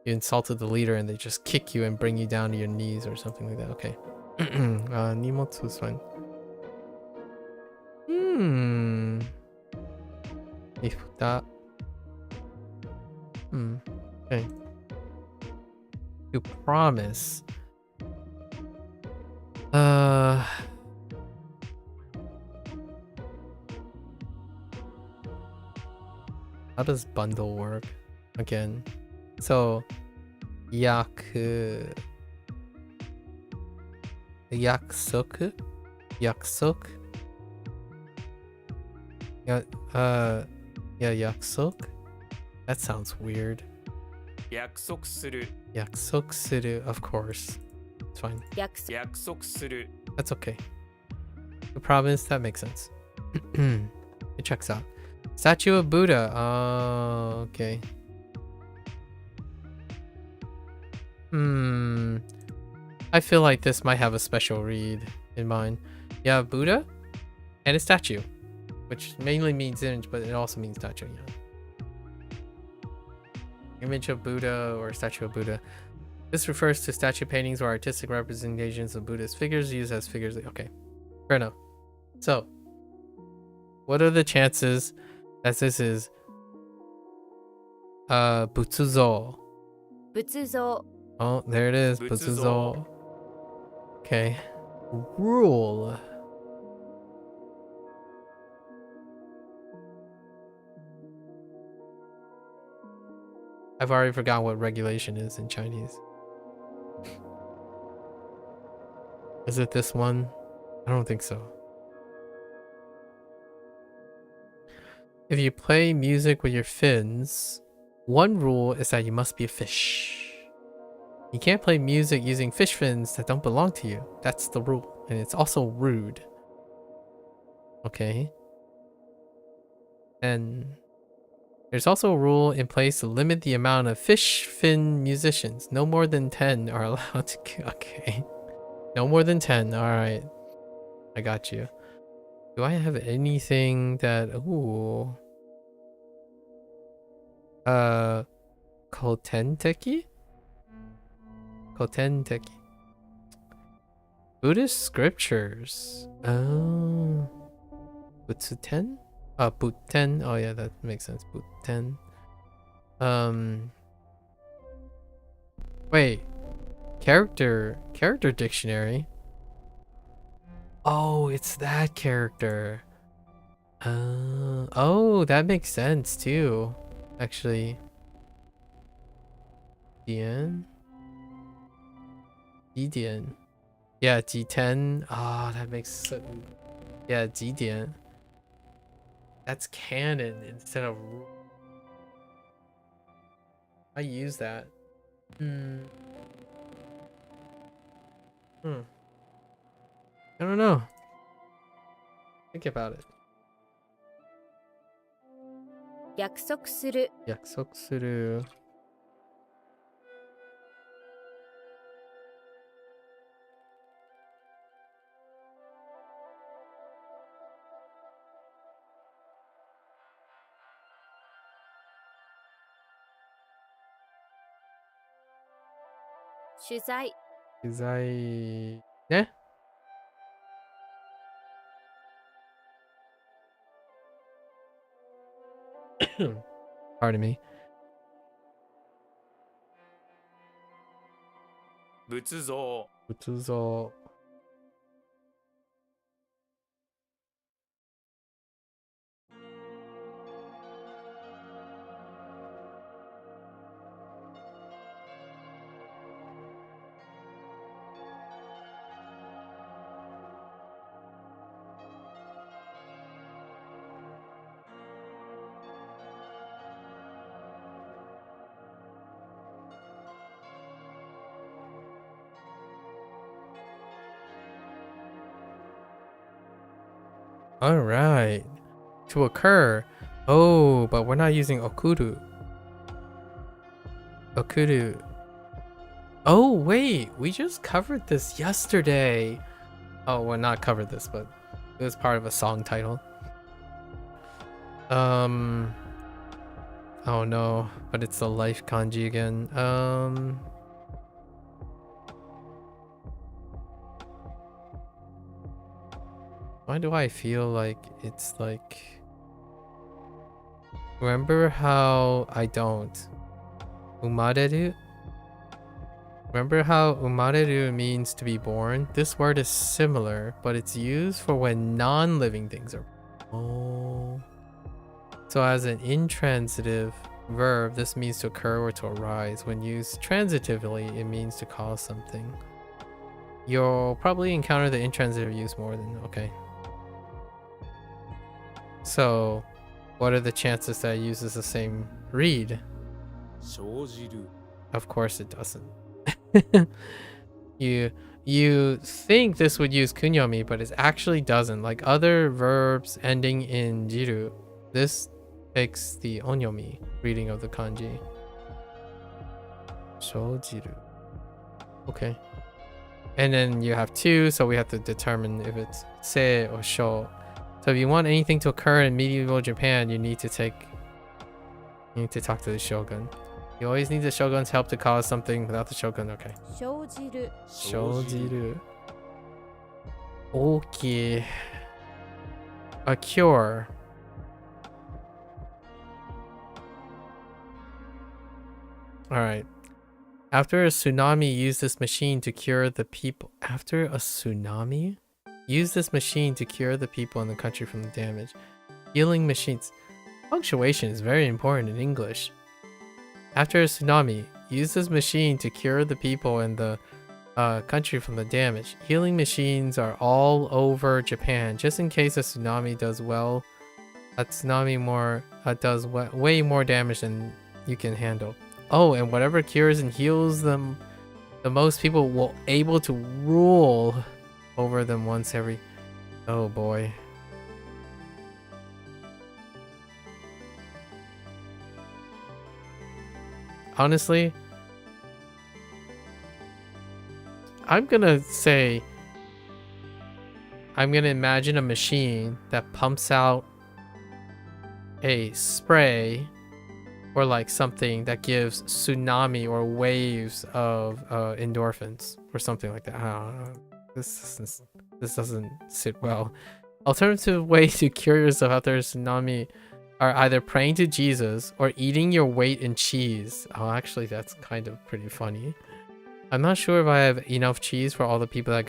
you insulted the leader and they just kick you and bring you down to your knees or something like that. Okay. Nimotsu is fine. If that. Okay. You promise. How does bundle work? Again. So, yakusoku? Yakusok? Yeah, yakusok? That sounds weird. 約束する Yakusuru, of course. It's fine. 約束約束する That's okay. The province, that makes sense. It checks out. Statue of Buddha. Oh, okay. I feel like this might have a special read in mind. Yeah, Buddha and a statue, which mainly means image, but it also means statue. Yeah. Image of Buddha or statue of Buddha. This refers to statue paintings or artistic representations of Buddhist figures used as figures. Okay, fair enough. So, what are the chances that this is Butsuzo? 仏像 Oh, there it is. Butsuzo. Okay. Rule. I've already forgotten what regulation is in Chinese. Is it this one? I don't think so. If you play music with your fins, one rule is that you must be a fish. You can't play music using fish fins that don't belong to you. That's the rule. And it's also rude. Okay. And there's also a rule in place to limit the amount of fish fin musicians. No more than 10 are allowed to... Okay. No more than 10. Alright. I got you. Do I have anything that... Ooh. Kotenteki? Kotenteki. Buddhist scriptures. Oh. Butsuten? Buten. Oh yeah, that makes sense. Buten. Wait. Character dictionary. Oh, it's that character. Oh, that makes sense too. Actually. Dian? Didian. Yeah, D10. Ah, that makes sense. Yeah, Didian. That's canon instead of. I use that. I don't know. Think about it. 約束する 약속する. 주사위 기사이. 네? Pardon me. 仏像 仏像. All right. To occur. Oh, but we're not using okuru. Okuru. Oh, wait. We just covered this yesterday. Oh, well, not covered this, but it was part of a song title. Oh no, but it's the life kanji again. Why do I feel like it's like... Remember how I don't? Umareru? Remember how umareru means to be born? This word is similar, but it's used for when non-living things are... Oh. So as an intransitive verb, this means to occur or to arise. When used transitively, it means to cause something. You'll probably encounter the intransitive use more than... Okay. So, what are the chances that it uses the same read? 生じる Of course it doesn't. You think this would use kunyomi, but it actually doesn't. Like other verbs ending in jiru, this takes the onyomi reading of the kanji. Shojiru. Okay. And then you have two, so we have to determine if it's se or sho. So if you want anything to occur in medieval Japan, you need to talk to the shogun. You always need the shogun's help to cause something. Without the shogun, okay. 生じる Shojiru. Okay. A cure. Alright. After a tsunami, use this machine to cure the people. After a tsunami? Use this machine to cure the people in the country from the damage. Healing machines. Punctuation is very important in English. After a tsunami, use this machine to cure the people in the country from the damage. Healing machines are all over Japan, just in case a tsunami does well. A tsunami does way more damage than you can handle. Oh, and whatever cures and heals them, the most people will able to rule over them once every... Oh boy. Honestly, I'm gonna imagine a machine that pumps out a spray or like something that gives tsunami or waves of endorphins or something like that. I don't know. This doesn't sit well. Alternative way to cure yourself after a tsunami are either praying to Jesus or eating your weight in cheese. Oh, actually, that's kind of pretty funny. I'm not sure if I have enough cheese for all the people that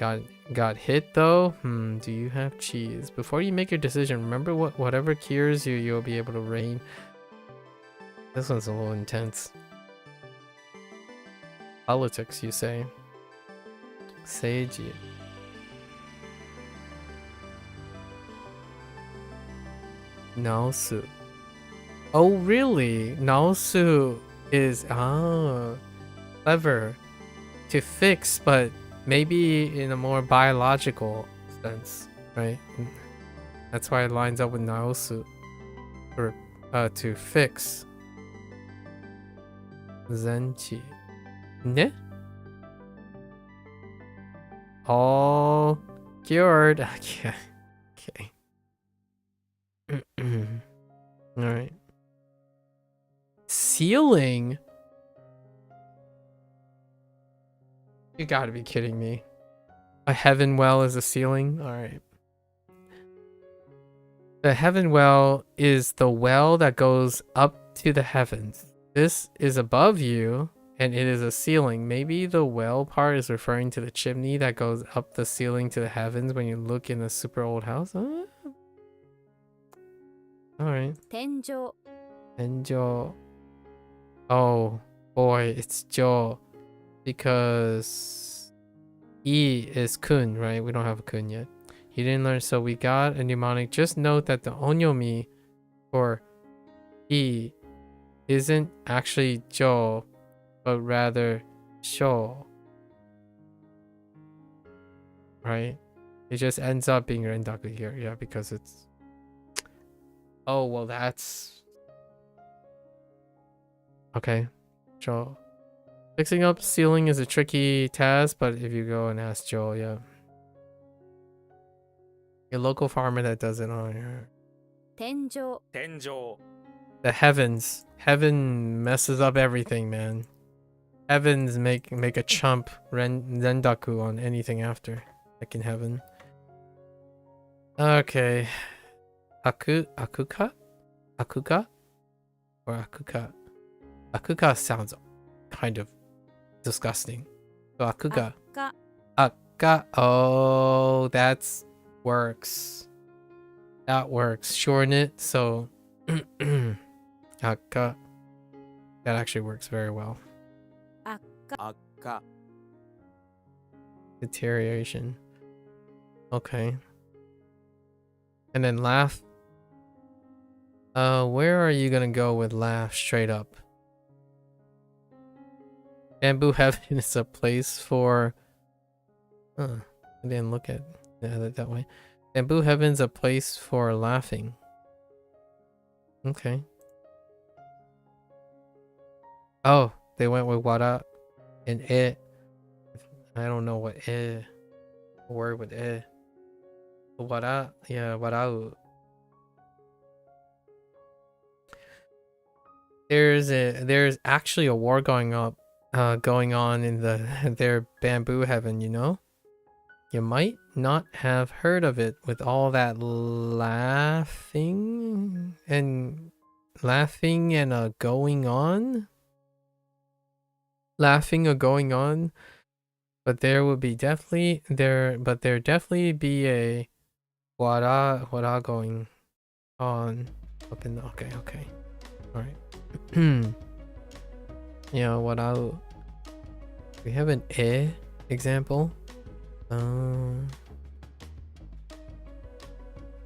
got hit though. Do you have cheese? Before you make your decision, remember whatever cures you, you'll be able to reign. This one's a little intense. Politics, you say? Seiji. Naosu. Oh, really? Naosu is clever to fix, but maybe in a more biological sense, right? That's why it lines up with Naosu for to fix. Zenchi. Ne? All cured. Okay. Okay. Alright. Ceiling? You gotta be kidding me. A heaven well is a ceiling? Alright. The heaven well is the well that goes up to the heavens. This is above you, and it is a ceiling. Maybe the well part is referring to the chimney that goes up the ceiling to the heavens when you look in a super old house. Alright. 天井 Enjo. Oh boy, it's Jo. Because E is kun, right? We don't have a kun yet. He didn't learn, so we got a mnemonic. Just note that the onyomi for E isn't actually Jo, but rather Sho. Right? It just ends up being Rendaku here. Yeah, because it's... Oh, well, that's... Okay. Jo. Fixing up ceiling is a tricky task, but if you go and ask Joe, yeah. Your local farmer that does it on here. 天井 天井 The heavens. Heaven messes up everything, man. Heavens make a chump Rendaku on anything after. Like in heaven. Okay. Akuka? Akuka? Or Akuka? Akuka sounds kind of disgusting. So Akuka. 赤 Akka. Oh, that's works. That works. Shorten it. So Akka. That actually works very well. 赤 Deterioration. Okay. And then laugh. Where are you gonna go with laugh straight up? Bamboo Heaven is a place for... I didn't look at it that way. Bamboo Heaven's a place for laughing. Okay. Oh, they went with wara and e. I don't know what e. A word with e. Wara, yeah, warau. There's actually a war going on in their Bamboo Heaven, you know? You might not have heard of it with all that laughing and going on. Laughing or going on. But there will be definitely there definitely be a wara going on up in the okay. Alright. Yeah, warau. We have an e example.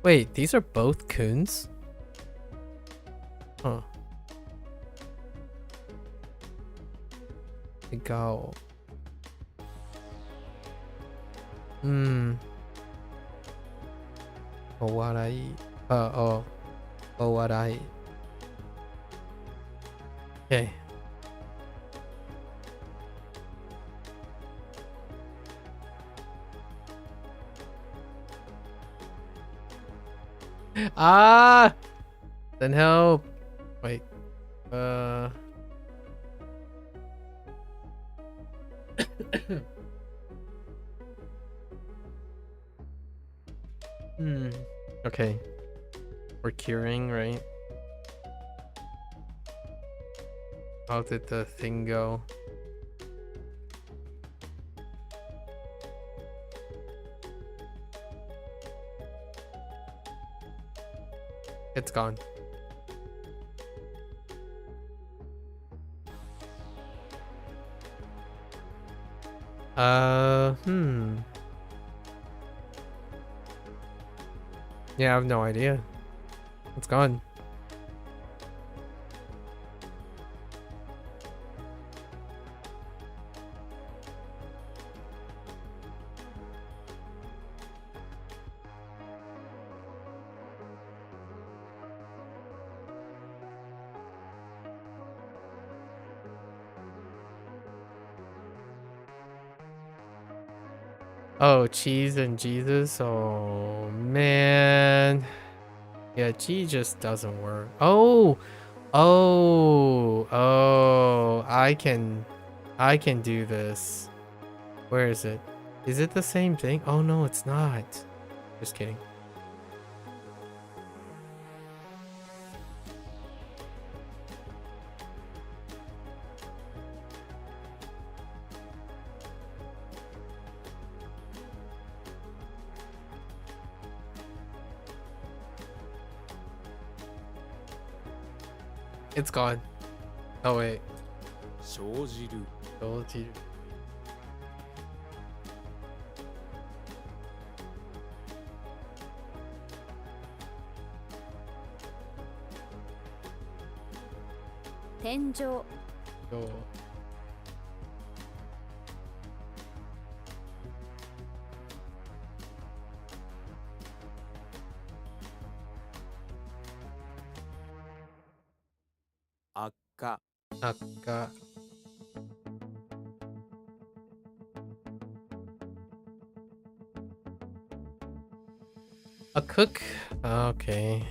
Wait, these are both kuns? Huh. Igao. Owarai. Owarai. Okay. Ah! Then help. Wait. Uh. Okay. We're curing, right? How did the thing go? It's gone. Yeah, I have no idea. It's gone. Oh, cheese and Jesus. Oh man. Yeah, cheese just doesn't work. Oh, I can do this. Where is it? Is it the same thing? Oh no, it's not. Just kidding. It's gone. Oh wait. 生じる Oh, it's here. 天井 Oh. Akka. Akka. A cook? Okay.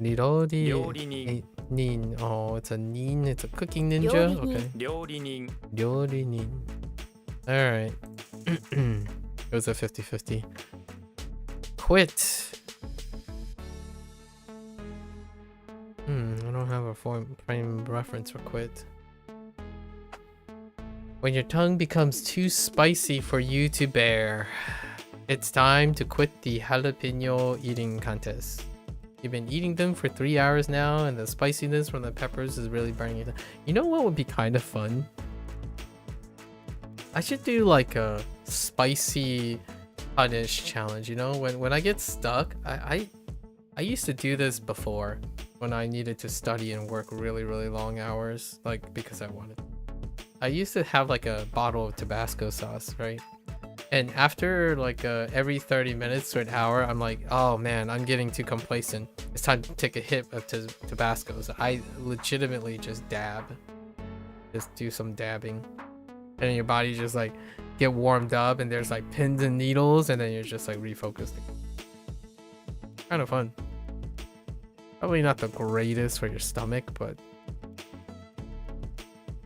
Nirori. 料理人 Nin. Oh, it's a nin. It's a cooking ninja. 料理人 Okay. 料理人 Ryori-nin. Alright. It was a 50-50. Quit. I don't have a frame reference for quit. When your tongue becomes too spicy for you to bear, it's time to quit the jalapeno eating contest. You've been eating them for 3 hours now, and the spiciness from the peppers is really burning you. You know what would be kind of fun? I should do like a spicy punish challenge. You know, when I get stuck, I used to do this before when I needed to study and work really long hours, like because I wanted. I used to have like a bottle of Tabasco sauce, right? And after like every 30 minutes to an hour, I'm like, oh man, I'm getting too complacent. It's time to take a hit of Tabasco. So I legitimately just dab. Just do some dabbing. And then your body just like get warmed up and there's like pins and needles and then you're just like refocused. Kind of fun. Probably not the greatest for your stomach, but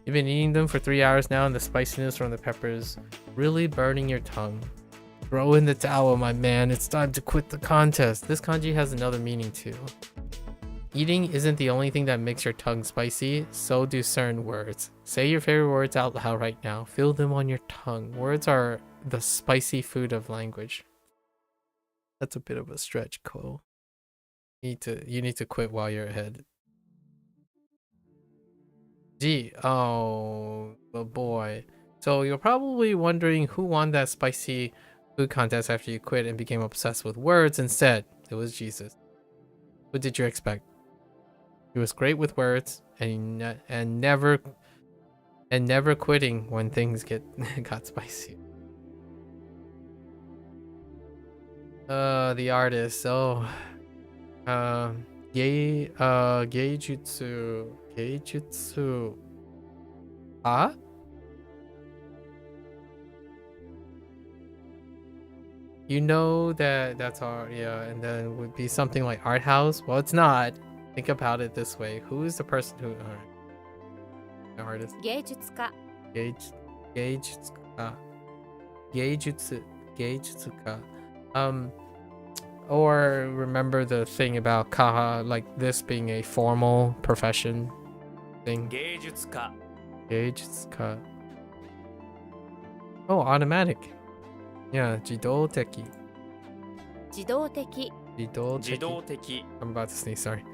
you've been eating them for 3 hours now and the spiciness from the peppers really burning your tongue. Throw in the towel, my man. It's time to quit the contest. This kanji has another meaning too. Eating isn't the only thing that makes your tongue spicy, so do certain words. Say your favorite words out loud right now. Feel them on your tongue. Words are the spicy food of language. That's a bit of a stretch, Cole. You need to quit while you're ahead. Gee, oh, the boy. So you're probably wondering who won that spicy food contest after you quit and became obsessed with words instead. It was Jesus. What did you expect? He was great with words and never quitting when things got spicy. The artist. Oh, Geijutsu. Huh? You know that that's our, yeah, and then it would be something like art house. Well, it's not. Think about it this way. Who is the person who, the artist? 芸術家 Geijutsu. Or remember the thing about kaha, like this being a formal profession thing. 芸術家 Geijutsuka. Oh, automatic. Yeah, 自動的.自動的 自動的 I'm about to sneeze, sorry.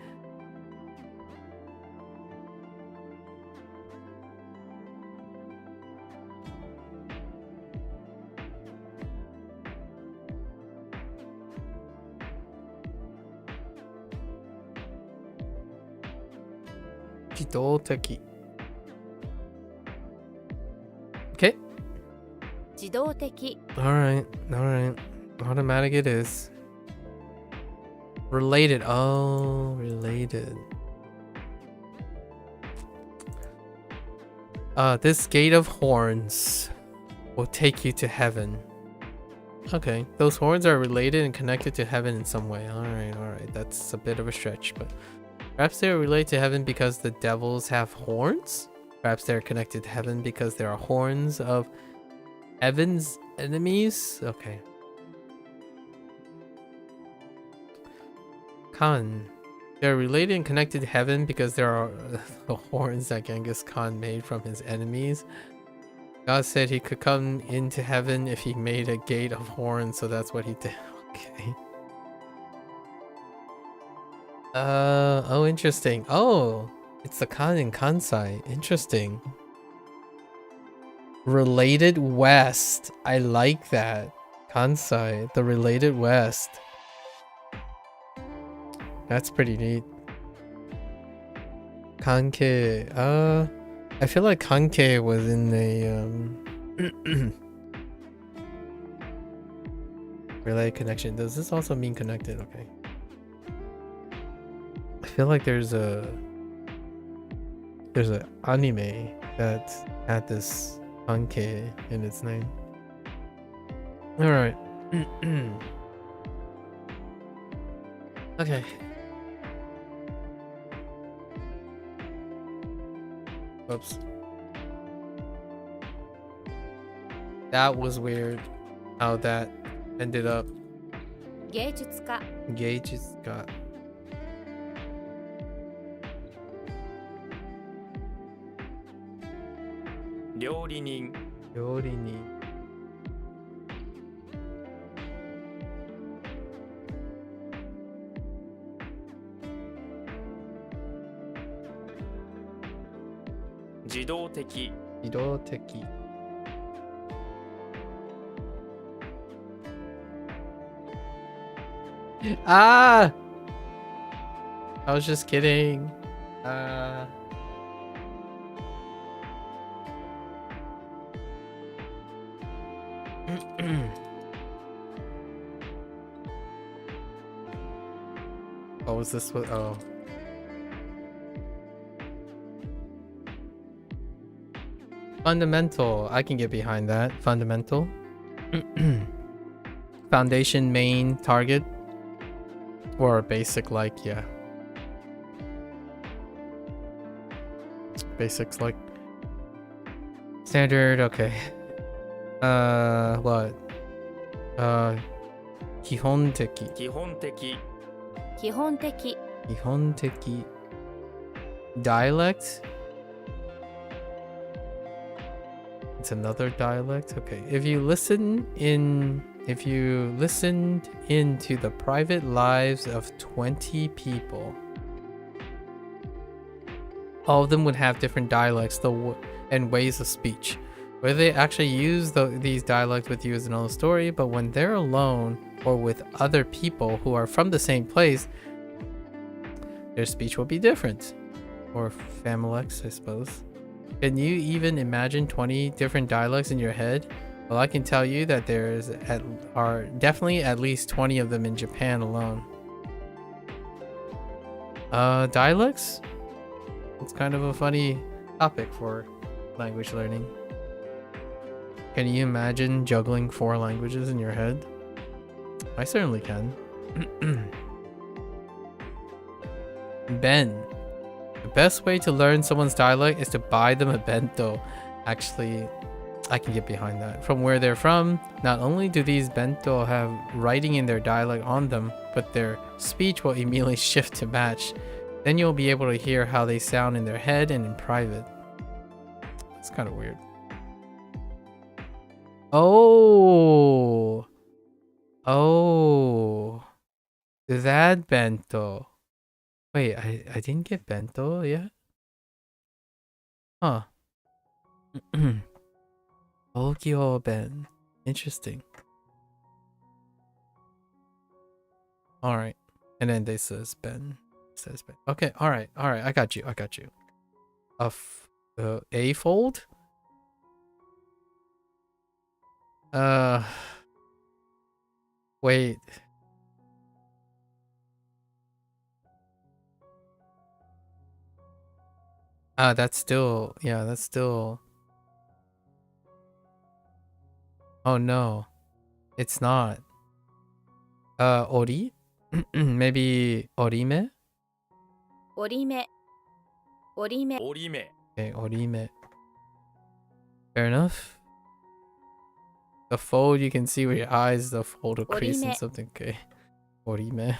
Jidoteki. Okay. 自動的 Alright. Automatic it is. Related. Oh, related. This gate of horns will take you to heaven. Okay, those horns are related and connected to heaven in some way. Alright. That's a bit of a stretch, but perhaps they are related to heaven because the devils have horns? Perhaps they're connected to heaven because there are horns of heaven's enemies? Okay. Khan. They're related and connected to heaven because there are the horns that Genghis Khan made from his enemies. God said he could come into heaven if he made a gate of horns, so that's what he did. Okay. Oh, interesting. Oh, it's the Khan in Kansai. Interesting. Related West. I like that. Kansai, the related West. That's pretty neat. Kanke. I feel like Kanke was in the relay connection. Does this also mean connected? Okay. I feel like there's a anime that had this Kanke in its name. All right. Okay. Whoops. That was weird how that ended up. 芸術家 Gauges got.「料理人 Yorini. " 自動的 Hidoteki. Ah! I was just kidding. What was this? Oh. Fundamental. I can get behind that. Fundamental. Foundation, main, target. Or basic, like, yeah. Basics, like. Standard, okay. What? Kihonteki. 基本的基本的 Kihonteki. Dialect? It's another dialect? Okay. If you listened into the private lives of 20 people, all of them would have different dialects and ways of speech. Whether they actually use these dialects with you is another story, but when they're alone or with other people who are from the same place, their speech will be different. Or Familex, I suppose. Can you even imagine 20 different dialects in your head? Well, I can tell you that are definitely at least 20 of them in Japan alone. Dialects? It's kind of a funny topic for language learning. Can you imagine juggling 4 languages in your head? I certainly can. Ben. The best way to learn someone's dialect is to buy them a bento. Actually, I can get behind that. From where they're from, not only do these bento have writing in their dialect on them, but their speech will immediately shift to match. Then you'll be able to hear how they sound in their head and in private. It's kind of weird. Oh. Oh. That bento. Wait, I didn't get bento yet? Huh. Tokyo Ben. Interesting. Alright. And then they says Ben. Says Ben. Okay, alright, I got you. A fold? Wait. That's still, yeah, that's still. Oh no, it's not. Ori? Maybe orime? 折り目折り目折り目 Okay, orime. Fair enough. The fold, you can see with your eyes, the fold will crease in Orime. something. Okay. Orime.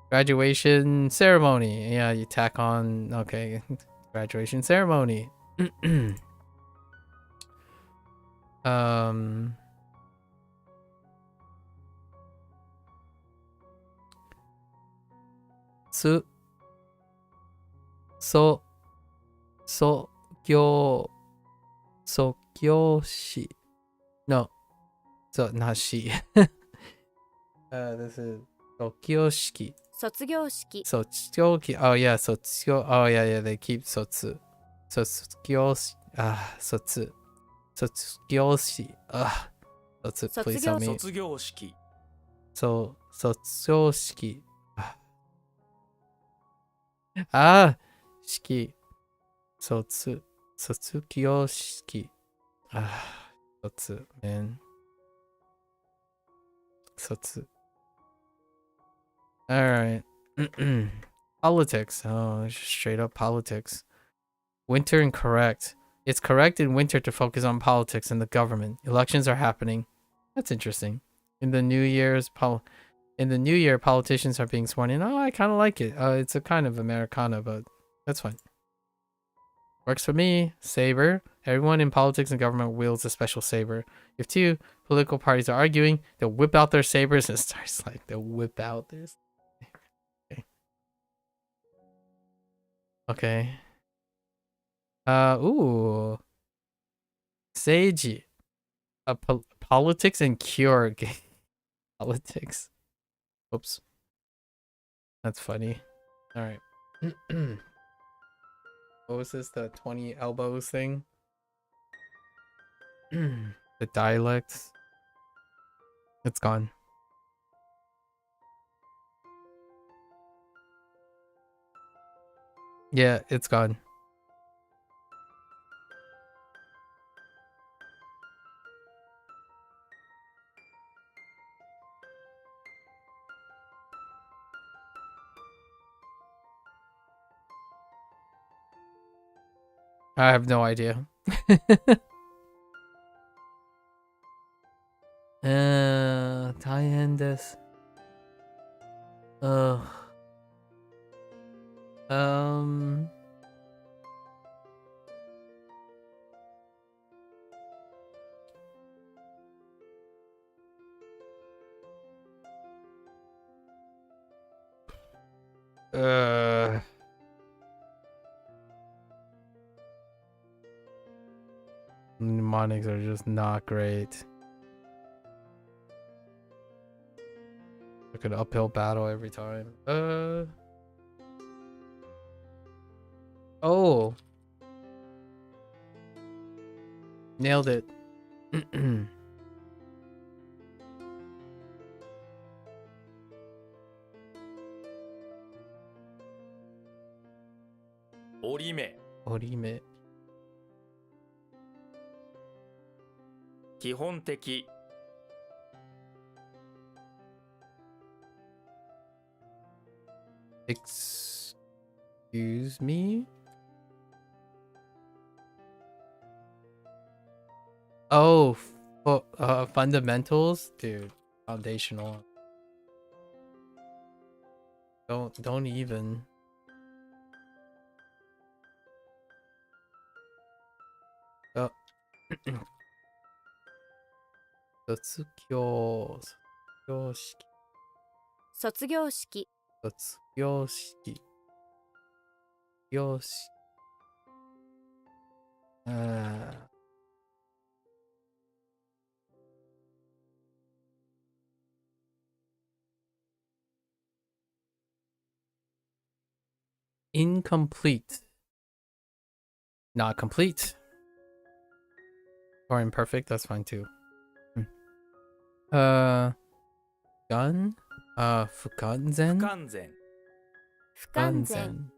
Graduation ceremony. Yeah, you tack on. Okay. Graduation ceremony. Su. Sokyoshi. No. So, not she. This is Sokyoshiki. 卒業式 Sotsuki. Oh yeah, Sotsukyo. Oh yeah, they keep Sotsu. Sotsukyoshi. Sotsu. Sotsukyoshi. Sotsu, please help me. 卒業式 So, Sotsuyoshiki. Shiki. Sotsu. Sotsukyoshiki. Sotsu, man. Sotsu. Alright. Politics. Oh, straight up politics. Winter incorrect. It's correct in winter to focus on politics and the government. Elections are happening. That's interesting. In the new year, politicians are being sworn in. Oh, I kind of like it. It's a kind of Americana, but that's fine. Works for me. Saber. Everyone in politics and government wields a special saber. If two political parties are arguing, they'll whip out their sabers and starts like they'll whip out this. Okay. Ooh. Seiji. Politics and cure game. Politics. Oops. That's funny. Alright. What was this? The 20 elbows thing? The dialects. It's gone. Yeah, it's gone. I have no idea. Tie-in this. Mnemonics are just not great. Like an uphill battle every time. Oh. Nailed it. Orime. Orime. 基本的 Excuse me? Oh, fundamentals? Dude, foundational. Don't even. Oh. 卒業式。卒業式。卒業式。卒業式。Incomplete. Not complete. Or imperfect, that's fine too. Gun? 不完全?不完全不完全。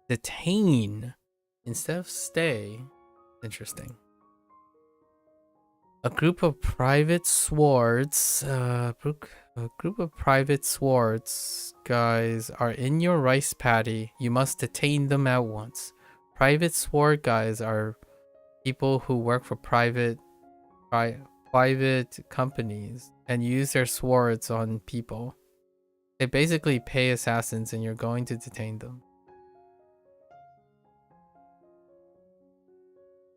Detain instead of stay. Interesting. A group of private swords. A group of private swords guys are in your rice paddy. You must detain them at once. Private sword guys are people who work for private companies and use their swords on people. They basically pay assassins and you're going to detain them.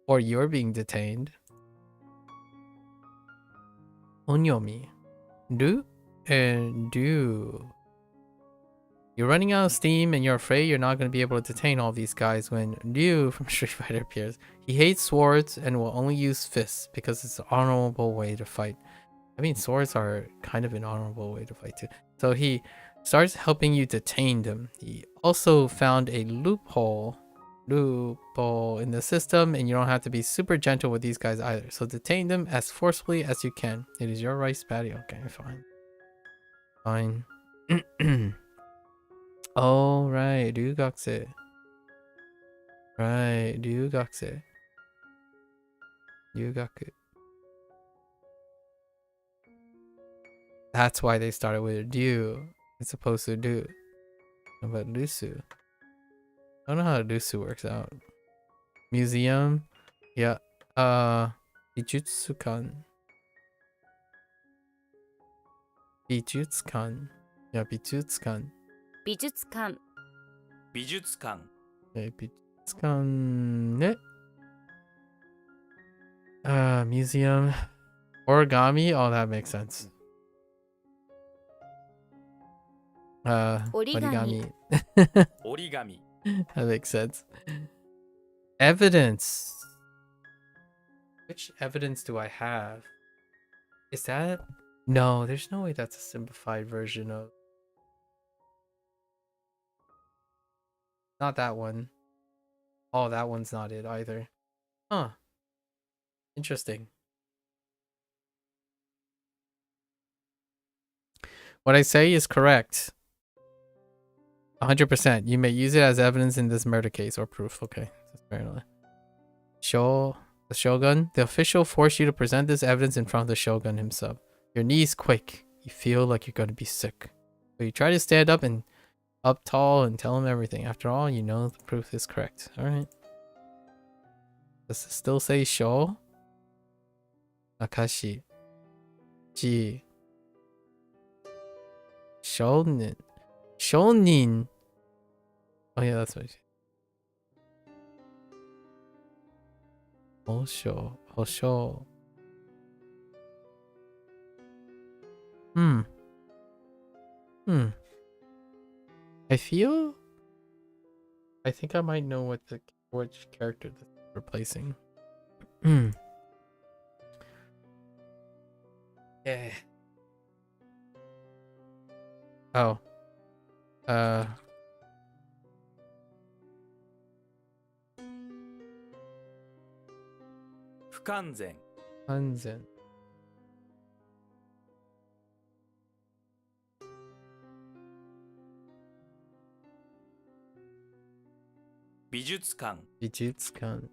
Or you're being detained. Onyomi. Do and do. You're running out of steam and you're afraid you're not going to be able to detain all these guys when Ryu from Street Fighter appears. He hates swords and will only use fists because it's an honorable way to fight. I mean, swords are kind of an honorable way to fight too. So he starts helping you detain them. He also found a loophole in the system, and you don't have to be super gentle with these guys either. So detain them as forcefully as you can. It is your rice paddy. Okay, fine. Oh, right. Ryugakse. Right. Ryugakse. Ryugaku. That's why they started with Ryu as opposed to Do. But Rusu. I don't know how Rusu works out. Museum. Yeah. Bijutsukan. Bijutsukan. Yeah, Bijutsukan. 美術館。美術館 Okay, Bijutsukan. Museum. Origami. Oh, that makes sense. Origami. Origami. 折り紙 That makes sense. Evidence. Which evidence do I have? Is that? No, there's no way that's a simplified version of. Not that one. Oh, that one's not it either. Huh. Interesting. What I say is correct. 100%. You may use it as evidence in this murder case or proof. Okay. That's fair enough. The shogun. The official forced you to present this evidence in front of the shogun himself. Your knees quake. You feel like you're going to be sick. But you try to stand up tall and tell him everything. After all, you know the proof is correct. Alright. Does it still say Sho? Akashi. Ji. Shonin. Shonin. Oh yeah, that's what it is. Hosho. Hosho. I think I might know which character this is replacing. Yeah. Oh. 不完全完全美術館美術館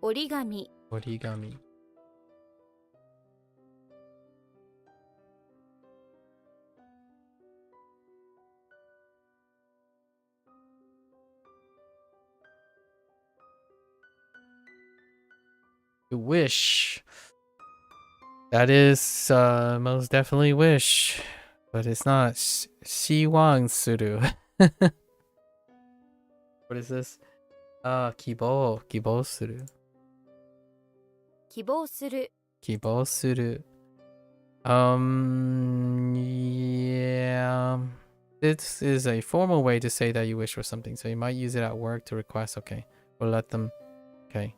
折り紙。折り紙 You wish. That is most definitely wish. But it's not Shiwang Suru. What is this? Kibo. Kibo Suru. 希望する Kibo Suru. Yeah. This is a formal way to say that you wish for something. So you might use it at work to request, okay. Or let them, okay.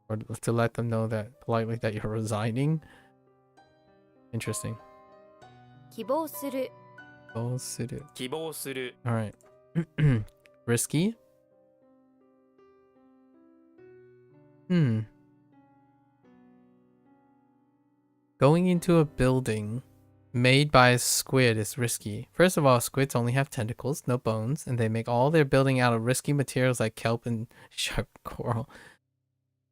Or to let them know that politely that you're resigning. Interesting. 希望する Kibo Suru. 希望する Alright. Risky? Going into a building made by a squid is risky. First of all, squids only have tentacles, no bones, and they make all their building out of risky materials like kelp and sharp coral.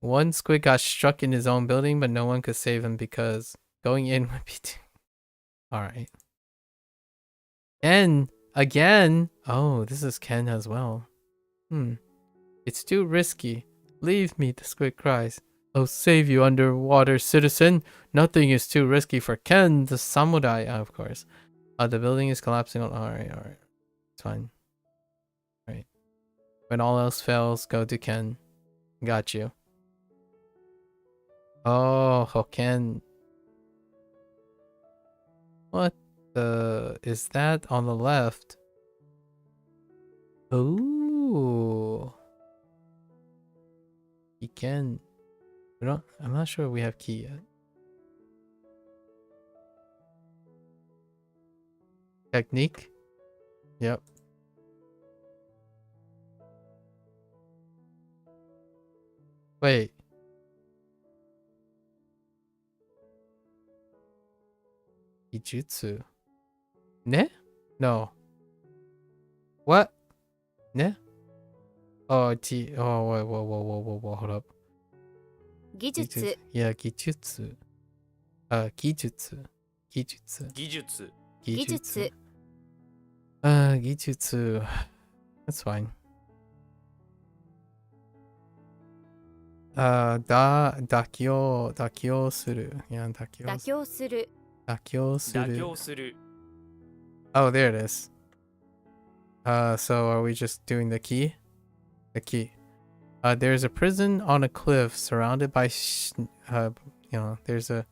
One squid got struck in his own building, but no one could save him because going in would be too... Alright. And again... Oh, this is Ken as well. It's too risky. Leave me, the squid cries. I'll save you, underwater citizen. Nothing is too risky for Ken, the samurai. Of course. The building is collapsing. Alright. It's fine. Alright. When all else fails, go to Ken. Got you. Oh, Ken. What the... Is that on the left? Ooh. He can... I'm not sure we have key yet. Technique? Yep. Wait. Ijutsu. Ne? No. What? Ne? Oh, whoa, hold up. 技術 Yeah, Gijutsu. Gijutsu. 技術 Gijutsu. Gijutsu. That's fine. Dakyo suru. Yeah, 妥協する Dakyo 妥 suru. 協する Oh, there it is. So are we just doing the key? The key. There's a prison on a cliff surrounded by, there's a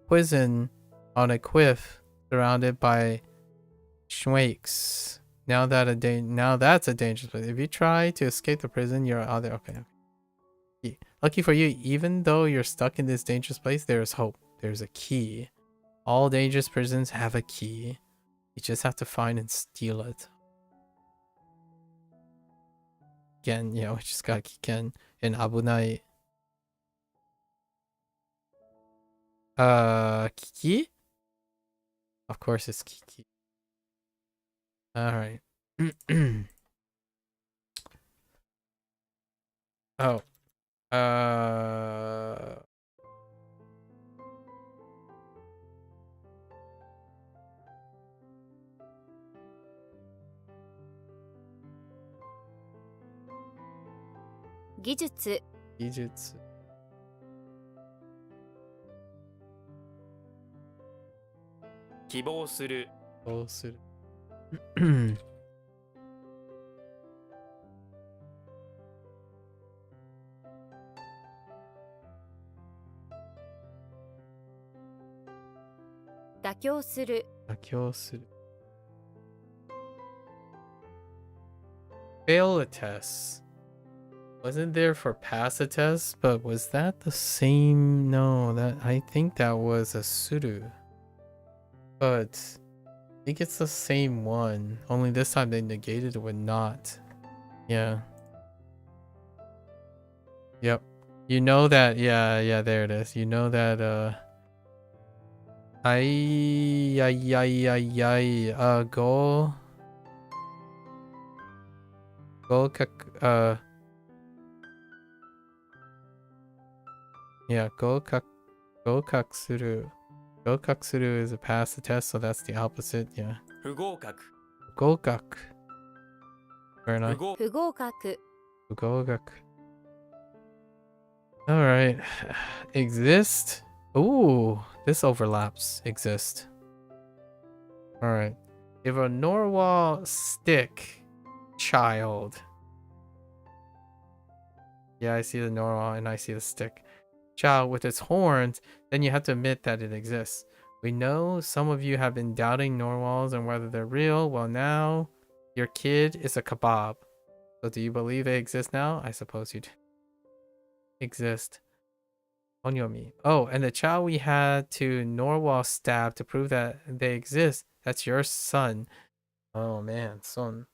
prison on a cliff surrounded by snakes. Now that's a dangerous place. If you try to escape the prison, you're out there. Okay. Lucky for you, even though you're stuck in this dangerous place, there is hope. There's a key. All dangerous prisons have a key. You just have to find and steal it. Again, yeah, we just got Kiken and Abunai. Kiki? Of course it's Kiki. Alright. Oh. Gijutsu. Gijutsu. Kibou suru. Dakyo suru. Fail a test. Wasn't there for pass a test, but was that the same? No, I think that was a suru. But I think it's the same one. Only this time they negated it with not. Yeah. Yep. You know that, yeah, there it is. You know that, Gokaksuru. Gokaksuru is a pass the test, so that's the opposite, yeah. 不合格 Gokak. Very nice. 不合 不合格 Gogak. All right. Exist. Ooh, this overlaps. Exist. All right. If a narwhal stick child. Yeah, I see the narwhal and I see the stick child with its horns, then you have to admit that it exists. We know some of you have been doubting narwhals and whether they're real. Well, now your kid is a kebab. So do you believe they exist now? I suppose you do. Exist. Onyomi. Oh, and the child we had to narwhal stab to prove that they exist. That's your son. Oh man, son.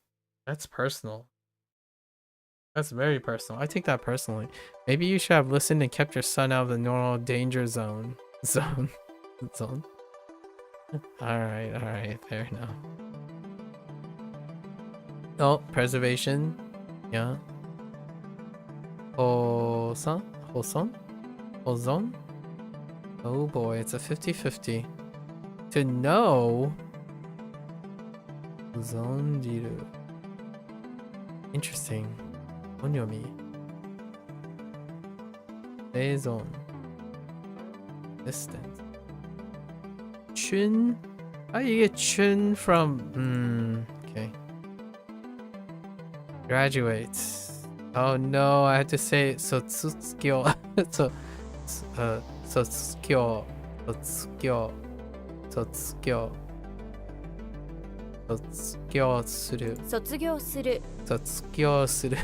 That's personal. That's very personal. I take that personally. Maybe you should have listened and kept your son out of the normal danger zone. Zone. Alright, fair enough. Oh, preservation. Yeah. Hosan? Hoson? Ozon? Oh boy, it's a 50-50. To know. Zonjiru. Interesting. Onyomi. Seizon. Distant. Chun? How do you get chun from... okay. Graduate. Oh no, I had to say Sotsukyo. Sotsukyo. Sotsukyo. Sotsukyo. Sotsukyo suru. 卒業する Sotsukyo suru.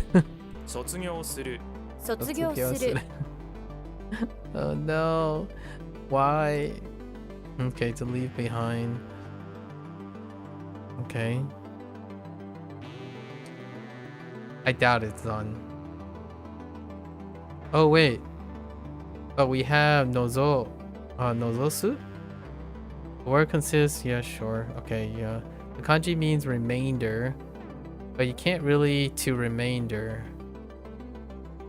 卒業する。卒業する Oh no. Why? Okay, to leave behind. Okay. I doubt it's on. Oh wait. But we have nozo. Nozosu? The word consists, yeah, sure. Okay, yeah. The kanji means remainder. But you can't really to remainder.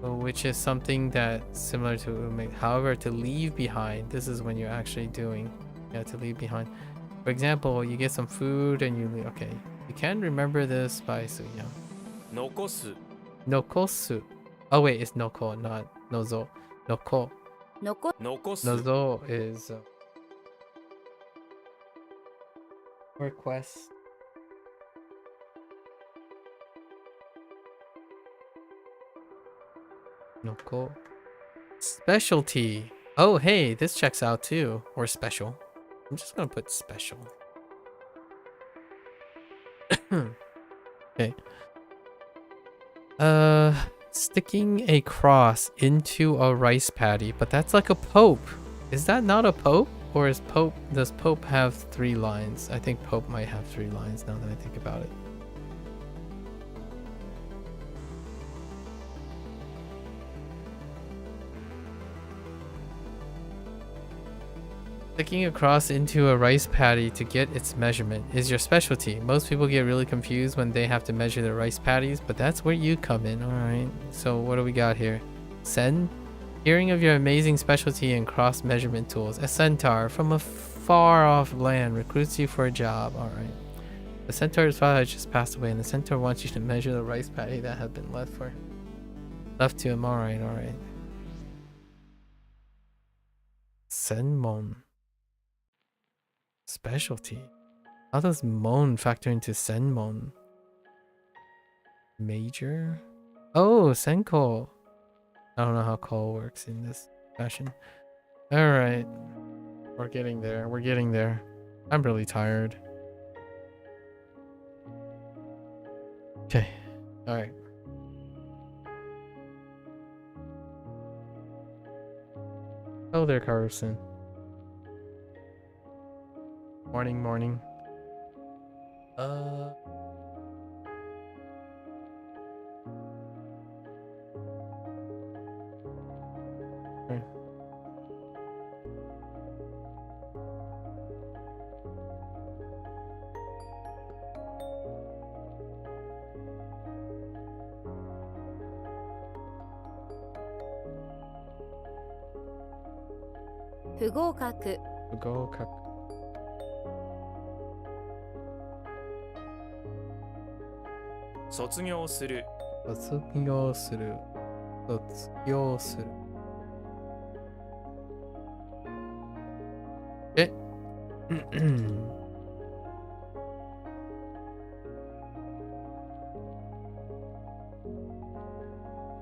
Which is something that's similar to, however, to leave behind. This is when you're actually doing, yeah, to leave behind. For example, you get some food and you leave. Okay, you can remember this by yeah. 残す。 Nokosu. Oh wait, it's noko, not nozo. Noko. 残残す。 Nozo is request. Noko. Specialty. Oh, hey, this checks out too. Or special. I'm just gonna put special. Okay. Sticking a cross into a rice paddy, but that's like a pope. Is that not a pope? Or does pope have 3 lines? I think pope might have 3 lines now that I think about it. Sticking a cross into a rice paddy to get its measurement is your specialty. Most people get really confused when they have to measure their rice paddies, but that's where you come in. Alright, so what do we got here? Sen? Hearing of your amazing specialty in cross measurement tools, a centaur from a far off land recruits you for a job. Alright. The centaur's father has just passed away and the centaur wants you to measure the rice paddy that had been left to him. Alright. Senmon. Specialty. How does mon factor into senmon? Major? Oh, senko. I don't know how call works in this fashion. Alright. We're getting there. I'm really tired. Okay. Alright. Oh there, Carson. Morning. Okay.不合格 Go cut. 卒業する。卒業する。卒業する。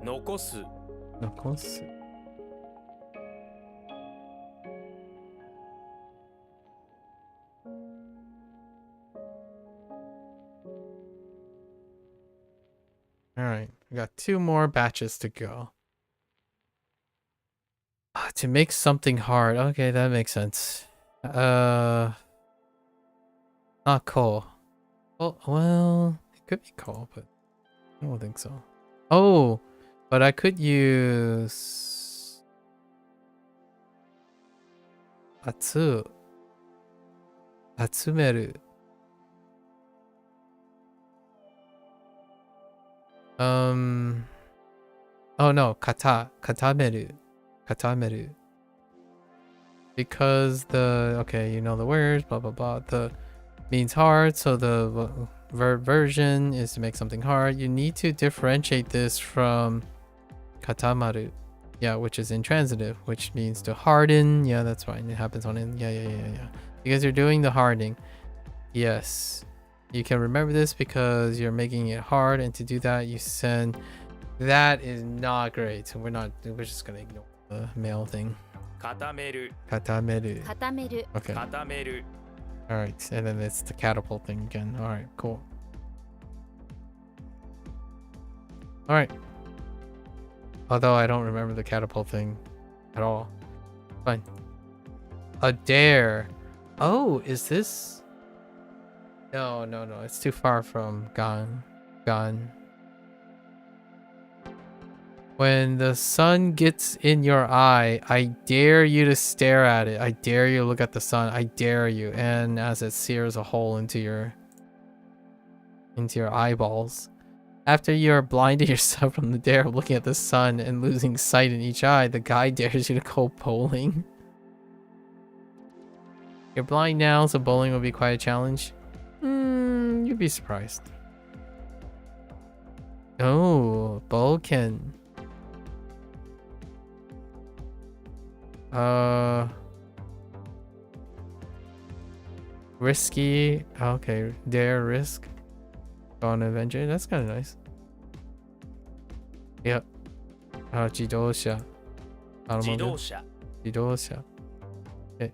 残す Nokosu. All right, we got 2 more batches to go. To make something hard. Okay, that makes sense. Not coal. Well, it could be coal, but I don't think so. Oh, but I could use Atsumeru. Oh no, katameru. Because okay, you know the words, blah blah blah. The means hard, so the verb version is to make something hard. You need to differentiate this from katamaru, yeah, which is intransitive, which means to harden. Yeah, that's fine. It happens on in. Yeah. Because you're doing the hardening. Yes, you can remember this because you're making it hard, and to do that, you send. That is not great. We're just gonna ignore the male thing. 固める Katameru. 固める Okay. 固める All right, and then it's the catapult thing again. All right, cool. All right. Although I don't remember the catapult thing at all. Fine. A dare. Oh, is this? No. It's too far from Gan. When the sun gets in your eye, I dare you to stare at it. I dare you to look at the sun. I dare you. And as it sears a hole into your eyeballs. After you're blinding yourself from the dare of looking at the sun and losing sight in each eye, the guy dares you to go bowling. You're blind now, so bowling will be quite a challenge. You'd be surprised. Oh, Boken. Risky. Okay, dare, risk. Go on an adventure. That's kind of nice. Yep. 自動車 自動車 Okay.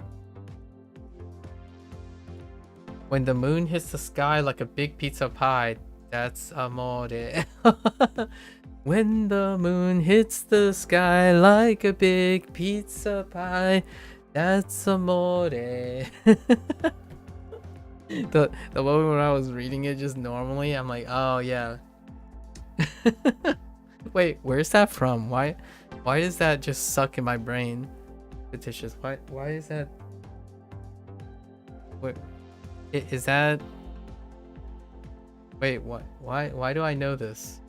When the moon hits the sky like a big pizza pie, that's amore. When the moon hits the sky like a big pizza pie, that's amore. The moment when I was reading it just normally, I'm like, oh yeah. Wait, where's that from? Why does that just suck in my brain? Fictitious. Why is that? Wait, is that? Wait, what? Why do I know this?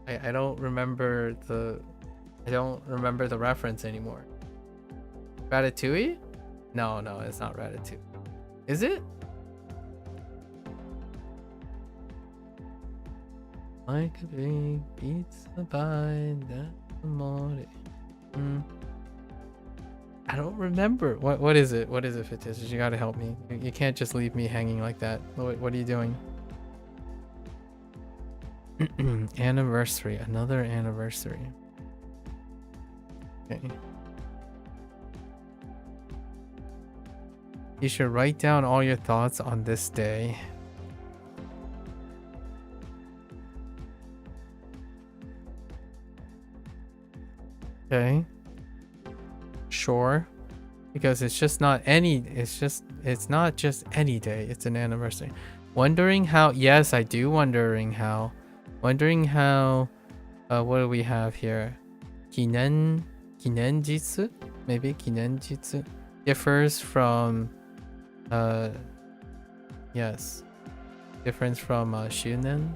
I don't remember the reference anymore. Ratatouille? No, it's not Ratatouille. Is it? Like a big pizza pie, that's amore. I don't remember. What is it? What is it, Fictitious? You gotta help me. You can't just leave me hanging like that. What are you doing? Anniversary. Another anniversary. Okay. You should write down all your thoughts on this day. Okay. Sure. Because it's not just any day, it's an anniversary. Wondering how, yes, I do wondering how, what do we have here? Kinenjitsu? Maybe Kinenjitsu differs from, yes, difference from Shunen.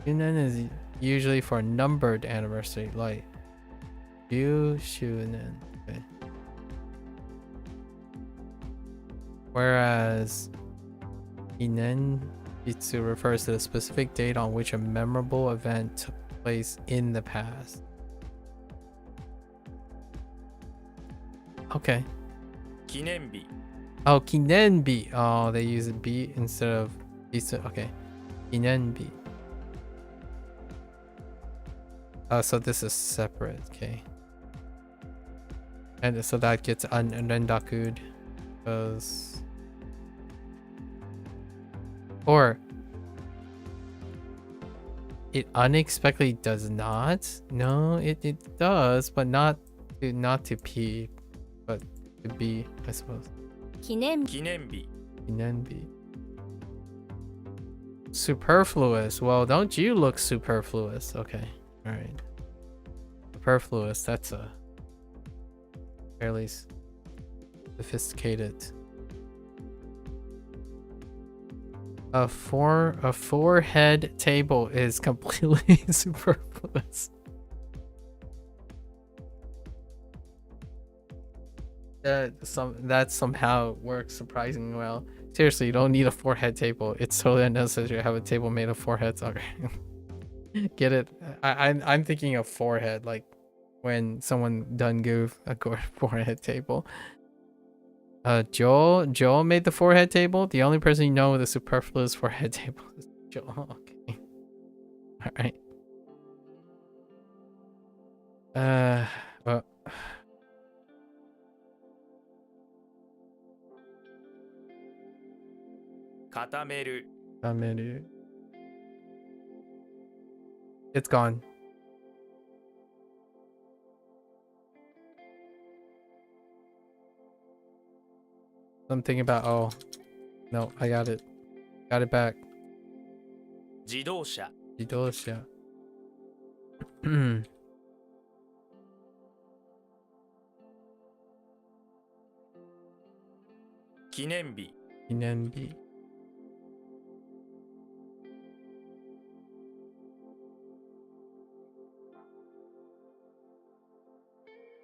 Shunen is usually for numbered anniversary, like Shunen. Okay. Whereas Kinenjitsu refers to the specific date on which a memorable event took place in the past. Okay. 記念日 Oh, kinenbi. Oh, they use B instead of B. Okay. Kinenbi. Oh, so this is separate. Okay. And so that gets rendaku'd. Because... Or... It unexpectedly does not? No, it does, but not to P, but to B, I suppose. 記念日 Kinenbi. Superfluous. Well, don't you look superfluous? Okay. Alright. Superfluous, that's a fairly sophisticated. A four-head table is completely superfluous. That somehow works surprisingly well. Seriously, you don't need a four-head table. It's totally unnecessary to have a table made of four heads. Okay. Get it? I'm thinking of forehead, like when someone done goof a four-head table. Joel made the four-head table. The only person you know with a superfluous four-head table is Joel. Okay. All right. Well. Kameru. It's gone. Something about, oh no, I got it back. 自動車 Jidosha. 記念日 Inenbi.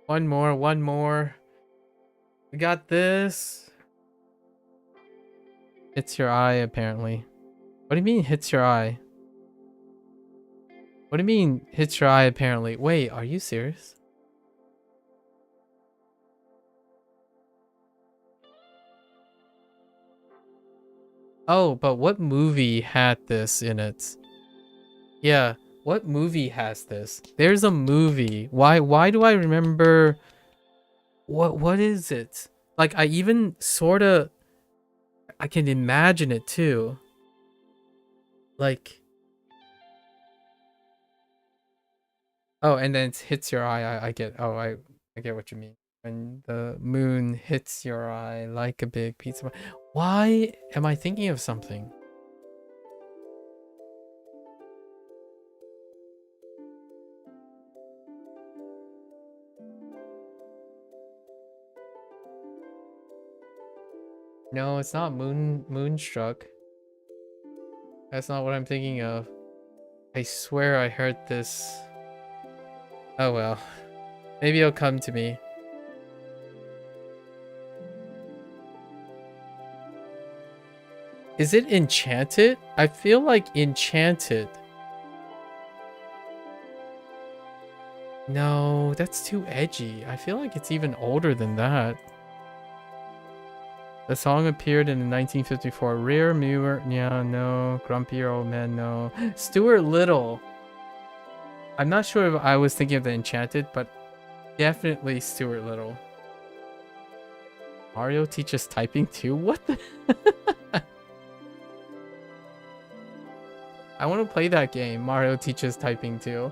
One more. We got this. Hits your eye, apparently. What do you mean hits your eye? What do you mean hits your eye, apparently? Wait, are you serious? Oh, but what movie had this in it? Yeah, what movie has this? There's a movie. Why do I remember? What is it? Like, I even sorta, I can imagine it too. Like, oh, and then it hits your eye. I get. Oh, I get what you mean. When the moon hits your eye like a big pizza. Why am I thinking of something? No, it's not Moonstruck. That's not what I'm thinking of. I swear I heard this. Oh well. Maybe it'll come to me. Is it Enchanted? I feel like Enchanted. No, that's too edgy. I feel like it's even older than that. The song appeared in 1954. Rear Mirror, yeah, no. Grumpy Old Man, no. Stuart Little. I'm not sure if I was thinking of the Enchanted, but definitely Stuart Little. Mario teaches typing too? What the? I want to play that game. Mario teaches typing too.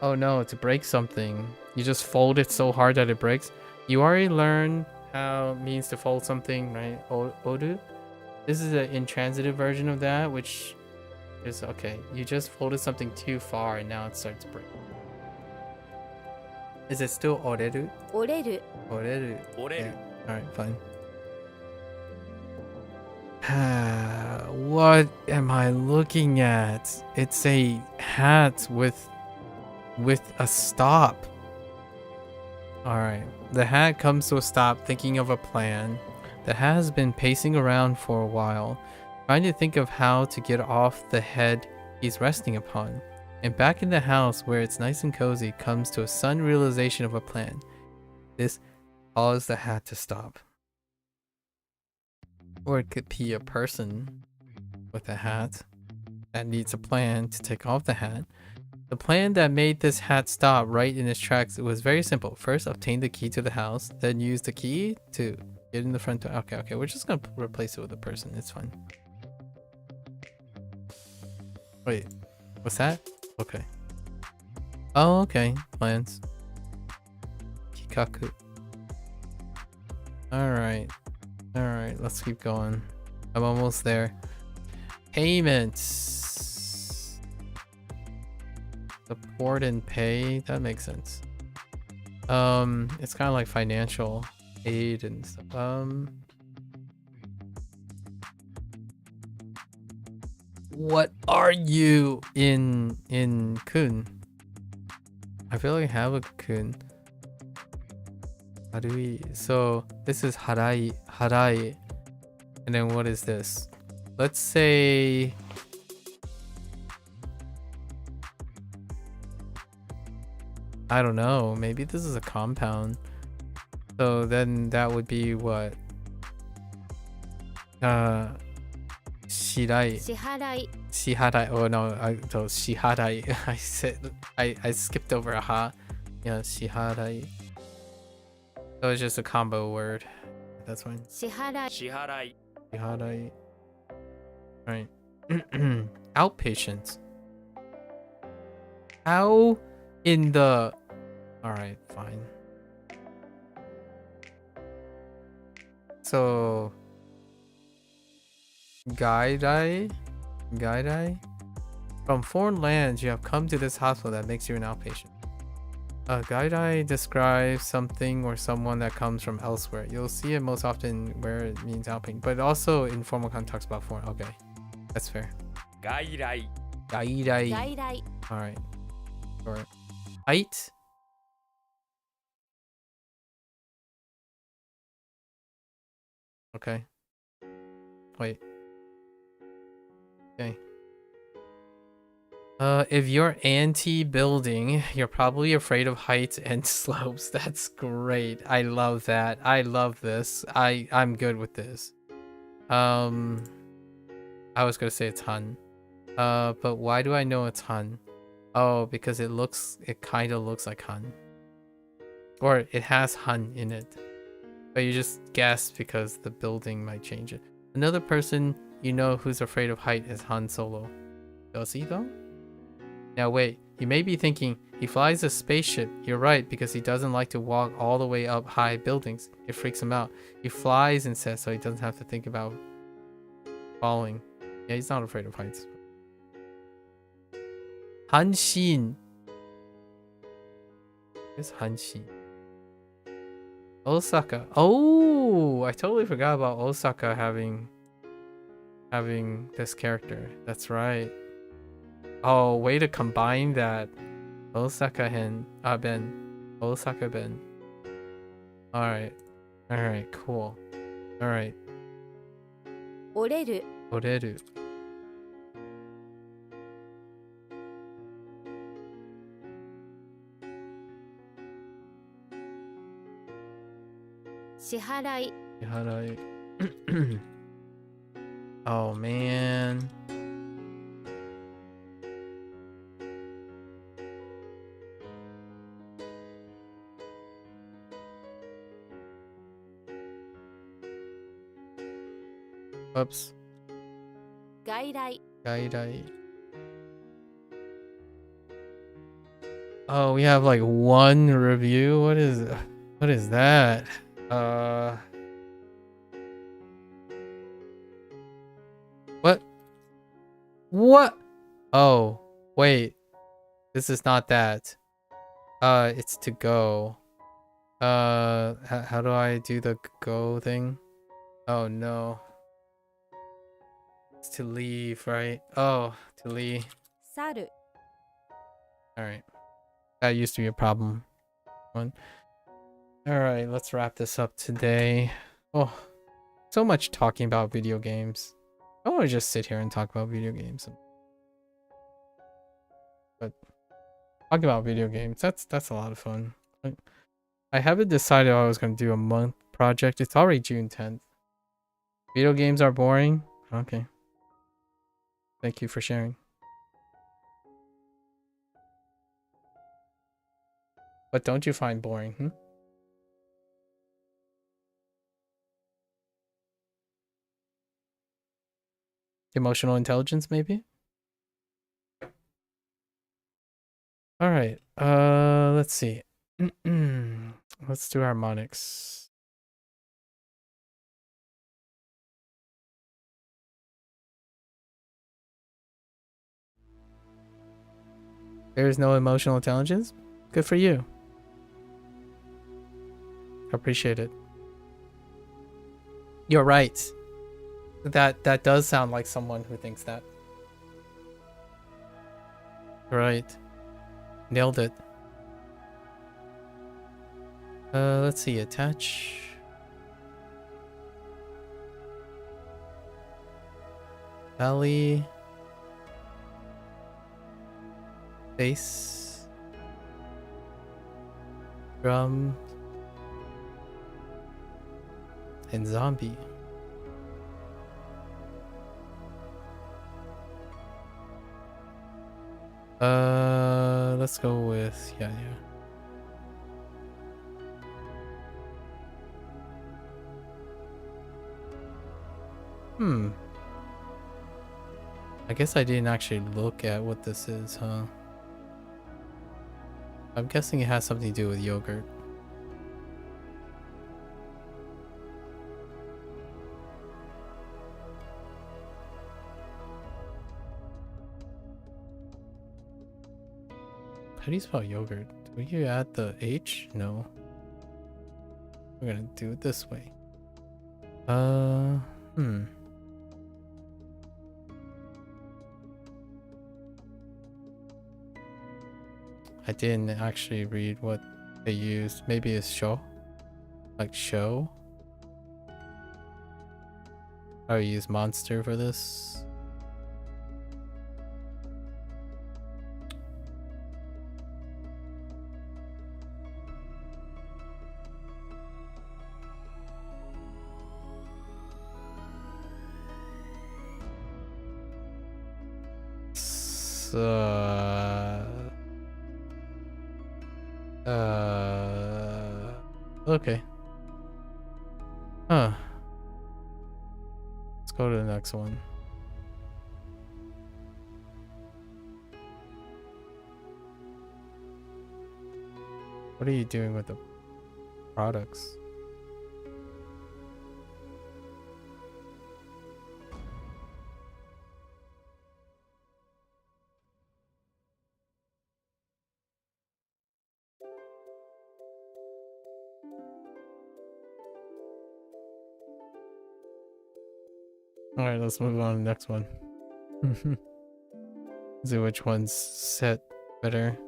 Oh no, to break something. You just fold it so hard that it breaks. You already learned how it means to fold something, right? Odu? This is an intransitive version of that, which is okay. You just folded something too far and now it starts breaking. Is it still oreru? 折れる Oreru. 折れる Yeah. Alright, fine. What am I looking at? It's a hat with a stop. Alright. The hat comes to a stop, thinking of a plan. The hat has been pacing around for a while, trying to think of how to get off the head he's resting upon. And back in the house, where it's nice and cozy, comes to a sudden realization of a plan. This Cause the hat to stop. Or it could be a person with a hat that needs a plan to take off the hat. The plan that made this hat stop right in its tracks, it was very simple. First, obtain the key to the house, then use the key to get in the front door. Okay, we're just gonna replace it with a person. It's fine. Wait, what's that? Okay. Oh, okay. Plans. Kikaku. Alright. Alright, let's keep going. I'm almost there. Payments. Support and pay. That makes sense. It's kind of like financial aid and stuff. What are you in kun? I feel like I have a kun. How do we? So this is harai, and then what is this? Let's say. I don't know. Maybe this is a compound. So then that would be what? Shirai. Shiharai. Oh no, so shiharai. I said I skipped over a ha. Yeah, shiharai. So it's just a combo word. That's fine. 支払い Shiharai. Right. Outpatients. How in the... Alright, fine. So... Gaidai? From foreign lands, you have come to this hospital that makes you an outpatient. Gaidai describes something or someone that comes from elsewhere. You'll see it most often where it means outpatient, but also in formal context talks about foreign. Okay, that's fair. 外来 Gaidai. Alright. Sure. Height? Okay. Wait. Okay. If you're anti-building, you're probably afraid of heights and slopes. That's great. I love that. I love this. I'm good with this. I was gonna say it's Han. But why do I know it's Han? Oh, because it kind of looks like Han. Or it has Han in it. But you just guess because the building might change it. Another person you know who's afraid of height is Han Solo. Does he though? Now wait, you may be thinking, he flies a spaceship. You're right, because he doesn't like to walk all the way up high buildings. It freaks him out. He flies instead, so he doesn't have to think about falling. Yeah, he's not afraid of heights. Hanshin. Where's Hanshin? Osaka. Oh, I totally forgot about Osaka having this character. That's right. Oh, way to combine that. Osaka Ben. Osaka Ben. Alright. Alright, cool. Alright. 折れる Oreru. Shiharai. Shiharai. Oh man. Oops. 外来 Gaidai. Oh, we have like one review. What is that? What? Oh, wait. This is not that. It's to go. How do I do the go thing? Oh no. It's to leave, right? Oh, to leave. 去る Alright. That used to be a problem. Alright, let's wrap this up today. Oh, so much talking about video games. I want to just sit here and talk about video games. But talking about video games, that's a lot of fun. I haven't decided I was going to do a month project. It's already June 10th. Video games are boring? Okay. Thank you for sharing. What don't you find boring? Emotional intelligence, maybe? Alright. Let's see. Let's do harmonics. There's no emotional intelligence? Good for you. Appreciate it. You're right. That does sound like someone who thinks that. Right. Nailed it. Let's see. Attach. Belly. Bass. Drum. And zombie. Let's go with yeah. I guess I didn't actually look at what this is, huh? I'm guessing it has something to do with yogurt. How do you spell yogurt? Do you add the H? No. We're gonna do it this way. I didn't actually read what they used. Maybe it's show? Like show? I would use monster for this. Okay. Huh. Let's go to the next one. What are you doing with the products? All right, let's move on to the next one. See which one's set better.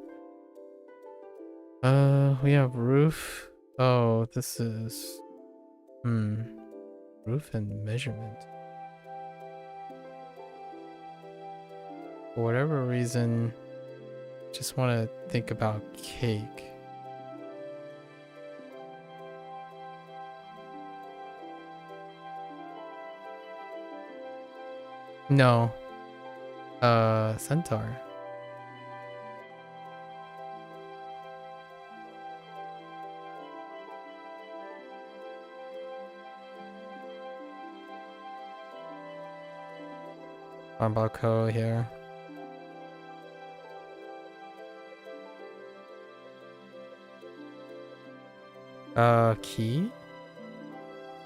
We have roof. Oh, this is roof and measurement. For whatever reason, just want to think about cake. No. Centaur. Armbako here. Key?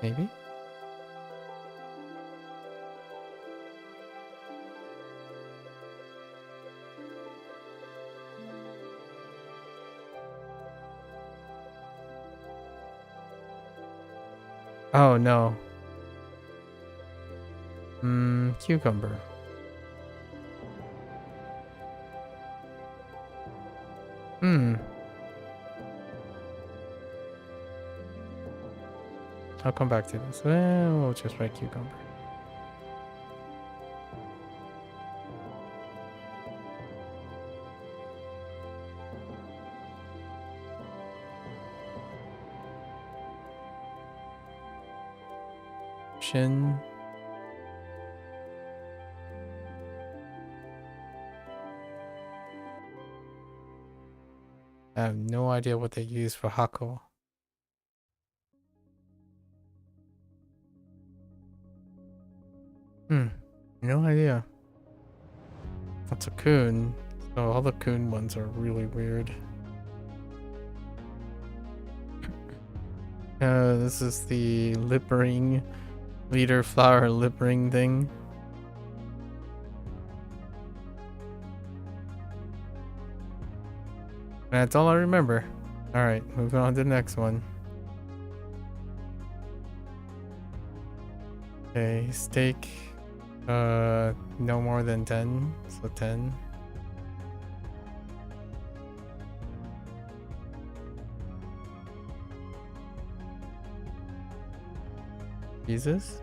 Maybe? Oh no. Cucumber. I'll come back to this. Well, we'll just write cucumber. Shin. I have no idea what they use for Hako. No idea. That's a Kun. So all the Kun ones are really weird. This is the lip ring, leader flower lip ring thing. That's all I remember. Alright, moving on to the next one. Okay, steak. No more than 10, so 10. Jesus?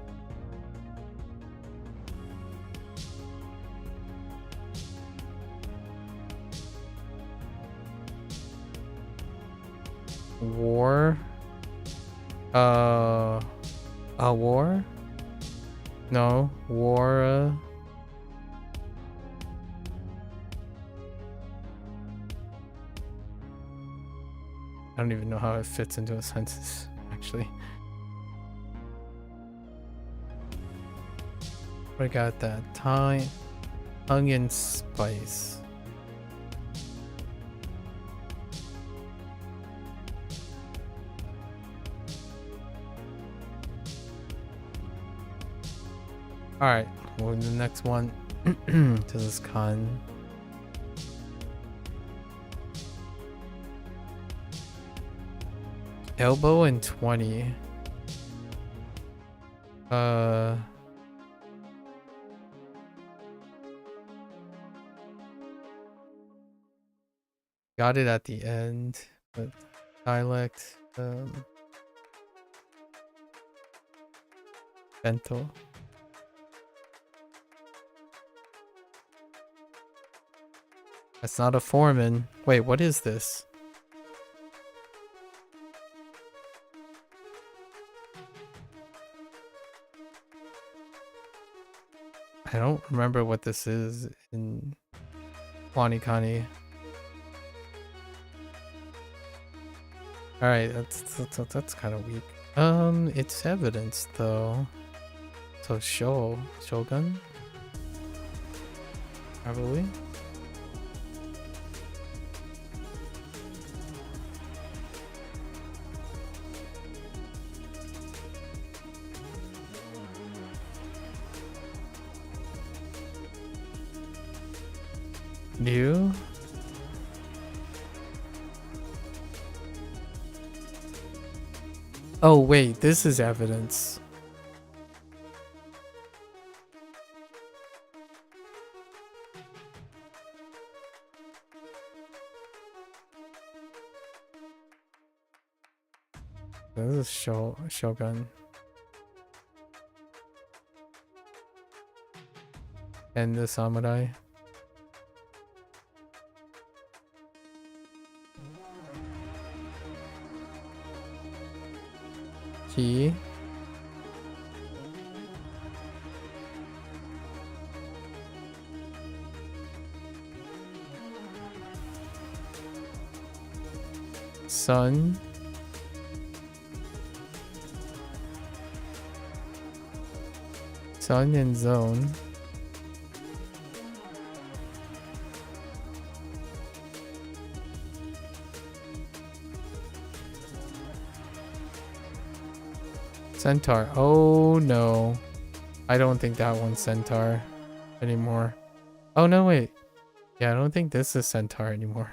War? A war? No, war, I don't even know how it fits into a sentence, actually. We got that thyme, onion spice. Alright, moving to the next one. To this con. Elbow and 20. Got it at the end, but dialect, bento. That's not a foreman. Wait, what is this? I don't remember what this is in WaniKani. Alright, that's kind of weak. It's evidence though. So Shogun? Probably. New? Oh wait, this is evidence. This is Shogun. And the samurai. Key. Sun. Sun and zone. Centaur. Oh no. I don't think that one's Centaur anymore. Oh no, wait. Yeah, I don't think this is Centaur anymore.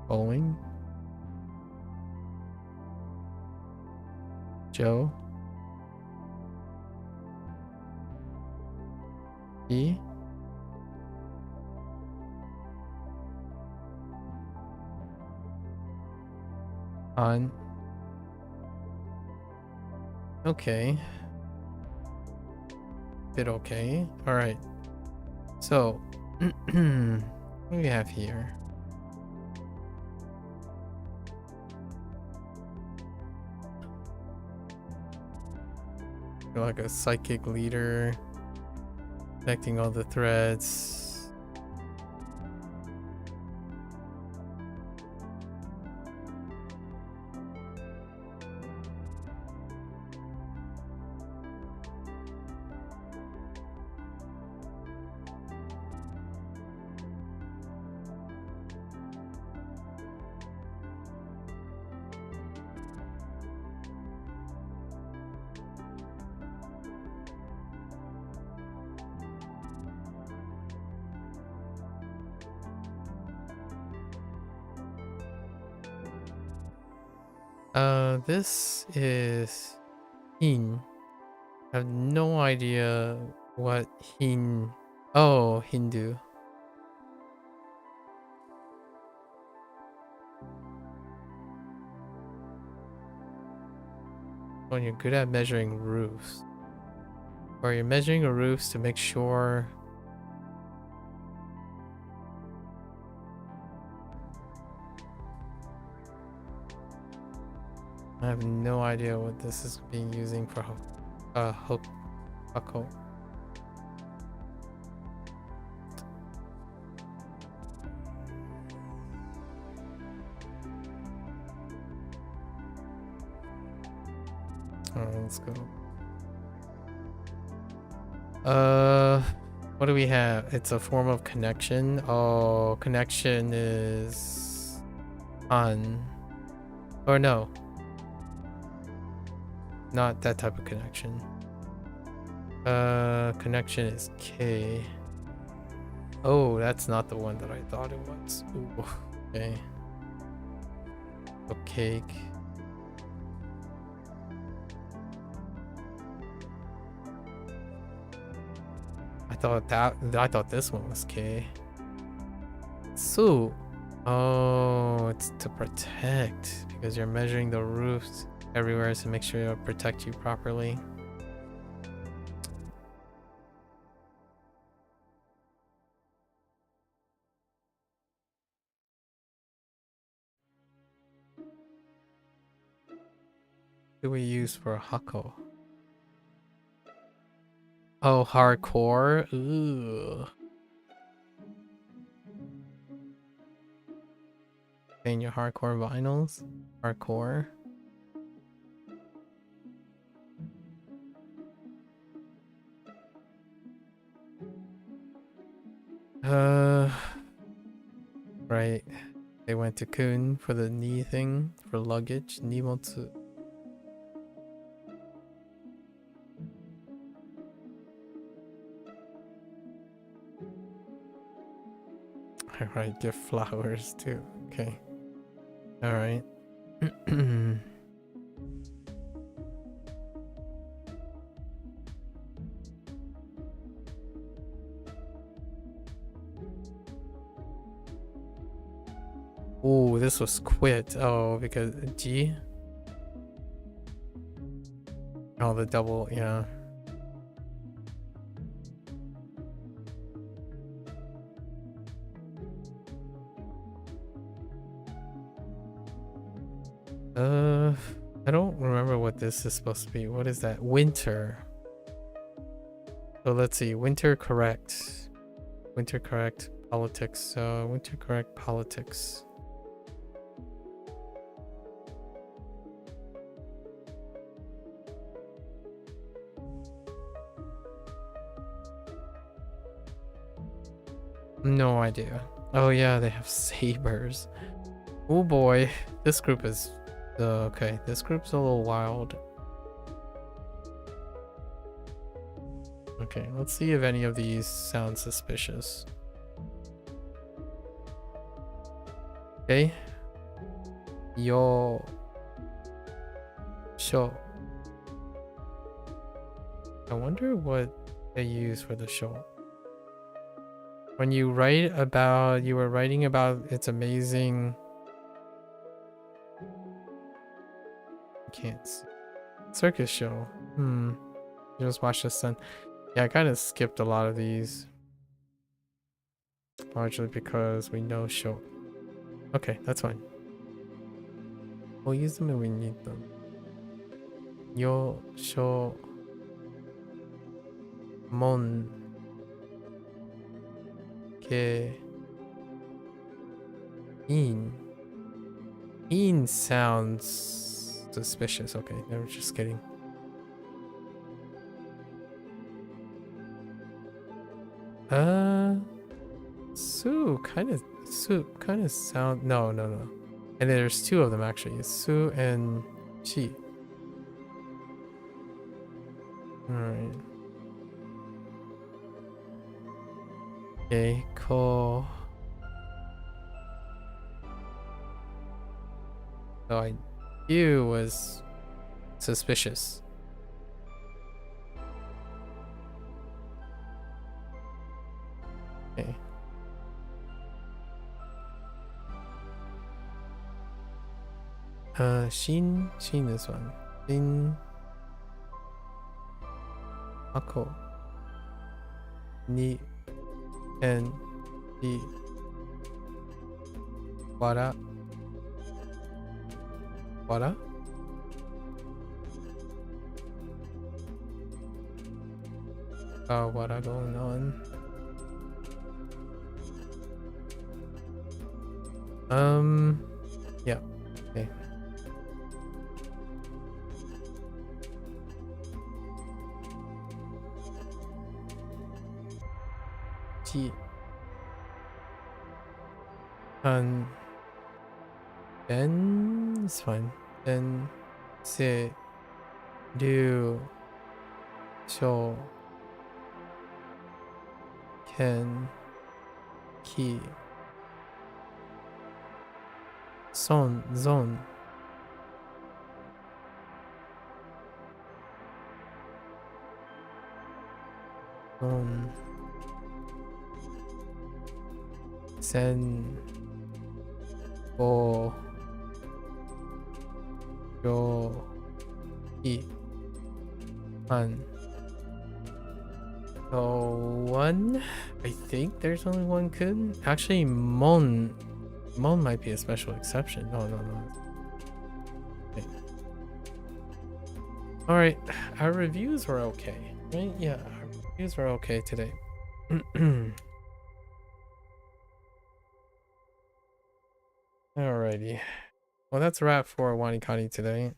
Bowling. Joe. E. On. Okay. Bit okay. All right. So, what do we have here? You're like a psychic leader, connecting all the threads. This is Hin. I have no idea what Hin. Oh, Hindu. When you're good at measuring roofs, or you're measuring the roofs to make sure. I have no idea what this is being using for Hako. Alright, let's go. What do we have? It's a form of connection. Oh, connection is on. Or no. Not that type of connection. Connection is K. Oh, that's not the one that I thought it was. Ooh, okay. So cake. I thought this one was K. So, oh, it's to protect because you're measuring the roofs everywhere to make sure it'll protect you properly. What do we use for Hako? Oh, hardcore. Ooh. Playing your hardcore vinyls. Hardcore. Right. They went to Kun for the knee thing for luggage. Nimotsu. Alright, give flowers too. Okay. Alright. Oh, this was quit. Oh, because G. Oh, the double, yeah. I don't remember what this is supposed to be. What is that? Winter. So let's see. Winter correct. Winter correct politics. Winter correct politics. No idea. Oh yeah, they have sabers. Oh boy, this group is okay. This group's a little wild. Okay, let's see if any of these sound suspicious. Okay. Yo. Show. I wonder what they use for the show. When you write about, you were writing about its amazing. I can't see. Circus show. Just watch the sun. Yeah, I kind of skipped a lot of these. Largely because we know show. Okay, that's fine. We'll use them when we need them. Yo, show, mon, ke, in. In sounds suspicious. Okay, never, just kidding. Su kind of sound. No. And there's two of them actually. Su and Chi. Alright. Okay, cool. So I knew was suspicious. Okay. Shin this one. Shin Ako Ni and the Wara Wara Wara going on. Yeah, okay. T and then it's fine. Then se do so can ki son zone zone sen o yo i an. So one, I think there's only one could. Actually, Mon might be a special exception. No. Okay. All right, our reviews were okay, right? Yeah, our reviews were okay today. Alrighty. Well, that's a wrap for WaniKani today.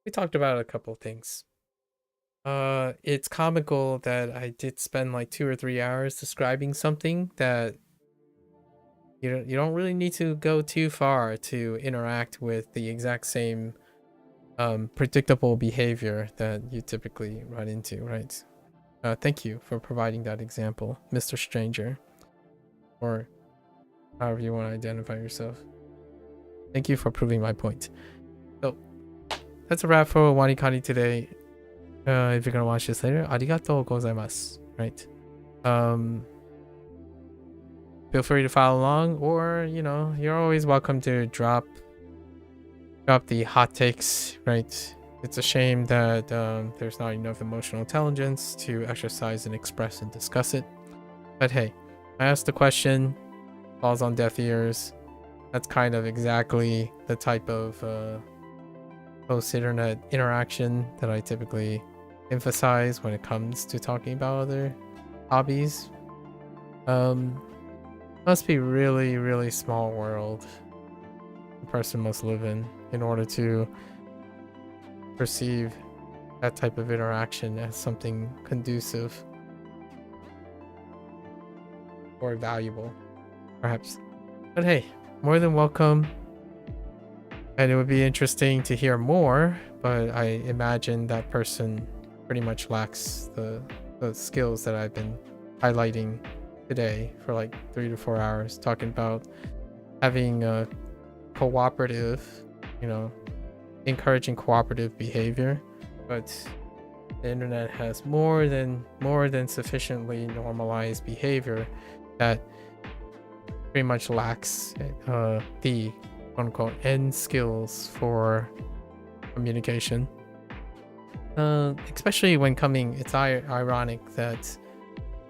We talked about a couple things. It's comical that I did spend like 2 or 3 hours describing something that you don't really need to go too far to interact with the exact same predictable behavior that you typically run into, right? Thank you for providing that example, Mr. Stranger, or however you want to identify yourself. Thank you for proving my point. So that's a wrap for WaniKani today. If you're gonna watch this later, arigatou gozaimasu, right? Feel free to follow along, or you're always welcome to drop the hot takes, right? It's a shame that there's not enough emotional intelligence to exercise and express and discuss it. But hey, I asked the question, falls on deaf ears. That's kind of exactly the type of post-internet interaction that I typically emphasize when it comes to talking about other hobbies. Must be really, really small world a person must live in order to perceive that type of interaction as something conducive or valuable, perhaps. But hey, more than welcome, and it would be interesting to hear more, but I imagine that person pretty much lacks the skills that I've been highlighting today for like 3 to 4 hours, talking about having a cooperative, encouraging cooperative behavior. But the internet has more than sufficiently normalized behavior that pretty much lacks the quote unquote end skills for communication. Especially when coming, it's ironic that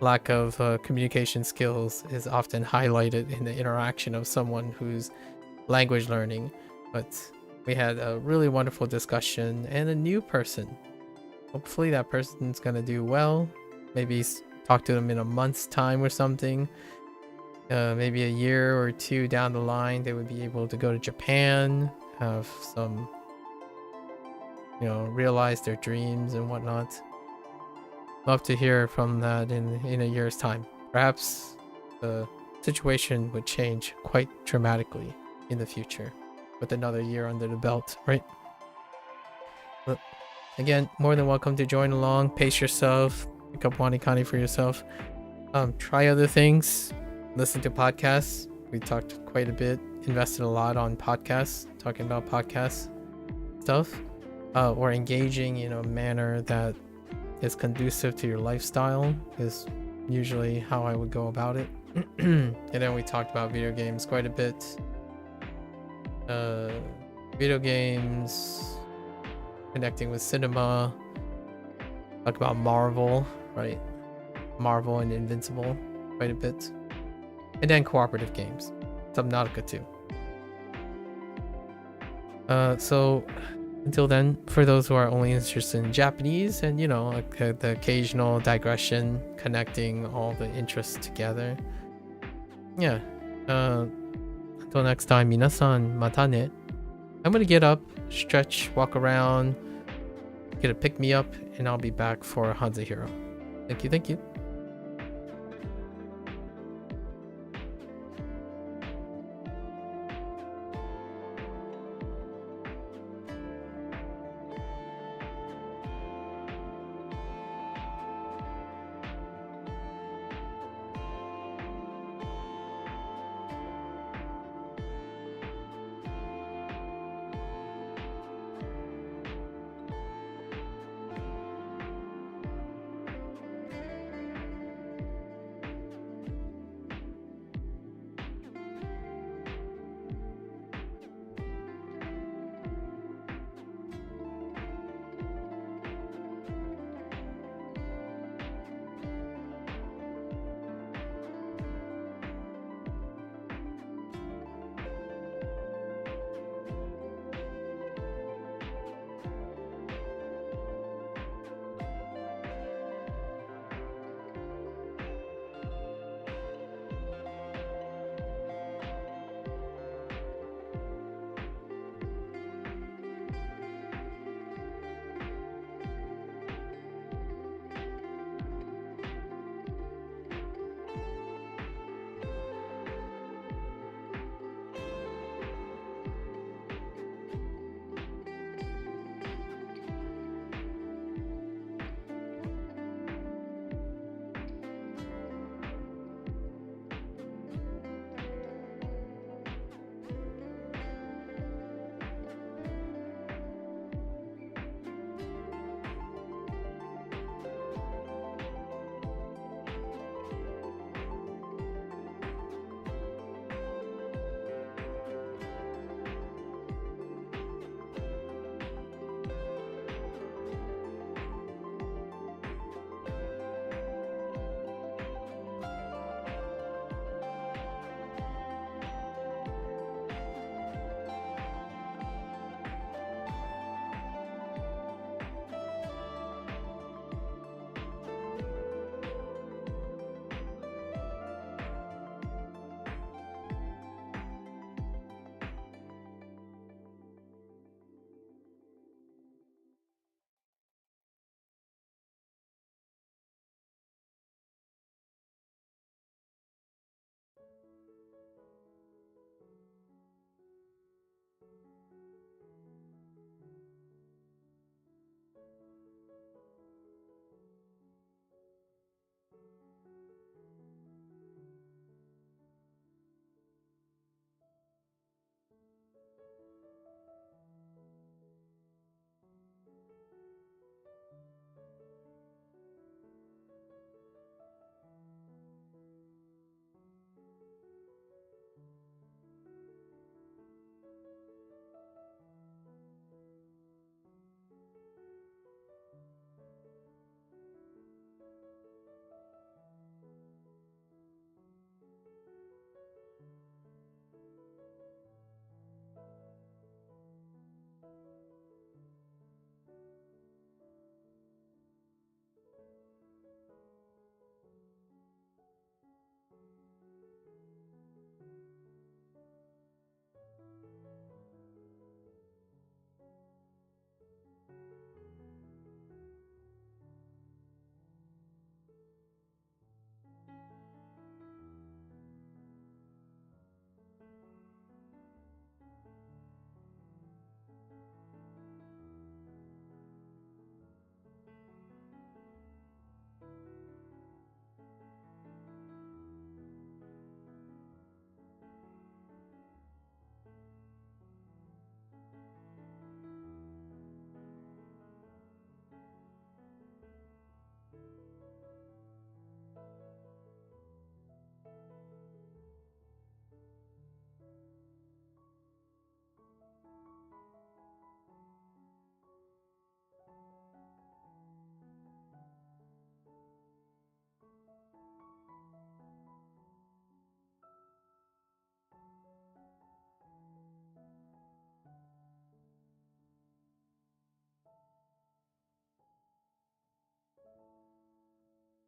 lack of communication skills is often highlighted in the interaction of someone who's language learning. But we had a really wonderful discussion and a new person. Hopefully that person's gonna do well. Maybe talk to them in a month's time or something. Maybe a year or two down the line, they would be able to go to Japan, have some, realize their dreams and whatnot. Love to hear from that in a year's time. Perhaps the situation would change quite dramatically in the future with another year under the belt, right? But again, more than welcome to join along. Pace yourself. Pick up WaniKani for yourself. Try other things. Listen to podcasts. We talked quite a bit. Invested a lot on podcasts. Talking about podcast stuff. Or engaging in a manner that is conducive to your lifestyle is usually how I would go about it. And then we talked about video games quite a bit. Video games, connecting with cinema, talk about Marvel, right? Marvel and Invincible quite a bit. And then cooperative games, Subnautica too. So until then, for those who are only interested in Japanese and the occasional digression connecting all the interests together, yeah. Until next time, minasan mata ne. I'm gonna get up, stretch, walk around, get a pick me up, and I'll be back for HanziHero. Thank you.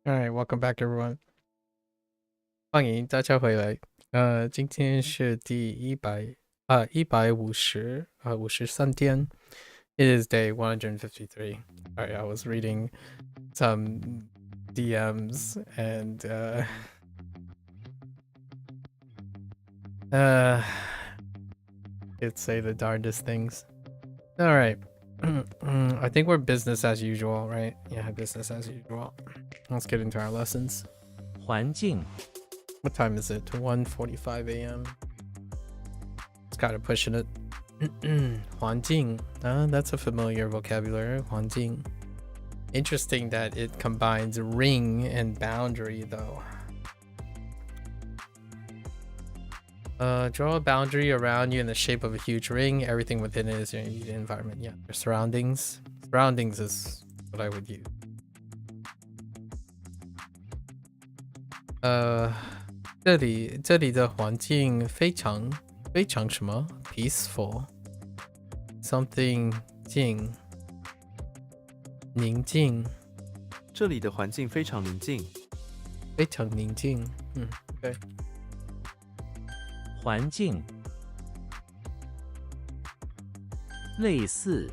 Alright, welcome back everyone. 欢迎大家回来。今天是第153天。It is day 153. Sorry, I was reading some DMs and it'd say the darndest things. Alright. I think we're business as usual, right? Yeah, business as usual. Let's get into our lessons. 环境 What time is it? 1:45 a.m. It's kind of pushing it. 环境. That's a familiar vocabulary. 环境. Interesting that it combines ring and boundary, though. Draw a boundary around you in the shape of a huge ring. Everything within it is your immediate environment. Yeah, your surroundings. Surroundings is what I would use. 这里的环境非常什么 peaceful something 静宁静这里的环境非常宁静。非常宁静对环境类似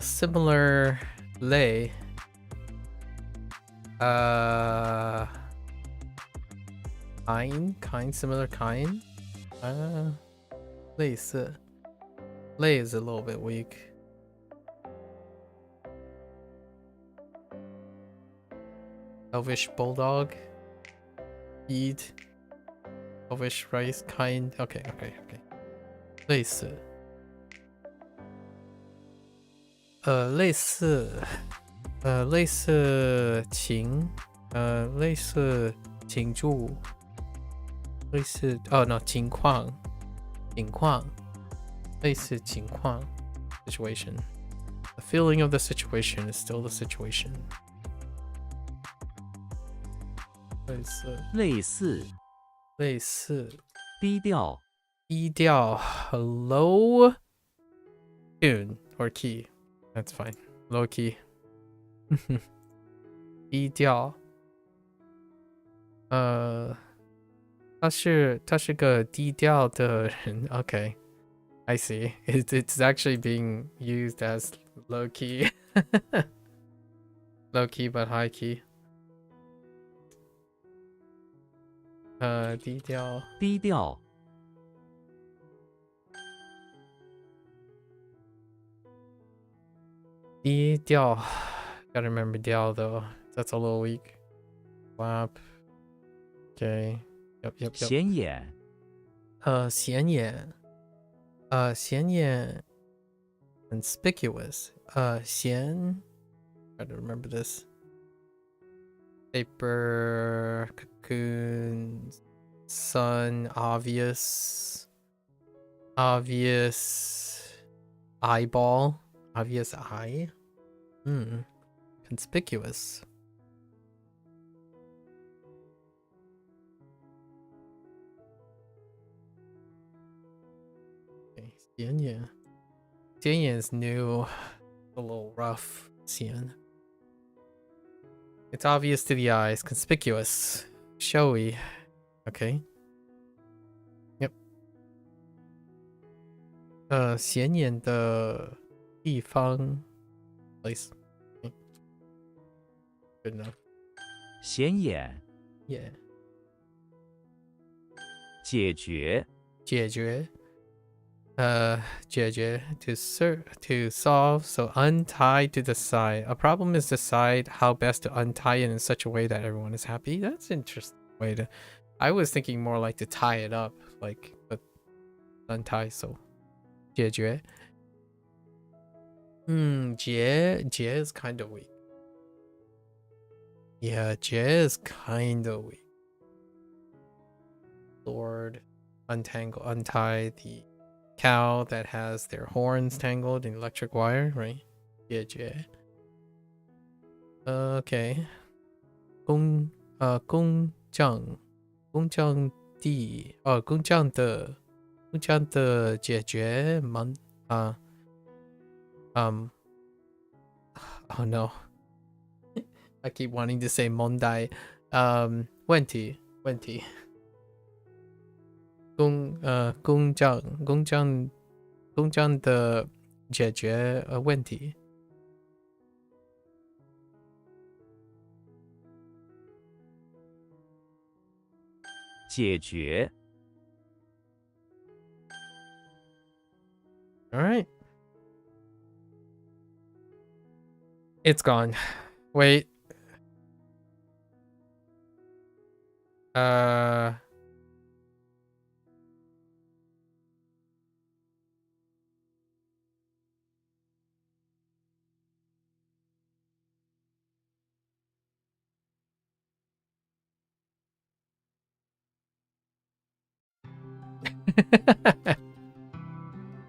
similar 类kind similar kind 类似 lay is a little bit weak. Elvish bulldog eat Elvish rice kind. Okay. 类似类似情类似倾注类似no 情况类似情况 situation. The feeling of the situation is still the situation. 类似低调 low tune or key. That's fine. Low key. 低调他是个低调的人 Okay, I see. It's actually being used as low key. Low key but high key. 低调Gotta remember 调 though. That's a little weak. Flap. Okay. Yep. 显眼显眼 conspicuous. 显 Gotta remember this. Paper, cocoon, sun, obvious, eyeball, obvious eye. Conspicuous. Okay, 显眼is new, a little rough. 显 It's obvious to the eyes, conspicuous, showy. Okay. Yep. 显眼的地方 place. Okay. Good enough. 显眼 Yeah. 解决解决 to solve, so untie to decide. A problem is decide how best to untie it in such a way that everyone is happy. That's an interesting way to. I was thinking more like to tie it up, like but untie. So 解决 解 is kind of weak. Yeah, 解 is kind of weak. Lord, untie the cow that has their horns tangled in electric wire, right? Yeah. Okay. 工匠的解决 oh no. I keep wanting to say mondai. 问题公章的解决问题。解决 All right. It's gone. Wait.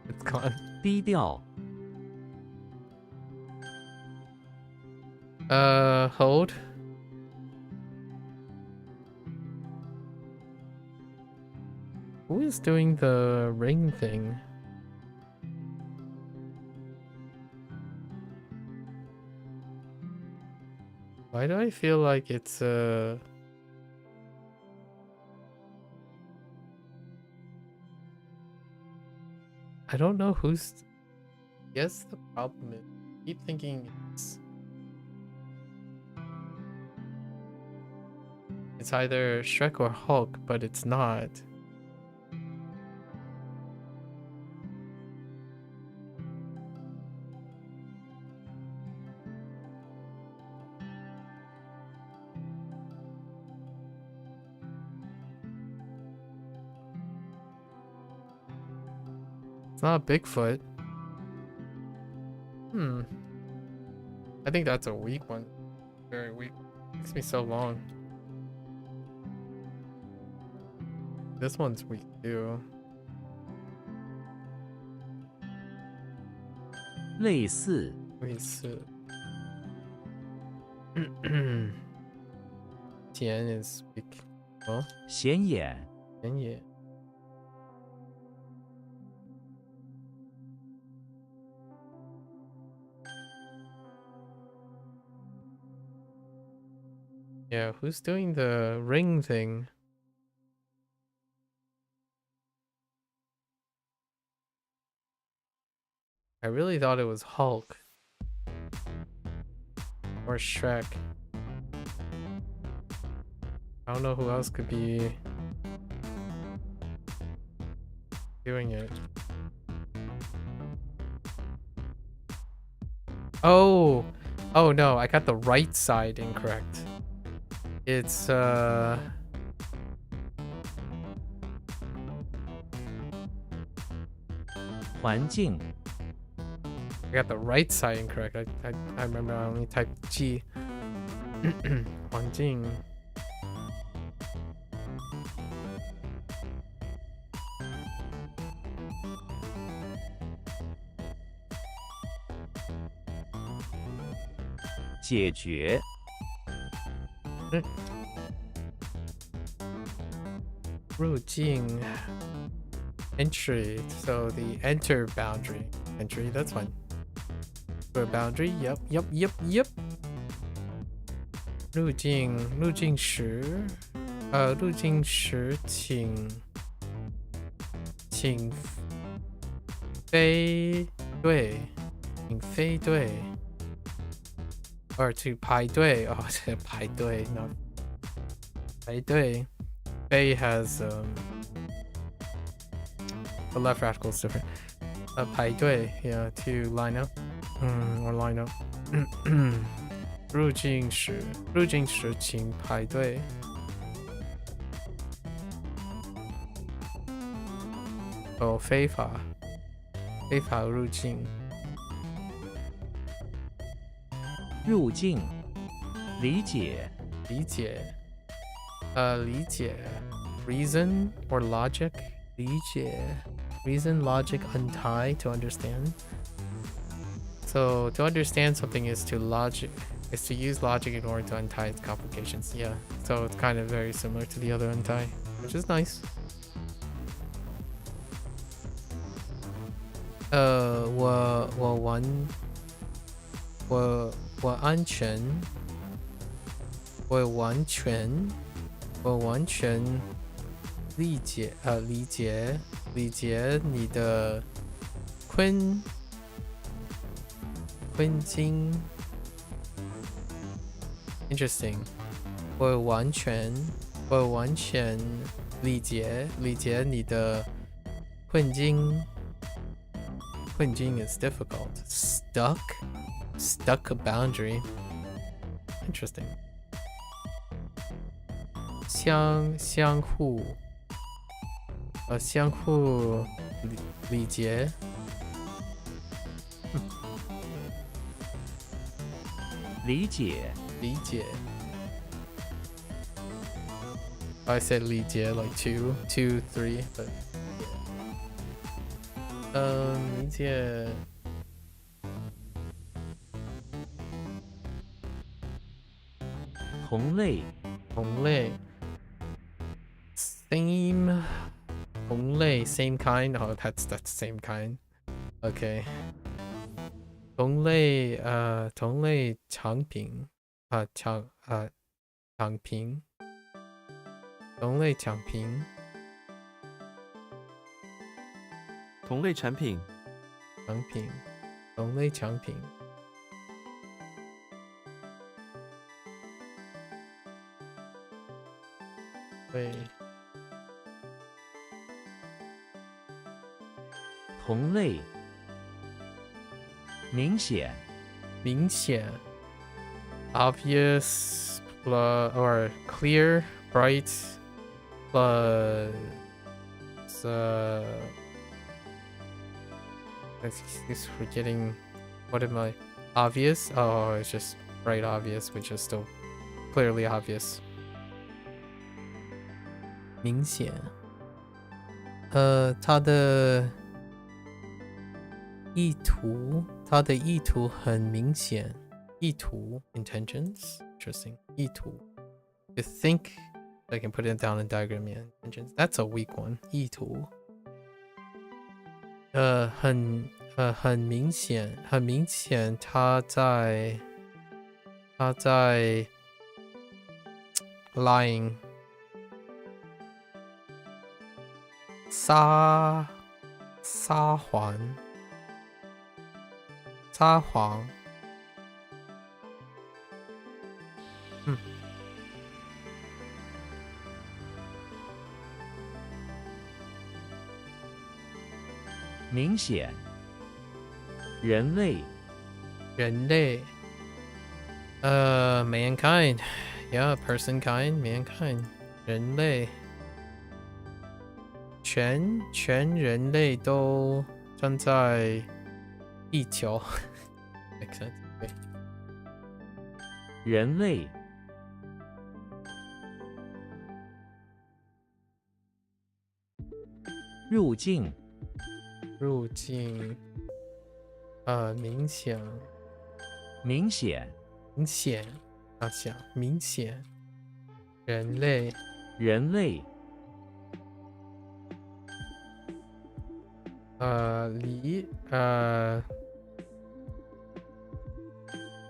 It's gone. 低调 Hold. Who is doing the ring thing? Why do I feel like it's I don't know who's. Guess the problem is I keep thinking it's either Shrek or Hulk, but it's not. It's not Bigfoot. I think that's a weak one. Very weak. Takes me so long. This one's weak too. 类似 Wait, so 钱 is weak. Oh, 显眼 and yeah. Yeah, who's doing the ring thing? I really thought it was Hulk. Or Shrek. I don't know who else could be doing it. Oh! Oh no, I got the right side incorrect. It's I 环境 got the right side incorrect. I remember I only typed G. 环境 解决 入境 entry. So the enter boundary. Entry, that's fine. For a boundary, yep. 入境时请飞队 or to 排队 oh 排队 no 排队 Bay has the left radical is different 排队 yeah to line up or line up 入境时请排队哦非法入境入境理解理解 reason or logic 理解 reason logic untie to understand so to understand something is to use logic in order to untie its complications yeah so it's kind of very similar to the other untie which is nice 我安全我完全理解你的困境。Interesting. 我完全理解你的困境。困境 is difficult. Stuck a boundary. Interesting. 相互理解。理解 理解。I said 理解 like two, three, but yeah. 理解。同类同类 same 同类 same kind. Oh, that's same kind. Okay. 同类产品产品同类产品同类产品，同类产品。对，同类明显明显 obvious plus or clear, bright plus it's forgetting what am I obvious? Oh, it's just bright obvious, which is still clearly obvious. 明显，它的意图很明显。意图 intentions interesting 意图 you think I can put it down in diagram yeah intentions that's a weak one 意图很明显它在 lying 撒谎明显人类 mankind yeah person kind mankind 人类全人类都站在地球 makes sense 对人类入境明显明显明显人类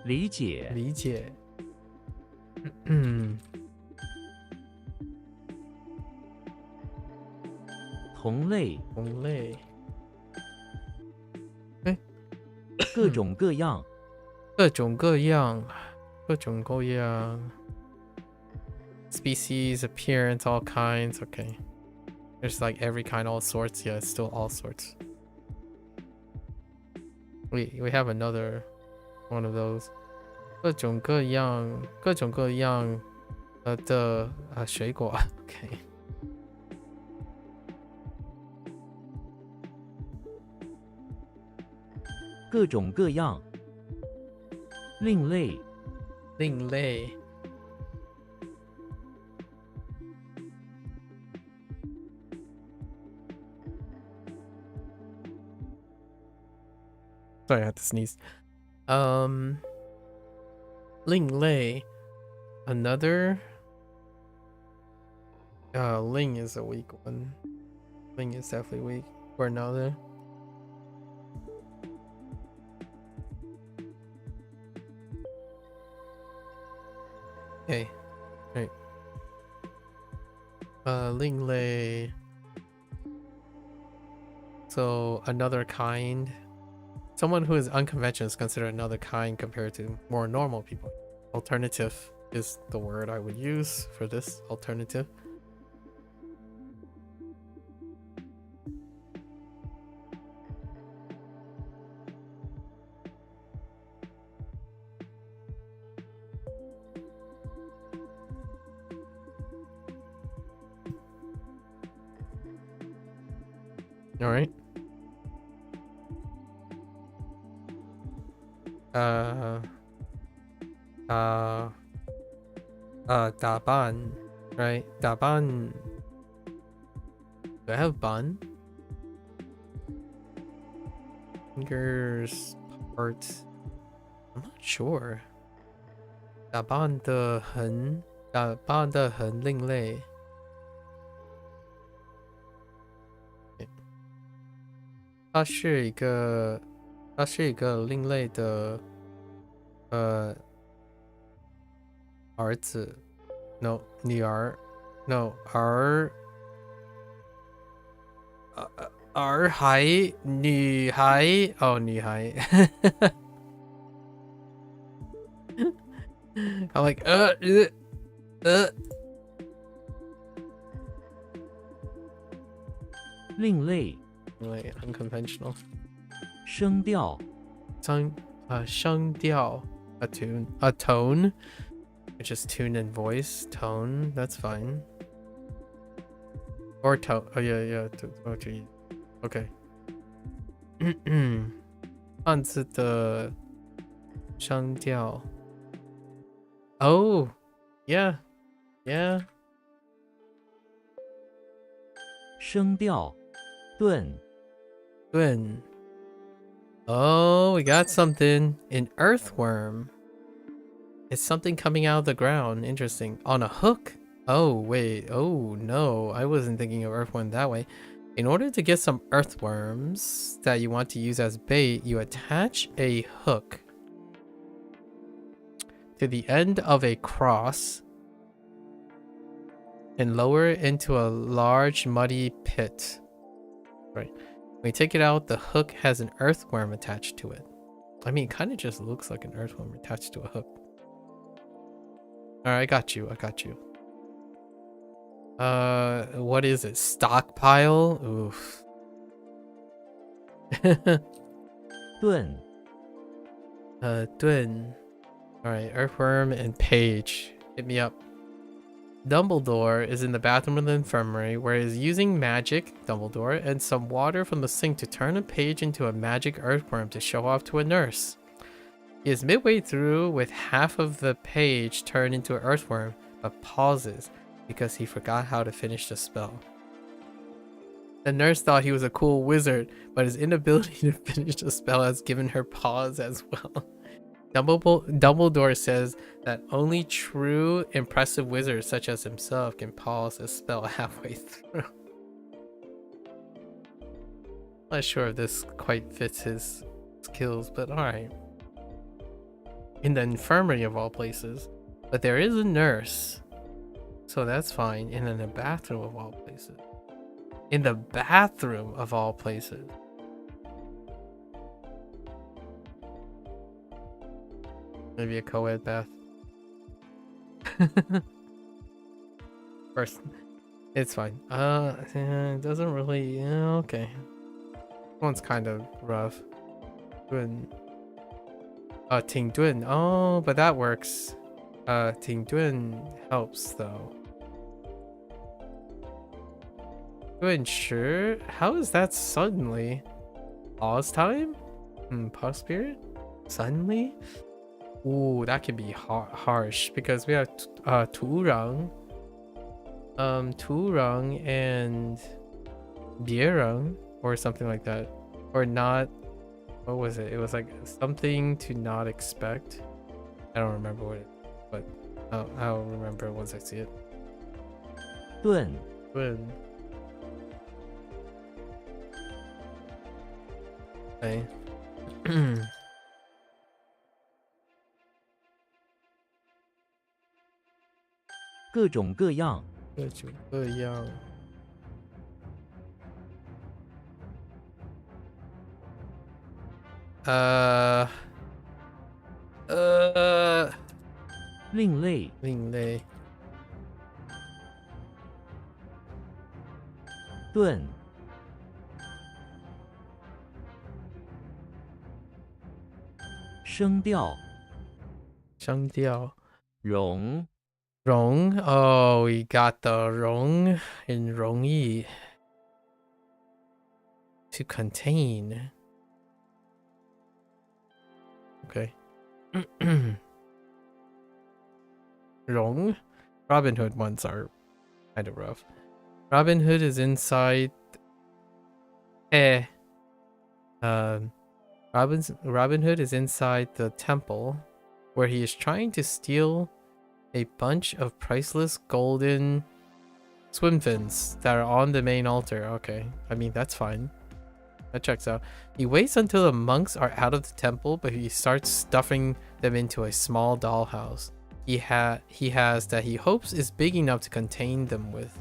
理解同类各种各样 species appearance all kinds okay there's like every kind all sorts yeah it's still all sorts we have another one of those 各种各样的水果 okay 各种各样另类Sorry, I had to sneeze. 另类 another Ling is a weak one. Ling is definitely weak. Or another. Okay. 另类. So another kind. Someone who is unconventional is considered another kind compared to more normal people. Alternative is the word I would use for this alternative. All right. Daban, right? Daban. Do I have ban? Fingers, parts. I'm not sure. Daban 的很另类.它是一个另类的儿子 no 女儿 no 儿孩女孩 oh 女孩 I'm like 另类 like unconventional 声调 声调 a tone which is tune and voice tone, that's fine. Or tone. Oh yeah okay. 汉字的声调 oh yeah 声调顿 oh we got something. An earthworm. It's something coming out of the ground. Interesting. On a hook. Oh, wait. Oh, no. I wasn't thinking of earthworm that way. In order to get some earthworms that you want to use as bait, you attach a hook to the end of a cross and lower it into a large muddy pit. Right. When you take it out, the hook has an earthworm attached to it. I mean, it kind of just looks like an earthworm attached to a hook. Alright, I got you. What is it? Stockpile? Oof. 顿 Dun. Alright, earthworm and page. Hit me up. Dumbledore is in the bathroom of the infirmary where he is using magic, Dumbledore, and some water from the sink to turn a page into a magic earthworm to show off to a nurse. He is midway through with half of the page turned into an earthworm, but pauses because he forgot how to finish the spell. The nurse thought he was a cool wizard, but his inability to finish the spell has given her pause as well. Dumbledore says that only true impressive wizards such as himself can pause a spell halfway through. Not sure if this quite fits his skills, but alright. In the infirmary of all places, but there is a nurse, so that's fine. And in the bathroom of all places. In the bathroom of all places. Maybe a co-ed bath. First, it's fine. It doesn't really. Okay. One's kind of rough. Good. Ting Dun. Oh, but that works. Ting Dun helps though. Dun, sure. How is that suddenly? Pause time? Pause spirit? Suddenly? Ooh, that can be harsh because we have Turang. Turang and Bierang or something like that. Or not. What was it? It was like something to not expect. I don't remember what it, but I'll remember once I see it. 顿 Okay. 各种各样各种各样。另类，另类。顿，声调，声调。容，容 oh, we got the 容 in 容易 to contain. Okay. 容 Robin Hood ones are kind of rough. Robin Hood is inside Robin Hood is inside the temple where he is trying to steal a bunch of priceless golden swim fins that are on the main altar. Okay, I mean, that's fine. That checks out. He waits until the monks are out of the temple, but he starts stuffing them into a small dollhouse he has that he hopes is big enough to contain them with.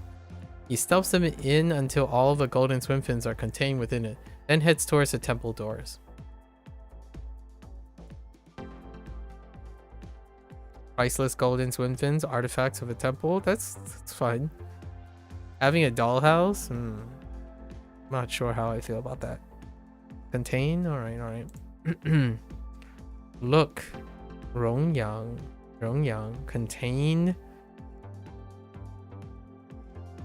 He stuffs them in until all of the golden swim fins are contained within it, then heads towards the temple doors. Priceless golden swim fins, artifacts of a temple. That's fine. Having a dollhouse? Not sure how I feel about that. Contain? Alright. Look. Rongyang. Contain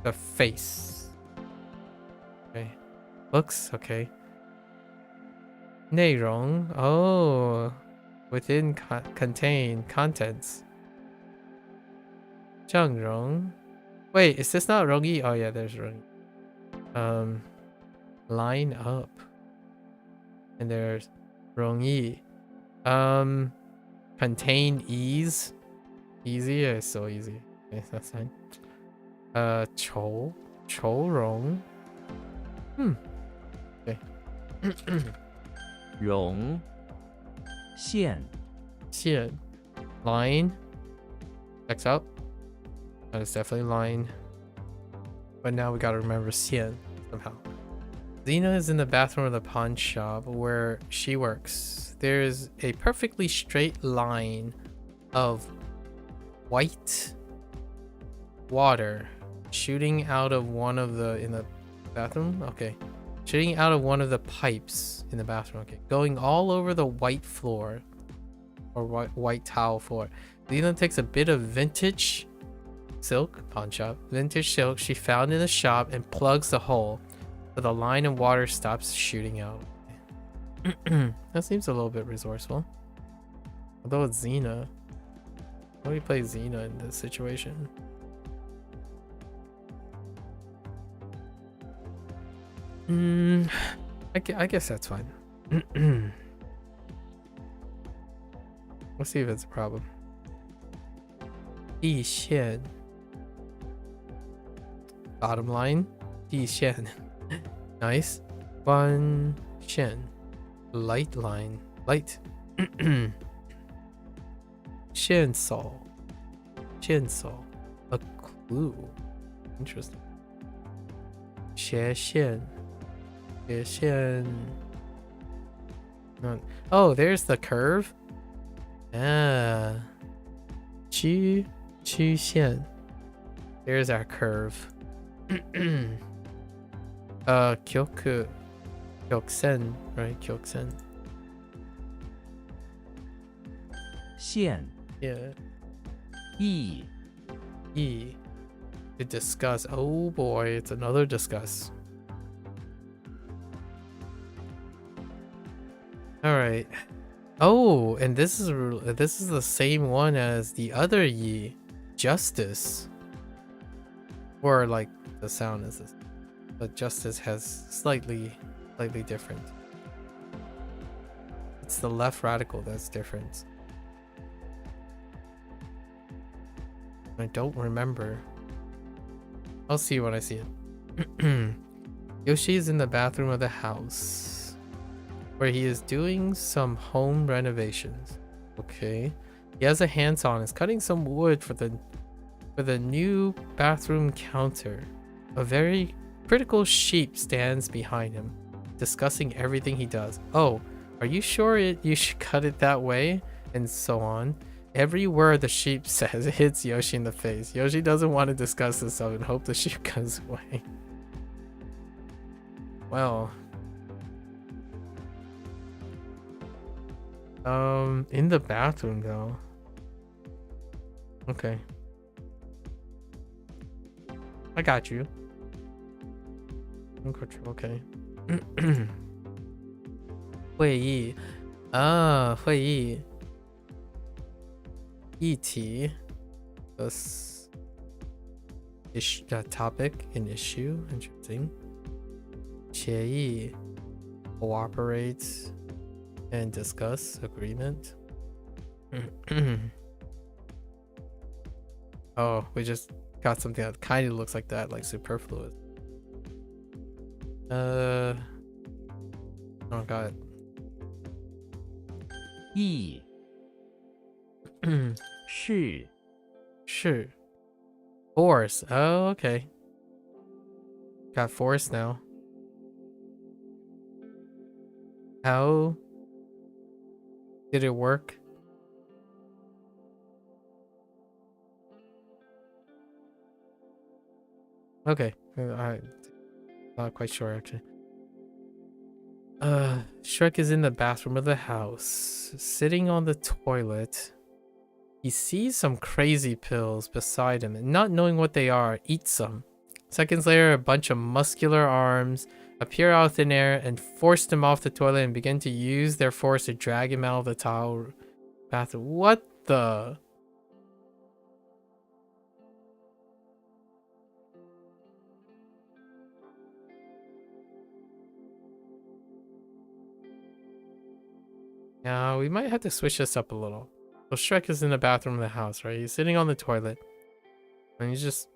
the face. Okay. Looks, okay. 内容. Oh. Within contain contents. 整容. Wait, is this not 容易? Oh yeah, there's 容易. Line up. And there's 容易. Contain ease. Easy is so easy. Okay, that's fine. 愁容. Okay. 容，线，线. Line. Checks out. That is definitely line. But now we gotta remember 线 somehow. Xena is in the bathroom of the pawn shop where she works. There's a perfectly straight line of white water shooting out of one of the in the bathroom. Okay. Shooting out of one of the pipes in the bathroom. Okay. Going all over the white floor or white towel floor. Xena takes a bit of vintage silk, pawn shop, vintage silk she found in the shop and plugs the hole. So the line of water stops shooting out. That seems a little bit resourceful. Although it's Xena. How do you play Xena in this situation? I guess that's fine. Let's see if it's a problem. 地线. Bottom line. 地线. Nice. 关线. Light line. Light. 线索. 线索. A clue. Interesting. 斜线. 斜线. Oh, there's the curve. Ah. 曲线. There's our curve. 曲線, right? 曲線. 线， Yeah. 意， E. To discuss. Oh boy, it's another discuss. All right. Oh, and this is the same one as the other Yi, justice. Or like the sound is this, but justice has slightly different. It's the left radical that's different. I don't remember. I'll see when I see it. Yoshi is in the bathroom of the house where he is doing some home renovations. Okay. He has a handsaw and is cutting some wood for the with a new bathroom counter. A very critical sheep stands behind him, discussing everything he does. Oh, are you sure you should cut it that way? And so on. Every word the sheep says hits Yoshi in the face. Yoshi doesn't want to discuss this stuff and hope the sheep goes away. Well. In the bathroom though. Okay. I got you. Okay. 会议 会议议题 this topic an issue interesting 协议 cooperate and discuss agreement. Oh, we just got something that kind of looks like that, like superfluous. Oh god. 意是 Sure. Force. Oh, okay. Got force now. How did it work? Okay. I'm not quite sure actually. Shrek is in the bathroom of the house, sitting on the toilet. He sees some crazy pills beside him and not knowing what they are, eats some. Seconds later, a bunch of muscular arms appear out of thin air and force him off the toilet and begin to use their force to drag him out of the towel bathroom. What the? Now, we might have to switch this up a little. So Shrek is in the bathroom of the house, right? He's sitting on the toilet. And he just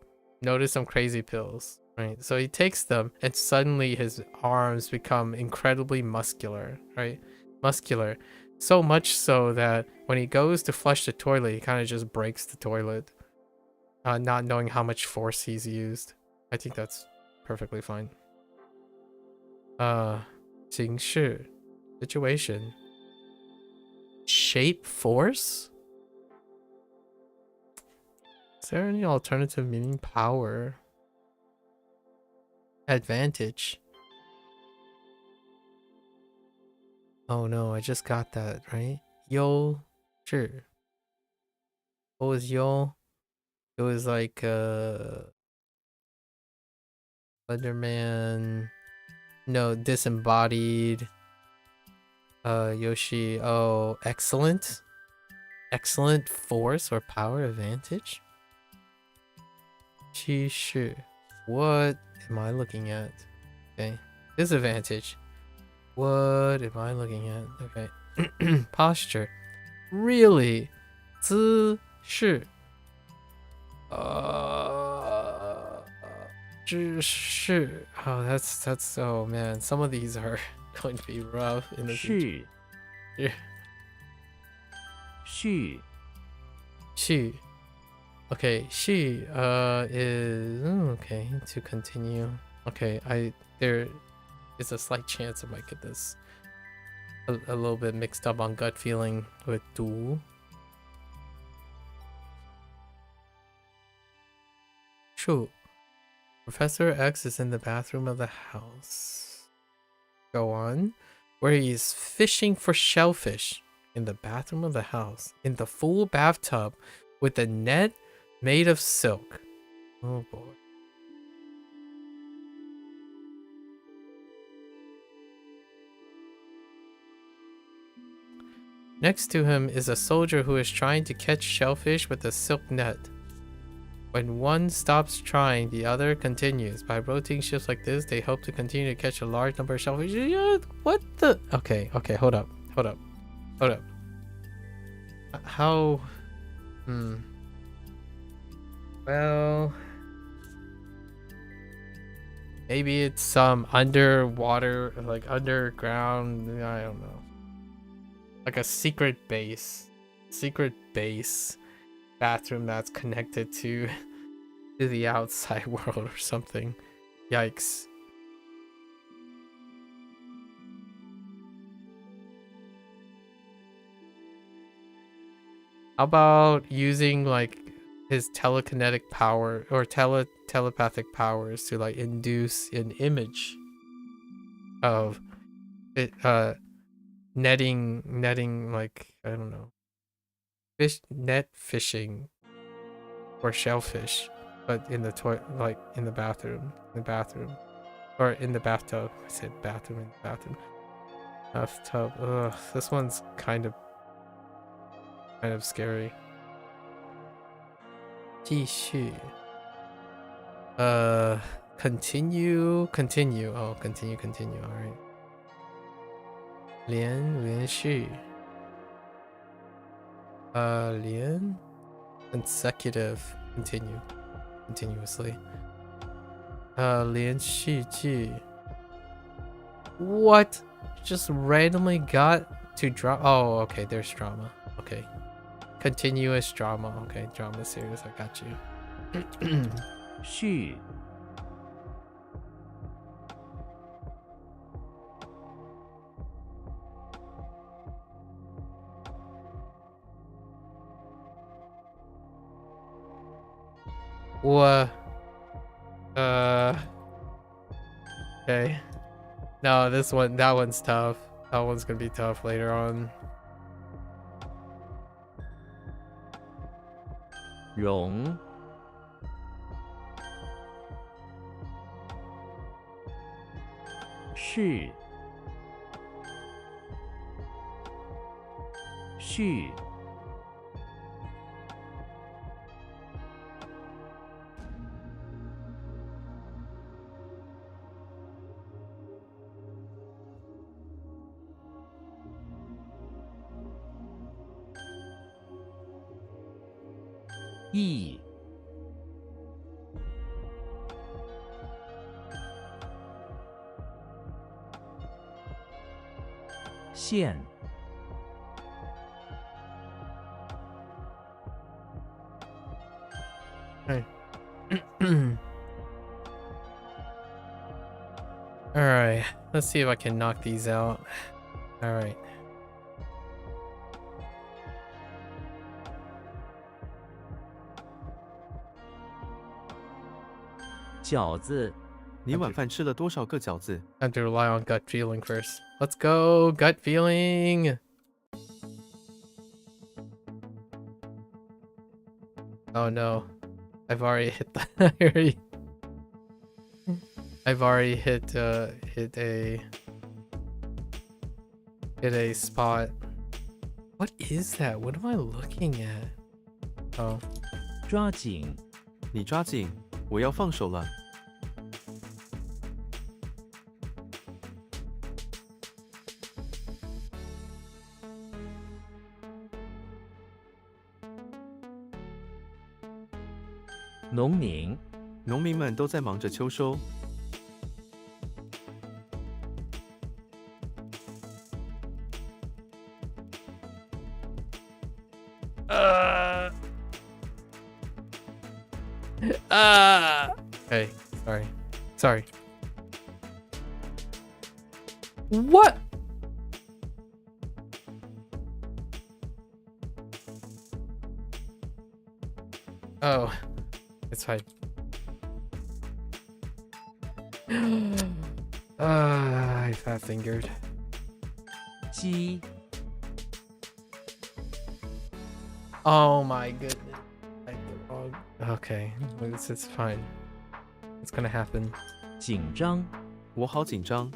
noticed some crazy pills, right? So he takes them and suddenly his arms become incredibly muscular, right? Muscular. So much so that when he goes to flush the toilet, he kind of just breaks the toilet. Not knowing how much force he's used. I think that's perfectly fine. 形式 situation. Shape force? Is there any alternative meaning? Power. Advantage. Oh no, I just got that, right? Yo, sure. What was yo? It was like Slenderman. No, disembodied. Yoshi. Oh, excellent. Excellent force or power advantage. Sure. What am I looking at? Okay. Disadvantage. What am I looking at? Okay. Posture. Really? 姿势. 姿势. Oh, that's oh man. Some of these are going to be rough in the future. 是 续 She. Okay, she is okay to continue. Okay, there is a slight chance I might get this a little bit mixed up on gut feeling with du. True. Professor X is in the bathroom of the house. Go on. Where he is fishing for shellfish in the bathroom of the house. In the full bathtub with a net made of silk. Oh boy. Next to him is a soldier who is trying to catch shellfish with a silk net. When one stops trying, the other continues. By rotating shifts like this, they hope to continue to catch a large number of shellfish. What the? Okay, hold up. How? Well, maybe it's some underwater, like underground, I don't know. Like a secret base bathroom that's connected to to the outside world or something. Yikes. How about using like his telekinetic power or telepathic powers to like induce an image of it netting like I don't know, net fishing or shellfish, but in the like in the bathroom or in the bathtub. I said bathroom, in the bathroom. Bathtub. Ugh, this one's kind of scary. 继续. Continue. Oh, continue. All right. 连续. 连 consecutive. Continuously. 连续剧. What? Just randomly got to drop. Oh, okay. There's drama. Okay. Continuous drama. Okay, drama series. I got you. 续 What? Okay. No, that one's tough. That one's gonna be tough later on. 容 是 续 意 线 Hey. Alright, let's see if I can knock these out. Alright. 饺子 你晚饭吃了多少个饺子？ I have to rely on gut feeling first. Let's go, gut feeling! Oh no. I've already hit the I've already hit a spot. What is that? What am I looking at? Oh. 抓紧 你抓紧，我要放手了。 农民 农民们都在忙着秋收。 Hey, sorry. What? Oh, it's fine. I fat fingered. 鸡 Oh my goodness. I did wrong. Okay, it's fine. It's gonna happen. 紧张 我好紧张。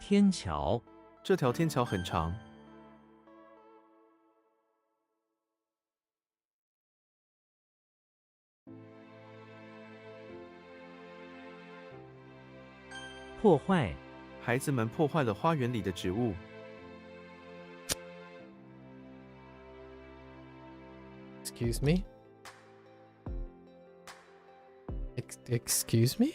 天桥 这条天桥很长。 破坏孩子们破坏了花园里的植物。Excuse me? Excuse me?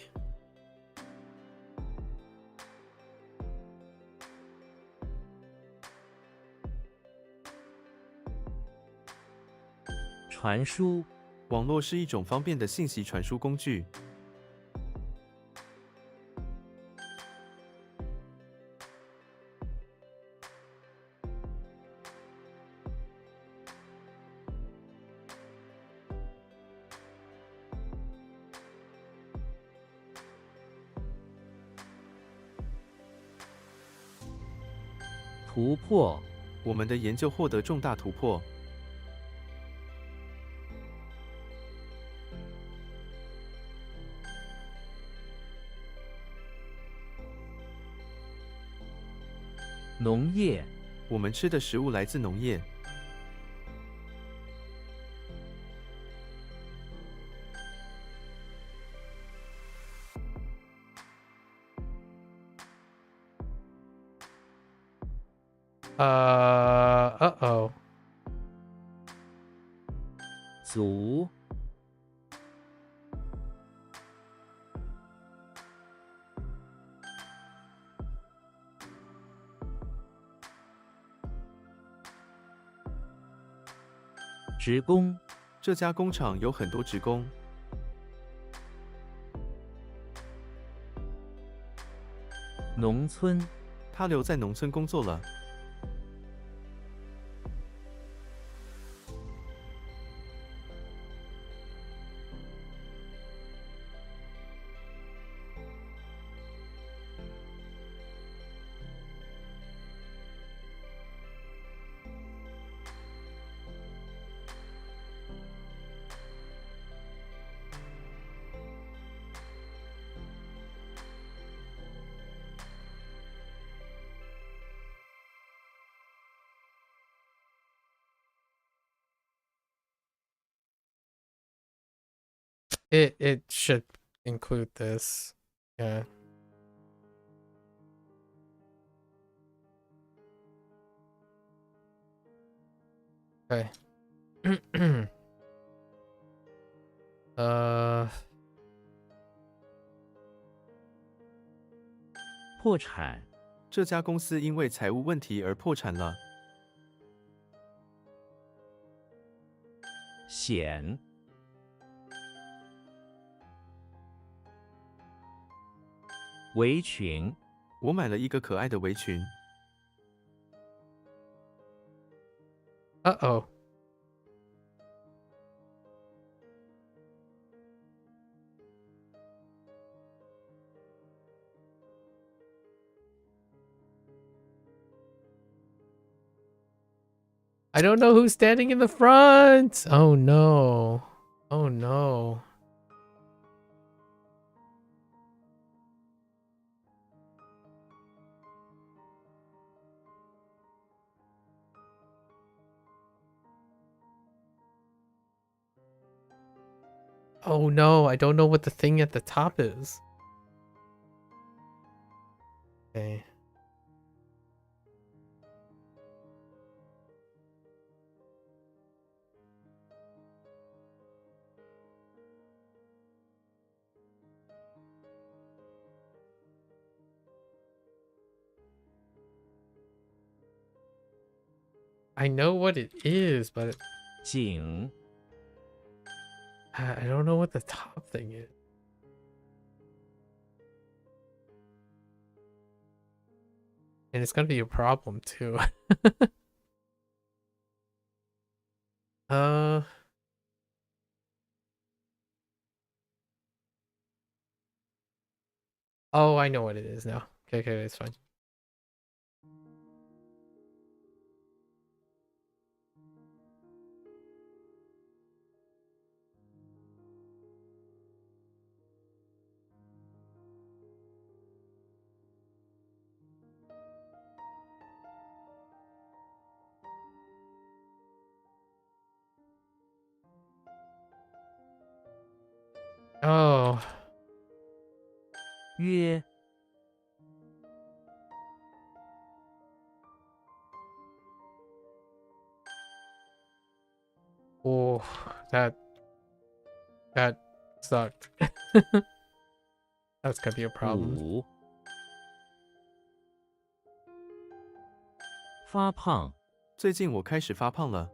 传输，网络是一种方便的信息传输工具。突破，我们的研究获得重大突破。农业，我们吃的食物来自农业。Uh-oh. 足，职工，这家工厂有很多职工。农村，他留在农村工作了。It should include this. Yeah. Okay. 破产，这家公司因为财务问题而破产了。险，围裙，我买了一个可爱的围裙。Uh-oh. I don't know who's standing in the front. Oh no. Oh no. Oh no, I don't know what the thing at the top is. Okay. I know what it is, but 井， I don't know what the top thing is. And it's gonna be a problem too. uh Oh, I know what it is now. Okay, okay, it's fine. Oh, 约， Oh, that sucked. That's gonna be a problem. 5. 发胖，最近我开始发胖了。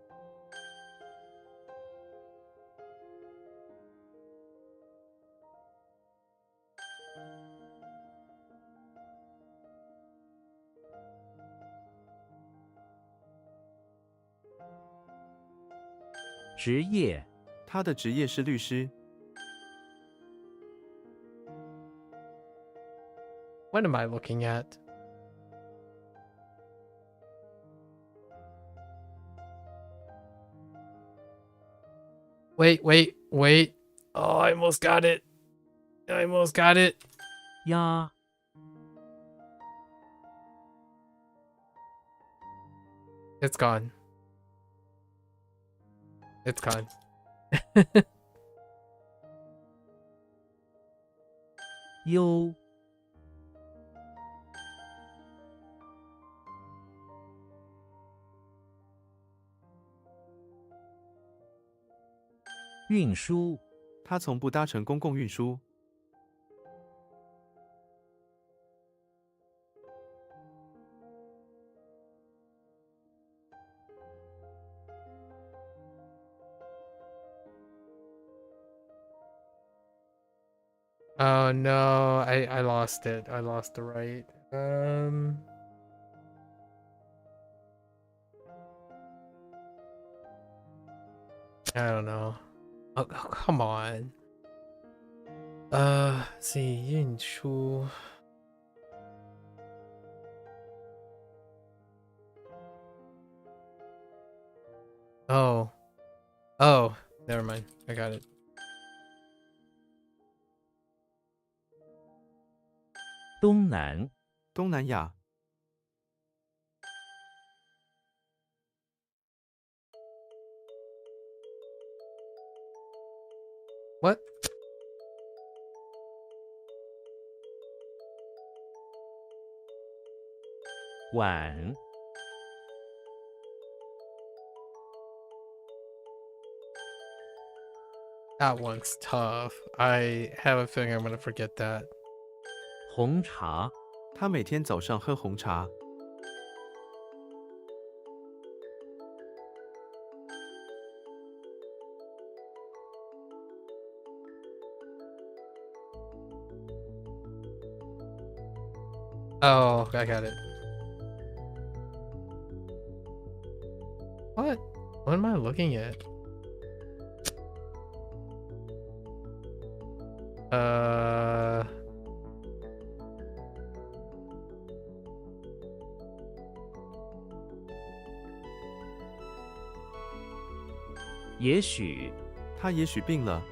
职业，他的职业是律师。 What am I looking at? Wait. Oh, I almost got it. It 鸭， It's gone. It's gone. 优，运输，他从不搭乘公共运输。 Oh no, I lost it. I lost the right. I don't know. Oh, come on. Let's see, 运输. Oh, never mind. I got it. 东南，东南亚， What? 碗， That one's tough. I have a feeling I'm gonna forget that. 红茶，他每天早上喝红茶。 Oh, I got it. What? What am I looking at? 也许，他也许病了。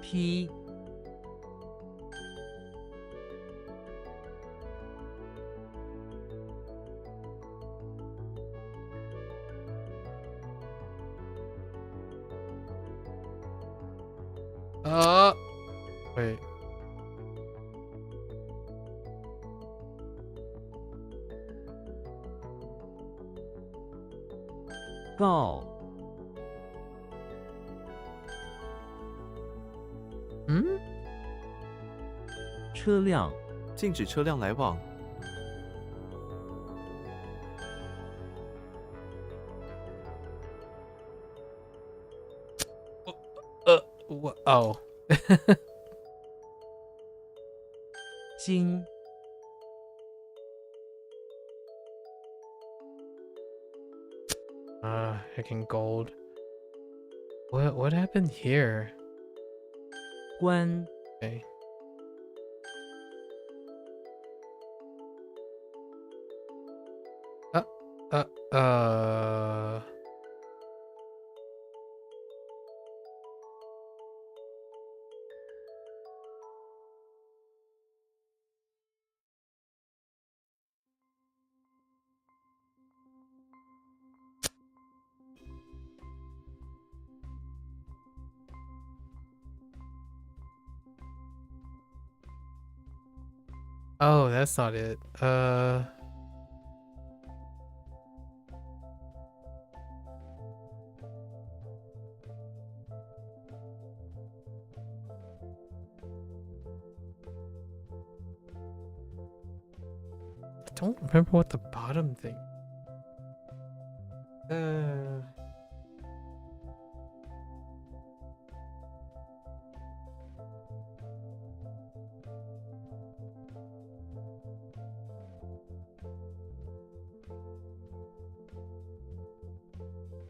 批， wait. 告， Hmm? 车辆，禁止车辆来往。 What? Oh. 金， Hicking gold. What happened here? 关， Okay. Uh. Oh, that's not it. I don't remember what the bottom thing.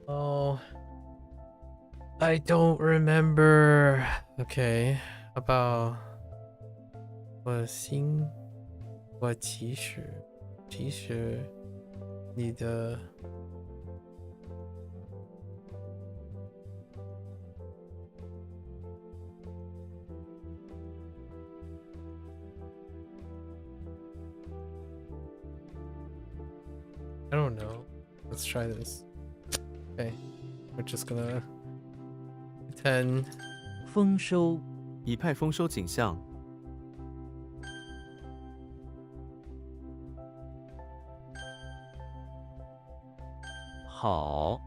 Oh, I don't remember. Okay, about 我其实你的 I don't know. Let's try this. Okay, we're just gonna pretend. 丰收，一派丰收景象。好，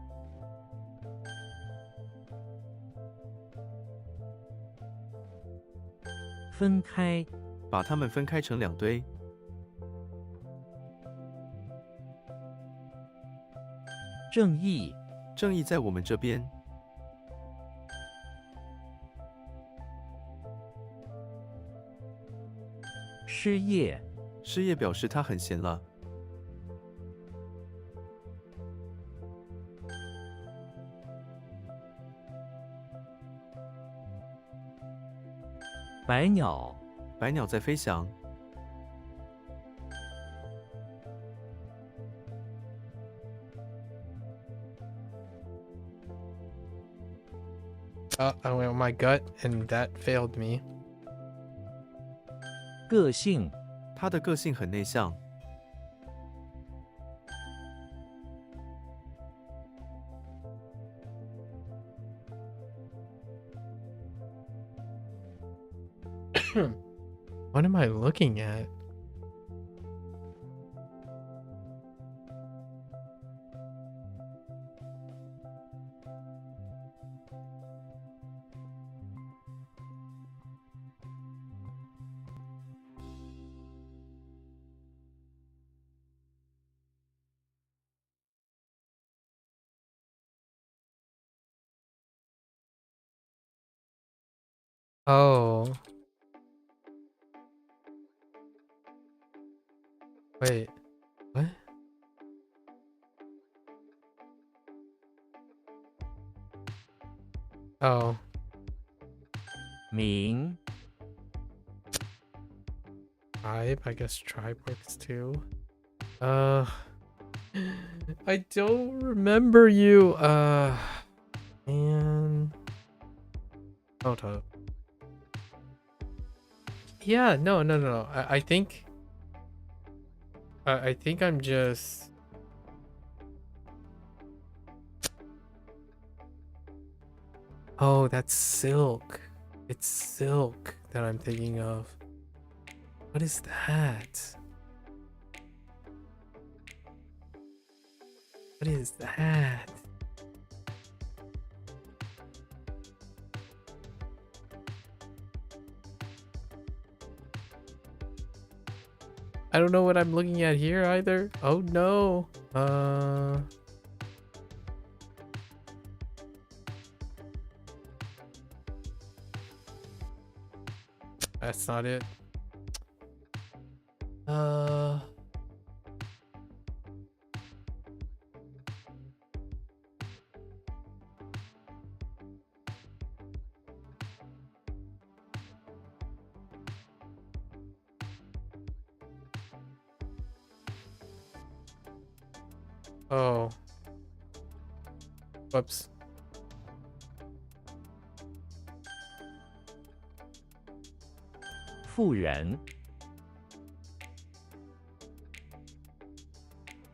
分开，把它们分开成2堆。正义，正义在我们这边。失业，失业表示他很闲了。百鸟，百鸟在飞翔。I went with my gut, and that failed me. 个性，他的个性很内向。What am I looking at? Oh. Wait. What? Oh. 名， Tribe. I guess tribe works too. I don't remember you. Man. Hold up. Yeah, no. I think I'm just Oh, that's silk. It's silk that I'm thinking of. What is that? What is that? I don't know what I'm looking at here either. Oh no. That's not it. Oh. Whoops. "富人，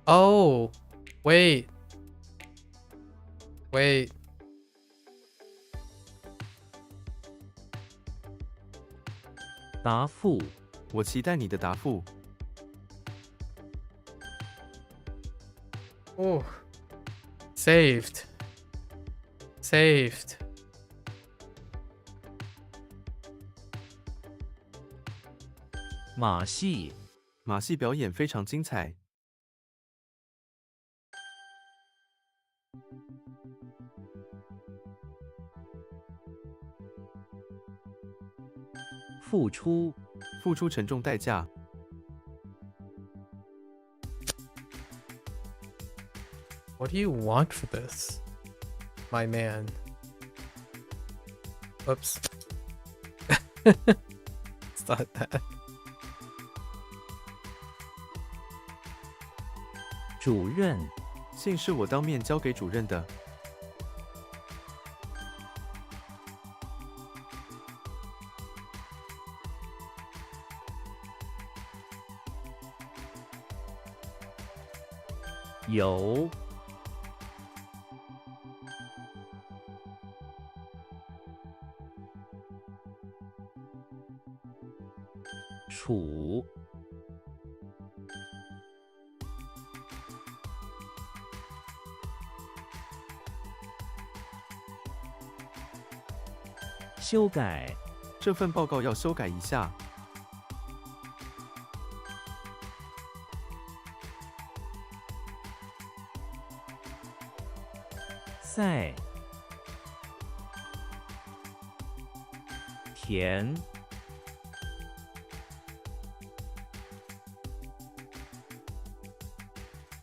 Oh. Wait. Wait. 答复，我期待你的答复。 Oh. Saved. Saved. 马戏，马戏表演非常精彩。 付出，付出沉重代价。 What do you want for this, my man? Whoops. It's not that. 主任，信是我当面交给主任的。 有，处，修改，这份报告要修改一下。 赛，填，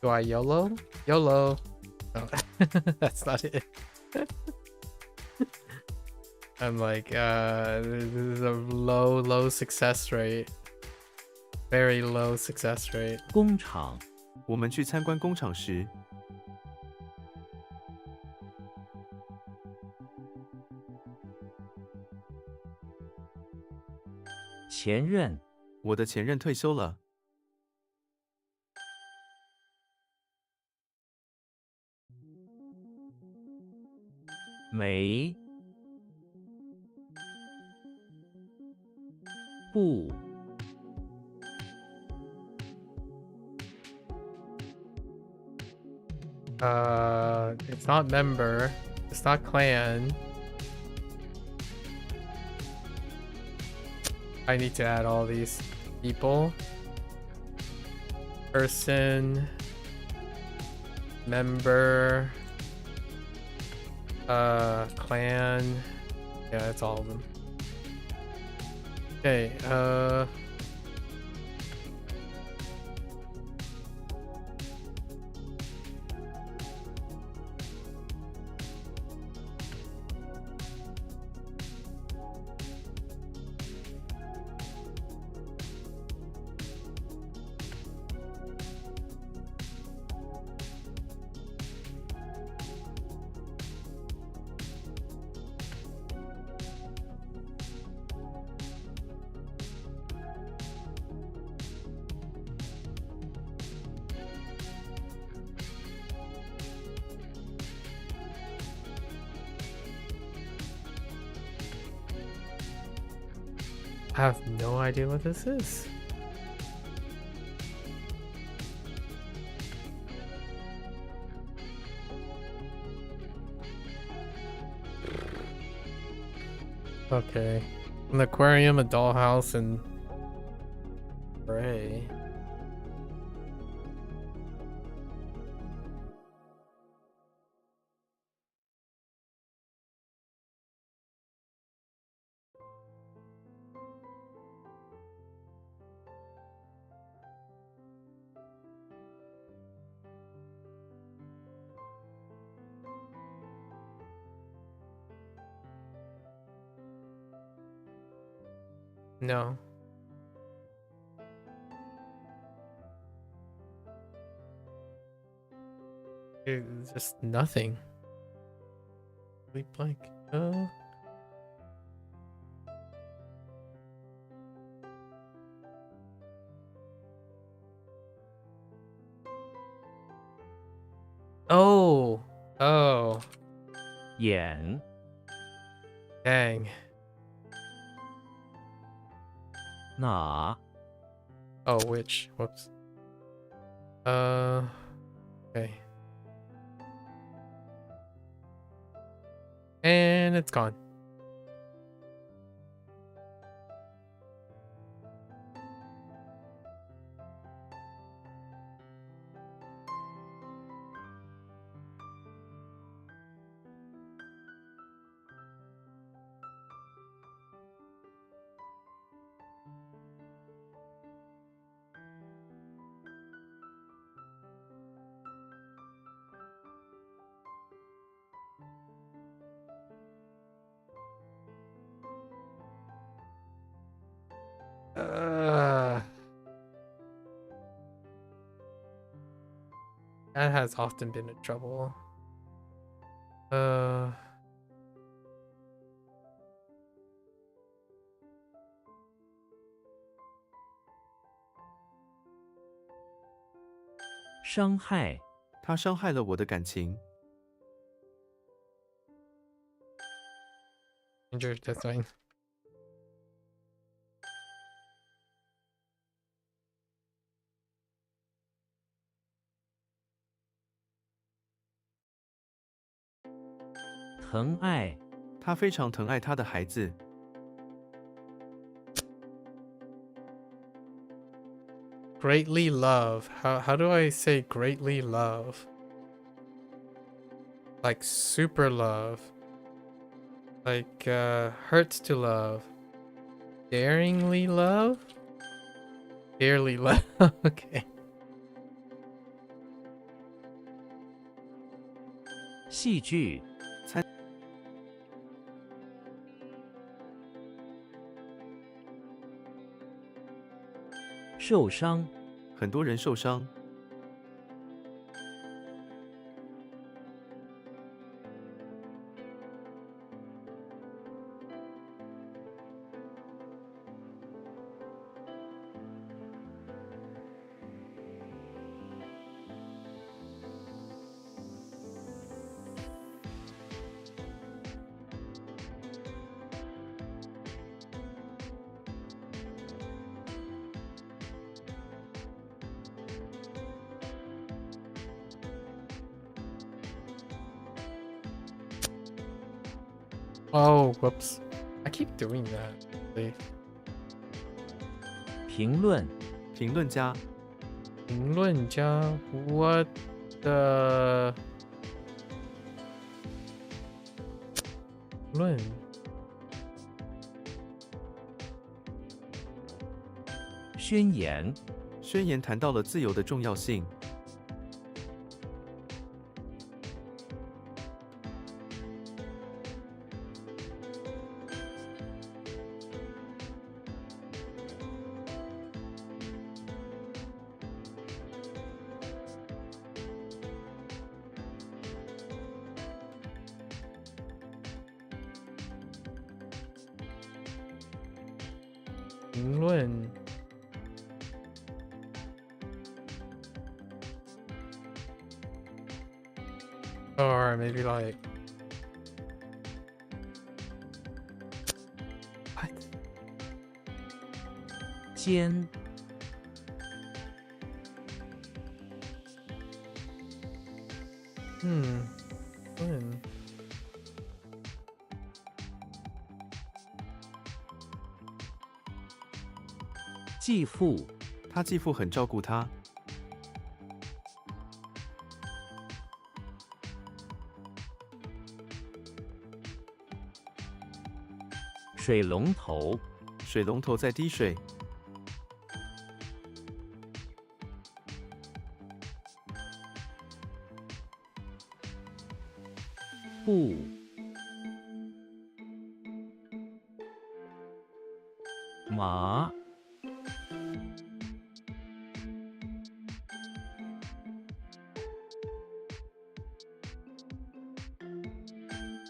Do I YOLO? YOLO. Oh, that's not it. I'm like, this is a low success rate. Very low success rate. 工厂，我们去参观工厂时，前任，我的前任退休了。 没，不， It's not member. It's not clan. I need to add all these people. Person. Member. Clan. Yeah, that's all of them. Okay, I have no idea what this is. Okay. An aquarium, a dollhouse, and Ray. No. It's just nothing. Complete blank. Oh. Oh. 演， Dang. 哪， Oh, which? Whoops. Okay. And it's gone. That has often been a trouble. 伤害，他伤害了我的感情。 injured, that's fine. 疼爱，他非常疼爱他的孩子。 Greatly love. How do I say greatly love? Like super love. Like hurts to love. Daringly love? Dearly love. Okay. 戏剧，受伤，很多人受伤。 Oh, whoops. I keep doing that. See? 评论，评论家，评论家 what the 论宣言，宣言谈到了自由的重要性。 评论 or maybe like what? 奸，论继父，他继父很照顾他。 水龙头，水龙头在滴水。 布，马，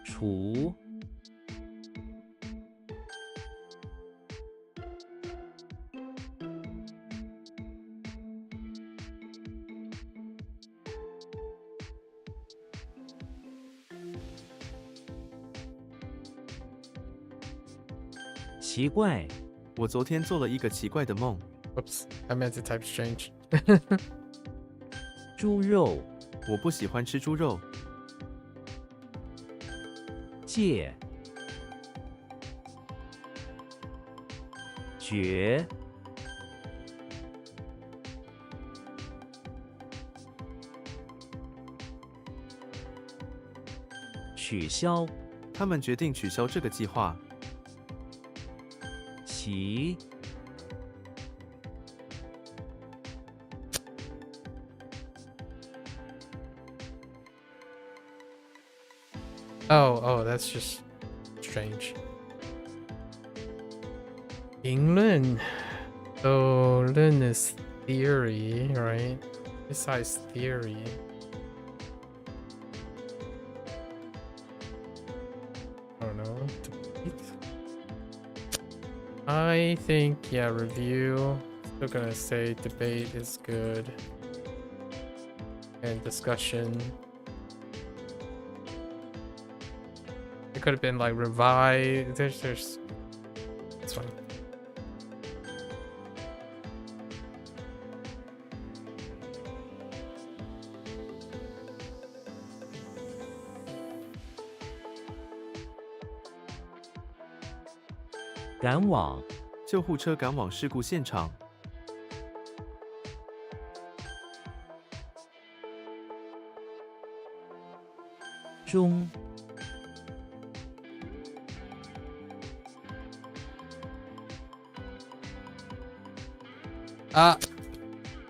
厨，奇怪，我昨天做了一个奇怪的梦。Whoops, I meant to type strange. 猪肉、我不喜欢吃猪肉。芥、绝、取消、他们决定取消这个计划。其、 Oh, that's just strange. 评论. So 论 is theory, right? Besides theory. I don't know. Debate? I think, yeah, review. Still gonna say debate is good. And discussion. It could have been like revive. There's it's fine. "赶往、救护车赶往事故现场。中、 Ah,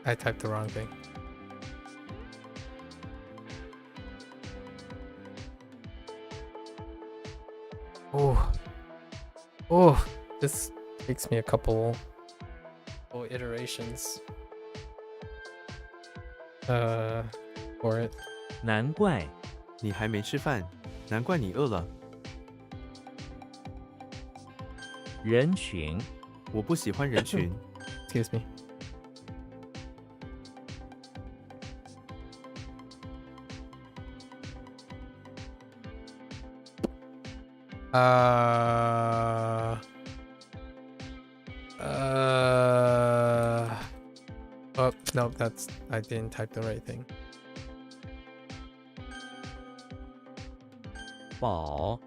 I typed the wrong thing. Oh, this takes me a couple iterations. For it. 难怪、你还没吃饭，难怪你饿了。人群、我不喜欢人群。 Excuse me. Oh, no, I didn't type the right thing. 保、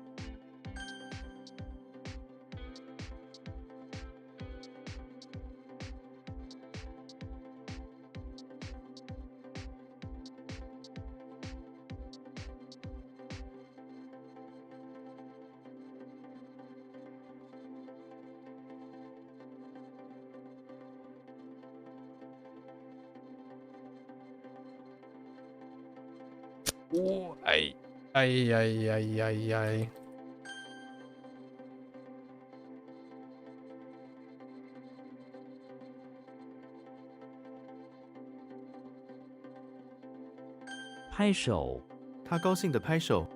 Oh, ay. 拍手、他高兴地拍手。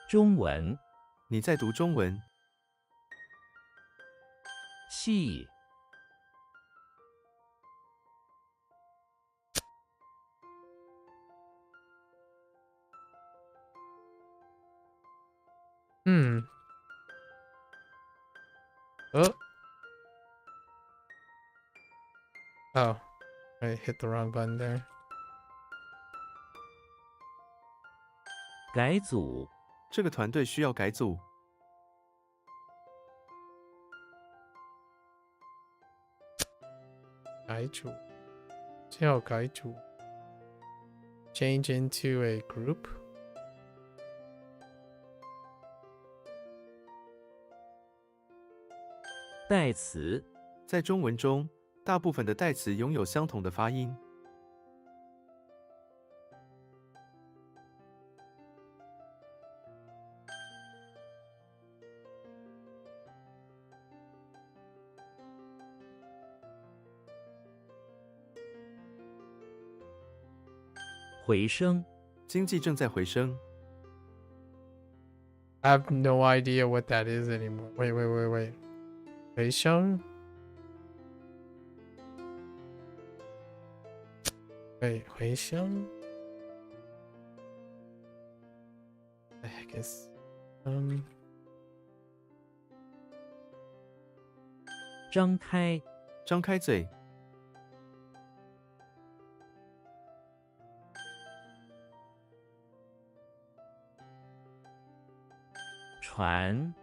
中文、你在读中文。细、Oh, I hit the wrong button there. 改组、这个团队需要改组。改组，叫改组。Change into a group. 代词、在中文中，大部分的代词拥有相同的发音。回声、经济正在回升。 I have no idea what that is anymore. Wait. 回声? Wait, 回声? guess. 张开，张开嘴，船，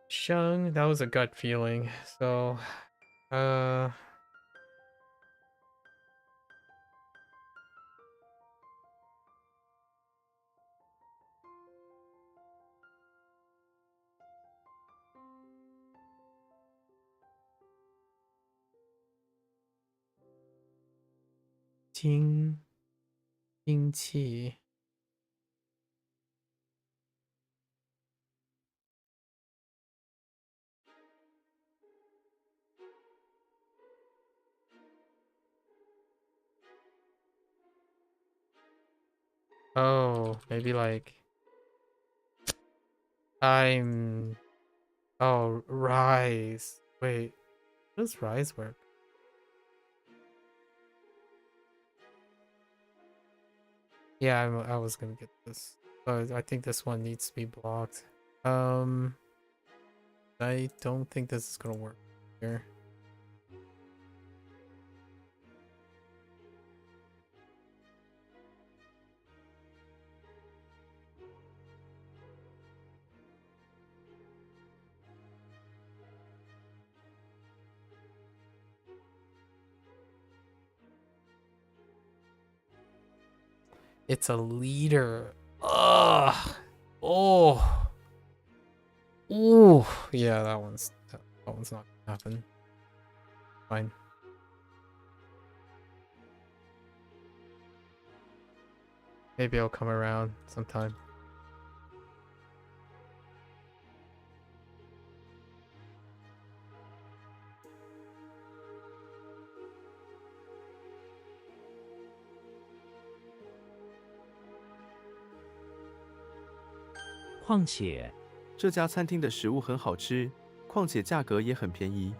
Shung, that was a gut feeling. So, Jing qi. Oh, maybe like I'm. Oh, rise. Wait, how does rise work? Yeah, I was gonna get this, but I think this one needs to be blocked. I don't think this is gonna work here. It's a leader. Ugh. Oh. Ooh. Yeah, that one's not gonna happen. Fine. Maybe I'll come around sometime. "况且，这家餐厅的食物很好吃，况且价格也很便宜。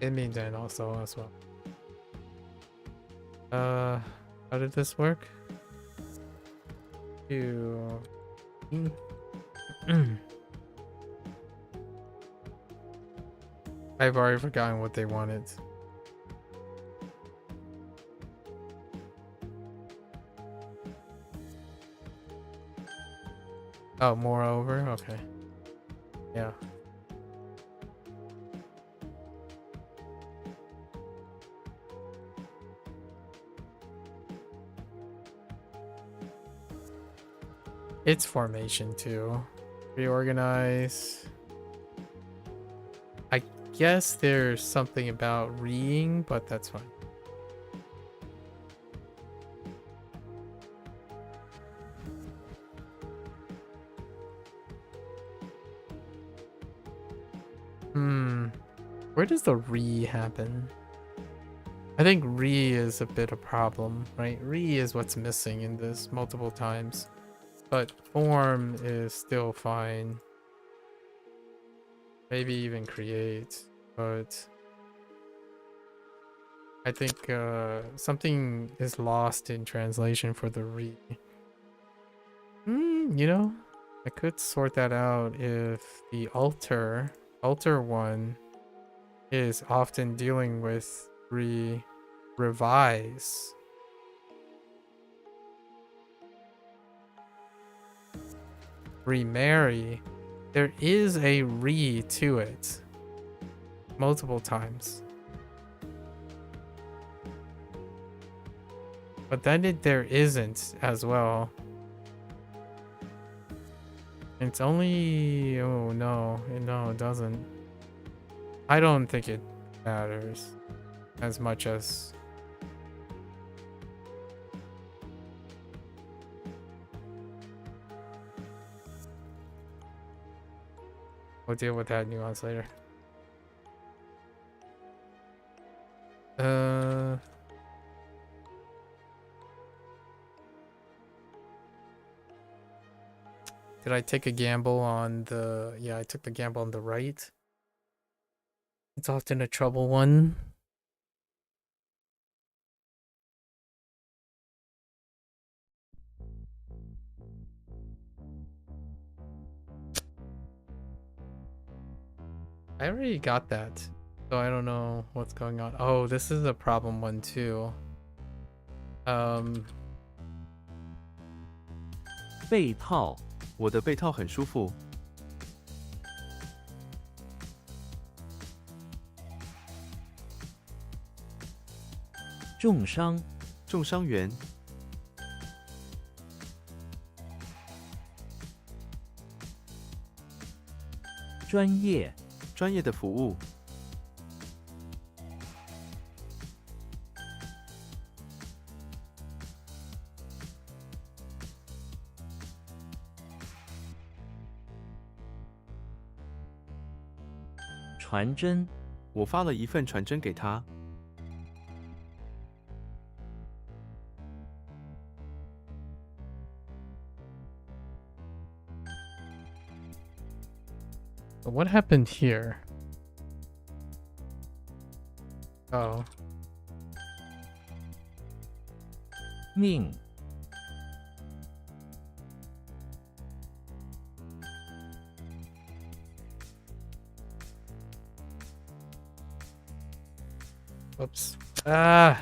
It means and also as well. How did this work? You. I've already forgotten what they wanted. Oh, moreover? Okay. Yeah. It's formation too. Reorganize. I guess there's something about reing, but that's fine. Where does the re happen? I think re is a bit of a problem, right? Re is what's missing in this multiple times. But form is still fine. Maybe even create, but I think something is lost in translation for the re. You know, I could sort that out if the alter one is often dealing with revise. Remarry, there is a re to it multiple times, but then there isn't as well. It's only, oh no, it doesn't. I don't think it matters. as much as. We'll deal with that nuance later. Did I take a gamble on the... Yeah, I took the gamble on the right. It's often a trouble one. I already got that, so I don't know what's going on. Oh, this is a problem one too. 被套，我的被套很舒服。重伤，重伤员，专业，专业的服务。传真，我发了一份传真给他。What happened here? Oh. 命， Whoops. Ah.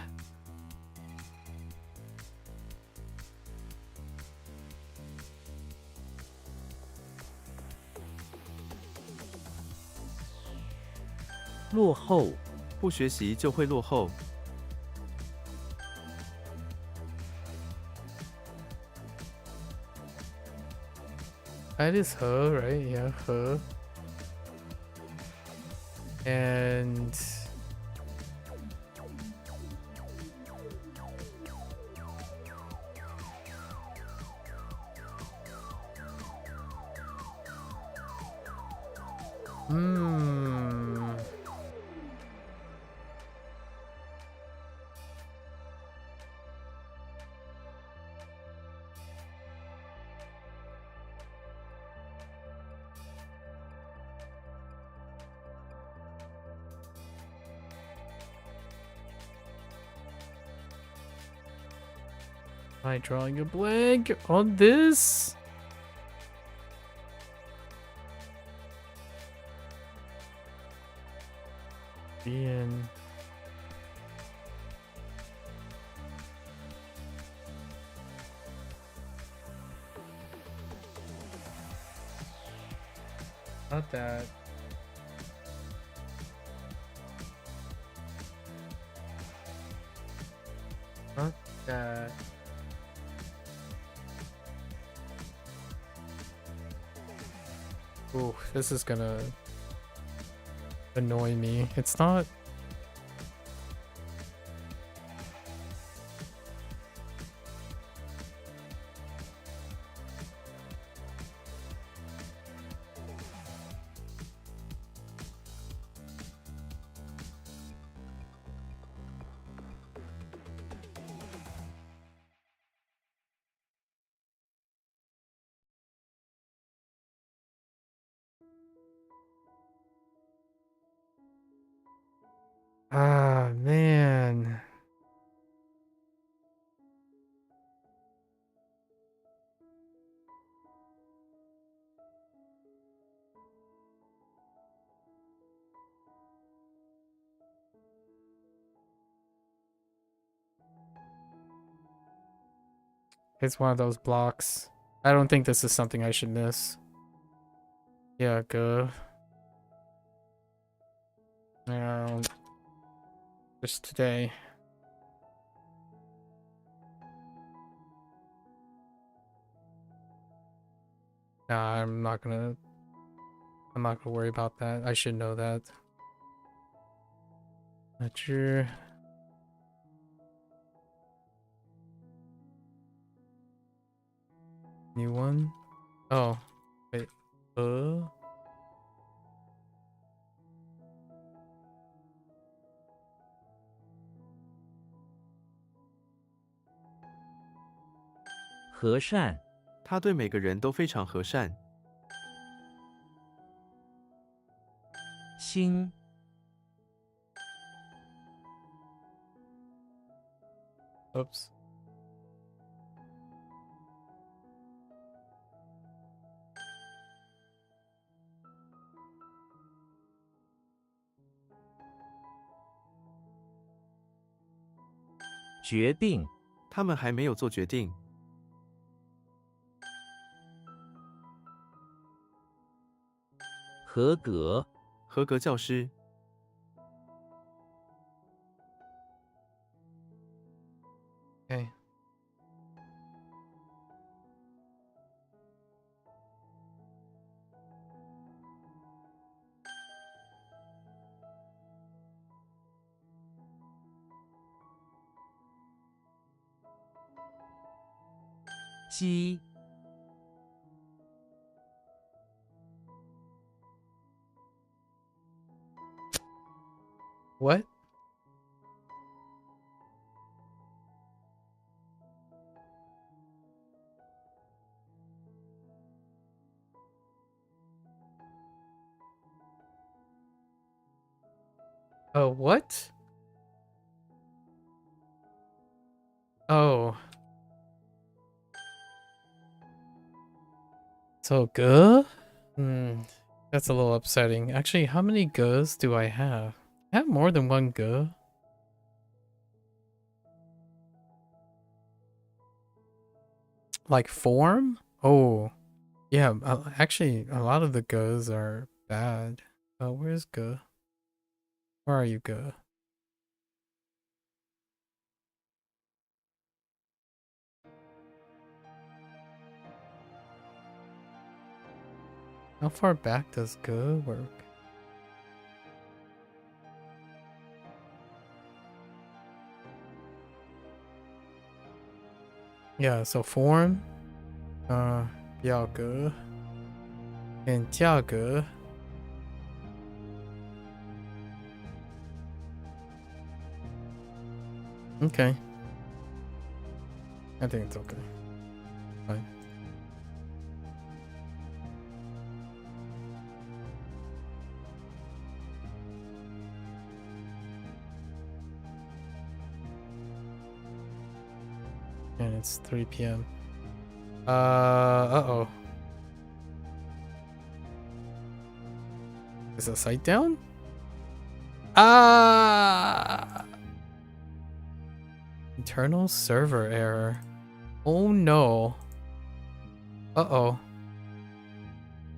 落后，不学习就会落后。That is her, right? Yeah, her. And... Am I drawing a blank on this? Ian. Not that. Not that. Ooh, this is gonna annoy me. It's not. Ah, man. It's one of those blocks. I don't think this is something I should miss. Yeah, go. No. Just today. Nah, I'm not gonna worry about that. I should know that. Not sure. New one? Oh, wait. 和善，他对每个人都非常和善。心， Oops. 决定，他们还没有做决定。合格，合格教师。Okay. 鸡， What? Oh, what? Oh. So, Ge? That's a little upsetting. Actually, how many Ge's do I have? I have more than one Ge. Like form? Oh. Yeah, actually, a lot of the Ge's are bad. Where's Ge? Where are you, Ge? How far back does Ge work? Yeah, so form, 表格 and 价格. Okay. I think it's okay. Fine. And it's 3 p.m. Uh-oh. Is the site down? Ah! Internal server error. Oh no. Uh-oh.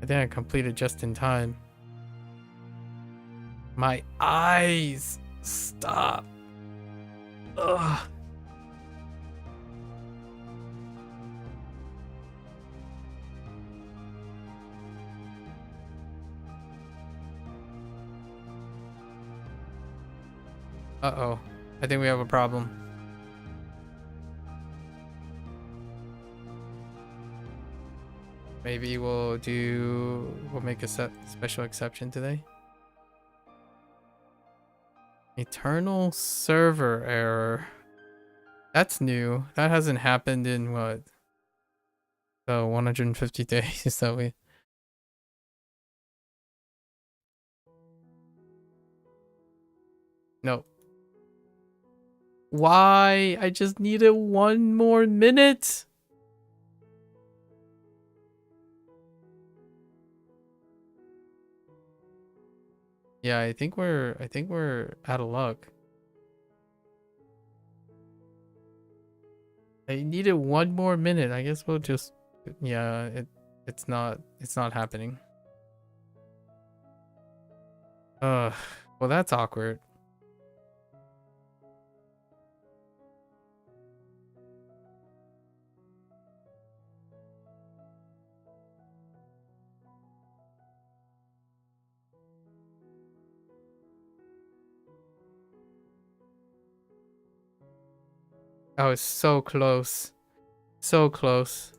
I think I completed just in time. My eyes! Stop! Ugh. Uh-oh. I think we have a problem. Maybe we'll make a special exception today. Eternal server error. That's new. That hasn't happened in what? So 150 days that we... No. Why? I just needed one more minute. Yeah, I think we're out of luck. I needed one more minute. I guess we'll just, yeah, it's not happening. Well, that's awkward. I was so close. So close.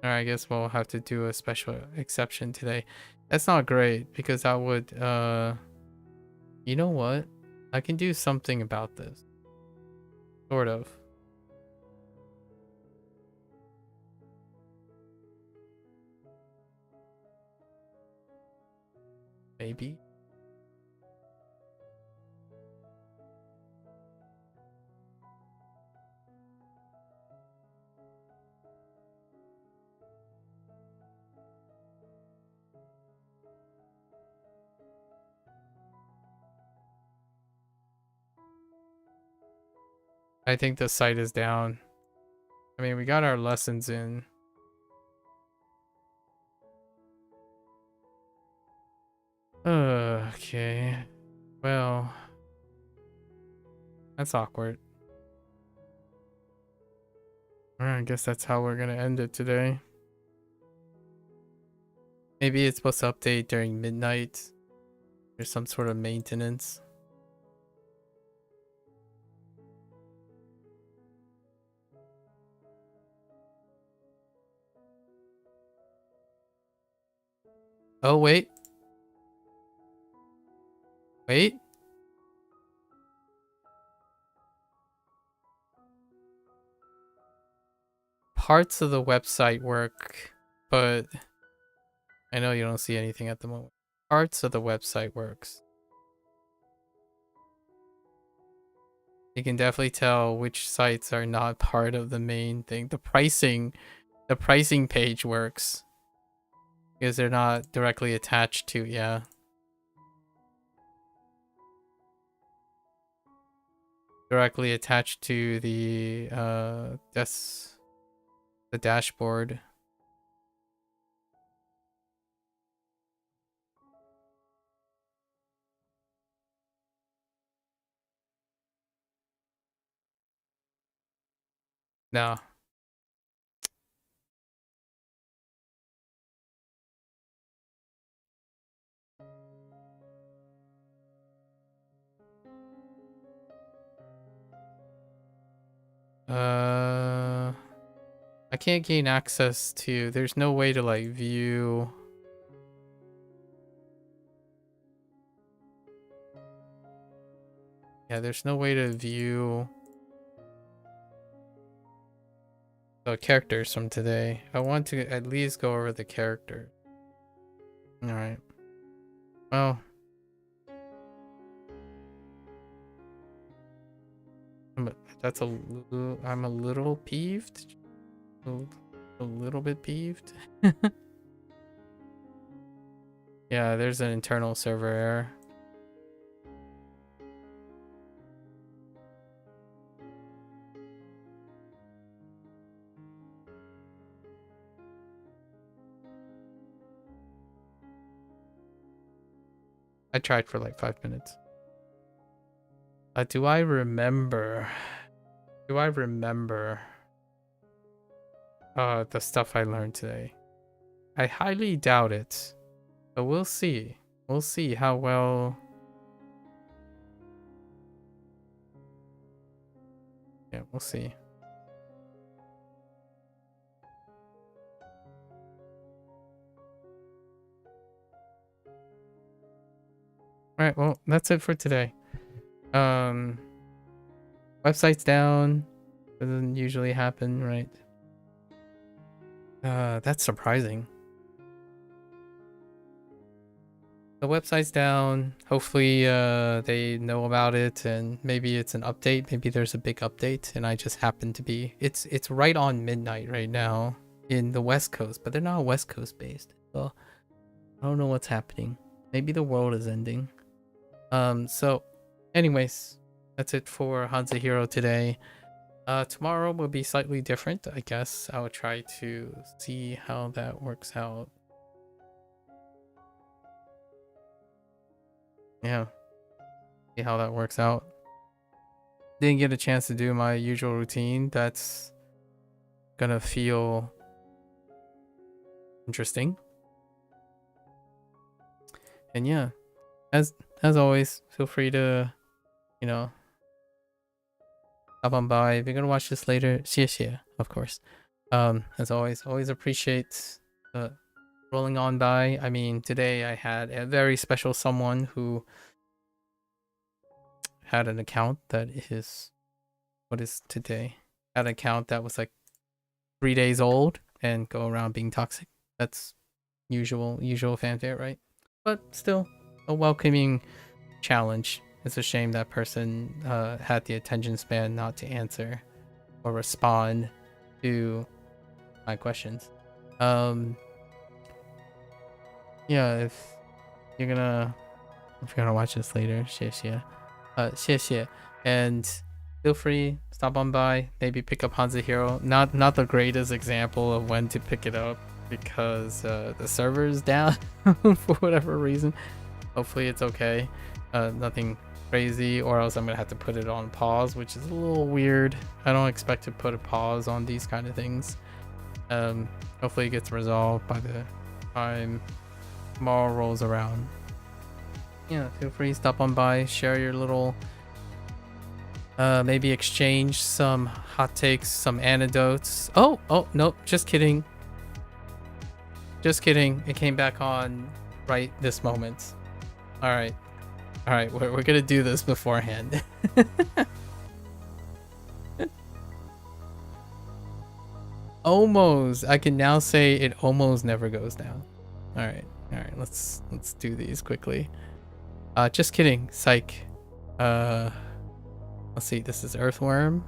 Or I guess we'll have to do a special exception today. That's not great because that would you know what? I can do something about this. Sort of. Maybe. I think the site is down. I mean, we got our lessons in. Okay. Well, that's awkward. I guess that's how we're gonna end it today. Maybe it's supposed to update during midnight. There's some sort of maintenance. Oh, wait. Wait. Parts of the website work, but I know you don't see anything at the moment. Parts of the website works. You can definitely tell which sites are not part of the main thing. The pricing page works because they're not directly attached to, yeah. Directly attached to the dashboard. No. I can't gain access to, there's no way to like view. Yeah, there's no way to view the characters from today. I want to at least go over the character. All right. Well, I'm a little peeved. A little bit peeved. Yeah, there's an internal server error. I tried for like 5 minutes. Do I remember? Do I remember the stuff I learned today? I highly doubt it. But we'll see. We'll see how well. Yeah, we'll see. Alright, well, that's it for today. Website's down. Doesn't usually happen, right? That's surprising. The website's down. Hopefully, they know about it, and maybe it's an update. Maybe there's a big update, and I just happen to be. It's right on midnight right now in the West Coast, but they're not West Coast based. So I don't know what's happening. Maybe the world is ending. So, anyways, that's it for HanziHero today. Tomorrow will be slightly different, I guess. I'll try to see how that works out. Yeah, see how that works out. Didn't get a chance to do my usual routine. That's gonna feel interesting. And yeah, as always, feel free to, you know, stop on by. If you're gonna watch this later, 谢谢, of course. As always appreciate rolling on by. I mean, today I had a very special someone who had an account that is, what is today? Had an account that was like 3 days old and go around being toxic. That's usual fanfare, right? But still, a welcoming challenge. It's a shame that person had the attention span not to answer or respond to my questions. Yeah, if you're gonna watch this later, 谢谢. And feel free, stop on by, maybe pick up HanziHero. Not the greatest example of when to pick it up because the server is down for whatever reason. Hopefully it's okay. Nothing crazy, or else I'm gonna have to put it on pause, which is a little weird. I don't expect to put a pause on these kind of things. Hopefully it gets resolved by the time tomorrow rolls around. Yeah, feel free, stop on by, share your little maybe exchange some hot takes, some anecdotes. Oh no, just kidding, it came back on right this moment. All right, we're gonna do this beforehand. Almost, I can now say it almost never goes down. All right, let's do these quickly. Just kidding, psych. Let's see, this is Earthworm.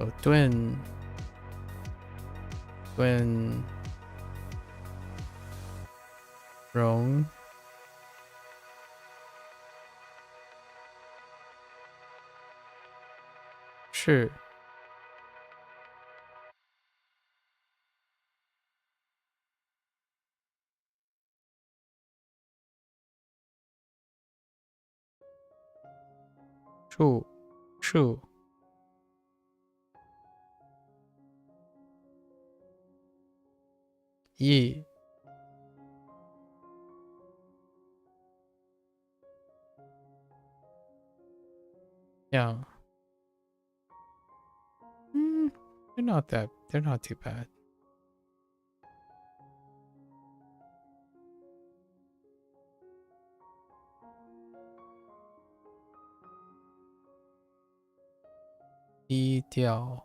Oh, Twin Rong. Sure. True. Yi. Yeah. They're not too bad. Yi Diao.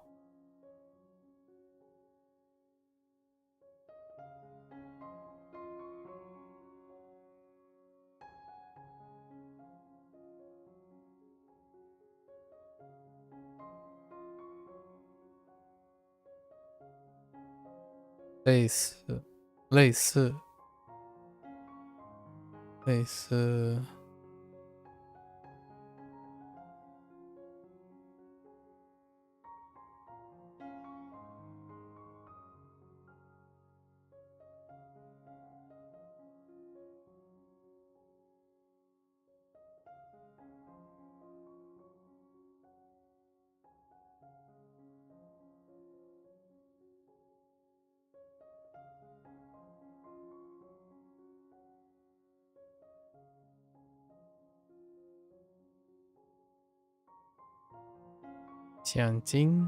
类似奖金。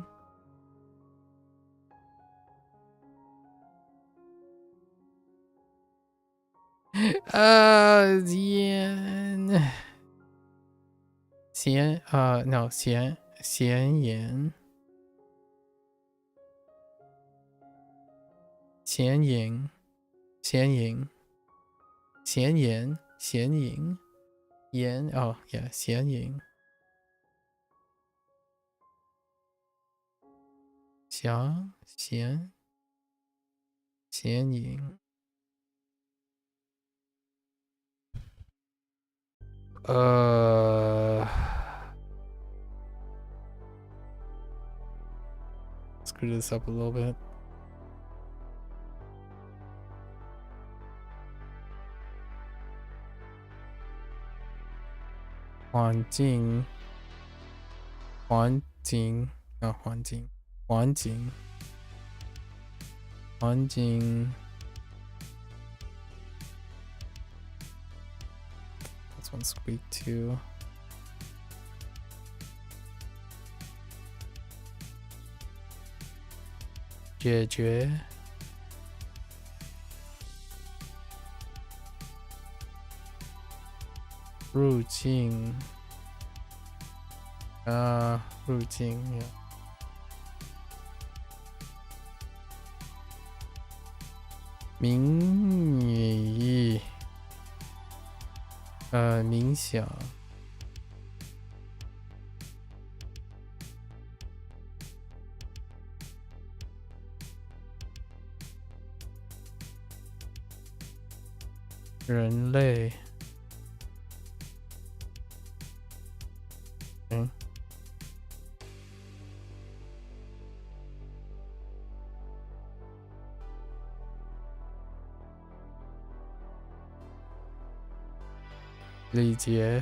言 oh yeah 闲言闲言screw this up a little bit. 环境啊，环境，环境，环境。This one's weak too. Jie. Routine. 入境 yeah. 名义冥想人类理解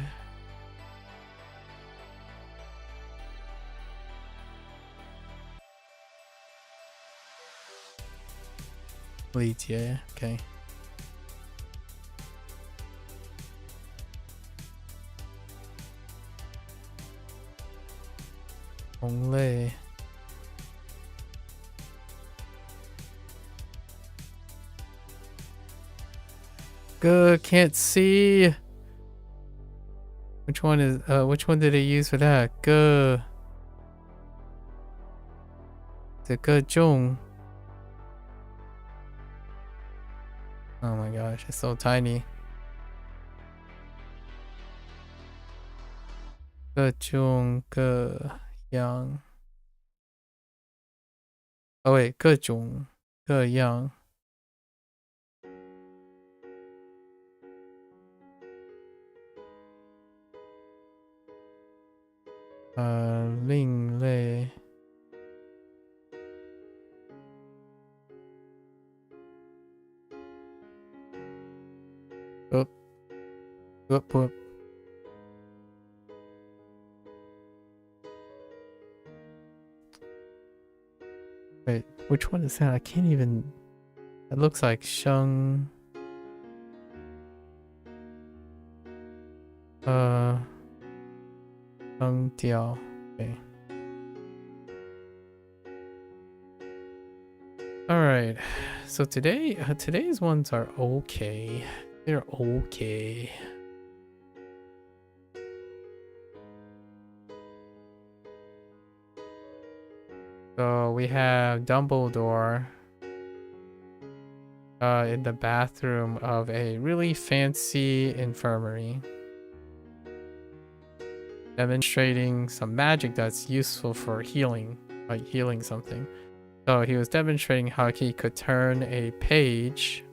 理解 OK 同类Good, can't see. Which one did it use for that? The 各种 Oh my gosh, it's so tiny. 各种各样 Oh wait, 各种各样另类 Whoop. Wait, which one is that? I can't even. It looks like Sheng. Sheng Diao. Okay. All right. So today's ones are okay. They're okay. So we have Dumbledore in the bathroom of a really fancy infirmary, demonstrating some magic that's useful for healing, like healing something. So he was demonstrating how he could turn a page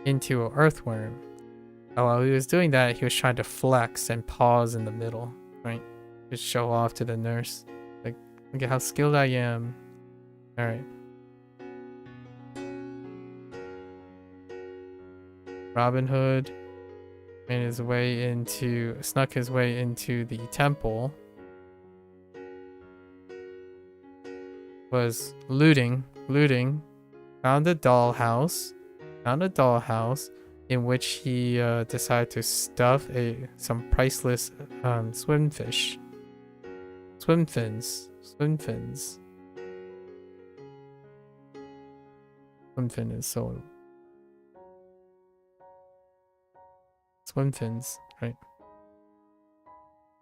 into an earthworm. And while he was doing that, he was trying to flex and pause in the middle, right? Just show off to the nurse. Like, look at how skilled I am. Alright. Robin Hood snuck his way into the temple. Was looting, found a dollhouse in which he decided to stuff some priceless swim fins. Swim fins is so... Swim fins, right?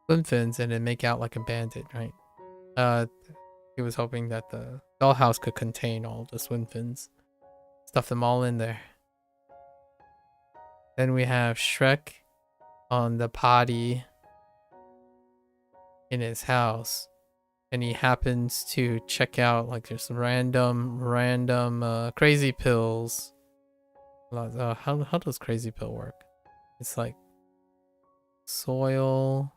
Swim fins and then make out like a bandit, right? He was hoping that the dollhouse could contain all the swim fins. Stuff them all in there. Then we have Shrek on the potty in his house. And he happens to check out like just random crazy pills. How does crazy pill work? It's like soil.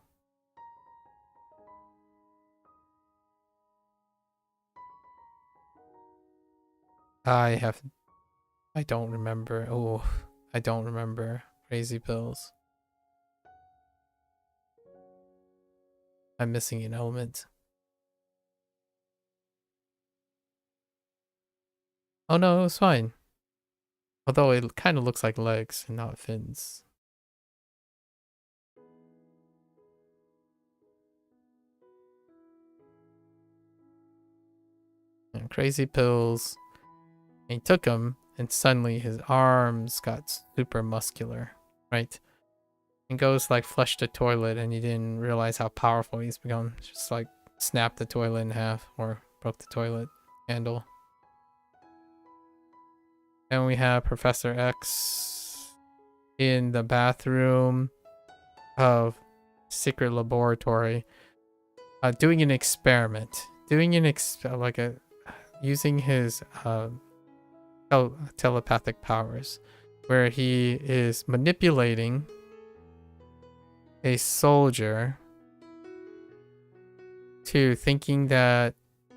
I don't remember. Oh, I don't remember crazy pills. I'm missing an element. Oh no, it was fine. Although it kind of looks like legs and not fins. And crazy pills. And he took them, and suddenly his arms got super muscular, right? And goes like flush the toilet, and he didn't realize how powerful he's become. Just like snapped the toilet in half, or broke the toilet handle. Then we have Professor X in the bathroom of secret laboratory, doing an experiment, using his telepathic powers, where he is manipulating a soldier to thinking that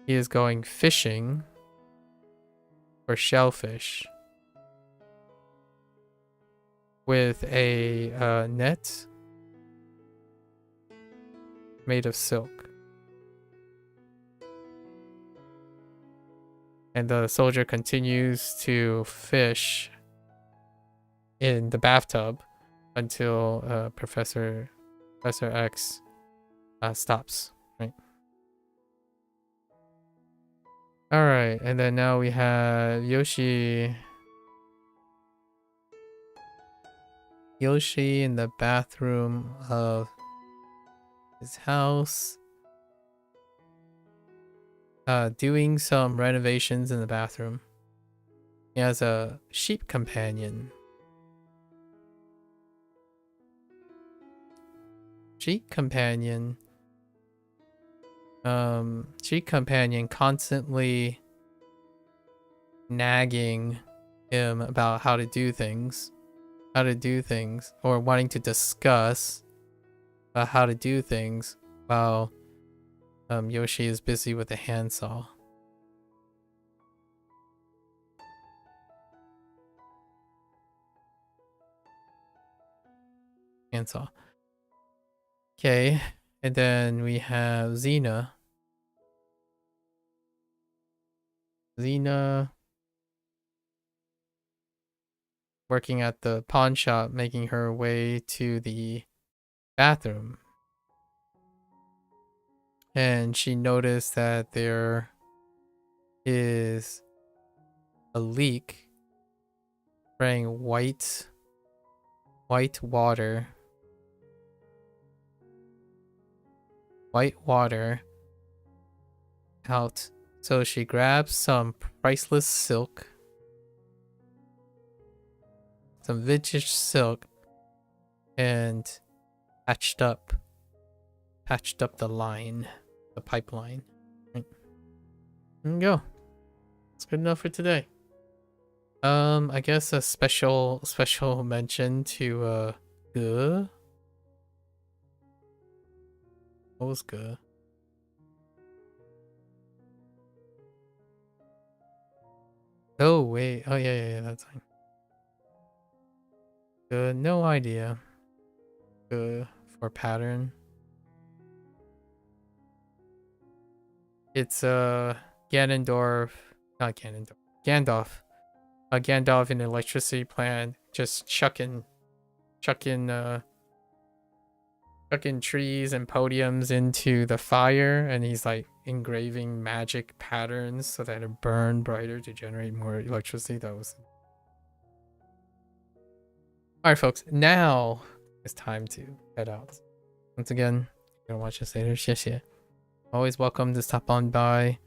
he is going fishing for shellfish with a net made of silk. And the soldier continues to fish in the bathtub until Professor X stops, right? Alright, and then now we have Yoshi in the bathroom of his house, doing some renovations in the bathroom. He has a sheep companion. Sheep companion constantly nagging him about how to do things, or wanting to discuss how to do things while Yoshi is busy with a handsaw. Okay, and then we have Xena. Working at the pawn shop, making her way to the bathroom. And she noticed that there is a leak, spraying white water out. So she grabs some priceless silk, some vintage silk, and patched up the line, the pipeline. Right. There you go. It's good enough for today. I guess a special mention to Ge. What was Ge? Oh wait, oh yeah, that's fine. Ge, no idea. Ge for pattern. It's Gandalf. A Gandalf in an electricity plant, just chucking trees and podiums into the fire, and he's like engraving magic patterns so that it burn brighter to generate more electricity. That was alright, folks. Now it's time to head out. Once again, you're gonna watch this later. 谢谢. Always welcome to stop on by,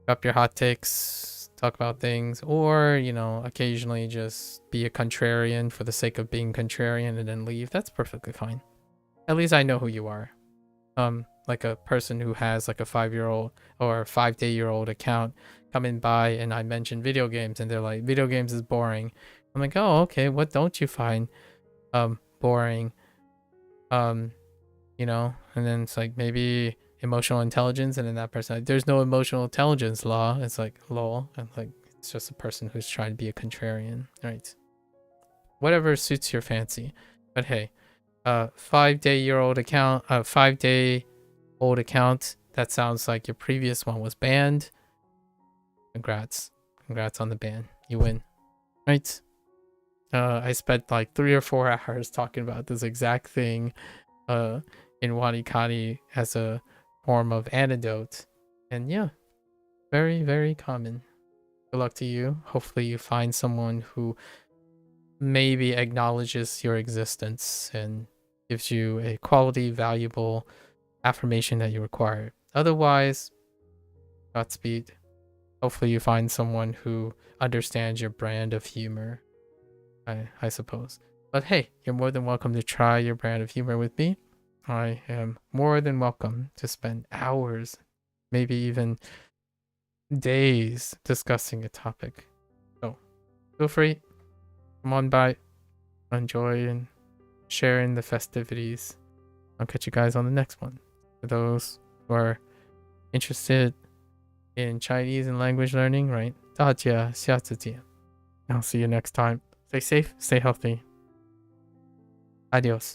drop your hot takes, talk about things, or, you know, occasionally just be a contrarian for the sake of being contrarian and then leave. That's perfectly fine. At least I know who you are. Like a person who has like a 5-year-old or 5-day-old account coming by, and I mention video games and they're like, video games is boring. I'm like, oh, okay, what don't you find boring? You know, and then it's like maybe emotional intelligence, and then that person like, there's no emotional intelligence law. It's like lol, and like it's just a person who's trying to be a contrarian, right? Whatever suits your fancy. But hey, 5-day-old account, 5-day-old old account, that sounds like your previous one was banned. Congrats. Congrats on the ban. You win. Right? I spent like 3 or 4 hours talking about this exact thing in WaniKani as a form of antidote. And yeah, very, very common. Good luck to you. Hopefully you find someone who maybe acknowledges your existence and gives you a quality, valuable affirmation that you require. Otherwise, Godspeed. Hopefully you find someone who understands your brand of humor, I suppose. But hey, you're more than welcome to try your brand of humor with me. I am more than welcome to spend hours, maybe even days discussing a topic. So feel free, come on by, enjoy and share in the festivities. I'll catch you guys on the next one. For those who are interested in Chinese and language learning, right? 大家下次见. I'll see you next time. Stay safe, stay healthy. Adios.